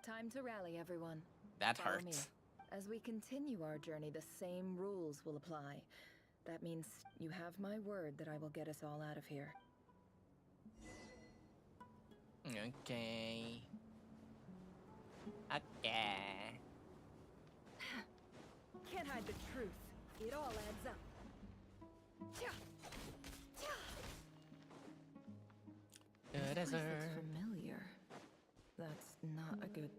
Time to rally, everyone. That Follow me. hurts. As we continue our journey, the same rules will apply. That means you have my word that I will get us all out of here. Okay. Okay. Can't hide the truth. It all adds up. Good This as place her. looks familiar. That's not a good...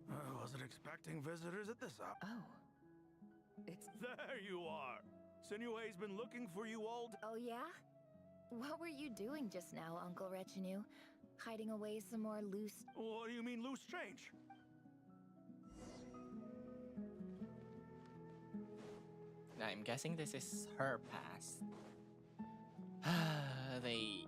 I wasn't expecting visitors at this hour. Oh. It's... There you are! Sinue's been looking for you all Oh yeah? What were you doing just now, Uncle Retinue? Hiding away some more loose... What do you mean loose change? I'm guessing this is her past. They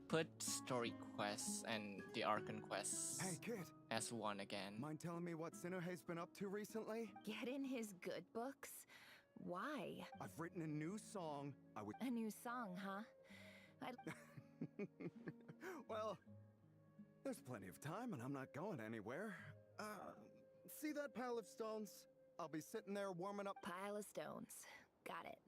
put story quests and the Archon quests Hey, kid. as one again. Mind telling me what Sinuhe's been up to recently? Get in his good books? Why? I've written a new song. A new song, huh? Well, there's plenty of time and I'm not going anywhere. See that pile of stones? I'll be sitting there warming up. Pile of stones. Got it.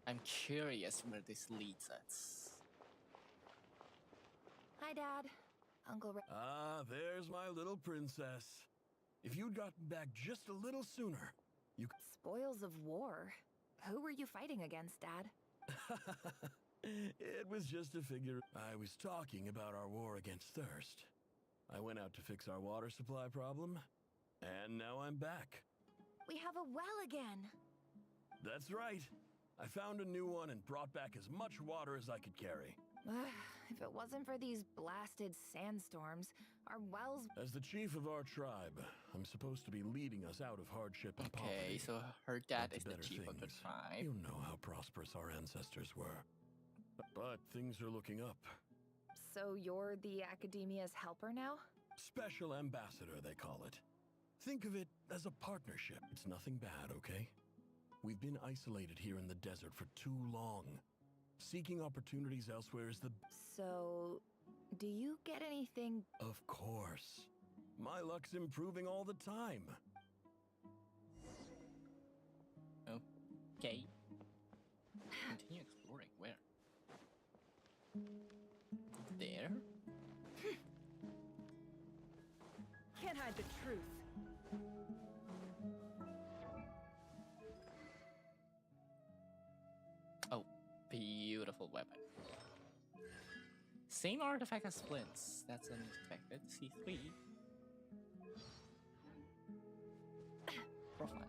I'm curious where this leads us. Hi, Dad. Uncle Re... Ah, there's my little princess. If you'd gotten back just a little sooner, you could... Spoils of war. Who were you fighting against, Dad? It was just a figure. I was talking about our war against thirst. I went out to fix our water supply problem, and now I'm back. We have a well again. That's right. I found a new one and brought back as much water as I could carry. If it wasn't for these blasted sandstorms, our wells... As the chief of our tribe, I'm supposed to be leading us out of hardship and poverty. Okay, so her dad But is the better chief of the things. tribe. You know how prosperous our ancestors were. But things are looking up. So you're the Academia's helper now? Special ambassador, they call it. Think of it as a partnership. It's nothing bad, okay? We've been isolated here in the desert for too long. Seeking opportunities elsewhere is the... So, do you get anything... Of course. My luck's improving all the time. Okay. Continue exploring. Where? There? Can't hide the truth. Oh, beautiful weapon. Same artifact as Flint's. That's unexpected. C3. Profile.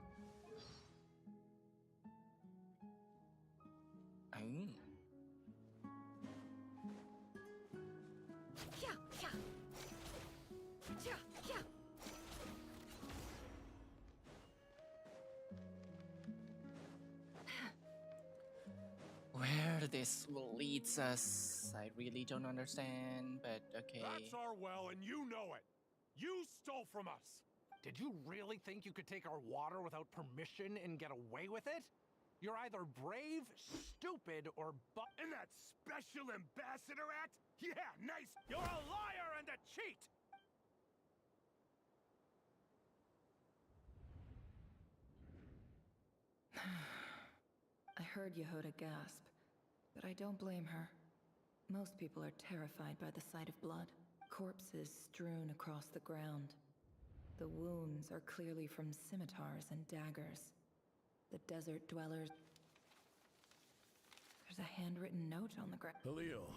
Where this leads us, I really don't understand, but okay. That's our well, and you know it. You stole from us. Did you really think you could take our water without permission and get away with it? You're either brave, stupid, or And that special ambassador act? Yeah, nice. You're a liar and a cheat. I heard Yehuda gasp, but I don't blame her. Most people are terrified by the sight of blood. Corpses strewn across the ground. The wounds are clearly from scimitars and daggers. The desert dwellers... There's a handwritten note on the ground. Halil,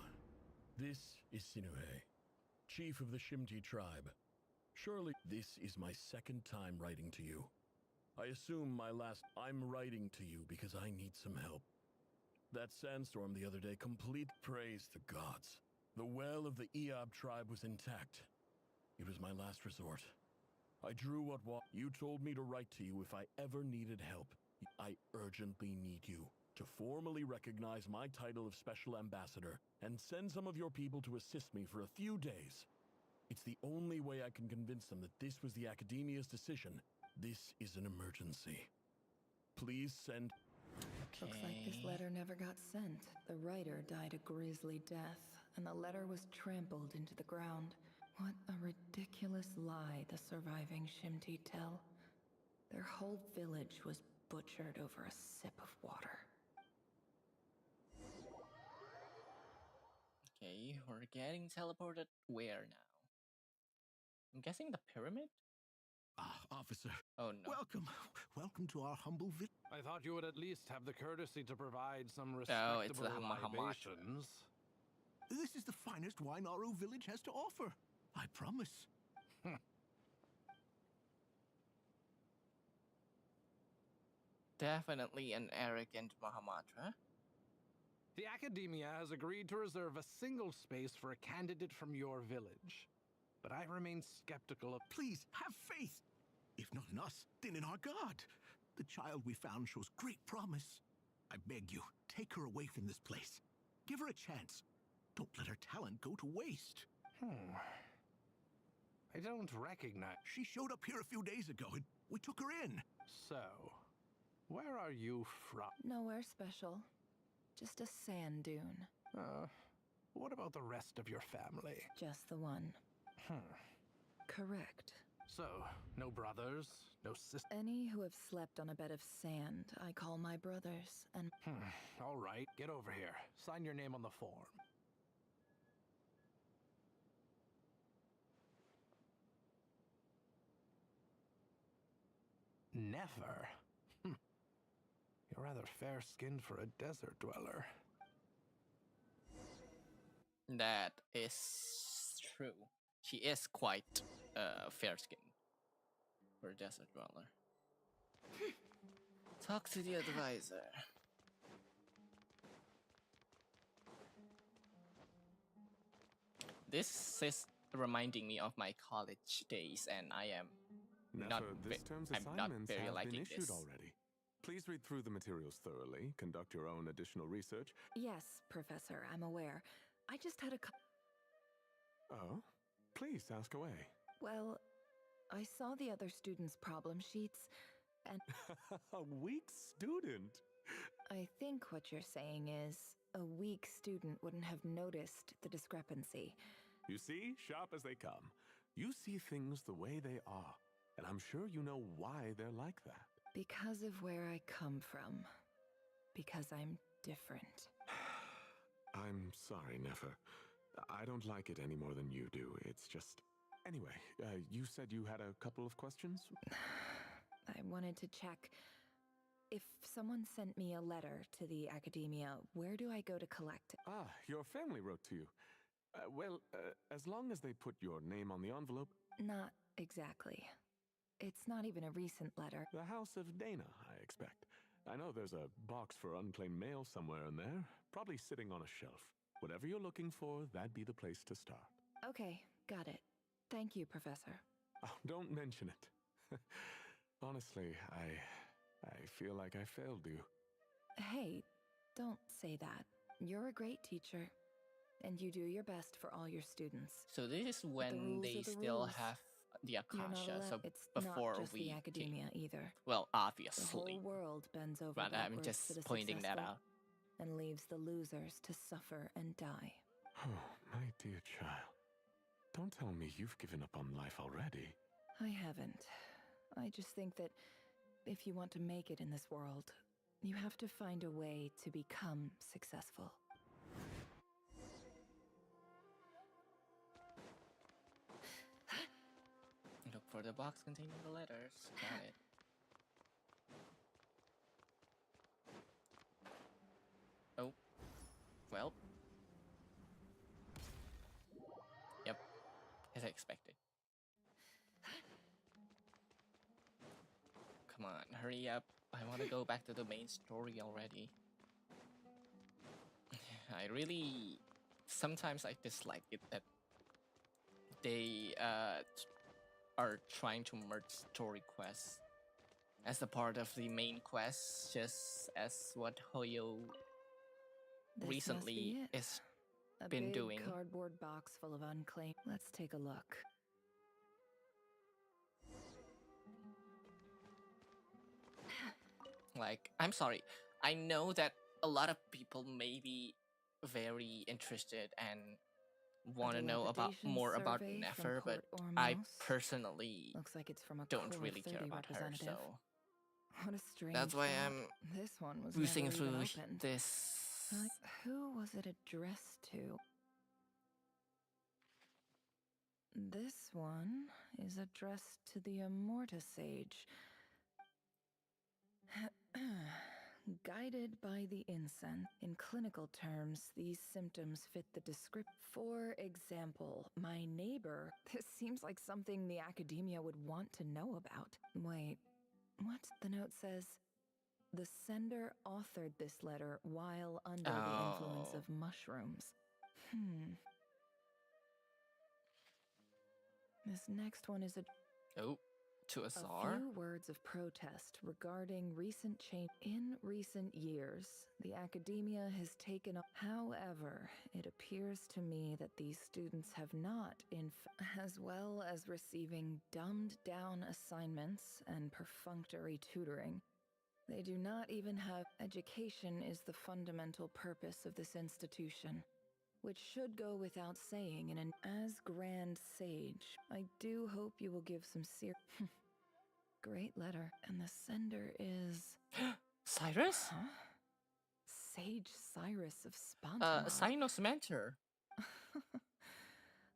this is Sinue, chief of the Shimti tribe. Surely this is my second time writing to you. I assume my last... I'm writing to you because I need some help. That sandstorm the other day, complete praise the gods. The well of the Eob tribe was intact. It was my last resort. I drew what you told me to write to you if I ever needed help. I urgently need you to formally recognize my title of Special Ambassador and send some of your people to assist me for a few days. It's the only way I can convince them that this was the Academia's decision This is an emergency. Please send... Looks like this letter never got sent. The writer died a grisly death, and the letter was trampled into the ground. What a ridiculous lie the surviving Shimti tell. Their whole village was butchered over a sip of water. Okay, we're getting teleported where now? I'm guessing the pyramid? Officer. Oh no. Welcome to our humble village. I thought you would at least have the courtesy to provide some Oh, it's the respectable Mahamatra. libations. This is the finest wine our village has to offer. I promise. Definitely an arrogant Mahamatra. The Academia has agreed to reserve a single space for a candidate from your village. But I remain skeptical of... Please, have faith. If not in us, then in our God. The child we found shows great promise. I beg you, take her away from this place. Give her a chance. Don't let her talent go to waste. I don't recognize... She showed up here a few days ago, and we took her in. So, where are you from? Nowhere special. Just a sand dune. What about the rest of your family? Just the one. Correct. So, no brothers, no sisters? Any who have slept on a bed of sand, I call my brothers, and... All right, get over here. Sign your name on the form. Never? You're rather fair-skinned for a desert dweller. That is true. She is quite fair-skinned for a desert dweller. Talk to the advisor. This is reminding me of my college days, and I am not. This term's I'm not assignments very have been liking issued this. already. Please read through the materials thoroughly, conduct your own additional research. Yes, Professor, I'm aware. I just had a Oh? Please ask away. Well, I saw the other students' problem sheets, and... A weak student? I think what you're saying is, a weak student wouldn't have noticed the discrepancy. You see, sharp as they come. You see things the way they are, and I'm sure you know why they're like that. Because of where I come from. Because I'm different. I'm sorry, Nefer. I don't like it any more than you do. It's just... Anyway, you said you had a couple of questions? I wanted to check. If someone sent me a letter to the Academia, where do I go to collect it? Ah, your family wrote to you. As long as they put your name on the envelope... Not exactly. It's not even a recent letter. The House of Dana, I expect. I know there's a box for unclaimed mail somewhere in there, probably sitting on a shelf. Whatever you're looking for, that'd be the place to start. Okay, got it. Thank you, Professor. Oh, don't mention it. Honestly, I feel like I failed you. Hey, don't say that. You're a great teacher, and you do your best for all your students. So this is when they still have the Akasha, so it's before not just we the Academia either. Well, obviously. The whole world bends over But I'm backwards just for the pointing that successful out. and leaves the losers to suffer and die. Oh, my dear child. Don't tell me you've given up on life already. I haven't. I just think that if you want to make it in this world, you have to find a way to become successful. Look for the box containing the letters. Got it. Oh. Well. Yep. As I expected. Come on, hurry up. I want to go back to the main story already. I really... Sometimes I dislike it that they are trying to merge story quests as a part of the main quest, just as what Hoyo This recently must be it. is A been big doing. cardboard box full of unclaimed. Let's take a look. Like, I'm sorry. I know that a lot of people may be very interested and want to know about more about Nefer, but I personally Looks like it's from a don't Core really care 30 about her, representative. so What a strange that's why thought. I'm This one was boosting never even through opened. this. Who was it addressed to? This one is addressed to the Immortus Sage. Guided by the incense. In clinical terms, these symptoms fit the description. For example, my neighbor. This seems like something the academia would want to know about. Wait, what? The note says, the sender authored this letter while under the influence of mushrooms. This next one is to a A czar? few words of protest regarding recent change. In recent years, the academia has taken up. However, it appears to me that these students have not, as well as receiving dumbed-down assignments and perfunctory tutoring. They do not even have. Education is the fundamental purpose of this institution, which should go without saying in an as Grand Sage. I do hope you will give some Great letter. And the sender is... Cyrus? Huh? Sage Cyrus of Spontamod. Cynos Mentor.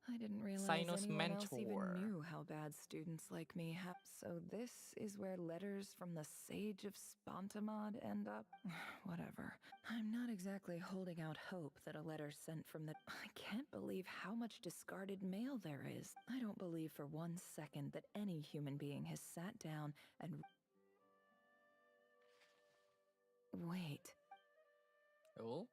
I didn't realize Cynos anyone else even Mentor. knew how bad students like me have. So this is where letters from the Sage of Spontamod end up? Whatever. I'm not exactly holding out hope that a letter sent from the... I can't believe how much discarded mail there is. I don't believe for 1 second that any human being has sat down and... Wait. Oh?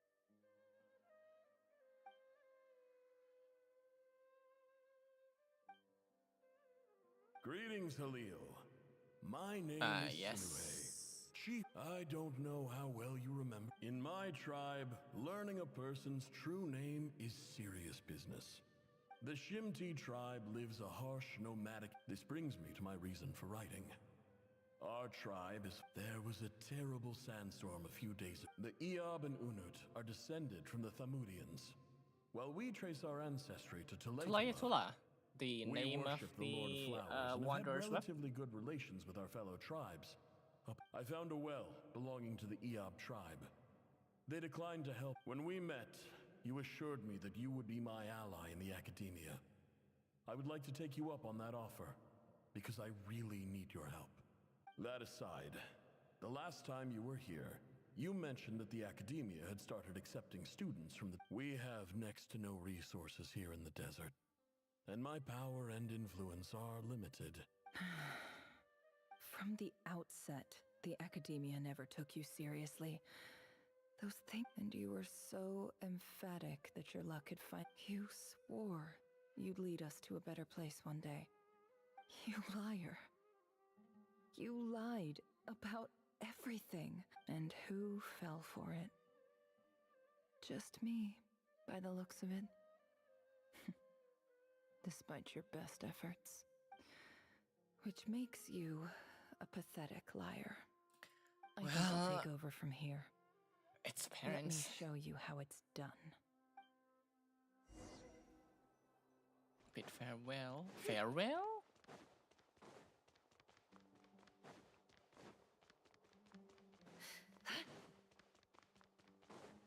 Greetings, Halil. My name is yes. Sinue. Chief, I don't know how well you remember. In my tribe, learning a person's true name is serious business. The Shimti tribe lives a harsh, nomadic... This brings me to my reason for writing. Our tribe is... There was a terrible sandstorm a few days ago. The Eob and Unut are descended from the Thamudians. While we trace our ancestry to Tulayatula, the we name of worship the Lord of the Flowers and have Wanderer's had Web. relatively good relations with our fellow tribes. I found a well belonging to the Eob tribe. They declined to help. When we met, you assured me that you would be my ally in the academia. I would like to take you up on that offer, because I really need your help. That aside, the last time you were here, you mentioned that the academia had started accepting students from the... We have next to no resources here in the desert, and my power and influence are limited. From the outset, the academia never took you seriously. Those things... And you were so emphatic that your luck could find... You swore you'd lead us to a better place one day. You liar. You lied about everything. And who fell for it? Just me, by the looks of it. Despite your best efforts. Which makes you a pathetic liar. I think I'll take over from here. Its Let me parents. show you how it's done. Bid farewell. Farewell?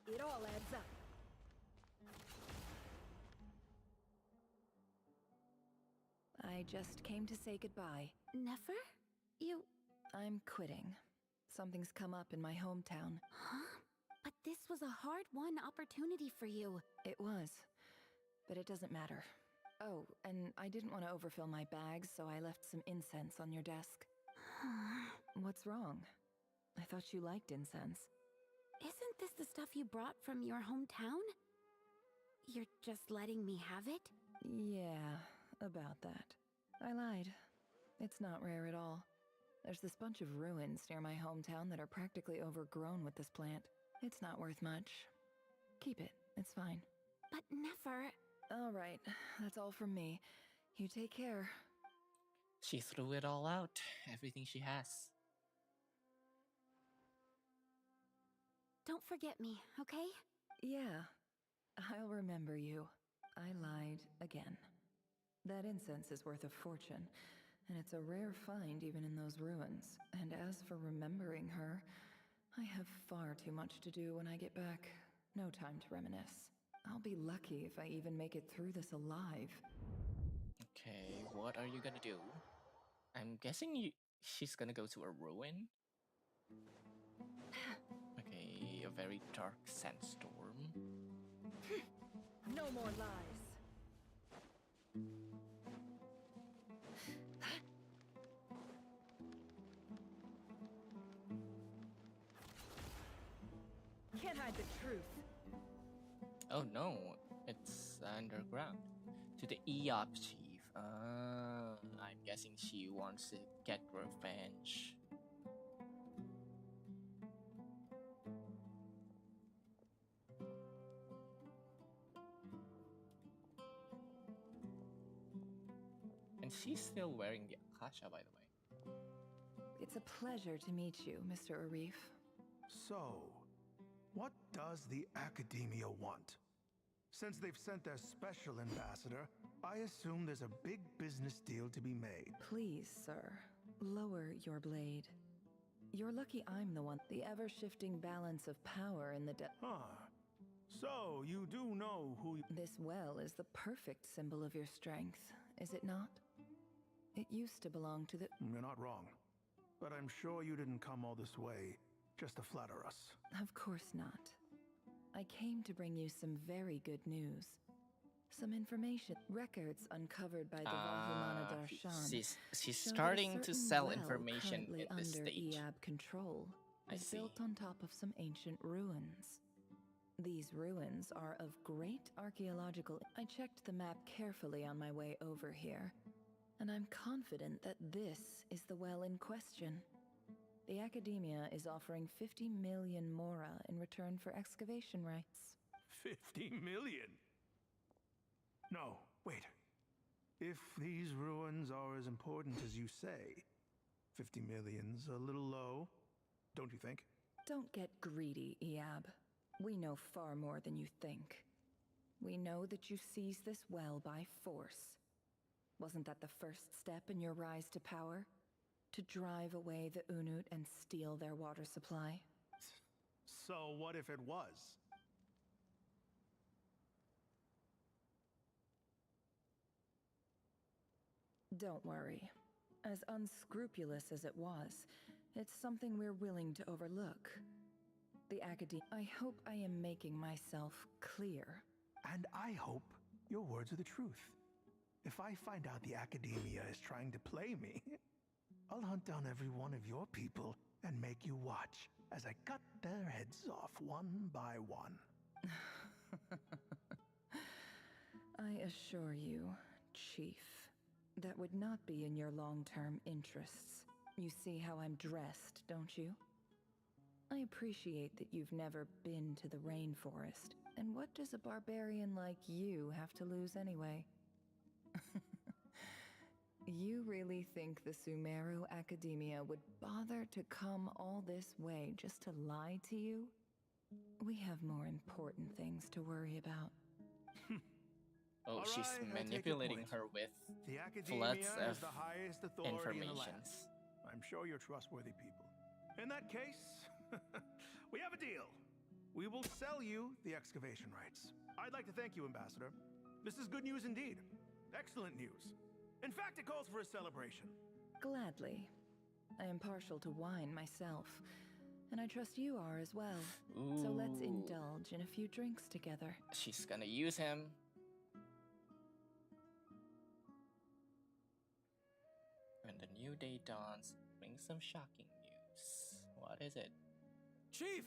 It all adds up. I just came to say goodbye. Nefer? You... I'm quitting. Something's come up in my hometown. Huh? But this was a hard-won opportunity for you. It was. But it doesn't matter. Oh, and I didn't want to overfill my bags, so I left some incense on your desk. What's wrong? I thought you liked incense. Isn't this the stuff you brought from your hometown? You're just letting me have it? Yeah, about that. I lied. It's not rare at all. There's this bunch of ruins near my hometown that are practically overgrown with this plant. It's not worth much. Keep it. It's fine. But Nefer... All right, that's all from me. You take care. She threw it all out. Everything she has. Don't forget me, okay? Yeah, I'll remember you. I lied again. That incense is worth a fortune, and it's a rare find even in those ruins. And as for remembering her, I have far too much to do when I get back. No time to reminisce. I'll be lucky if I even make it through this alive. Okay, what are you gonna do? I'm guessing she's gonna go to a ruin? Okay, a very dark sandstorm. No more lies. Can't hide the truth. Oh no, it's underground. To the Eop chief. I'm guessing she wants to get revenge. And she's still wearing the Akasha, by the way. It's a pleasure to meet you, Mr. Arif. So, what does the Academia want? Since they've sent their special ambassador, I assume there's a big business deal to be made. Please, sir, lower your blade. You're lucky I'm the one. The ever-shifting balance of power in the So, you do know who This well is the perfect symbol of your strength, is it not? It used to belong to the... You're not wrong. But I'm sure you didn't come all this way just to flatter us. Of course not. I came to bring you some very good news. Some information. Records uncovered by the Vahumana Darshan. She's show that a starting to certain sell well information currently at this under stage. Eab control I is see. built on top of some ancient ruins. These ruins are of great archaeological... I checked the map carefully on my way over here, and I'm confident that this is the well in question. The Academia is offering 50 million mora in return for excavation rights. 50 million? No, wait. If these ruins are as important as you say, 50 million's a little low, don't you think? Don't get greedy, Eab. We know far more than you think. We know that you seized this well by force. Wasn't that the first step in your rise to power? To drive away the Unut and steal their water supply? So what if it was? Don't worry. As unscrupulous as it was, it's something we're willing to overlook. The Academia... I hope I am making myself clear. And I hope your words are the truth. If I find out the Academia is trying to play me, I'll hunt down every one of your people and make you watch as I cut their heads off one by one. I assure you, Chief, that would not be in your long-term interests. You see how I'm dressed, don't you? I appreciate that you've never been to the rainforest, and what does a barbarian like you have to lose anyway? You really think the Sumeru Academia would bother to come all this way just to lie to you? We have more important things to worry about. Oh, she's Alright, I take your manipulating point. her with The floods Academia of is the highest authority in the land. informations. I'm sure you're trustworthy people. In that case, we have a deal. We will sell you the excavation rights. I'd like to thank you, Ambassador. This is good news indeed. Excellent news. In fact, it calls for a celebration. Gladly. I am partial to wine myself, and I trust you are as well. So let's Ooh. indulge in a few drinks together. She's gonna use him. When the new day dawns, bring some shocking news. What is it? Chief!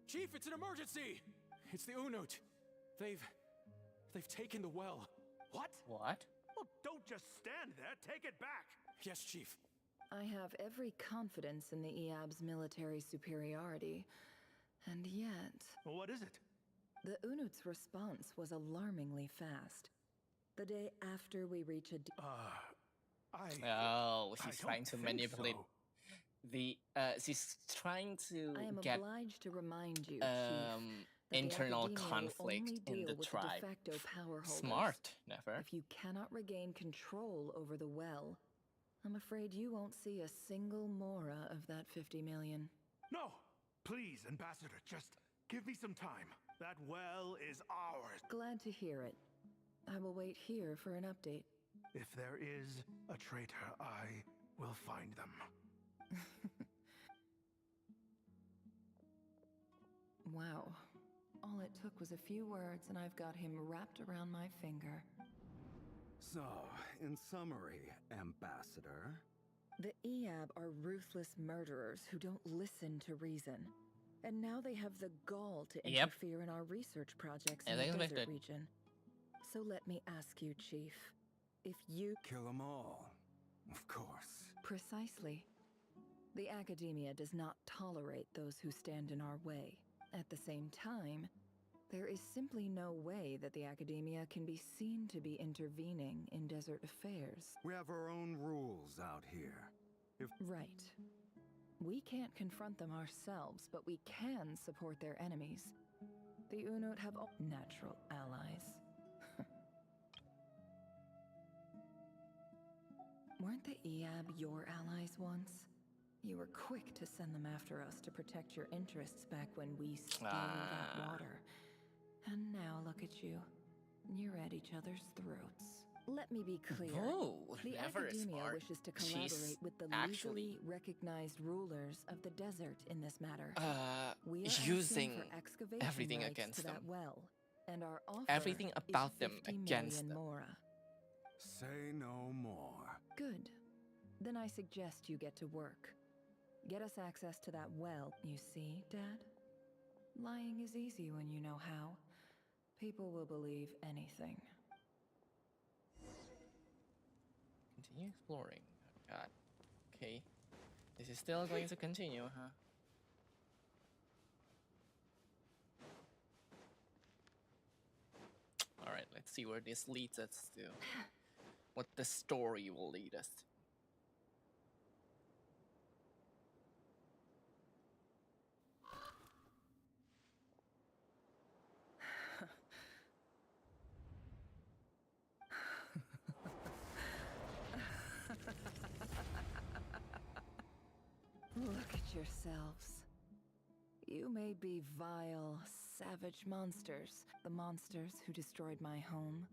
Chief, it's an emergency! It's the Unut. They've taken the well. What? What? Well, don't just stand there. Take it back. Yes, Chief. I have every confidence in the Eab's military superiority, and yet... Well, what is it? The Unut's response was alarmingly fast. The day after we reach a... Oh, she's I trying don't to think manipulate so. she's trying to I am get obliged to remind you, Chief, that the internal Academia will conflict only in deal the with tribe. de facto power holders. Smart, never. If you cannot regain control over the well, I'm afraid you won't see a single mora of that 50 million. No! Please, Ambassador, just give me some time. That well is ours. Glad to hear it. I will wait here for an update. If there is a traitor, I will find them. Wow. All it took was a few words and I've got him wrapped around my finger. So, in summary, Ambassador... The Eab are ruthless murderers who don't listen to reason. And now they have the gall to interfere in our research projects in the desert region. So let me ask you, Chief, if you... Kill them all, of course. Precisely. The Academia does not tolerate those who stand in our way. At the same time, there is simply no way that the Academia can be seen to be intervening in desert affairs. We have our own rules out here. Right. We can't confront them ourselves, but we can support their enemies. The Unut have all natural allies. Weren't the Eab your allies once? You were quick to send them after us to protect your interests back when we stole that water. And now look at you. You're at each other's throats. Let me be clear. Oh, the never Academia smart. wishes to collaborate with the legally recognized rulers of the desert in this matter. We are using asking for excavation everything rights against to them. that well, and our offer Everything about is them 50 against million them. mora. Say no more. Good. Then I suggest you get to work. Get us access to that well, you see, Dad? Lying is easy when you know how. People will believe anything. Continue exploring. Oh, God. Okay. This is still going to continue, huh? Alright, let's see where this leads us to. What the story will lead us to. Look at yourselves. You may be vile, savage monsters, the monsters who destroyed my home.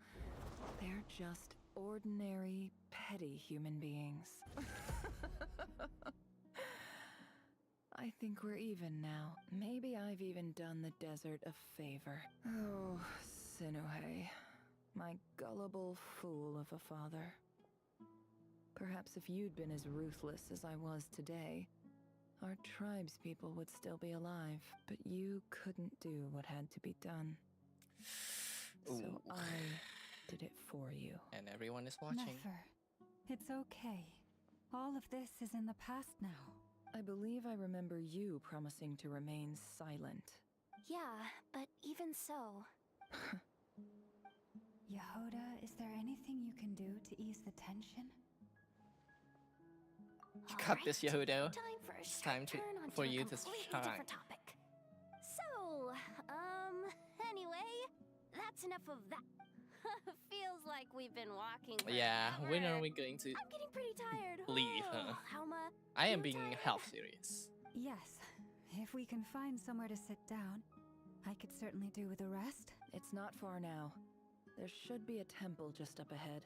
They're just ordinary, petty human beings. I think we're even now. Maybe I've even done the desert a favor. Oh, Sinuhe, my gullible fool of a father. Perhaps if you'd been as ruthless as I was today, our tribespeople would still be alive, but you couldn't do what had to be done. So I did it for you. And everyone is watching. Never. It's okay. All of this is in the past now. I believe I remember you promising to remain silent. Yeah, but even so... Yehuda, is there anything you can do to ease the tension? Cut this, Yehuda. Time for a It's time for you to shine. different topic. So, anyway, that's enough of that. Feels like we've been walking forever. Yeah, when are we going to I'm getting pretty tired. leave, Oh, huh? Alma, I am you being tired? half serious. Yes. If we can find somewhere to sit down, I could certainly do with a rest. It's not far now. There should be a temple just up ahead.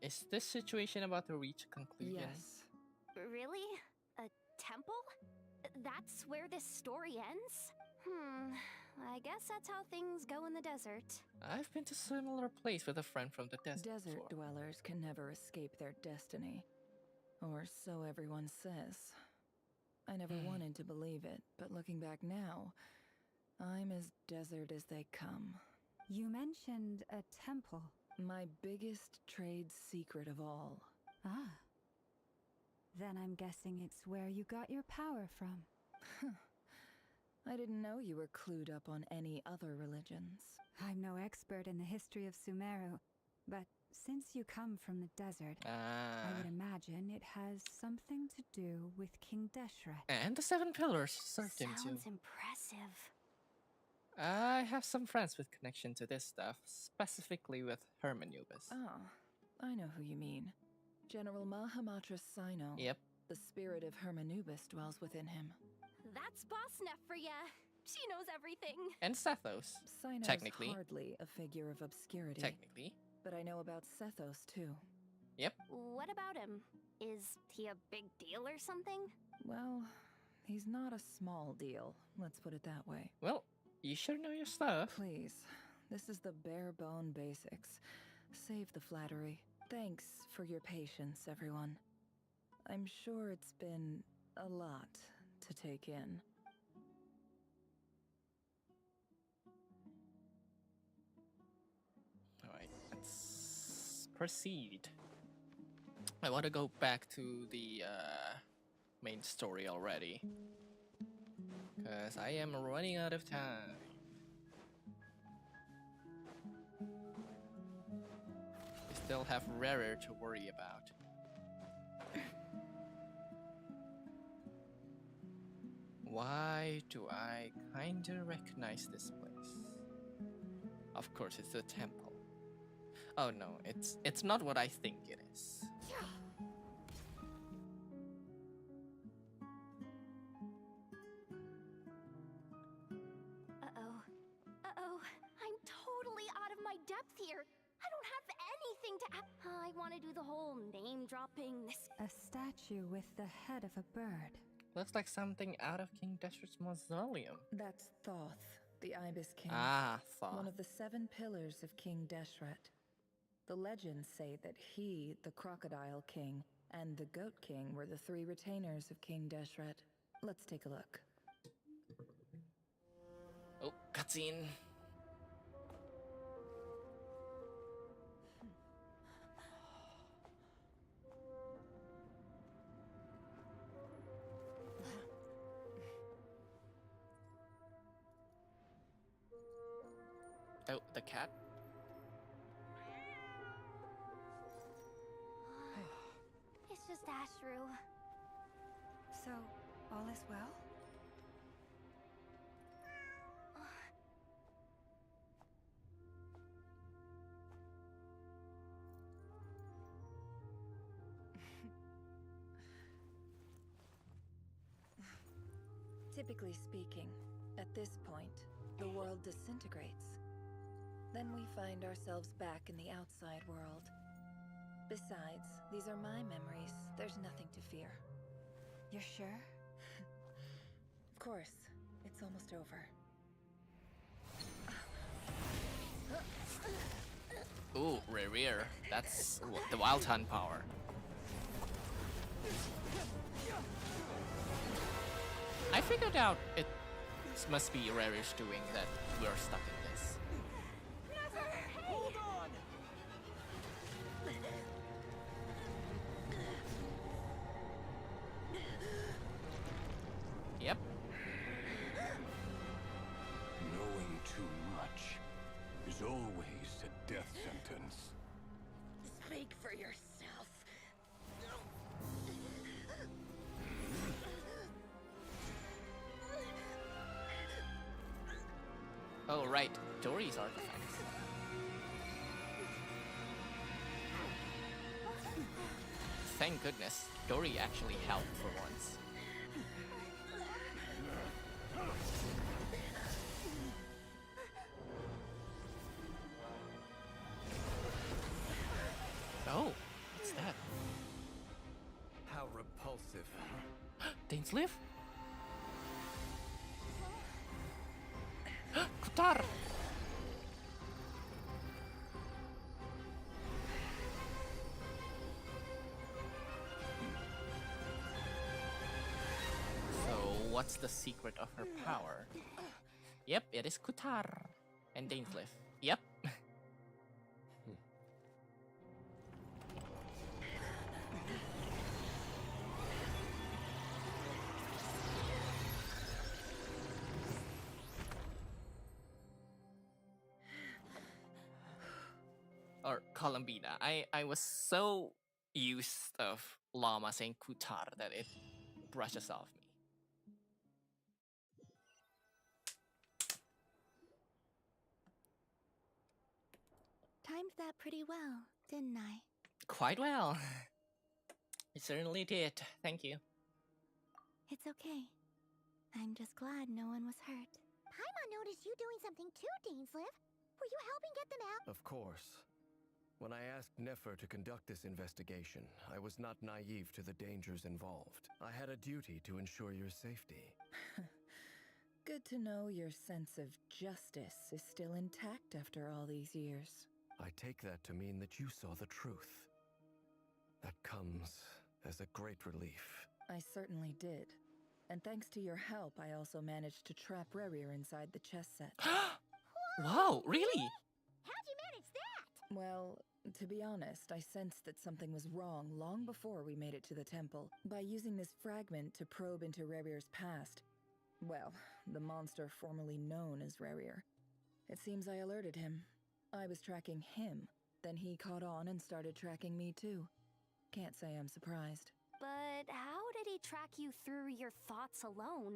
Is this situation about to reach a conclusion? Yes. Really? A temple? That's where this story ends? I guess that's how things go in the desert. I've been to a similar place with a friend from the desert. Desert dwellers can never escape their destiny. Or so everyone says. I never wanted to believe it, but looking back now, I'm as desert as they come. You mentioned a temple. My biggest trade secret of all. Ah. Then I'm guessing it's where you got your power from. I didn't know you were clued up on any other religions. I'm no expert in the history of Sumeru, But since you come from the desert, I would imagine it has something to do with King Deshret. And the 7 pillars served him too. Sounds impressive. I have some friends with connection to this stuff, specifically with Hermanubis. Oh, I know who you mean. General Mahamatra Sino. Yep. The spirit of Hermanubis dwells within him. That's Boss Neff for ya. She knows everything. And Sethos, Sino's technically. hardly a figure of obscurity. Technically. But I know about Sethos too. Yep. What about him? Is he a big deal or something? Well, he's not a small deal, let's put it that way. Well, you should know your stuff. Please, this is the bare bone basics. Save the flattery. Thanks for your patience, everyone. I'm sure it's been a lot to take in. Alright, let's proceed. I want to go back to the main story already, because I am running out of time. We still have Rarer to worry about. Why do I kinda recognize this place? Of course, it's the temple. Oh no, it's not what I think it is. Uh-oh. Uh-oh. I'm totally out of my depth here. I don't have anything to I want to do the whole name dropping. A statue with the head of a bird. Looks like something out of King Deshret's mausoleum. That's Thoth, the Ibis King. Ah, Thoth. One of the 7 pillars of King Deshret. The legends say that he, the Crocodile King, and the Goat King were the 3 retainers of King Deshret. Let's take a look. Oh, cutscene. Oh, the cat? It's just Ashru. So, all is well? Typically speaking, at this point, the world disintegrates. Then we find ourselves back in the outside world. Besides, these are my memories. There's nothing to fear. You're sure? Of course. It's almost over. Ooh, Rear. That's the Wild Hunt power. I figured out it must be Rare's doing that we're stuck in this. Hold on! Yep. Knowing too much is always a death sentence. Speak for yourself. Oh, right. Dory's artifacts. Thank goodness. Dory actually helped for once. Oh, what's that? How repulsive, huh? Dainsleif? Kutar! So, what's the secret of her power? Yep, it is Kutar. And Dainsleif. Yep. or Columbina. I was so used of llama saying kutar that it brushes off me. Timed that pretty well, didn't I? Quite well. You certainly did. Thank you. It's okay. I'm just glad no one was hurt. Paimon noticed you doing something too, Dainsleif. Were you helping get them out? Of course. When I asked Nefer to conduct this investigation, I was not naive to the dangers involved. I had a duty to ensure your safety. Good to know your sense of justice is still intact after all these years. I take that to mean that you saw the truth. That comes as a great relief. I certainly did. And thanks to your help, I also managed to trap Rerir inside the chess set. Whoa, really? How'd you manage that? Well, to be honest, I sensed that something was wrong long before we made it to the temple. By using this fragment to probe into Rerir's past, well, the monster formerly known as Rerir, it seems I alerted him. I was tracking him, then he caught on and started tracking me too. Can't say I'm surprised. But how did he track you through your thoughts alone?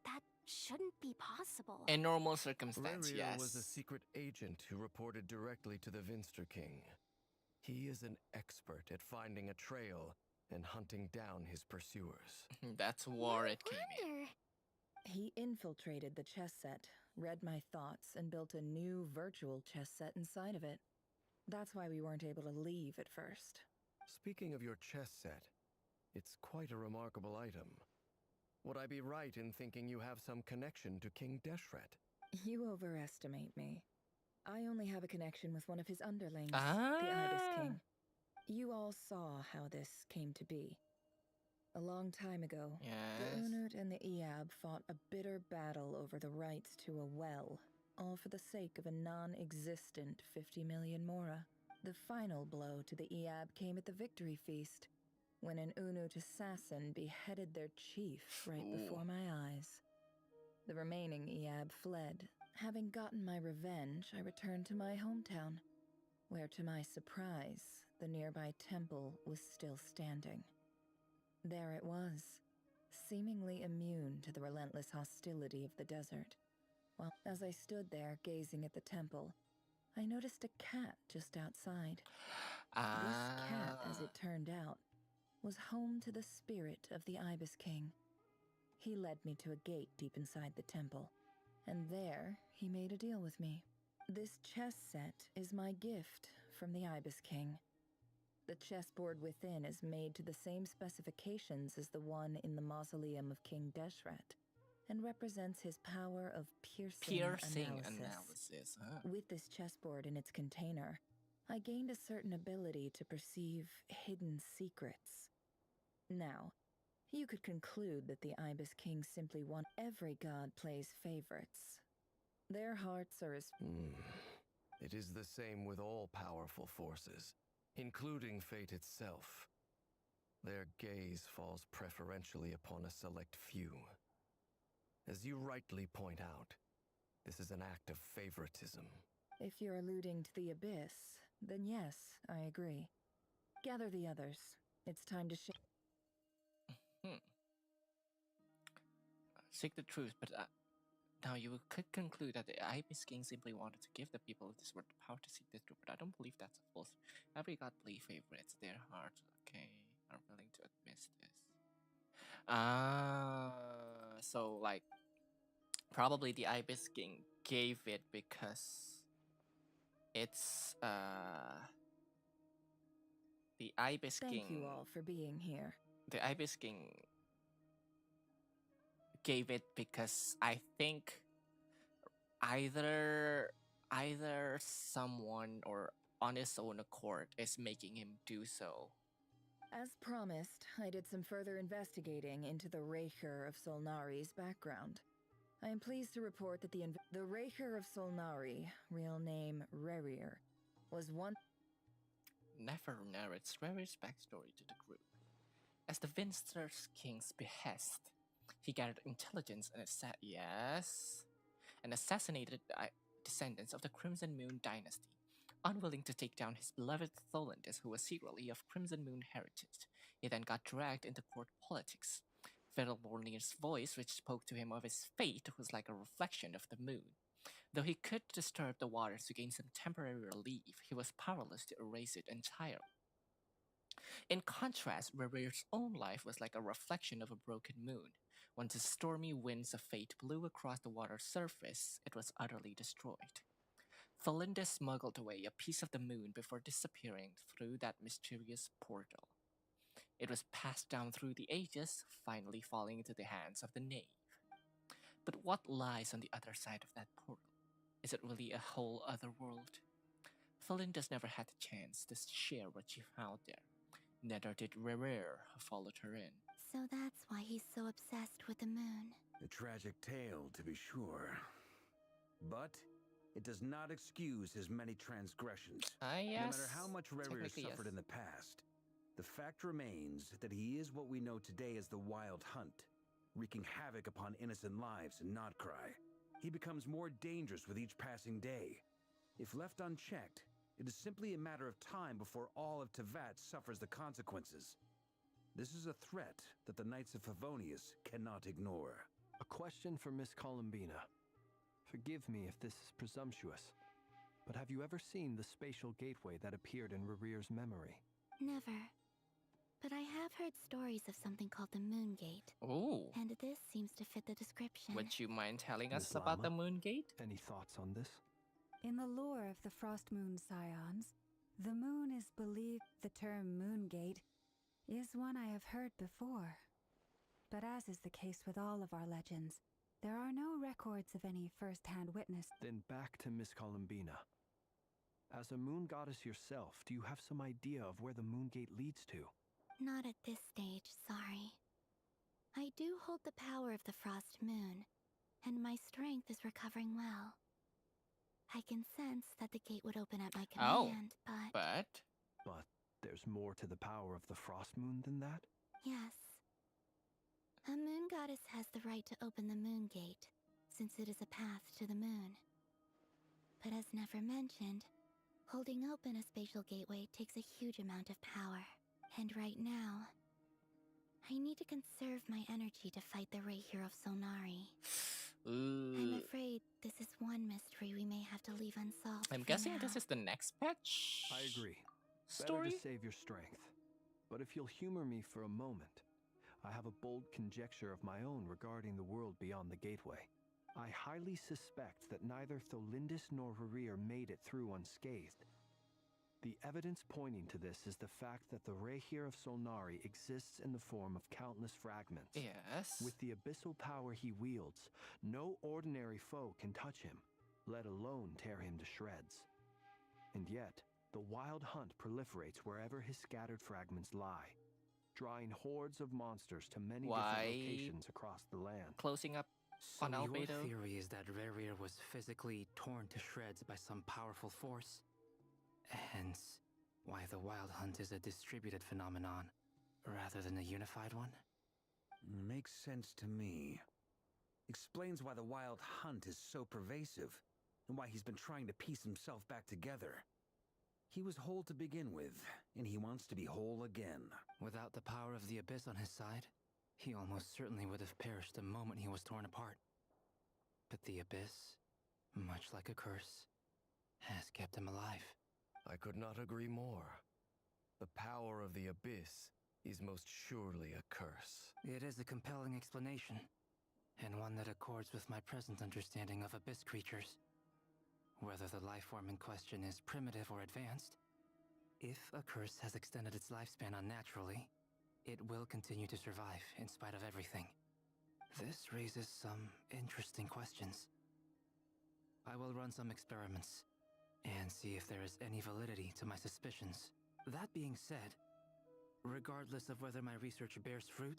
That shouldn't be possible. In normal circumstance, Rerir yes. was a secret agent who reported directly to the Vinster King. He is an expert at finding a trail and hunting down his pursuers. That's where it came in. He infiltrated the chess set, read my thoughts, and built a new virtual chess set inside of it. That's why we weren't able to leave at first. Speaking of your chess set, it's quite a remarkable item. Would I be right in thinking you have some connection to King Deshret? You overestimate me. I only have a connection with one of his underlings, the Ah. Ibis King. You all saw how this came to be. A long time ago, the Yes. Unut and the Eab fought a bitter battle over the rights to a well, all for the sake of a non-existent 50 million mora. The final blow to the Eab came at the victory feast, when an Unut assassin beheaded their chief right before my eyes. The remaining Eab fled. Having gotten my revenge, I returned to my hometown, where to my surprise, the nearby temple was still standing. There it was, seemingly immune to the relentless hostility of the desert. While as I stood there gazing at the temple, I noticed a cat just outside. This cat, as it turned out, was home to the spirit of the Ibis King. He led me to a gate deep inside the temple, and there he made a deal with me. This chess set is my gift from the Ibis King. The chessboard within is made to the same specifications as the one in the mausoleum of King Deshret, and represents his power of piercing analysis. Huh? With this chessboard in its container, I gained a certain ability to perceive hidden secrets. Now, you could conclude that the Ibis King simply wants every god plays favorites. Their hearts are as... It is the same with all powerful forces, including fate itself. Their gaze falls preferentially upon a select few. As you rightly point out, this is an act of favoritism. If you're alluding to the Abyss, then yes, I agree. Gather the others. It's time to share. Seek the truth, but now you could conclude that the Ibis King simply wanted to give the people of this world the power to seek the truth, but I don't believe that's a false. Every god play favorites, their hearts, okay, are willing to admit this. So like, probably the Ibis King gave it because it's the Ibis King. Thank you all for being here. The Ibis King gave it because I think either someone or on his own accord is making him do so. As promised, I did some further investigating into the Reicher of Solnari's background. I am pleased to report that the Reicher of Solnari, real name Rerir, was one... Never narrates Rerir's backstory to the group. As the Vinster King's behest, he gathered intelligence and assassinated the descendants of the Crimson Moon dynasty, Unwilling to take down his beloved Tholindus, who was secretly of Crimson Moon heritage, he then got dragged into court politics. Fiddlebornir's voice, which spoke to him of his fate, was like a reflection of the moon. Though he could disturb the waters to gain some temporary relief, he was powerless to erase it entirely. In contrast, Rerear's own life was like a reflection of a broken moon. When the stormy winds of fate blew across the water's surface, it was utterly destroyed. Tholindus smuggled away a piece of the moon before disappearing through that mysterious portal. It was passed down through the ages, finally falling into the hands of the knave. But what lies on the other side of that portal? Is it really a whole other world? Tholindus never had the chance to share what she found there. Neither did Rerear, who followed her in. So that's why he's so obsessed with the moon. A tragic tale, to be sure. But it does not excuse his many transgressions. Yes. No matter how much Rerear Technically, suffered yes. in the past, the fact remains that he is what we know today as the Wild Hunt, wreaking havoc upon innocent lives in Notcry. He becomes more dangerous with each passing day. If left unchecked, it is simply a matter of time before all of Tevat suffers the consequences. This is a threat that the Knights of Favonius cannot ignore. A question for Miss Columbina. Forgive me if this is presumptuous, but have you ever seen the spatial gateway that appeared in Rerear's memory? Never. But I have heard stories of something called the Moon Gate. Ooh. And this seems to fit the description. Would you mind telling us Miss about the Llama? Moon Gate? Any thoughts on this? In the lore of the Frost Moon Scions, the moon is believed. The term Moongate is one I have heard before. But as is the case with all of our legends, there are no records of any first-hand witness. Then back to Miss Columbina. As a moon goddess yourself, do you have some idea of where the Moongate leads to? Not at this stage, sorry. I do hold the power of the Frost Moon, and my strength is recovering well. I can sense that the gate would open at my command, But there's more to the power of the Frost Moon than that? Yes. A moon goddess has the right to open the Moon Gate, since it is a path to the moon. But as never mentioned, holding open a spatial gateway takes a huge amount of power. And right now, I need to conserve my energy to fight the Rahier of Solnari. I'm afraid this is one mystery we may have to leave unsolved. I'm for guessing now. this is the next patch. I agree. Story? Better to save your strength. But if you'll humor me for a moment, I have a bold conjecture of my own regarding the world beyond the gateway. I highly suspect that neither Tholindus nor Rerear made it through unscathed. The evidence pointing to this is the fact that the Rahier of Solnari exists in the form of countless fragments. Yes. With the abyssal power he wields, no ordinary foe can touch him, let alone tear him to shreds. And yet, the Wild Hunt proliferates wherever his scattered fragments lie, drawing hordes of monsters to many different locations across the land. Closing up So on your Albedo? theory is that Rerear was physically torn to shreds by some powerful force? Hence, why the Wild Hunt is a distributed phenomenon, rather than a unified one? Makes sense to me. Explains why the Wild Hunt is so pervasive, and why he's been trying to piece himself back together. He was whole to begin with, and he wants to be whole again. Without the power of the Abyss on his side, he almost certainly would have perished the moment he was torn apart. But the Abyss, much like a curse, has kept him alive. I could not agree more. The power of the Abyss is most surely a curse. It is a compelling explanation, and one that accords with my present understanding of Abyss creatures. Whether the life form in question is primitive or advanced, if a curse has extended its lifespan unnaturally, it will continue to survive in spite of everything. This raises some interesting questions. I will run some experiments and see if there is any validity to my suspicions. That being said, regardless of whether my research bears fruit,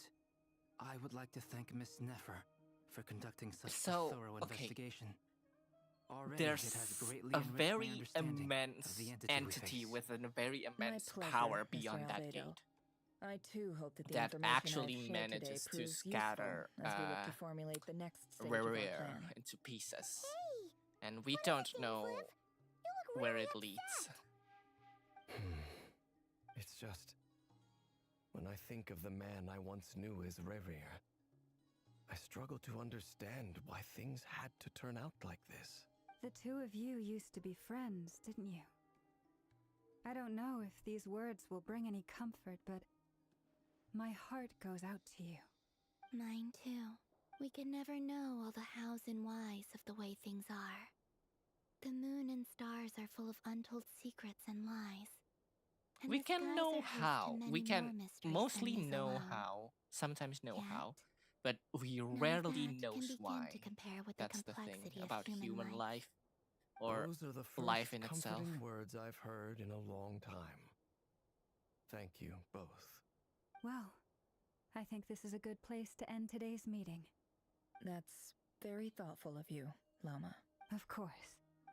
I would like to thank Miss Nefer for conducting such a thorough investigation. Already There's it has greatly a enriched my very understanding immense of the entity we face. with a very immense pleasure, power Mr. beyond that Albedo. gate. I too hope that the That information actually I've shared today manages to proves scatter useful as we look to formulate the next stage of our Rerear plan. into pieces. And we don't know where it leads. It's just... when I think of the man I once knew as Rerir, I struggle to understand why things had to turn out like this. The two of you used to be friends, didn't you? I don't know if these words will bring any comfort, but my heart goes out to you. Mine too. We can never know all the hows and whys of the way things are. The moon and stars are full of untold secrets and lies. And We the can skies know are host to how. many We can more mysteries mostly than these know alone. how, sometimes know Yet, how, but we none of rarely that knows can begin why. to compare with That's the the thing complexity about of human life, or Those are the first life in itself. comforting words I've heard in a long time. Thank you both. Well, I think this is a good place to end today's meeting. That's very thoughtful of you, Llama. Of course.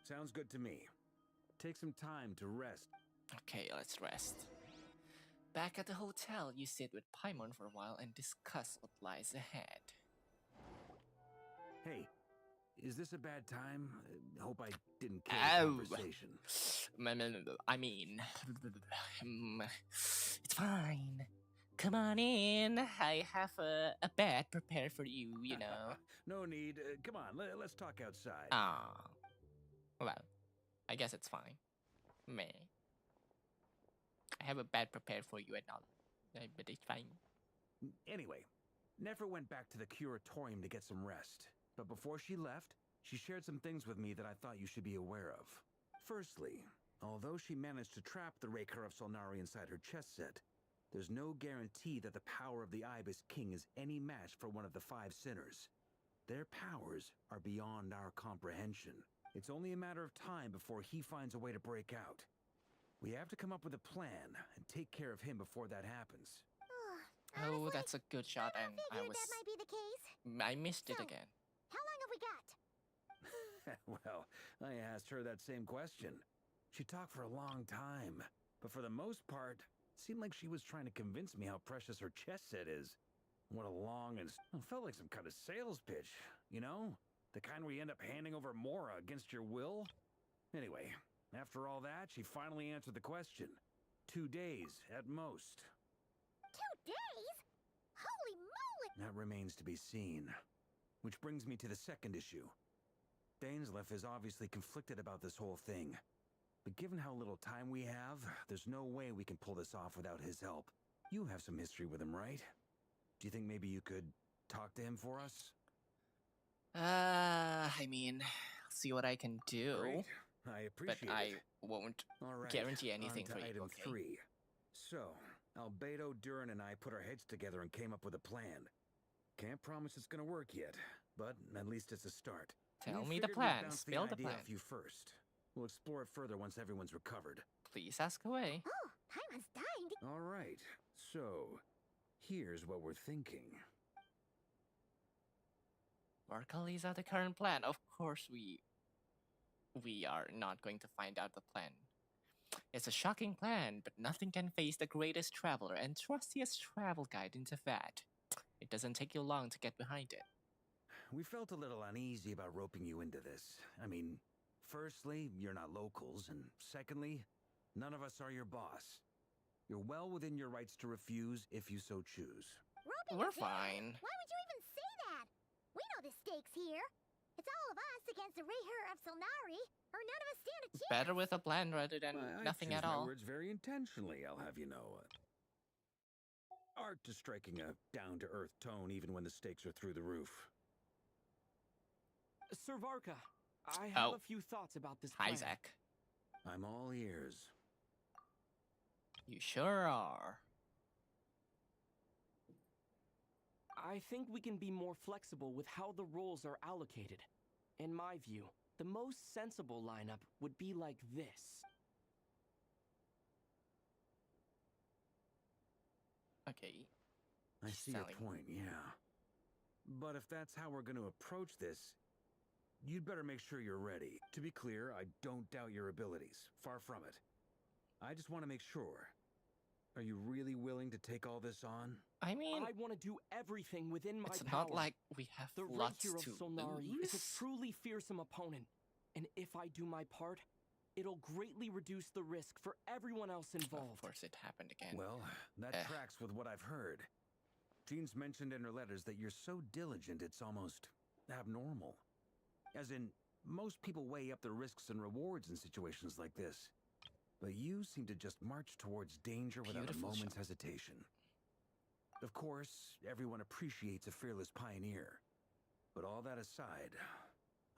Sounds good to me. Take some time to rest. Okay, let's rest. Back at the hotel, you sit with Paimon for a while and discuss what lies ahead. Hey, is this a bad time? Hope I didn't kill the conversation. I mean, it's fine. Come on in. I have a bed prepared for you, you know. No need. Come on, let's talk outside. Ah. Well, I guess it's fine. Meh. I have a bed prepared for you and all. But it's fine. Anyway, Nefer went back to the curatorium to get some rest. But before she left, she shared some things with me that I thought you should be aware of. Firstly, although she managed to trap the Raker of Solnari inside her chess set, there's no guarantee that the power of the Ibis King is any match for one of the 5 sinners. Their powers are beyond our comprehension. It's only a matter of time before he finds a way to break out. We have to come up with a plan and take care of him before that happens. Oh, that's a good shot, and That might be the case. I missed it again. How long have we got? Well, I asked her that same question. She talked for a long time, but for the most part, it seemed like she was trying to convince me how precious her chess set is. What a long and... felt like some kind of sales pitch, you know? The kind where you end up handing over Mora against your will? Anyway, after all that, she finally answered the question. 2 days, at most. 2 days? Holy moly! That remains to be seen. Which brings me to the second issue. Dainsleif is obviously conflicted about this whole thing. But given how little time we have, there's no way we can pull this off without his help. You have some history with him, right? Do you think maybe you could talk to him for us? I mean, I'll see what I can do. Great. I appreciate but it. I won't guarantee anything on to for you, item okay? 3. So, Albedo, Durin, and I put our heads together and came up with a plan. Can't promise it's gonna work yet, but at least it's a start. Tell We me the figured we'd plan. bounce Spill the idea plan. off you first. We'll explore it further once everyone's recovered. Please ask away. Oh, Paimon's dying to... All right. So, here's what we're thinking. Varka lays out the current plan. Of course, we are not going to find out the plan. It's a shocking plan, but nothing can face the greatest traveler and trustiest travel guide into that. It doesn't take you long to get behind it. We felt a little uneasy about roping you into this. I mean, firstly, you're not locals, and secondly, none of us are your boss. You're well within your rights to refuse if you so choose. We're fine. Why would you even say that? We know the stakes here. It's all of us against the Reher of Solnari, or none of us stand a chance. Better with a plan rather than nothing I at choose my all. words very intentionally, I'll have you know. Art to striking a down-to-earth tone even when the stakes are through the roof. Sir Varka, I have Oh. a few thoughts about this Hi, plan. Zach. I'm all ears. You sure are. I think we can be more flexible with how the roles are allocated. In my view, the most sensible lineup would be like this. Okay. I see your Sally. point, yeah. But if that's how we're going to approach this, you'd better make sure you're ready. To be clear, I don't doubt your abilities. Far from it. I just want to make sure. Are you really willing to take all this on? I mean, I want to do everything within my it's power. not like we have The lots Raker of to Solnari is lose. a truly fearsome opponent, and if I do my part, It'll greatly reduce the risk for everyone else involved. Of course, it happened again. Well, that tracks with what I've heard. Jean's mentioned in her letters that you're so diligent it's almost abnormal. As in, most people weigh up the risks and rewards in situations like this. But you seem to just march towards danger without a moment's hesitation. Of course, everyone appreciates a fearless pioneer. But all that aside,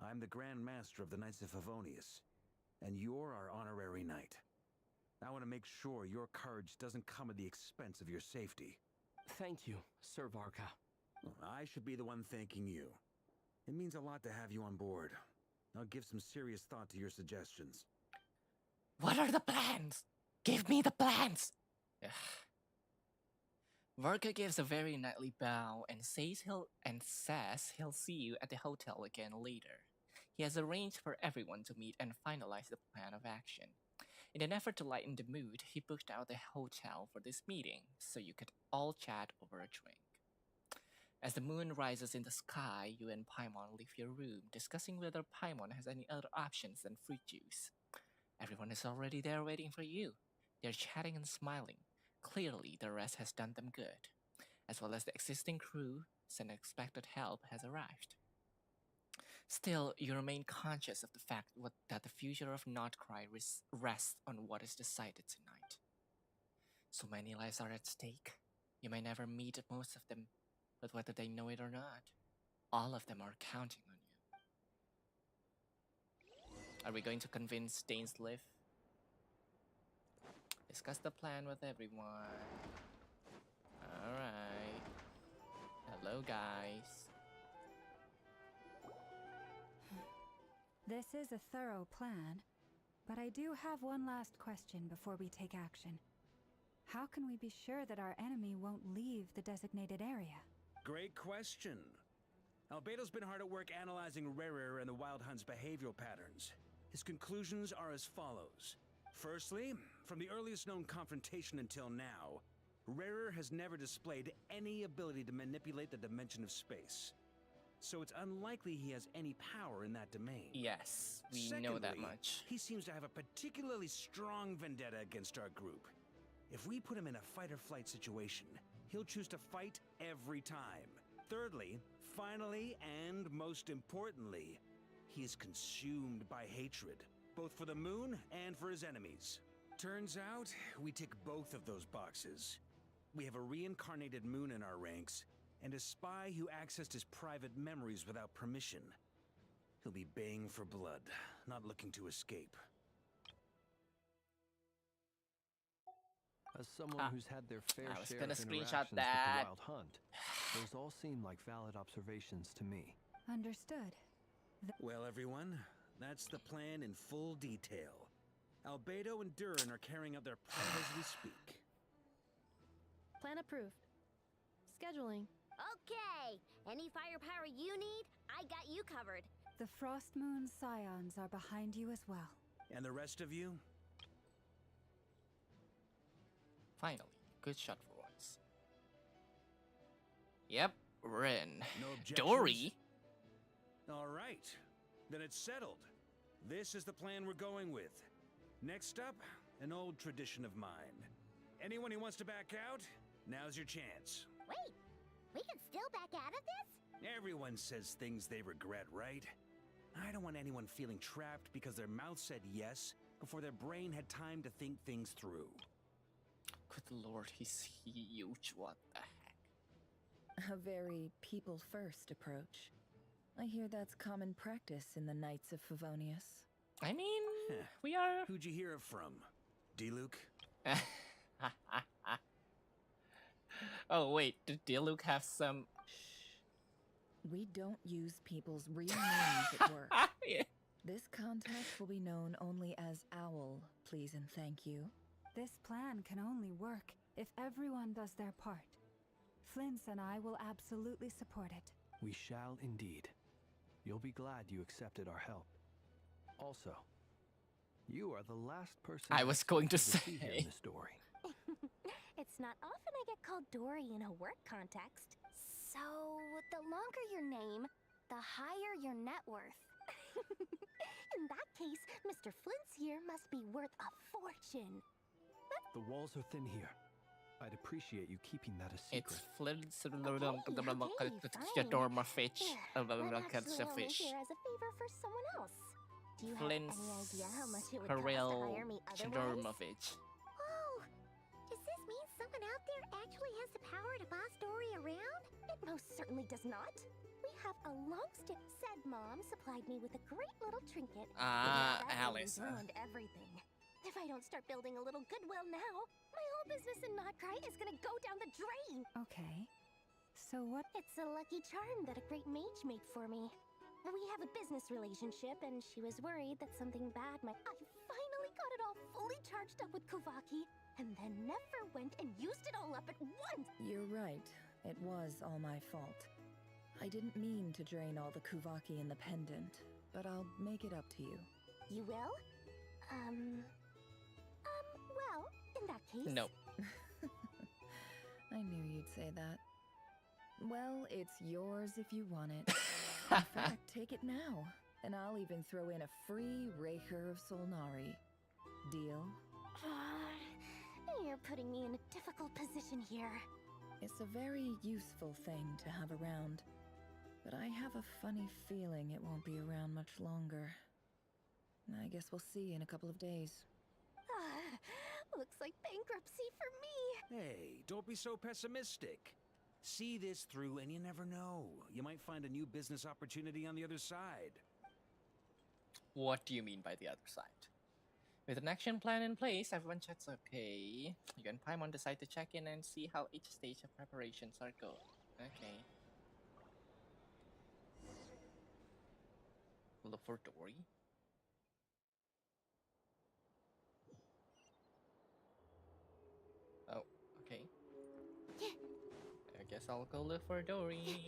I'm the Grand Master of the Knights of Favonius, and you're our honorary knight. I want to make sure your courage doesn't come at the expense of your safety. Thank you, Sir Varka. I should be the one thanking you. It means a lot to have you on board. I'll give some serious thought to your suggestions. What are the plans? Give me the plans! Varka gives a very knightly bow and says he'll see you at the hotel again later. He has arranged for everyone to meet and finalize the plan of action. In an effort to lighten the mood, he booked out the hotel for this meeting, so you could all chat over a drink. As the moon rises in the sky, you and Paimon leave your room, discussing whether Paimon has any other options than fruit juice. Everyone is already there waiting for you. They're chatting and smiling. Clearly, the rest has done them good. As well as the existing crew, some unexpected help has arrived. Still, you remain conscious of the fact that the future of Notcry rests on what is decided tonight. So many lives are at stake. You may never meet most of them, but whether they know it or not, all of them are counting on you. Are we going to convince Dainsleif? Discuss the plan with everyone. Alright. Hello, guys. This is a thorough plan, but I do have one last question before we take action. How can we be sure that our enemy won't leave the designated area? Great question. Albedo's been hard at work analyzing Rarer and the Wild Hunt's behavioral patterns. His conclusions are as follows. Firstly, from the earliest known confrontation until now, Rarer has never displayed any ability to manipulate the dimension of space. So it's unlikely he has any power in that domain. Yes, we know that much. He seems to have a particularly strong vendetta against our group. If we put him in a fight-or-flight situation, he'll choose to fight every time. Thirdly, finally, and most importantly, he is consumed by hatred, both for the moon and for his enemies. Turns out, we tick both of those boxes. We have a reincarnated moon in our ranks, and a spy who accessed his private memories without permission. He'll be baying for blood, not looking to escape. As someone who's had their fair I was share gonna of screenshot interactions with that. the Wild Hunt, those all seem like valid observations to me. Understood. Well, everyone, that's the plan in full detail. Albedo and Durin are carrying out their plan as we speak. Plan approved. Scheduling. Okay, any firepower you need, I got you covered. The Frost Moon Scions are behind you as well. And the rest of you? Finally, good shot for once. Yep, Rin. No objections? Dory? All right, then it's settled. This is the plan we're going with. Next up, an old tradition of mine. Anyone who wants to back out, now's your chance. Wait, we can still back out of this? Everyone says things they regret, right? I don't want anyone feeling trapped because their mouth said yes before their brain had time to think things through. Good lord, he's huge. What the heck? A very people-first approach. I hear that's common practice in the Knights of Favonius. I mean, we are... Who'd you hear it from? D-Luke? Oh wait, did D-Luke have some... We don't use people's real names at work. Yeah. This contact will be known only as Owl, please and thank you. This plan can only work if everyone does their part. Flint's and I will absolutely support it. We shall indeed. You'll be glad you accepted our help. Also, you are the last person I was going to see here say. in this story. It's not often I get called Dory in a work context. So, the longer your name, the higher your net worth. In that case, Mr. Flint's here must be worth a fortune. The walls are thin here. I'd appreciate you keeping that a secret. It's Flint's Let me only here as a favor for someone else. Do you have any idea how much it would cost to hire me otherwise? Oh, does this mean someone out there actually has the power to boss Dory around? It most certainly does not. We have a long stick. Said Mom supplied me with a great little trinket. Alice. Ruined everything. If I don't start building a little goodwill now, my whole business in Notcry is gonna go down the drain. Okay. So what? It's a lucky charm that a great mage made for me. We have a business relationship, and she was worried that something bad might... I finally got it all fully charged up with Kuvaki, and then never went and used it all up at once! You're right. It was all my fault. I didn't mean to drain all the Kuvaki in the pendant, but I'll make it up to you. You will? Well, in that case... No. I knew you'd say that. Well, it's yours if you want it. In fact, take it now, and I'll even throw in a free Raker of Solnari. Deal? You're putting me in a difficult position here. It's a very useful thing to have around, but I have a funny feeling it won't be around much longer. I guess we'll see in a couple of days. Looks like bankruptcy for me. Hey, don't be so pessimistic. See this through and you never know. You might find a new business opportunity on the other side. What do you mean by the other side? With an action plan in place, everyone checks okay. You can Paimon decide to check in and see how each stage of preparations are going. Okay. Look for Dory. Oh, okay. I guess I'll go look for Dory.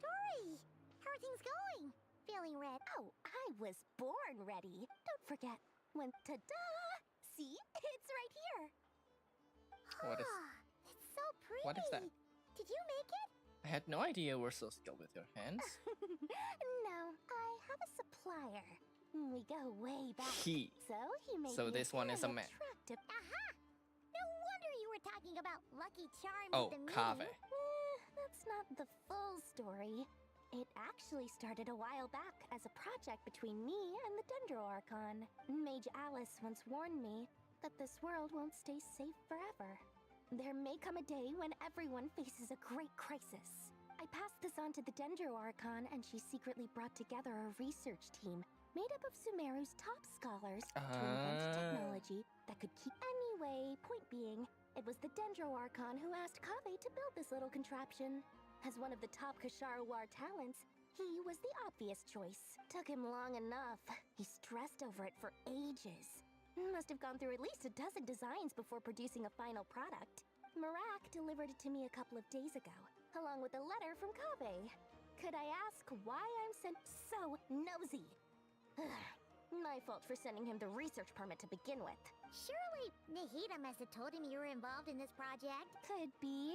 Dory! How are things going? Feeling ready? Oh, I was born ready. Don't forget, when ta-da! See? It's right here. What is... It's so pretty. What is that? Did you make it? I had no idea we're so skilled with your hands. No, I have a supplier. We go way back. He. So this one is a man. Attractive. Aha! No wonder you were talking about Lucky Charm Oh, with the Kaveh. That's not the full story. It actually started a while back as a project between me and the Dendro Archon. Mage Alice once warned me that this world won't stay safe forever. There may come a day when everyone faces a great crisis. I passed this on to the Dendro Archon, and she secretly brought together a research team made up of Sumeru's top scholars to invent technology that could keep... Anyway, point being, it was the Dendro Archon who asked Kaveh to build this little contraption. As one of the top Kasharawar talents, he was the obvious choice. Took him long enough. He stressed over it for ages. Must have gone through at least a dozen designs before producing a final product. Marak delivered it to me a couple of days ago, along with a letter from Kaveh. Could I ask why I'm so nosy? My fault for sending him the research permit to begin with. Surely Nahida must have told him you were involved in this project. Could be.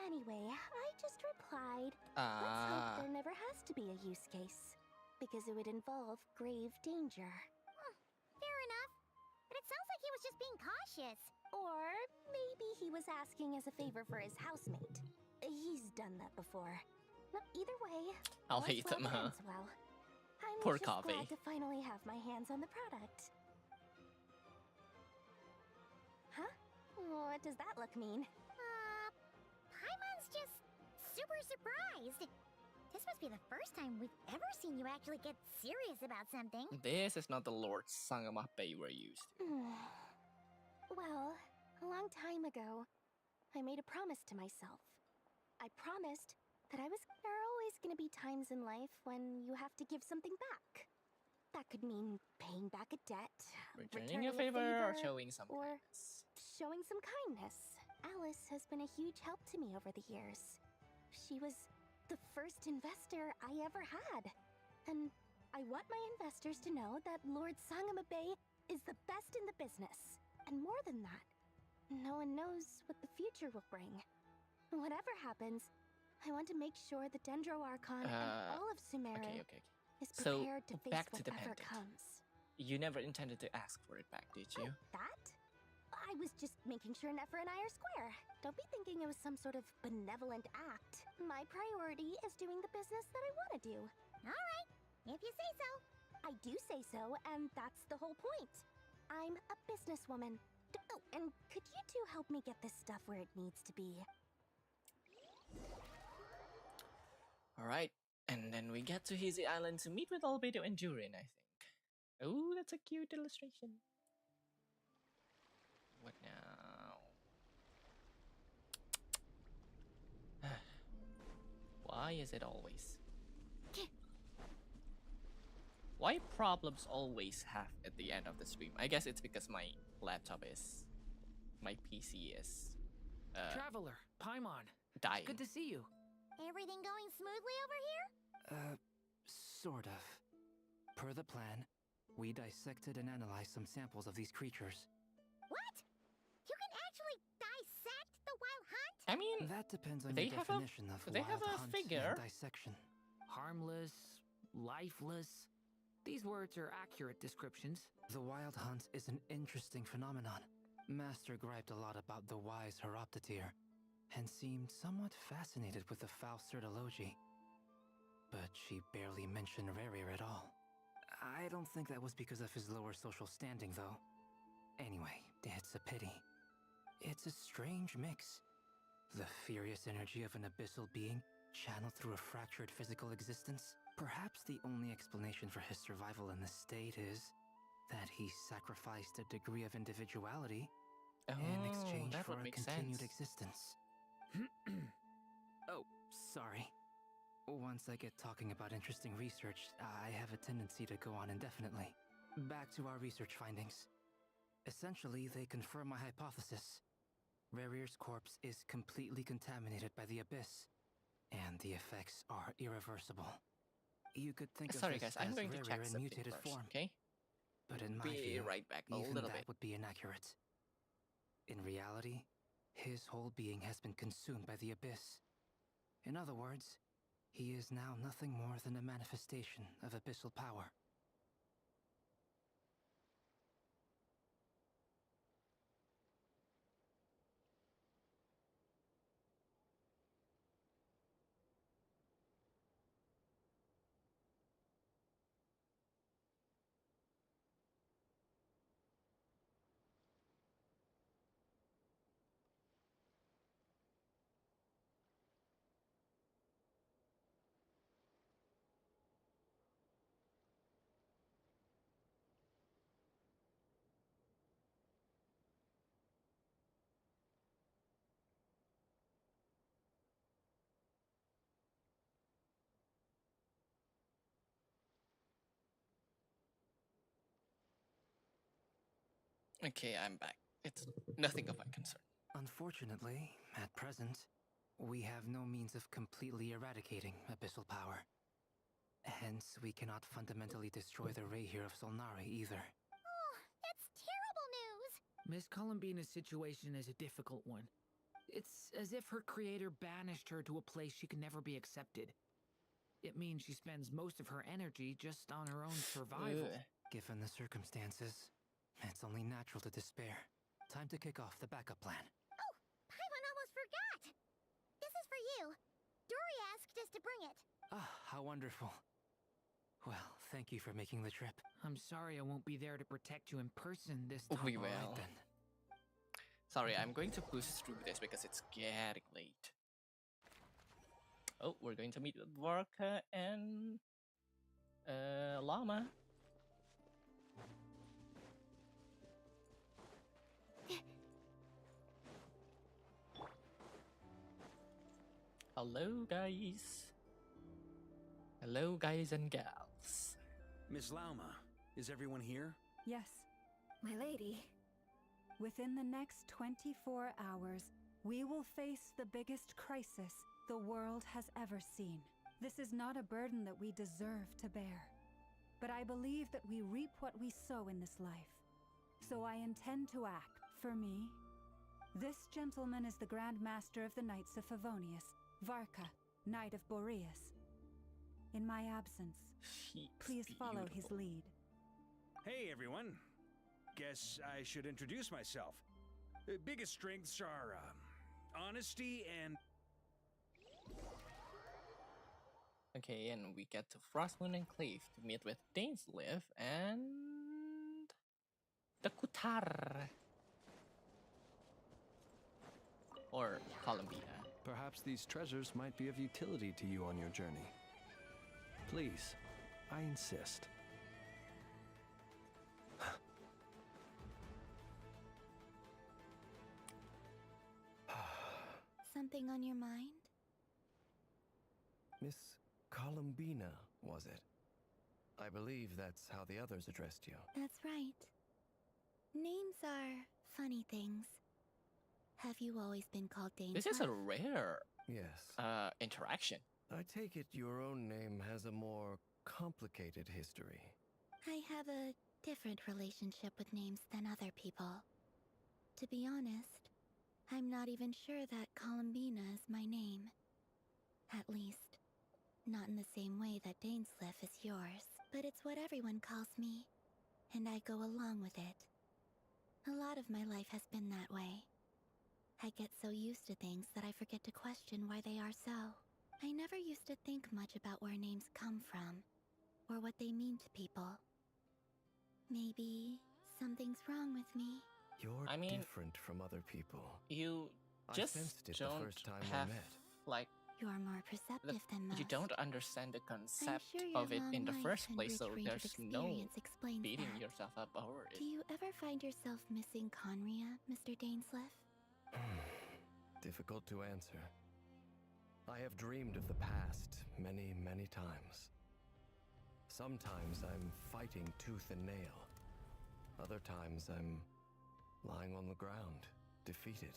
Anyway, I just replied, let's hope there never has to be a use case, because it would involve grave danger. Fair enough, but it sounds like he was just being cautious. Or maybe he was asking as a favor for his housemate. He's done that before. No, either way, I'll hate them, huh? Well. I'm Poor just Kaveh. glad to finally have my hands on the product. Huh? What does that look mean? Paimon's just super surprised. This must be the first time we've ever seen you actually get serious about something. This is not the Lord Sangamappe we're used to. Well, a long time ago, I made a promise to myself. I promised that there are always going to be times in life when you have to give something back. That could mean paying back a debt, Returning a favor, or showing some kindness. Showing some kindness. Alice has been a huge help to me over the years. She was the first investor I ever had. And I want my investors to know that Lord Sangamabe is the best in the business. And more than that, no one knows what the future will bring. Whatever happens, I want to make sure the Dendro Archon and all of Sumeru Okay. is So, prepared to face back to the whatever pendant. comes. You never intended to ask for it back, did you? That? I was just making sure Nefer and I are square. Don't be thinking it was some sort of benevolent act. My priority is doing the business that I want to do. Alright, if you say so. I do say so, and that's the whole point. I'm a businesswoman. Oh, and could you two help me get this stuff where it needs to be? Alright, and then we get to Hazy Island to meet with Albedo and Durin, I think. Oh, that's a cute illustration. What now? Why is it always? Why problems always have at the end of the stream? I guess it's because my laptop is... my PC is... Traveler, Paimon. dying. Good to see you. Everything going smoothly over here? Sort of. Per the plan, we dissected and analyzed some samples of these creatures. What? You can actually dissect the wild hunt? I mean, that depends on they your have definition of they have wild a hunt figure. and dissection. Harmless, lifeless. These words are accurate descriptions. The wild hunt is an interesting phenomenon. Master griped a lot about the wise Horoptotire, and seemed somewhat fascinated with the foul Soralius. But she barely mentioned Rerir at all. I don't think that was because of his lower social standing, though. Anyway, it's a pity. It's a strange mix. The furious energy of an abyssal being channeled through a fractured physical existence. Perhaps the only explanation for his survival in this state is that he sacrificed a degree of individuality in exchange that for would a make continued sense. existence. Oh, sorry. Once I get talking about interesting research, I have a tendency to go on indefinitely. Back to our research findings. Essentially, they confirm my hypothesis. Rerir's corpse is completely contaminated by the abyss, and the effects are irreversible. You could think Sorry of this guys, I'm as going to check Rerir in something mutated first, form. okay? But in my Be view, right back a even little that bit. would be inaccurate. In reality, his whole being has been consumed by the abyss. In other words, he is now nothing more than a manifestation of abyssal power. Okay, I'm back. It's nothing of my concern. Unfortunately, at present, we have no means of completely eradicating abyssal power. Hence, we cannot fundamentally destroy the ray here of Solnari either. Oh, that's terrible news! Miss Columbina's situation is a difficult one. It's as if her creator banished her to a place she can never be accepted. It means she spends most of her energy just on her own survival. Given the circumstances, it's only natural to despair. Time to kick off the backup plan. Oh, Paimon almost forgot! This is for you. Dory asked us to bring it. Ah, how wonderful. Well, thank you for making the trip. I'm sorry I won't be there to protect you in person this time. We will. Alright then. Sorry, I'm going to push through this because it's getting late. Oh, we're going to meet with Varka and Llama. Hello, guys. Hello, guys and gals. Miss Lauma, is everyone here? Yes, My lady. within the next 24 hours, we will face the biggest crisis the world has ever seen. This is not a burden that we deserve to bear, but I believe that we reap what we sow in this life. So I intend to act for me This gentleman is the Grand Master of the Knights of Favonius, Varka, Knight of Boreas. In my absence, please follow his lead. Hey, everyone. Guess I should introduce myself. Biggest strengths are, honesty and... Okay, and we get to Frostmoon Enclave to meet with Dainsleif and the Kutar. Or Columbina. Perhaps these treasures might be of utility to you on your journey. Please, I insist. Something on your mind? Miss Columbina, was it? I believe that's how the others addressed you. That's right. Names are funny things. Have you always been called Dainsleif? This is a rare Yes. interaction. I take it your own name has a more complicated history. I have a different relationship with names than other people. To be honest, I'm not even sure that Columbina is my name. At least, not in the same way that Dainsleif is yours. But it's what everyone calls me, and I go along with it. A lot of my life has been that way. I get so used to things that I forget to question why they are so. I never used to think much about where names come from, or what they mean to people. Maybe something's wrong with me. You're different from other people. You I just sensed it don't the first time have, we met. like, You're more perceptive than most. you don't understand the concept sure your of it in the long first life place, and so rich range of there's no experience explains beating that. yourself up over it. Do you ever find yourself missing Conria, Mr. Dainsleif? Difficult to answer. I have dreamed of the past many, many times. Sometimes I'm fighting tooth and nail. Other times I'm lying on the ground, defeated.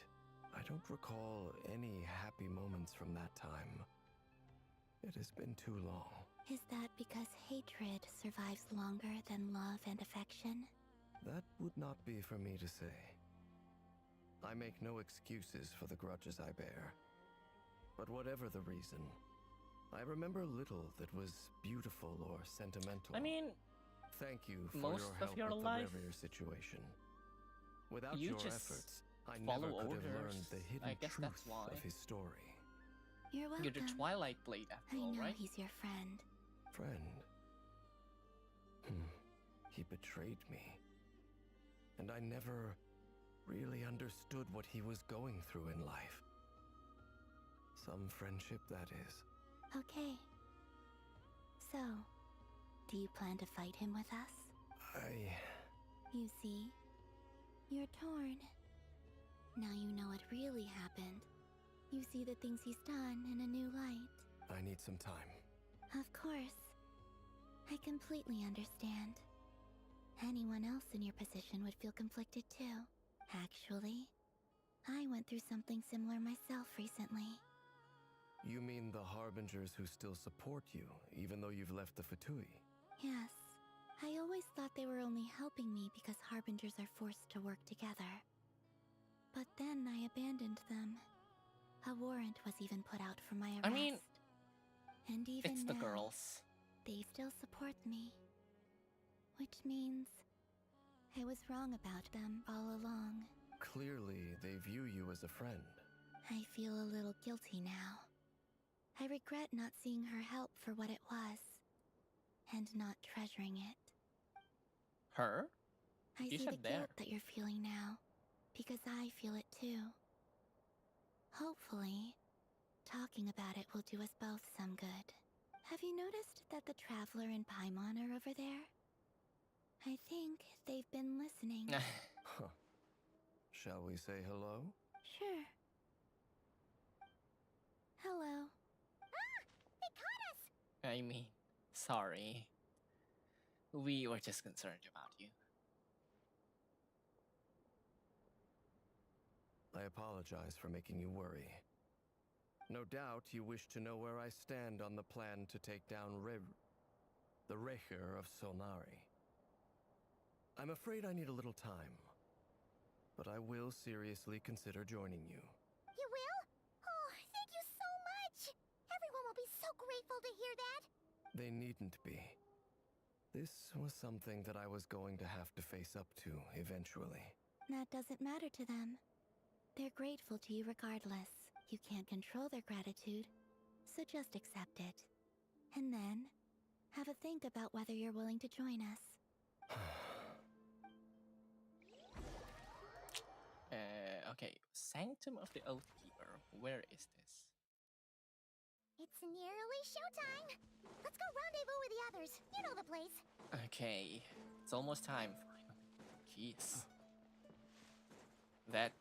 I don't recall any happy moments from that time. It has been too long. Is that because hatred survives longer than love and affection? That would not be for me to say. I make no excuses for the grudges I bear. But whatever the reason, I remember little that was beautiful or sentimental. I mean, thank you for most your of help your with life, the Revier situation. Without you your just efforts, I follow never could orders. have learned the hidden I guess truth that's why. of his story. You're welcome. You're the Twilight Blade after I all, know right? he's your friend. Friend? He betrayed me. And I never really understood what he was going through in life. Some friendship, that is. Okay. So, do you plan to fight him with us? You see, you're torn. Now you know what really happened. You see the things he's done in a new light. I need some time. Of course. I completely understand. Anyone else in your position would feel conflicted too. Actually, I went through something similar myself recently. You mean the Harbingers who still support you, even though you've left the Fatui? Yes. I always thought they were only helping me because Harbingers are forced to work together. But then I abandoned them. A warrant was even put out for my arrest. I mean, and even it's the now, girls. they still support me. Which means I was wrong about them all along. Clearly, they view you as a friend. I feel a little guilty now. I regret not seeing her help for what it was, and not treasuring it. Her? I You see said the there. guilt that you're feeling now, because I feel it too. Hopefully, talking about it will do us both some good. Have you noticed that the Traveler and Paimon are over there? I think they've been listening. Huh. Shall we say hello? Sure. Hello. Ah! They caught us! I mean, sorry. We were just concerned about you. I apologize for making you worry. No doubt you wish to know where I stand on the plan to take down the Recher of Solnari. I'm afraid I need a little time. but I will seriously consider joining you. You will? Oh, thank you so much! Everyone will be so grateful to hear that! They needn't be. This was something that I was going to have to face up to eventually. That doesn't matter to them. They're grateful to you regardless. You can't control their gratitude, so just accept it. And then, have a think about whether you're willing to join us. Okay, Sanctum of the Oathkeeper. Where is this? It's nearly showtime! Let's go rendezvous with the others. You know the place. Okay, it's almost time. Jeez. That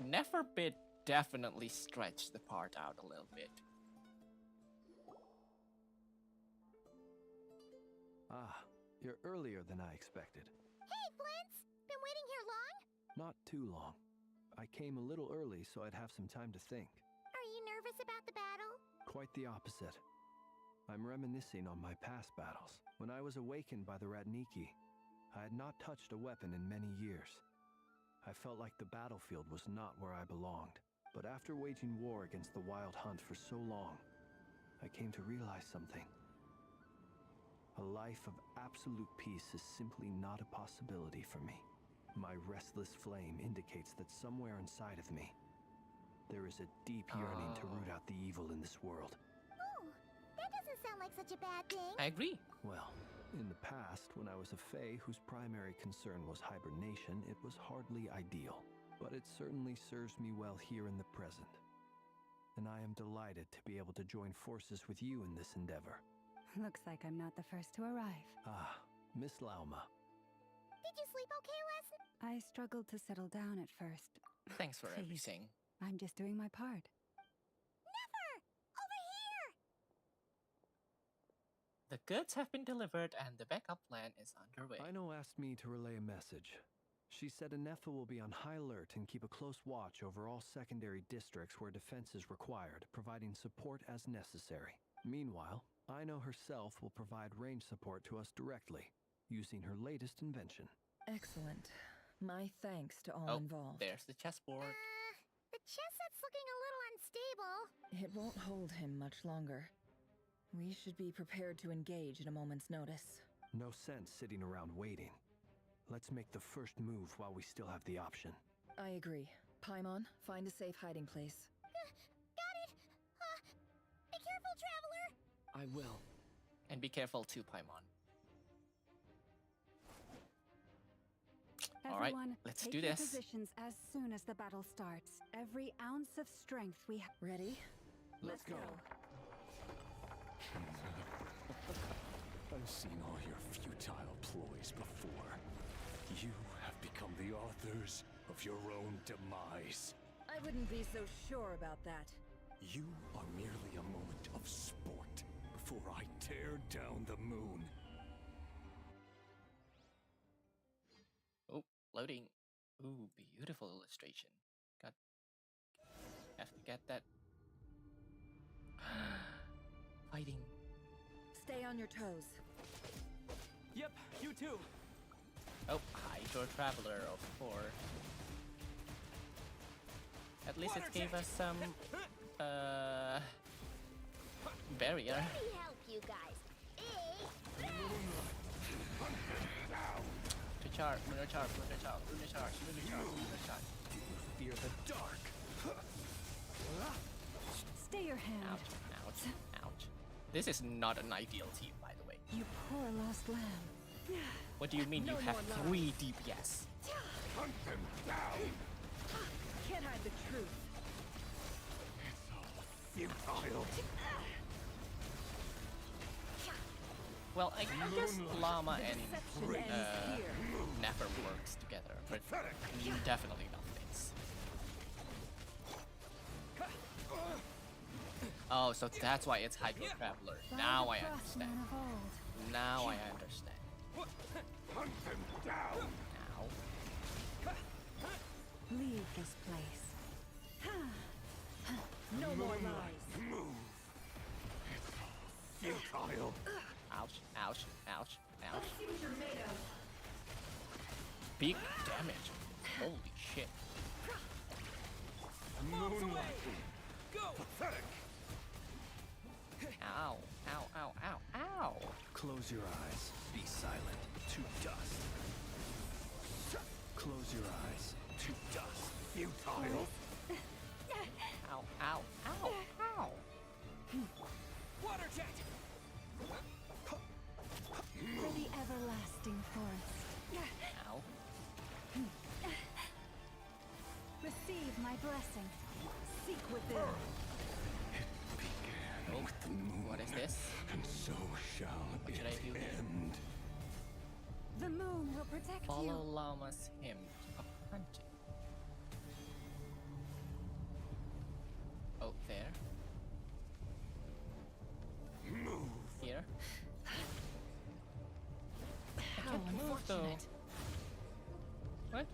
never bit definitely stretched the part out a little bit. Ah, you're earlier than I expected. Hey, Flint's! Been waiting here long? Not too long. I came a little early so I'd have some time to think. Are you nervous about the battle? Quite the opposite. I'm reminiscing on my past battles. When I was awakened by the Ratniki, I had not touched a weapon in many years. I felt like the battlefield was not where I belonged. But after waging war against the Wild Hunt for so long, I came to realize something. A life of absolute peace is simply not a possibility for me. My restless flame indicates that somewhere inside of me, there is a deep yearning to root out the evil in this world. Oh, that doesn't sound like such a bad thing. I agree. Well, in the past, when I was a Fae whose primary concern was hibernation, it was hardly ideal. But it certainly serves me well here in the present. And I am delighted to be able to join forces with you in this endeavor. Looks like I'm not the first to arrive. Ah, Miss Lauma. Did you sleep okay last night? I struggled to settle down at first. Thanks for Please. everything. I'm just doing my part. Never! Over here! The goods have been delivered and the backup plan is underway. Aino asked me to relay a message. She said Anefa will be on high alert and keep a close watch over all secondary districts where defense is required, providing support as necessary. Meanwhile, Aino herself will provide range support to us directly, using her latest invention. Excellent. My thanks to all involved. There's the chessboard. The chess set's looking a little unstable. It won't hold him much longer. We should be prepared to engage at a moment's notice. No sense sitting around waiting. Let's make the first move while we still have the option. I agree. Paimon, find a safe hiding place. Got it! Be careful, traveler! I will. And be careful too, Paimon. All right, Everyone, let's take do your this. positions as soon as the battle starts. Every ounce of strength we have. Ready? Let's go. I've seen all your futile ploys before. You have become the authors of your own demise. I wouldn't be so sure about that. You are merely a moment of sport before I tear down the moon. Oh, loading. Ooh, beautiful illustration. Have to get that. Fighting. Stay on your toes. Yep, you too. Oh, Hydro Traveler, of course. At least it gave us some barrier. Let me help you guys. To charge, lunar charge, lunar charge, lunar charge, lunar charge, lunar charge. Fear the dark. Stay your hand. Ouch, ouch, ouch. This is not an ideal team, by the way. You poor lost lamb. What do you mean you have 3 DPS? Hunt them down! Can't hide the truth. Futile. Well, I guess Llama and Deception ends here. never works together, but you definitely love this. Oh, so that's why it's Hydro Traveler. Now I understand. Now I understand. Hunt them down! Now. Leave this place. No more lies. Move! Futile. Ouch, ouch, ouch, ouch. big damage. Holy shit. Moonlight. Go! Ow, ow, ow, ow, ow. Close your eyes. Be silent. To dust. Close your eyes. To dust. Futile. Ow, ow, ow, ow. Water jet! For the everlasting forest. Ow. Receive my blessing. Seek within. Oh, what is this? And so shall What should I do here? end. The moon will protect Follow you. Llama's hymn of hunting. Oh, there. Move. Here. How can't move though. unfortunate. What?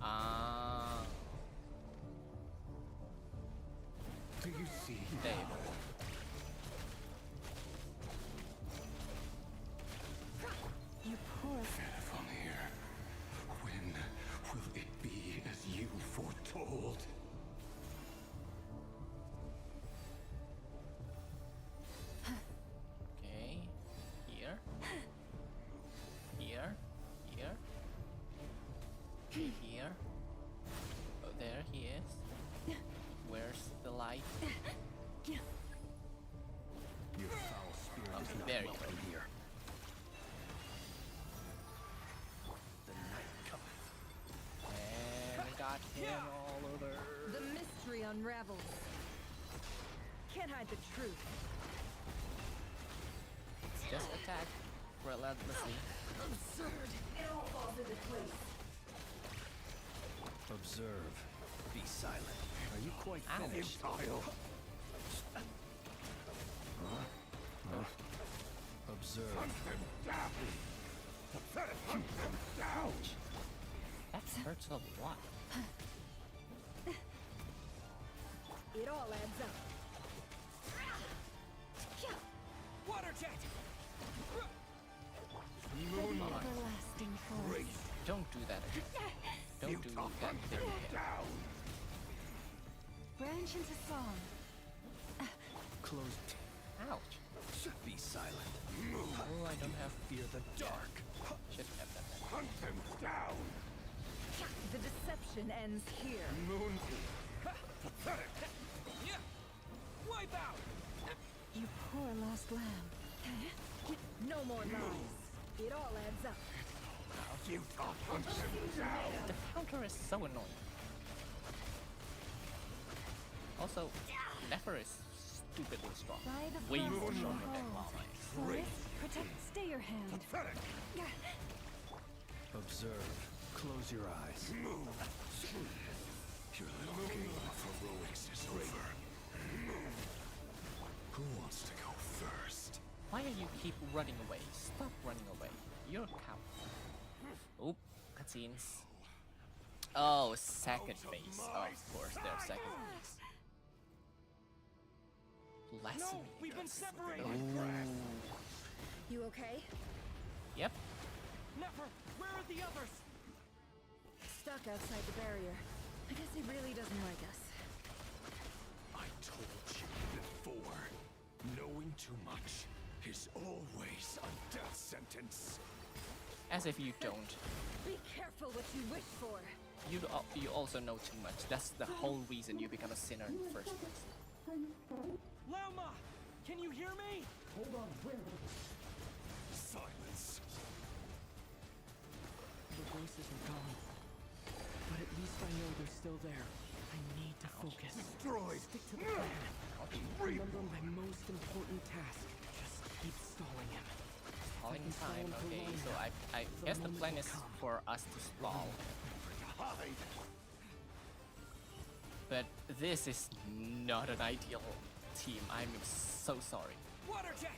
Ah. Do you see? There you go. You poor. From here, when will it be as you foretold? Okay. Here. Here. Here. Here. Oh, there he is. Where's the light? Your foul spirit is Okay, not there you go. welcome here. The night cometh. And we got him all over. The mystery unravels. Can't hide the truth. Just attack relentlessly. Absurd. It all falls into place. Observe. Be silent. Are you quite Ouch. finished? Observe. That hurts a lot. It all adds up. Water jet! Everlasting forest. Don't do that again. Don't do that thing again. Branch into song. Closed. Ouch. Be silent. Oh, I don't have Fear the dark. Should have done that. Hunt them down. The deception ends here. Moon. Yeah! Wipe out! You poor lost lamb. No more lies. It all adds up. Futile. Hunt them down. The counter is so annoying. Also, Nefer is stupidly strong. By the Way frost more and stronger than cold. Llama is. Forest, protect. Stay your hand. Pathetic. Observe. Close your eyes. Move. Your little game of heroics is over. Who wants to go first? Why do you keep running away? Stop running away. You're a coward. Oop, cutscenes. Oh, second base. Of course, they're second base. Bless No, me. we've been separated! You okay? Yep. Never! Where are the others? Stuck outside the barrier. I guess he really doesn't like us. I told you before, knowing too much is always a death sentence. As if you don't. Be careful what you wish for. You also know too much. That's the whole reason you become a sinner in the first place. Lama! Can you hear me? Hold on. Where? Silence. The voices are gone. But at least I know they're still there. I need to focus. Destroyed. Stick to the plan. Remember my most important task. Just keep stalling him. Stalling time. Okay, so I guess the plan is for us to stall. Hide. But this is not an ideal team. I'm so sorry. Water jet!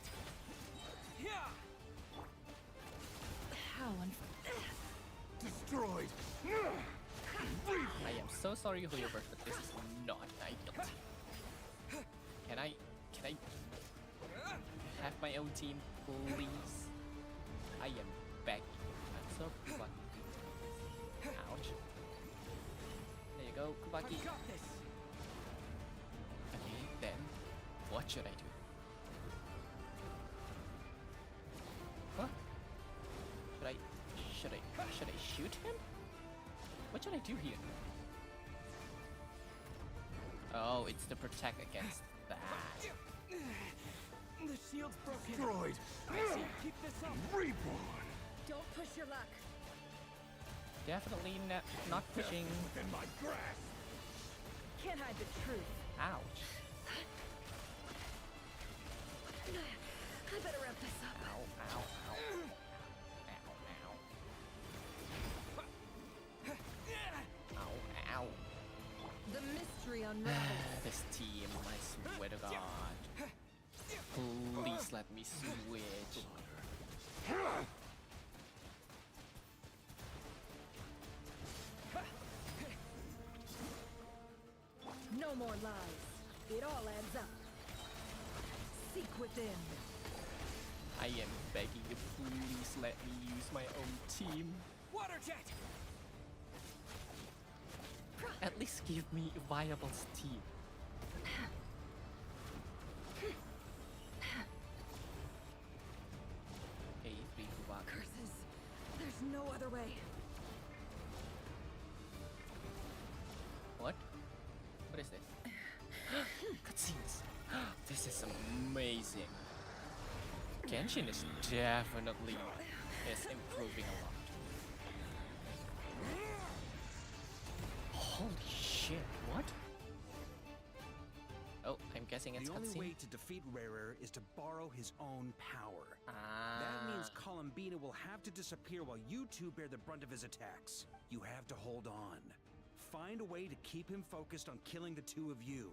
Yeah! How Destroyed. I am so sorry, Hoover, but this is not an ideal team. Can I have my own team, please? I am begging. I'm so fucking Ouch. There you go, Kubaki. I've got this. Okay, then what should I do? Huh? Should I shoot him? What should I do here? Oh, it's to protect against that. The shield's broken. Destroyed. Keep this up. Reborn. Don't push your luck. Definitely not pushing. Within my grasp. Can't hide the truth. Ouch. I better wrap this up. Ow, ow, ow. Ow, ow. Ow. The mystery unravels. This team, I swear to God. Please let me switch. No more lies. It all adds up. Seek within. I am begging you, please let me use my own team. Water jet. At least give me a viable team. Okay, 3 Kubaki. Curses. There's no other way. What? What is this? Cutscenes. This is amazing. Genshin is definitely improving a lot. Holy shit, what? Oh, I'm guessing it's The only cutscene. way to defeat Rarer is to borrow his own power. Ah. That means Columbina will have to disappear while you two bear the brunt of his attacks. You have to hold on. Find a way to keep him focused on killing the two of you.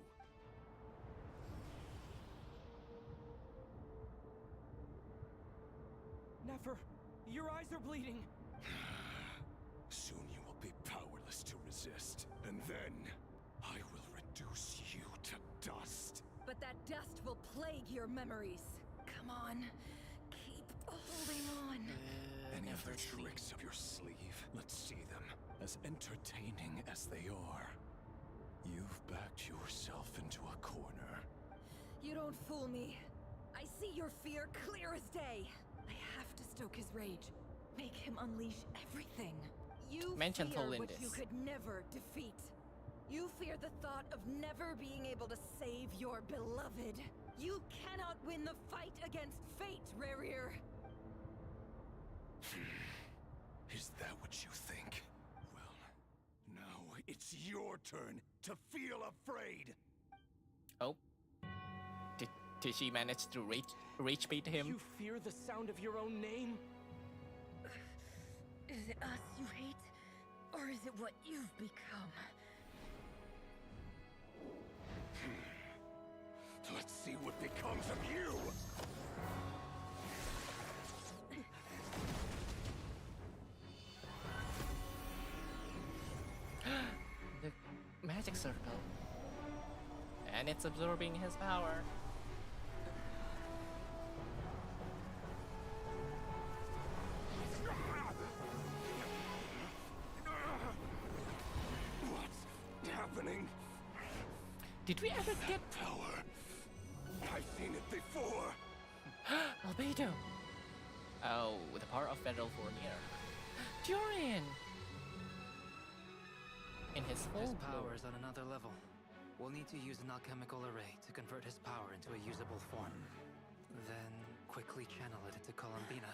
Nefer, your eyes are bleeding. Soon you will be powerless to resist. And then, I will reduce you to dust. But that dust will plague your memories. Come on. Keep holding on. Any of the tricks up your sleeve, let's see them. As entertaining as they are. You've backed yourself into a corner. You don't fool me. I see your fear clear as day. I have to stoke his rage. Make him unleash everything. You Mention fear what Tolindis. you could never defeat. You fear the thought of never being able to save your beloved. You cannot win the fight against fate, Rerir. Is that what you think? Well, now it's your turn to feel afraid. Oh. Did she manage to rage bait him? You fear the sound of your own name? Is it us you hate? Or is it what you've become? Let's see what becomes of you! The magic circle. And it's absorbing his power. What's happening? Did we ever get power? I've seen it before. Albedo? Oh, the power of Federal Fournier. Durian! In his full His power glory. is on another level. We'll need to use an alchemical array to convert his power into a usable form. Then quickly channel it into Columbina,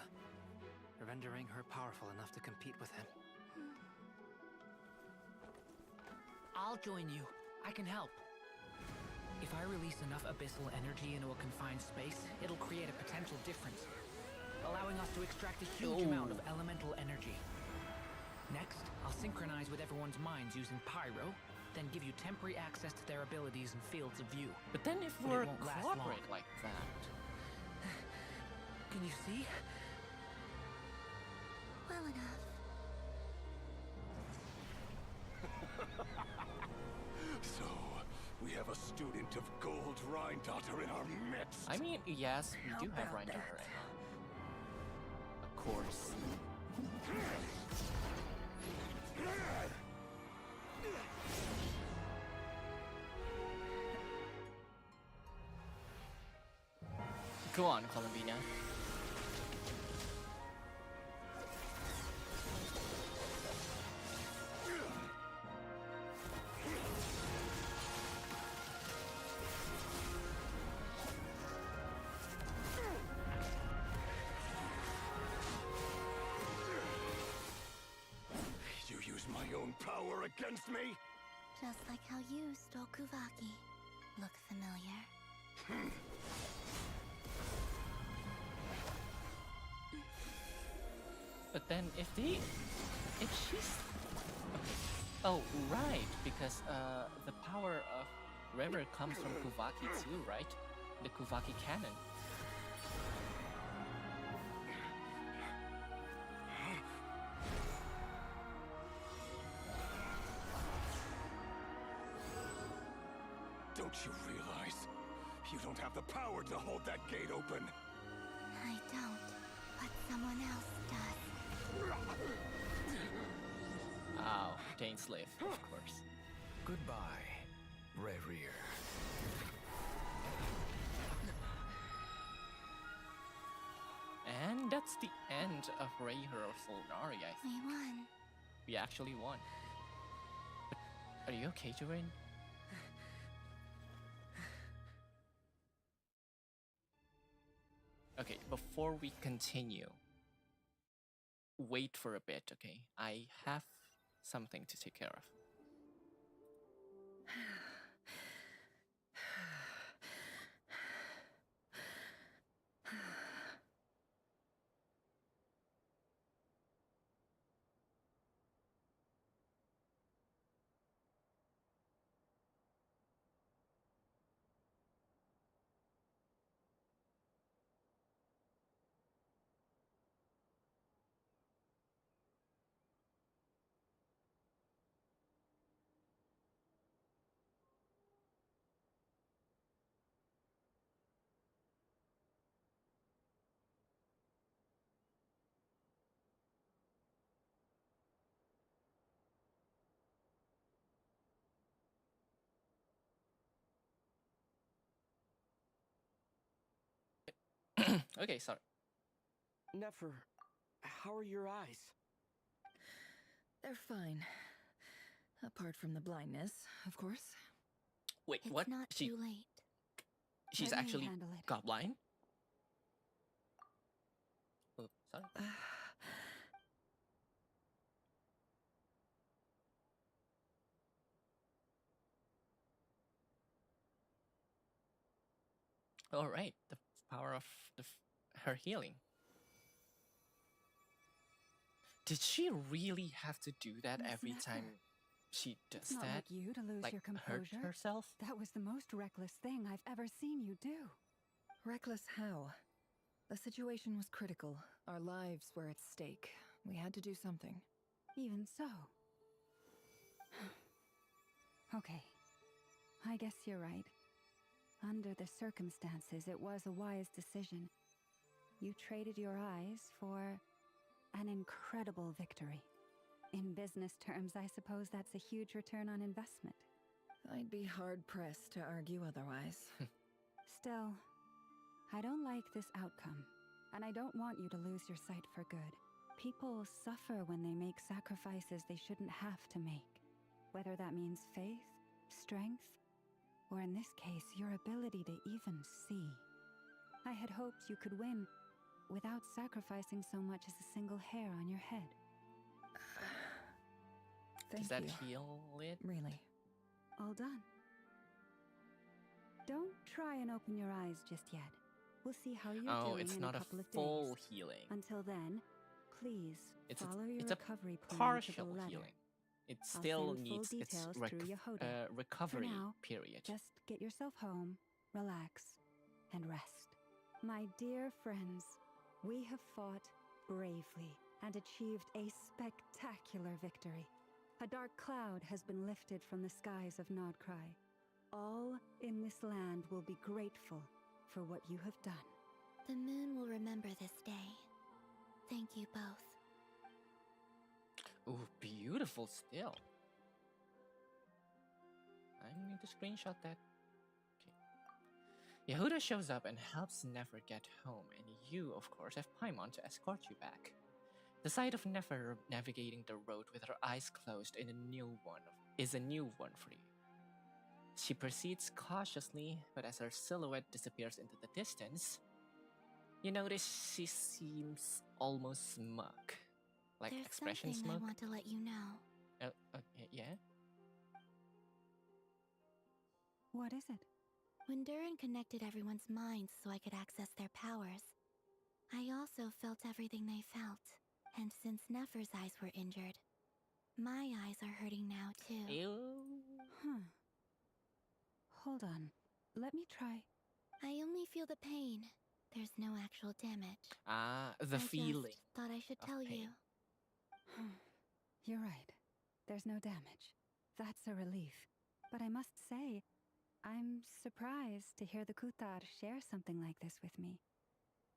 rendering her powerful enough to compete with him. I'll join you. I can help. If I release enough abyssal energy into a confined space, it'll create a potential difference, allowing us to extract a huge amount of elemental energy. Next, I'll synchronize with everyone's minds using Pyro, then give you temporary access to their abilities and fields of view. But then if But it we're won't last cooperate long. like that... Can you see? Well enough. So, we have a student of Gold Rheindotter in our midst. I mean, yes, we do have Rheindotter. Of course. Go on, Columbina. You use my own power against me? Just like how you stole Kuvaki. Look familiar? But then if she's... Okay. Oh, right, because the power of River comes from Kuvaki too, right? The Kuvaki cannon. Don't you realize? You don't have the power to hold that gate open. I don't, but someone else does. Oh, Dainsleif, of course. Goodbye, Rerir. And that's the end of Reher Solnari, I think. We won. We actually won. But are you okay, Jorin? Okay, before we continue, wait for a bit, okay? I have something to take care of. Okay, sorry. Nefer, how are your eyes? They're fine. Apart from the blindness, of course. Wait, It's what? not too late. She's Let me actually handle it. got blind? Oh, sorry. All right, the power of her healing. Did she really have to do that Miss every Nefer, time she does It's not that? like you to lose Like, your hurt composure. herself? That was the most reckless thing I've ever seen you do. Reckless how? The situation was critical. Our lives were at stake. We had to do something. Even so. Okay. I guess you're right. Under the circumstances, it was a wise decision. You traded your eyes for an incredible victory. In business terms, I suppose that's a huge return on investment. I'd be hard-pressed to argue otherwise. Still, I don't like this outcome, and I don't want you to lose your sight for good. People suffer when they make sacrifices they shouldn't have to make, whether that means faith, strength, or in this case, your ability to even see. I had hoped you could win without sacrificing so much as a single hair on your head. Thank Does that you. heal it? Really. All done. Don't try and open your eyes just yet. We'll see how you're Oh, doing it's in not a a couple of full days. healing. Until then, please follow your It's a recovery plan to partial the letter. healing. It I'll still send full needs its details through Yehoda. recovery For now, period. Just get yourself home, relax, and rest. My dear friends, we have fought bravely and achieved a spectacular victory. A dark cloud has been lifted from the skies of Nodcry. All in this land will be grateful for what you have done. The moon will remember this day. Thank you both. Ooh, beautiful. Powerful still. I need to screenshot that. Okay. Yehuda shows up and helps Nefer get home, and you, of course, have Paimon to escort you back. The sight of Nefer navigating the road with her eyes closed is a new one for you. She proceeds cautiously, but as her silhouette disappears into the distance, you notice she seems almost smug. Like There's expression something smug. I want to let you know. Okay, yeah? What is it? When Durin connected everyone's minds so I could access their powers, I also felt everything they felt. And since Nefer's eyes were injured, my eyes are hurting now too. Ew. Huh. Hold on. Let me try. I only feel the pain. There's no actual damage. Ah, the I feeling. just thought I should tell you. You're right. There's no damage. That's a relief. But I must say, I'm surprised to hear the Kutar share something like this with me.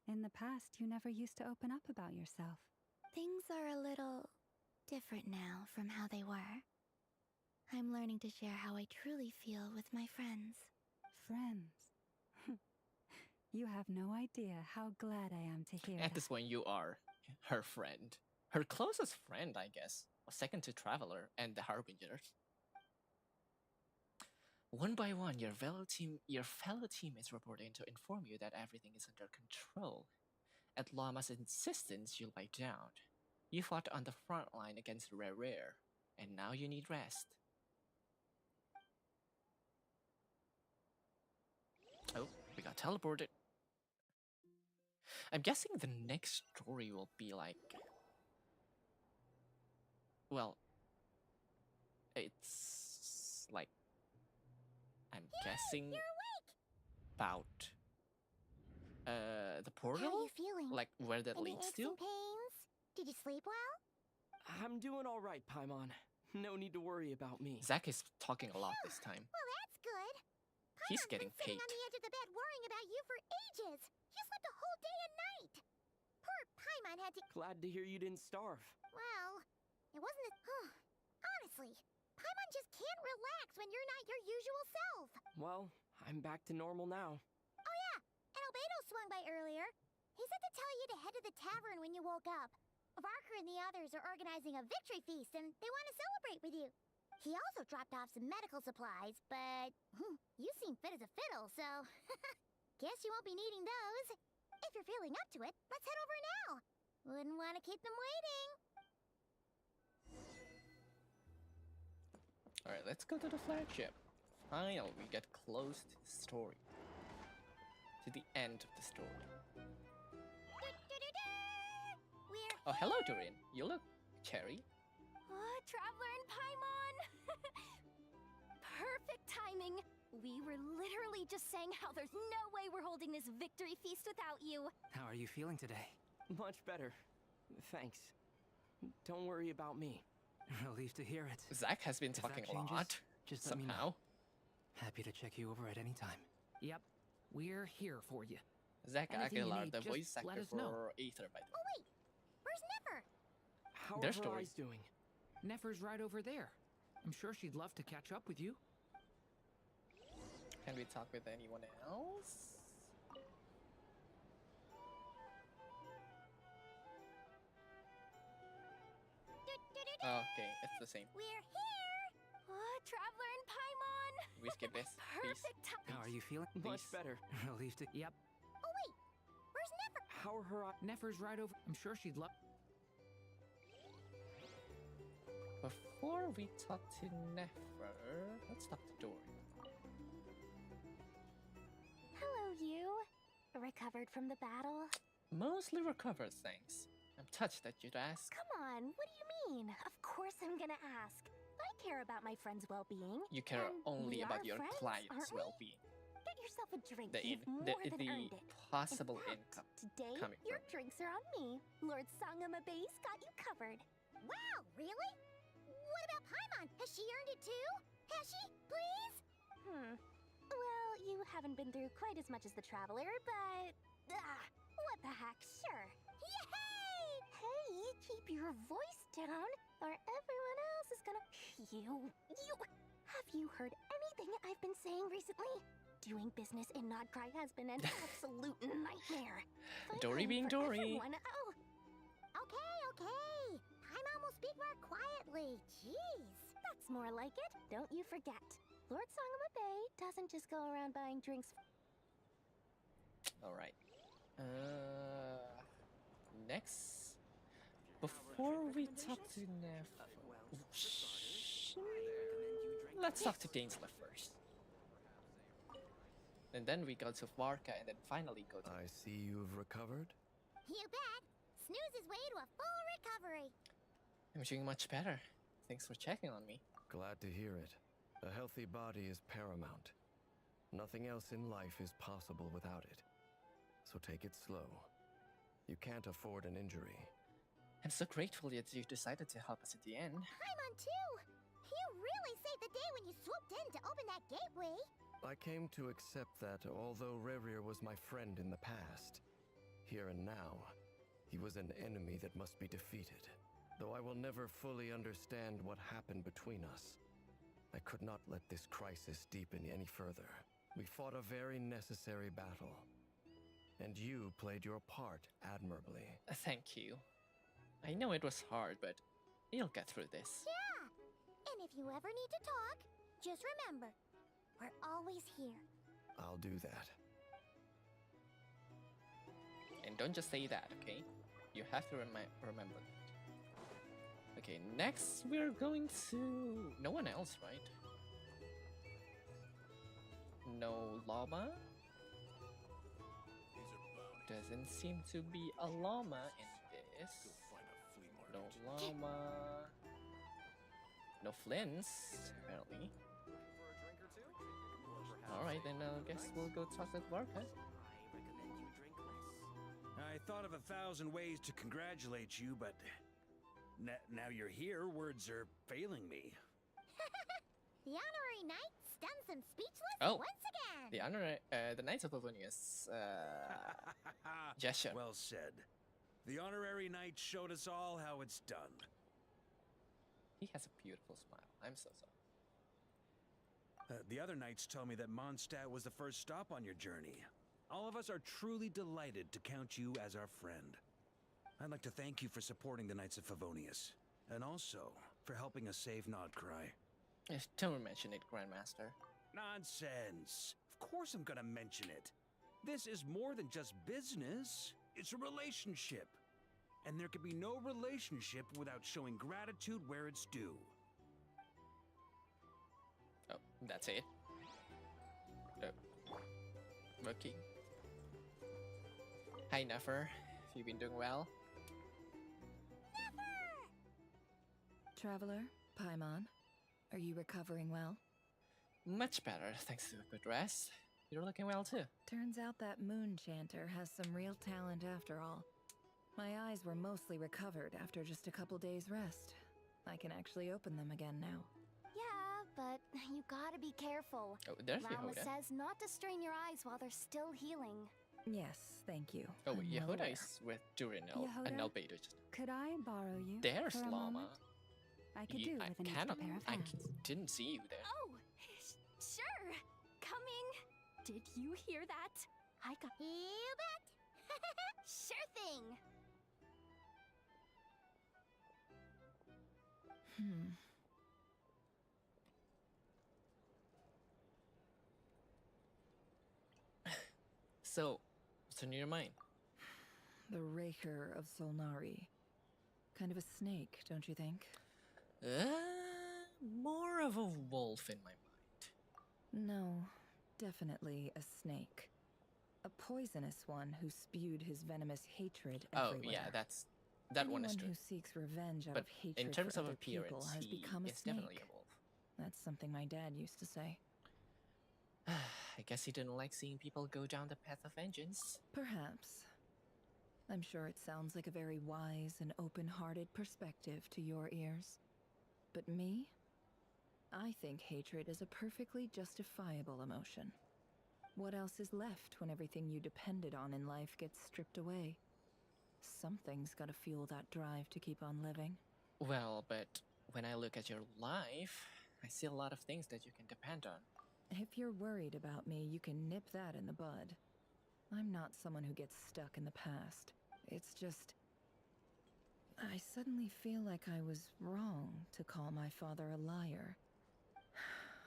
In the past, you never used to open up about yourself. Things are a little different now from how they were. I'm learning to share how I truly feel with my friends. Friends? You have no idea how glad I am to hear At this point, you are her friend. Her closest friend, I guess. Second to Traveler and the Harbingers. One by one, your fellow teammates report in to inform you that everything is under control. At Llama's insistence, you lie down. You fought on the front line against Rare, and now you need rest. Oh, we got teleported. I'm guessing the next story will be like... Well... It's... like... I'm guessing... You're awake! About... the portal? How are you feeling? Like, where that Any leads aches to? and pains? Did you sleep well? I'm doing all right, Paimon. No need to worry about me. Zack is talking a lot this time. Well, that's good. He's Paimon's getting been sitting paid. on the edge of the bed worrying about you for ages. You slept a whole day and night. Poor Paimon had to... Glad to hear you didn't starve. Well, it wasn't as... Honestly, Paimon just can't relax when you're not your usual self. Well, I'm back to normal now. Oh yeah, and Albedo swung by earlier. He said to tell you to head to the tavern when you woke up. Varka and the others are organizing a victory feast and they want to celebrate with you. He also dropped off some medical supplies, but you seem fit as a fiddle, so guess you won't be needing those. If you're feeling up to it, let's head over now. Wouldn't want to keep them waiting. Alright, let's go to the flagship. Finally, we get close to the story. To the end of the story. We're Oh, hello, Durin. You look cherry. Oh, Traveler and Paimon! Perfect timing! We were literally just saying how there's no way we're holding this victory feast without you. How are you feeling today? Much better. Thanks. Don't worry about me. Relieved to hear it. Zack has been If talking that a changes, lot. just let me Somehow. know. Happy to check you over at any time. Yep, we're here for you. Zack Anything you Aguilar, need, the just voice let actor us know. for Aether, by the way. Oh wait, where's Nefer? How Their are her story. eyes doing? Nefer's right over there. I'm sure she'd love to catch up with you. Can we talk with anyone else? Okay, it's the same. We're here! Oh, Traveler and Paimon! We skip this. Peace. Perfect time. How are you feeling? Much better. Relieved to... Yep, Oh wait, where's Nefer? How are her eyes? Nefer's right over. I'm sure she'd love. Before we talk to Nefer, let's talk to Dory. Hello, you. Recovered from the battle? Mostly recovered, thanks. I'm touched that you'd ask. Come on, what do you mean? Of course I'm gonna ask. I care about my friend's well-being. You care and only we about are your friends, client's aren't we? well-being. Get yourself a drink. The You've more than earned it. possible In fact, income Today, coming your from. drinks are on me. Lord Sangama Base got you covered. Wow, really? What about Paimon? Has she earned it too? Has she? Please? Well, you haven't been through quite as much as the Traveler, but... what the heck, sure. Yay! Hey, keep your voice down, or everyone else gonna... You... Have you heard anything I've been saying recently? Doing business in Nodcry has been an absolute nightmare. Dory being For Dory. everyone. Oh, Okay. Paimon will speak more quietly. Jeez. that's more like it. Don't you forget. Lord Sangama Bay doesn't just go around buying drinks. All right. Next, before we talk to Neff, let's talk to Dainsleif first. And then we go to Varka, and then finally go to... I see you've recovered? You bet. Snooze his way to a full recovery. I'm doing much better. Thanks for checking on me. Glad to hear it. A healthy body is paramount. Nothing else in life is possible without it. So take it slow. You can't afford an injury. I'm so grateful that you decided to help us at the end. Paimon too. You really saved the day when you swooped in to open that gateway. I came to accept that although Rerir was my friend in the past, here and now, he was an enemy that must be defeated. Though I will never fully understand what happened between us, I could not let this crisis deepen any further. We fought a very necessary battle, and you played your part admirably. Thank you. I know it was hard, but you'll get through this. Yeah. And if you ever need to talk, just remember, we're always here. I'll do that. And don't just say that, okay? You have to remember that. Okay, next we're going to... No one else, right? No llama? Doesn't seem to be a llama in this. No llama. No Flints, apparently. Alright, then I guess we'll go talk with Varka. I thought of 1,000 ways to congratulate you, but now you're here, words are failing me. The honorary knight stuns them speechless Oh, once again. the honorary, the Knights of Favonius, gesture. Well said. The honorary knight showed us all how it's done. He has a beautiful smile. I'm so sorry. The other knights told me that Mondstadt was the first stop on your journey. All of us are truly delighted to count you as our friend. I'd like to thank you for supporting the Knights of Favonius, and also for helping us save Nodcry. Don't mention it, Grandmaster. Nonsense! Of course I'm gonna mention it. This is more than just business. It's a relationship. And there can be no relationship without showing gratitude where it's due. Oh, that's it. Okay. Hi, Nefer. You been doing well? Traveler, Paimon, are you recovering well? Much better, thanks to a good rest. You're looking well too. Turns out that moon chanter has some real talent after all. My eyes were mostly recovered after just a couple days rest. I can actually open them again now. Yeah, but you gotta be careful. Oh, there's Lama Yehuda. says not to strain your eyes while they're still healing. Yes, thank you. Oh, I'm well Yehuda aware. is with Durinel and Yehuda? Albedo. Could I borrow you There's for a Llama. moment? I could do I with an extra cannot. pair of I hands. didn't see you there. Oh, sure. Coming. Did you hear that? I got... You bet. Sure thing. So, what's on your mind? The Raker of Solnari. Kind of a snake, don't you think? More of a wolf in my mind. No, definitely a snake. A poisonous one who spewed his venomous hatred everywhere. Oh, yeah, that one is Anyone true. who seeks revenge out But of hatred in terms for of other appearance, people has he become a is snake. definitely a wolf. That's something my dad used to say. I guess he didn't like seeing people go down the path of vengeance. Perhaps. I'm sure it sounds like a very wise and open-hearted perspective to your ears. But me? I think hatred is a perfectly justifiable emotion. What else is left when everything you depended on in life gets stripped away? Something's gotta fuel that drive to keep on living. Well, but when I look at your life, I see a lot of things that you can depend on. If you're worried about me, you can nip that in the bud. I'm not someone who gets stuck in the past. It's just... I suddenly feel like I was wrong to call my father a liar.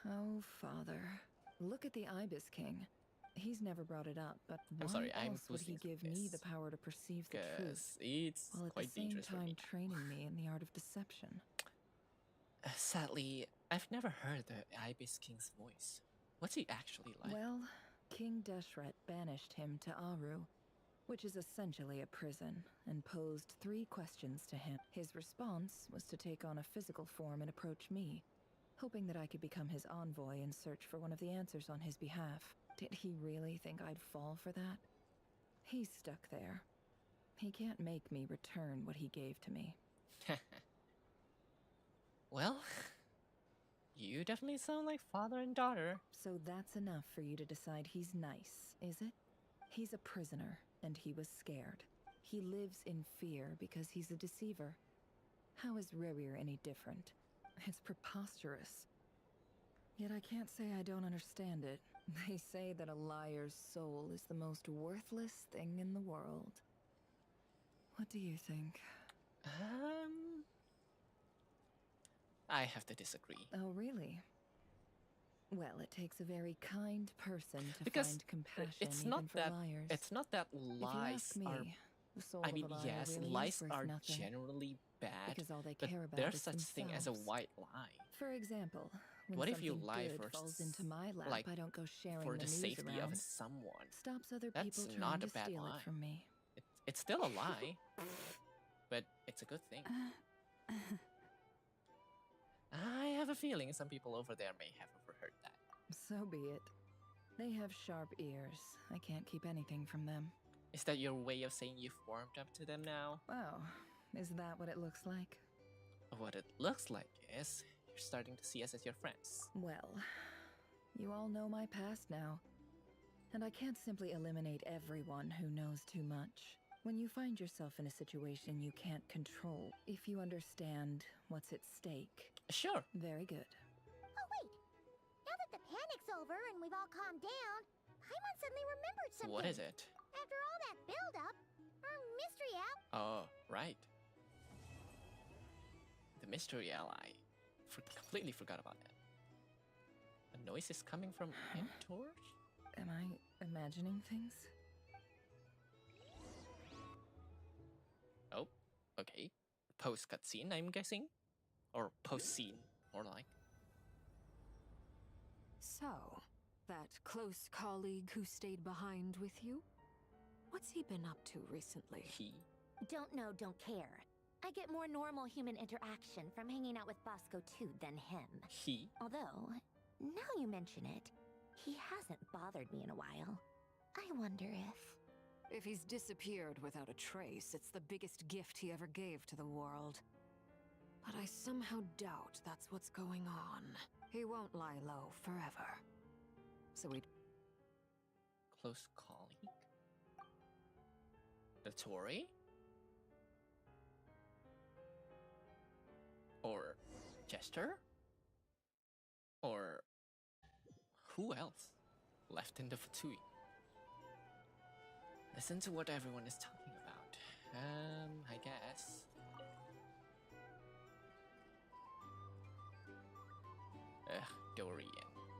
Oh, Father. Look at the Ibis King. He's never brought it up, but why I'm sorry, I'm else would he boosting give me the power to perceive the truth, it's while at quite the same dangerous for time me. training me in the art of deception? Sadly, I've never heard the Ibis King's voice. What's he actually like? Well, King Deshret banished him to Aru, which is essentially a prison, and posed 3 questions to him. His response was to take on a physical form and approach me, hoping that I could become his envoy and search for one of the answers on his behalf. Did he really think I'd fall for that? He's stuck there. He can't make me return what he gave to me. Well, you definitely sound like father and daughter. So that's enough for you to decide he's nice, is it? He's a prisoner, and he was scared. He lives in fear because he's a deceiver. How is Rerir any different? It's preposterous. Yet I can't say I don't understand it. They say that a liar's soul is the most worthless thing in the world. What do you think? I have to disagree. Oh, really? Well, it takes a very kind person to Because find compassion it's even not for that liars. it's not that If you lies ask me, are. the soul I of mean, a liar yes, really is lies worth are nothing, generally bad, because all they but care about there's is such thing as a themselves. white lie. For example, when What if you something lie good for falls into my lap, like I don't go sharing for the the news safety around. of someone? Stops other That's people trying not to a bad steal lie. it from me. It's still a lie, but it's a good thing. I have a feeling some people over there may have overheard that. So be it. They have sharp ears. I can't keep anything from them. Is that your way of saying you've warmed up to them now? Oh, is that what it looks like? What it looks like is you're starting to see us as your friends. Well, you all know my past now. And I can't simply eliminate everyone who knows too much. When you find yourself in a situation you can't control, if you understand what's at stake. Sure. Very good. Oh, wait. Now that the panic's over and we've all calmed down, Paimon suddenly remembered something. What is it? After all that build-up, our mystery out. Oh, right. The mystery ally. Completely forgot about that. A noise is coming from indoors? Am I imagining things? Oh, okay. Post cutscene, I'm guessing? Or post scene, more like. So, that close colleague who stayed behind with you? What's he been up to recently? He? Don't know, don't care. I get more normal human interaction from hanging out with Bosco too than him. He? Although, now you mention it, he hasn't bothered me in a while. I wonder if... If he's disappeared without a trace, it's the biggest gift he ever gave to the world. But I somehow doubt that's what's going on. He won't lie low forever. So we'd... Close colleague? The Tory? Or Jester? Or who else left in the Fatui? Listen to what everyone is talking about. I guess. Dorian.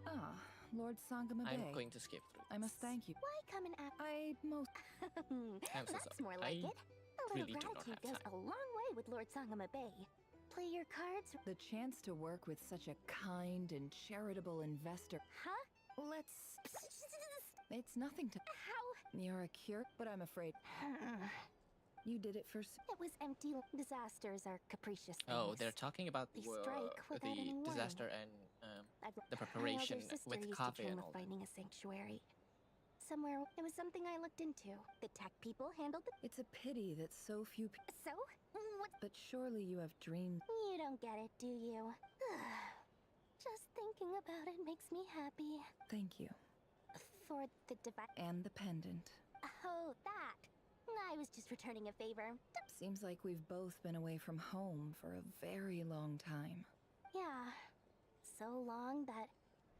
Ah, Lord Sangama I'm Bay. going to skip through. I must thank you. Why come and act? I most... I'm so That's sorry. more like I it. A little really do not gratitude have goes time. a long way with Lord Sangama Bay. Play your cards. The chance to work with such a kind and charitable investor. Huh? Let's... It's nothing to... How? You're a cure, but I'm afraid... You did it first. It was empty. Disasters are capricious things. Oh, they're talking about They strike without any warning. disaster and the preparation My elder sister with used to coffee dream and of all that. finding a sanctuary. Somewhere, it was something I looked into. The tech people handled the... It's a pity that so few... So? What? But surely you have dreamed... You don't get it, do you? Just thinking about it makes me happy. Thank you. For the device... And the pendant. Oh, that. I was just returning a favor. Seems like we've both been away from home for a very long time. Yeah, so long that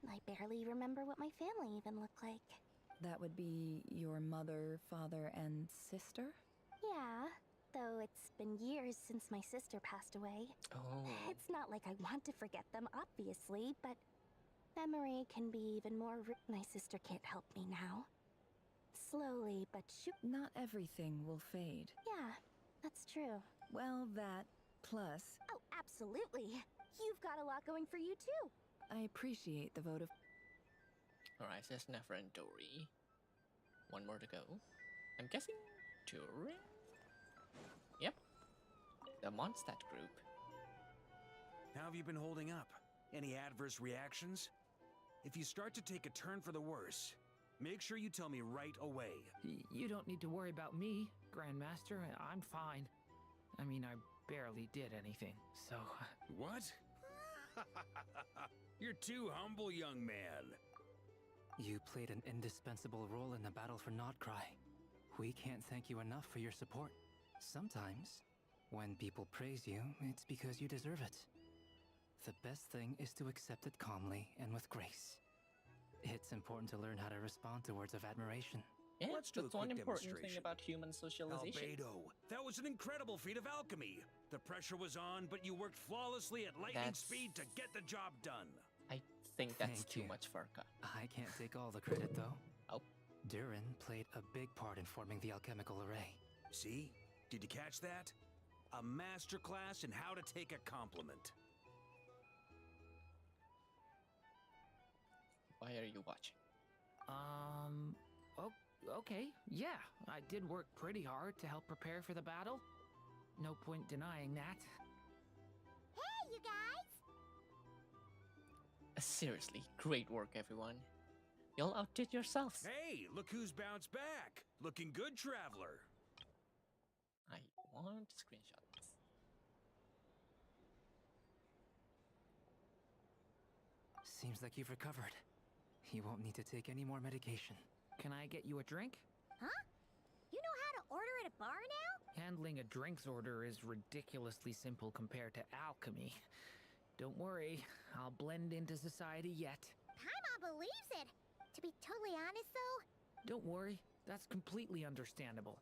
I barely remember what my family even looked like. That would be your mother, father, and sister? Yeah, though it's been years since my sister passed away. Oh. It's not like I want to forget them, obviously, but memory can be even more my sister can't help me now. Slowly, but not everything will fade. Yeah, that's true. Well, that plus... Oh, absolutely. You've got a lot going for you, too. I appreciate the vote of... Alright, says Nefer and Dory. One more to go. I'm guessing Turing? Yep. The Mondstadt group. How have you been holding up? Any adverse reactions? If you start to take a turn for the worse, make sure you tell me right away. You don't need to worry about me, Grandmaster. I'm fine. I mean, I barely did anything, so... What? You're too humble, young man. You played an indispensable role in the battle for Nodcry. We can't thank you enough for your support. Sometimes, when people praise you, it's because you deserve it. The best thing is to accept it calmly and with grace. It's important to learn how to respond to words of admiration. Yeah, Let's do that's a one quick important thing demonstration. about human socialization. Albedo, that was an incredible feat of alchemy. The pressure was on, but you worked flawlessly at lightning speed to get the job done. I think that's Thank too you. much, Varka. I can't take all the credit, though. Oh. Durin played a big part in forming the alchemical array. See? Did you catch that? A masterclass in how to take a compliment. Why are you watching? Okay, yeah. I did work pretty hard to help prepare for the battle. No point denying that. Hey, you guys! Seriously, great work, everyone. Y'all outdid yourselves. Hey, look who's bounced back. Looking good, traveler. I want to screenshot this. Seems like you've recovered. You won't need to take any more medication. Can I get you a drink? Huh? You know how to order at a bar now? Handling a drinks order is ridiculously simple compared to alchemy. Don't worry, I'll blend into society yet. Paimon believes it. To be totally honest, though... Don't worry, that's completely understandable.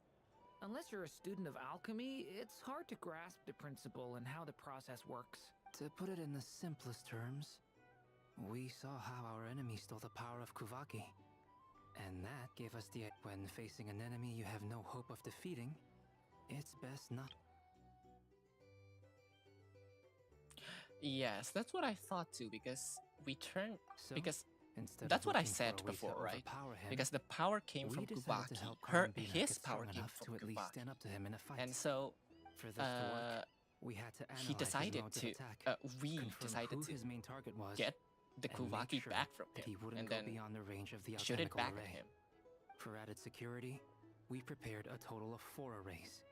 Unless you're a student of alchemy, it's hard to grasp the principle and how the process works. To put it in the simplest terms, we saw how our enemy stole the power of Kuvaki. And that gave us the... When facing an enemy you have no hope of defeating, it's best not... Yes, that's what I thought too, because we turned... So, because instead that's of what I looking for said a way before, to right? overpower him, Because the power came we from decided to Kuvaki. help His Columbina get power strong came enough from to at least Kuvaki. stand up to him in a fight. And so... For this to work, we had to analyze he decided his modes to... of attack, we confirm decided who to his main target was, get the and make Kuvaki sure back from that him, he wouldn't and go then beyond the range of the shoot it alchemical back array. at him. For added security, we prepared a total of 4 arrays.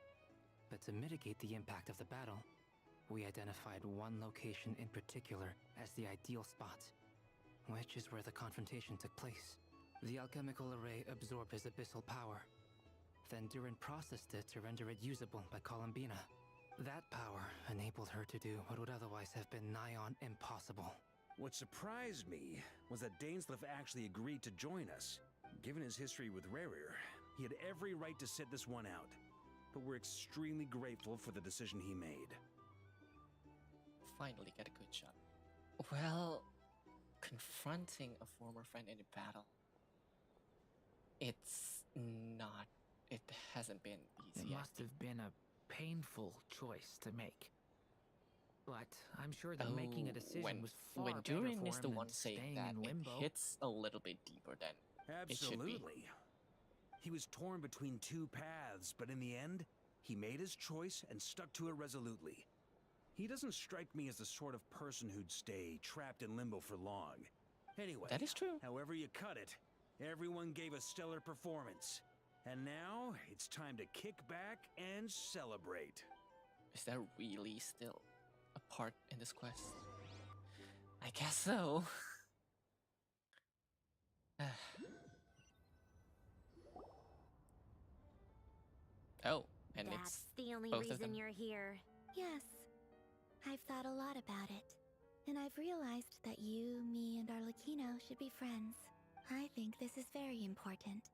But to mitigate the impact of the battle, we identified one location in particular as the ideal spot, which is where the confrontation took place. The alchemical array absorbed his abyssal power. Then Durin processed it to render it usable by Columbina. That power enabled her to do what would otherwise have been nigh on impossible. What surprised me was that Dainsleif actually agreed to join us. Given his history with Rerir, he had every right to sit this one out. But we're extremely grateful for the decision he made. Finally get a good shot. Well, confronting a former friend in a battle, it's not... It hasn't been easy. It must have been a painful choice to make. But I'm sure that making a decision was far when better Durin for is him the than one saying staying that, in it limbo. hits a little bit deeper than it should be. Absolutely. He was torn between 2 paths, but in the end, he made his choice and stuck to it resolutely. He doesn't strike me as the sort of person who'd stay trapped in limbo for long. Anyway, that is true. However you cut it, everyone gave a stellar performance. And now, it's time to kick back and celebrate. Is there really still a part in this quest? I guess so. Oh, and That's it's the only both of reason them. you're here. Yes. I've thought a lot about it. And I've realized that you, me, and Arlecchino should be friends. I think this is very important.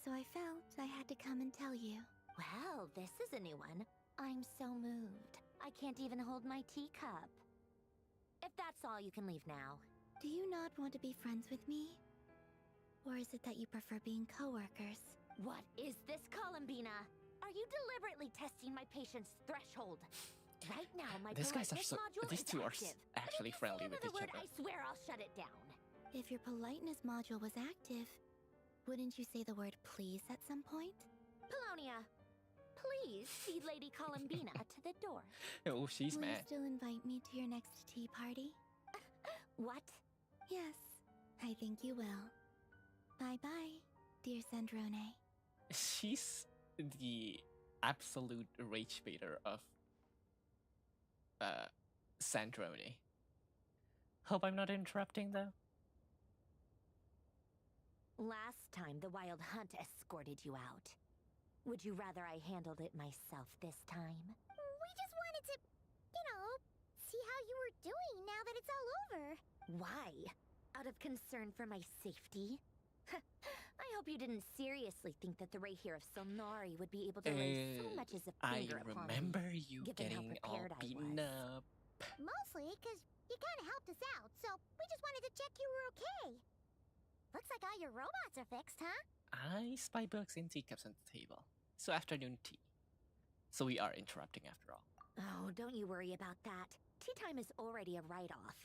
So I felt I had to come and tell you. Well, this is a new one. I'm so moved. I can't even hold my teacup. If that's all, you can leave now. Do you not want to be friends with me? Or is it that you prefer being co-workers? What is this, Columbina? Are you deliberately testing my patience threshold? Right now, my These guys are politeness so. module These is two are active. actually friendly with Another each word, other. I swear I'll shut it down. If your politeness module was active, wouldn't you say the word please at some point? Polonia, please feed Lady Columbina to the door. Oh, she's Will you mad. still invite me to your next tea party? What? Yes, I think you will. Bye-bye, dear Sandrone. She's the absolute rage baiter of Sandrone. Hope I'm not interrupting though. Last time, the Wild Hunt escorted you out. Would you rather I handled it myself this time? We just wanted to, see how you were doing now that it's all over. Why? Out of concern for my safety? I hope you didn't seriously think that the Ray here of Solnari would be able to lay so much as a I finger upon remember me, you given how getting all prepared I beaten was. up. Mostly because you kind of helped us out, so we just wanted to check you were okay. Looks like all your robots are fixed, huh? I spy books and teacups on the table. So afternoon tea. So we are interrupting after all. Oh, don't you worry about that. Tea time is already a write-off.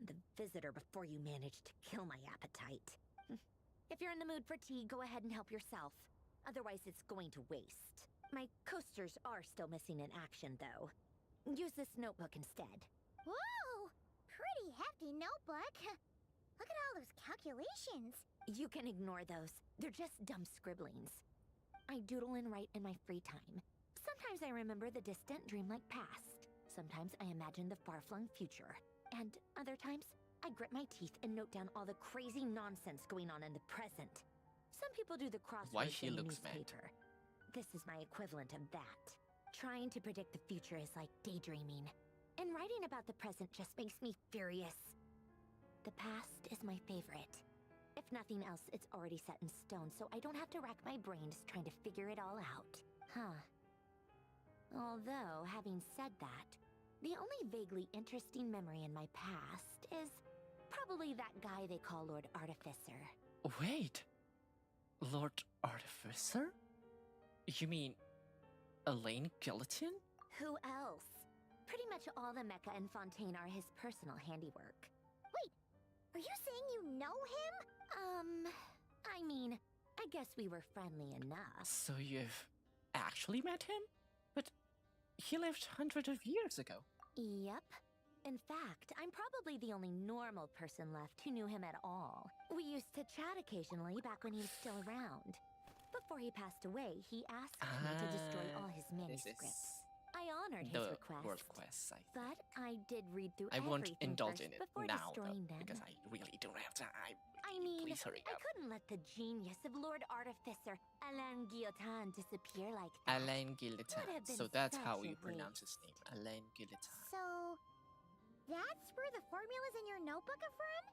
The visitor before you managed to kill my appetite. If you're in the mood for tea, go ahead and help yourself. Otherwise, it's going to waste. My coasters are still missing in action, though. Use this notebook instead. Whoa! Pretty hefty notebook. Look at all those calculations. You can ignore those. They're just dumb scribblings. I doodle and write in my free time. Sometimes I remember the distant dreamlike past. Sometimes I imagine the far-flung future. And other times, I grit my teeth and note down all the crazy nonsense going on in the present. Some people do the Why crosswords she in the looks mad? newspaper. This is my equivalent of that. Trying to predict the future is like daydreaming. And writing about the present just makes me furious. The past is my favorite. If nothing else, it's already set in stone, so I don't have to rack my brains trying to figure it all out. Huh. Although, having said that, the only vaguely interesting memory in my past is probably that guy they call Lord Artificer. Wait! Lord Artificer? You mean Elaine Guillotine? Who else? Pretty much all the mecha and Fontaine are his personal handiwork. Wait, are you saying you know him? I mean, I guess we were friendly enough. So you've actually met him? But he lived hundreds of years ago. Yep. In fact, I'm probably the only normal person left who knew him at all. We used to chat occasionally back when he was still around. Before he passed away, he asked me to destroy all his manuscripts. I honored his The request. World Quest, But I did read through I won't everything indulge first in it before now, destroying though, them. because I really don't have time. I mean, Please hurry I up. couldn't let the genius of Lord Artificer Alain Guillotin disappear like that. Alain Would Guillotin. have been So that's such how a you pronounce his waste. name. Alain Guillotin. So, that's where the formulas in your notebook are from?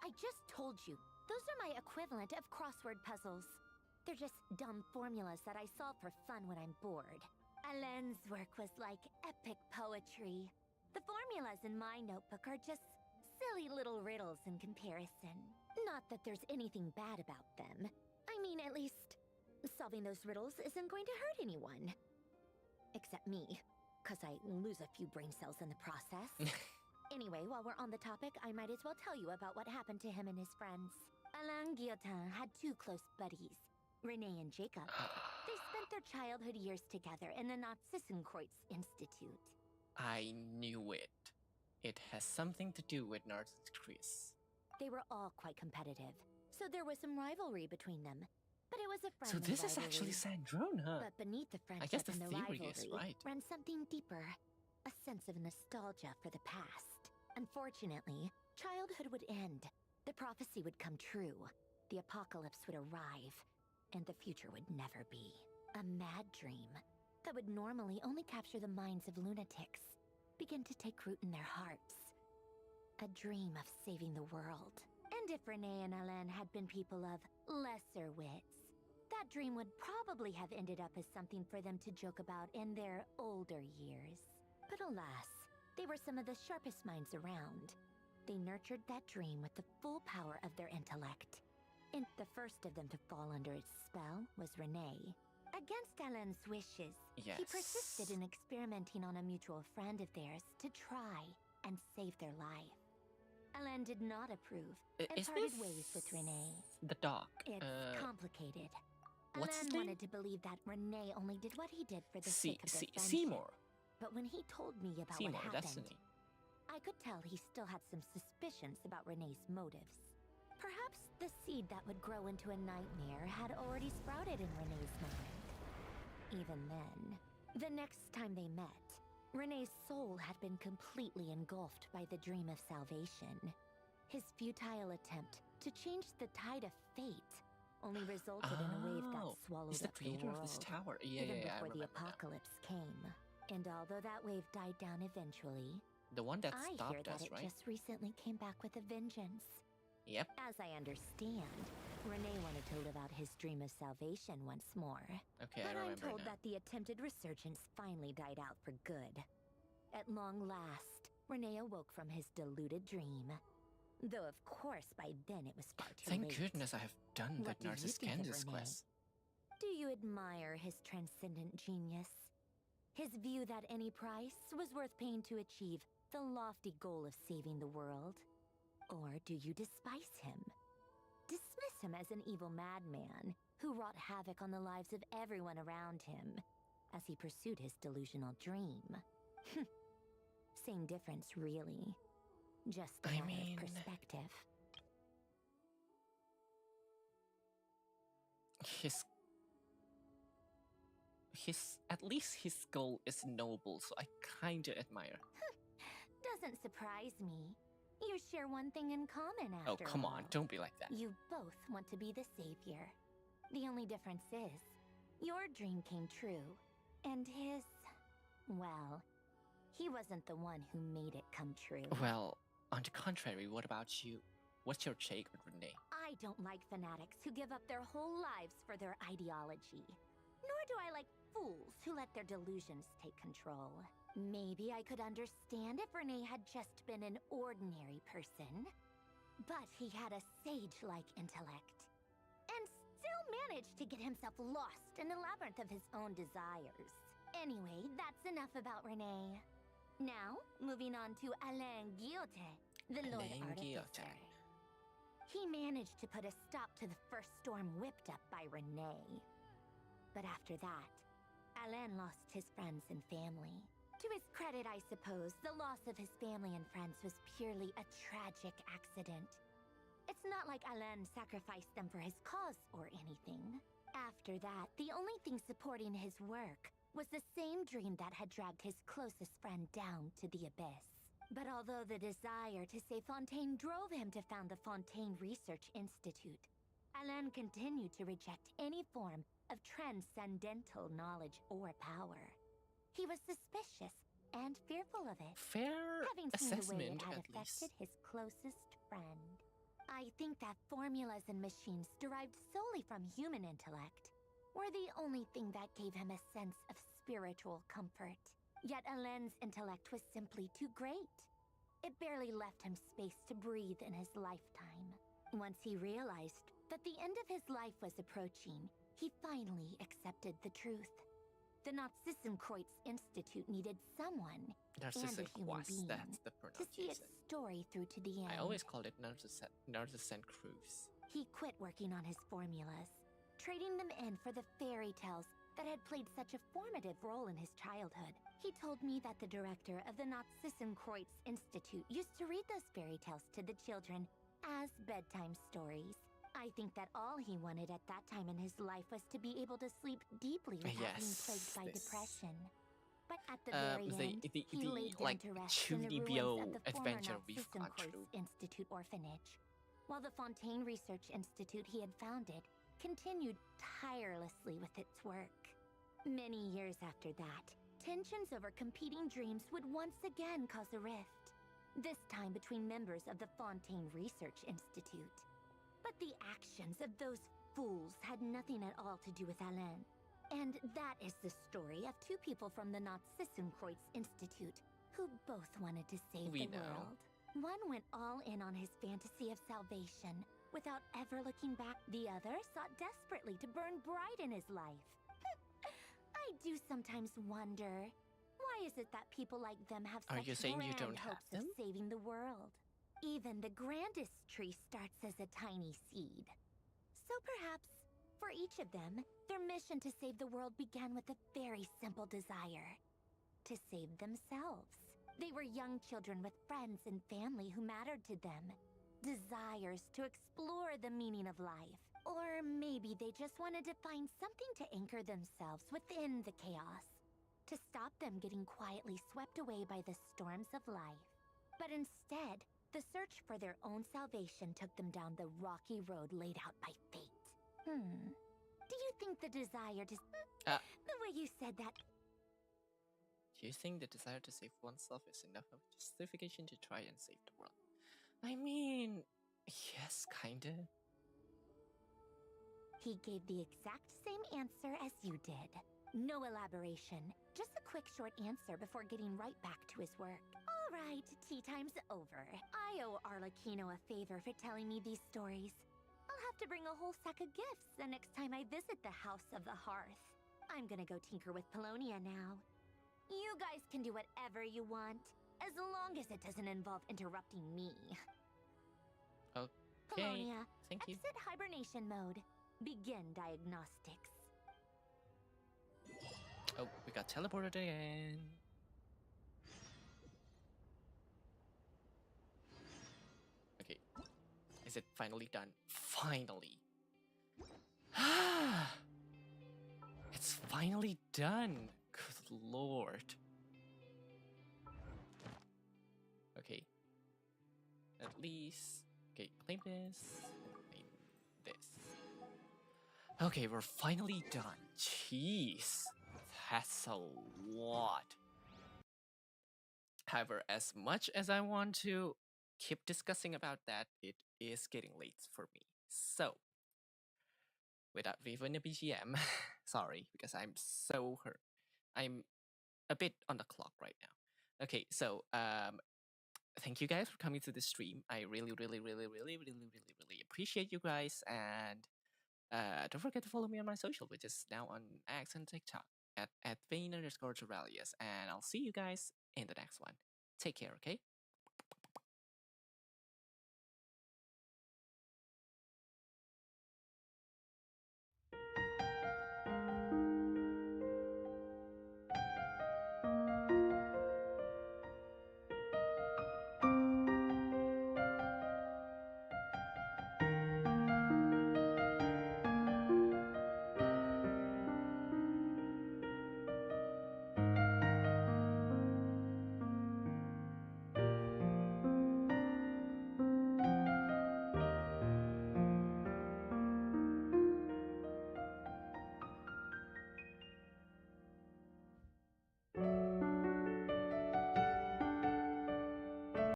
I just told you. Those are my equivalent of crossword puzzles. They're just dumb formulas that I solve for fun when I'm bored. Alain's work was like epic poetry. The formulas in my notebook are just silly little riddles in comparison. Not that there's anything bad about them. I mean, at least, solving those riddles isn't going to hurt anyone. Except me, because I lose a few brain cells in the process. Anyway, while we're on the topic, I might as well tell you about what happened to him and his friends. Alain Guillotin had two close buddies, Renee and Jacob. They spent their childhood years together in the Narzissenkreuz Institute. I knew it. It has something to do with Narzissenkreuz. They were all quite competitive, so there was some rivalry between them. But it was a So friendly this is rivalry. actually Sandrone, huh? But beneath the I guess friendship the and the theory rivalry is right. ran something deeper, a sense of nostalgia for the past. Unfortunately, childhood would end, the prophecy would come true, the apocalypse would arrive, and the future would never be. A mad dream that would normally only capture the minds of lunatics begin to take root in their hearts. A dream of saving the world. And if Renee and Alain had been people of lesser wits, that dream would probably have ended up as something for them to joke about in their older years. But alas, they were some of the sharpest minds around. They nurtured that dream with the full power of their intellect. And the first of them to fall under its spell was Renee. Against Alain's wishes, Yes. he persisted in experimenting on a mutual friend of theirs to try and save their life. Alain did not approve and Is parted this ways with Renee. the dog? It's complicated. What's his Alain name? wanted to believe that Renee only did what he did for the Se- sake of their Se- friendship. Seymour. But when he told me about Seymour, what that's the happened, name. I could tell he still had some suspicions about Renee's motives. Perhaps the seed that would grow into a nightmare had already sprouted in Renee's mind. Even then, the next time they met, Renee's soul had been completely engulfed by the dream of salvation. His futile attempt to change the tide of fate only resulted in a wave that Oh, swallowed he's the up the creator world, of this tower. Yeah, even yeah, yeah, I before the remember now. apocalypse came. And although that wave died down eventually, The one that I hear stopped that us, it right? just recently came back with a vengeance. Yep. As I understand, Renee wanted to live out his dream of salvation once more. Okay, But I I'm remember told now. that the attempted resurgence finally died out for good. At long last, Renee awoke from his deluded dream. Though of course by then it was far too Thank late. goodness I have done What the do you Narcissus think of Kansas Renee? quest. Do you admire his transcendent genius? His view that any price was worth paying to achieve the lofty goal of saving the world? Or do you despise him? Dismiss him as an evil madman who wrought havoc on the lives of everyone around him as he pursued his delusional dream? Same difference, really. Just a matter of perspective. At least his goal is noble, so I kinda admire. Doesn't surprise me. You share one thing in common Oh, after come all. on, don't be like that. You both want to be the savior. The only difference is, your dream came true, and his, well, he wasn't the one who made it come true. Well, on the contrary, what about you? What's your take on Renee? I don't like fanatics who give up their whole lives for their ideology. Nor do I like fools who let their delusions take control. Maybe I could understand if Renee had just been an ordinary person. But he had a sage-like intellect. And still managed to get himself lost in the labyrinth of his own desires. Anyway, that's enough about Renee. Now, moving on to Alain Guillotin, the Lord Alain Artificer. Guillotin. He managed to put a stop to the first storm whipped up by Renee. But after that, Alain lost his friends and family. To his credit, I suppose, the loss of his family and friends was purely a tragic accident. It's not like Alain sacrificed them for his cause or anything. After that, the only thing supporting his work was the same dream that had dragged his closest friend down to the abyss. But although the desire to save Fontaine drove him to found the Fontaine Research Institute, Alain continued to reject any form of transcendental knowledge or power. He was suspicious and fearful of it, Fair having seen the way it assessment, had at affected least. his closest friend. I think that formulas and machines derived solely from human intellect were the only thing that gave him a sense of spiritual comfort. Yet Alain's intellect was simply too great. It barely left him space to breathe in his lifetime. Once he realized that the end of his life was approaching, he finally accepted the truth. The Nazissenkreuz Institute needed someone, and a human Narcissus, being, that's the to see its pronunciation. story through to the end. I always called it Narcissus Cruise. He quit working on his formulas, trading them in for the fairy tales that had played such a formative role in his childhood. He told me that the director of the Nazissenkreuz Institute used to read those fairy tales to the children as bedtime stories. I think that all he wanted at that time in his life was to be able to sleep deeply without being plagued by depression. But at the very end, he laid down to rest in the ruins of the former adventure we've gone Nazissenkreuz through. Institute orphanage, while the Fontaine Research Institute he had founded continued tirelessly with its work. Many years after that, tensions over competing dreams would once again cause a rift. This time between members of the Fontaine Research Institute. But the actions of those fools had nothing at all to do with Alain. And that is the story of two people from the Not-Sissenkreuz Institute who both wanted to save the world. One went all in on his fantasy of salvation without ever looking back. The other sought desperately to burn bright in his life. I do sometimes wonder, why is it that people like them have Are such you saying you grand don't have hopes of them? saving the world? Even the grandest tree starts as a tiny seed. So perhaps, for each of them, their mission to save the world began with a very simple desire. To save themselves. They were young children with friends and family who mattered to them. Desires to explore the meaning of life. Or maybe they just wanted to find something to anchor themselves within the chaos. To stop them getting quietly swept away by the storms of life. But instead, the search for their own salvation took them down the rocky road laid out by fate. Do you think the desire to... the way you said that... Do you think the desire to save oneself is enough of justification to try and save the world? I mean, yes, kinda. He gave the exact same answer as you did. No elaboration, just a quick short answer before getting right back to his work. All right, tea time's over. I owe Arlecchino a favor for telling me these stories. I'll have to bring a whole sack of gifts the next time I visit the House of the Hearth. I'm gonna go tinker with Polonia now. You guys can do whatever you want, as long as it doesn't involve interrupting me. Okay, Polonia, thank you. exit hibernation mode. Begin diagnostics. Oh, we got teleported again. Okay, is it finally done? Finally. It's finally done. Good lord. Okay. At least. Okay, claim this. Claim this. Okay, we're finally done. Jeez. That's a lot. However, as much as I want to keep discussing about that, it is getting late for me. So, without even a BGM, sorry, because I'm so hurt. I'm a bit on the clock right now. Okay, so thank you guys for coming to the stream. I really appreciate you guys, and don't forget to follow me on my social, which is now on X and TikTok at Vayne_Soralius, and I'll see you guys in the next one. Take care, okay?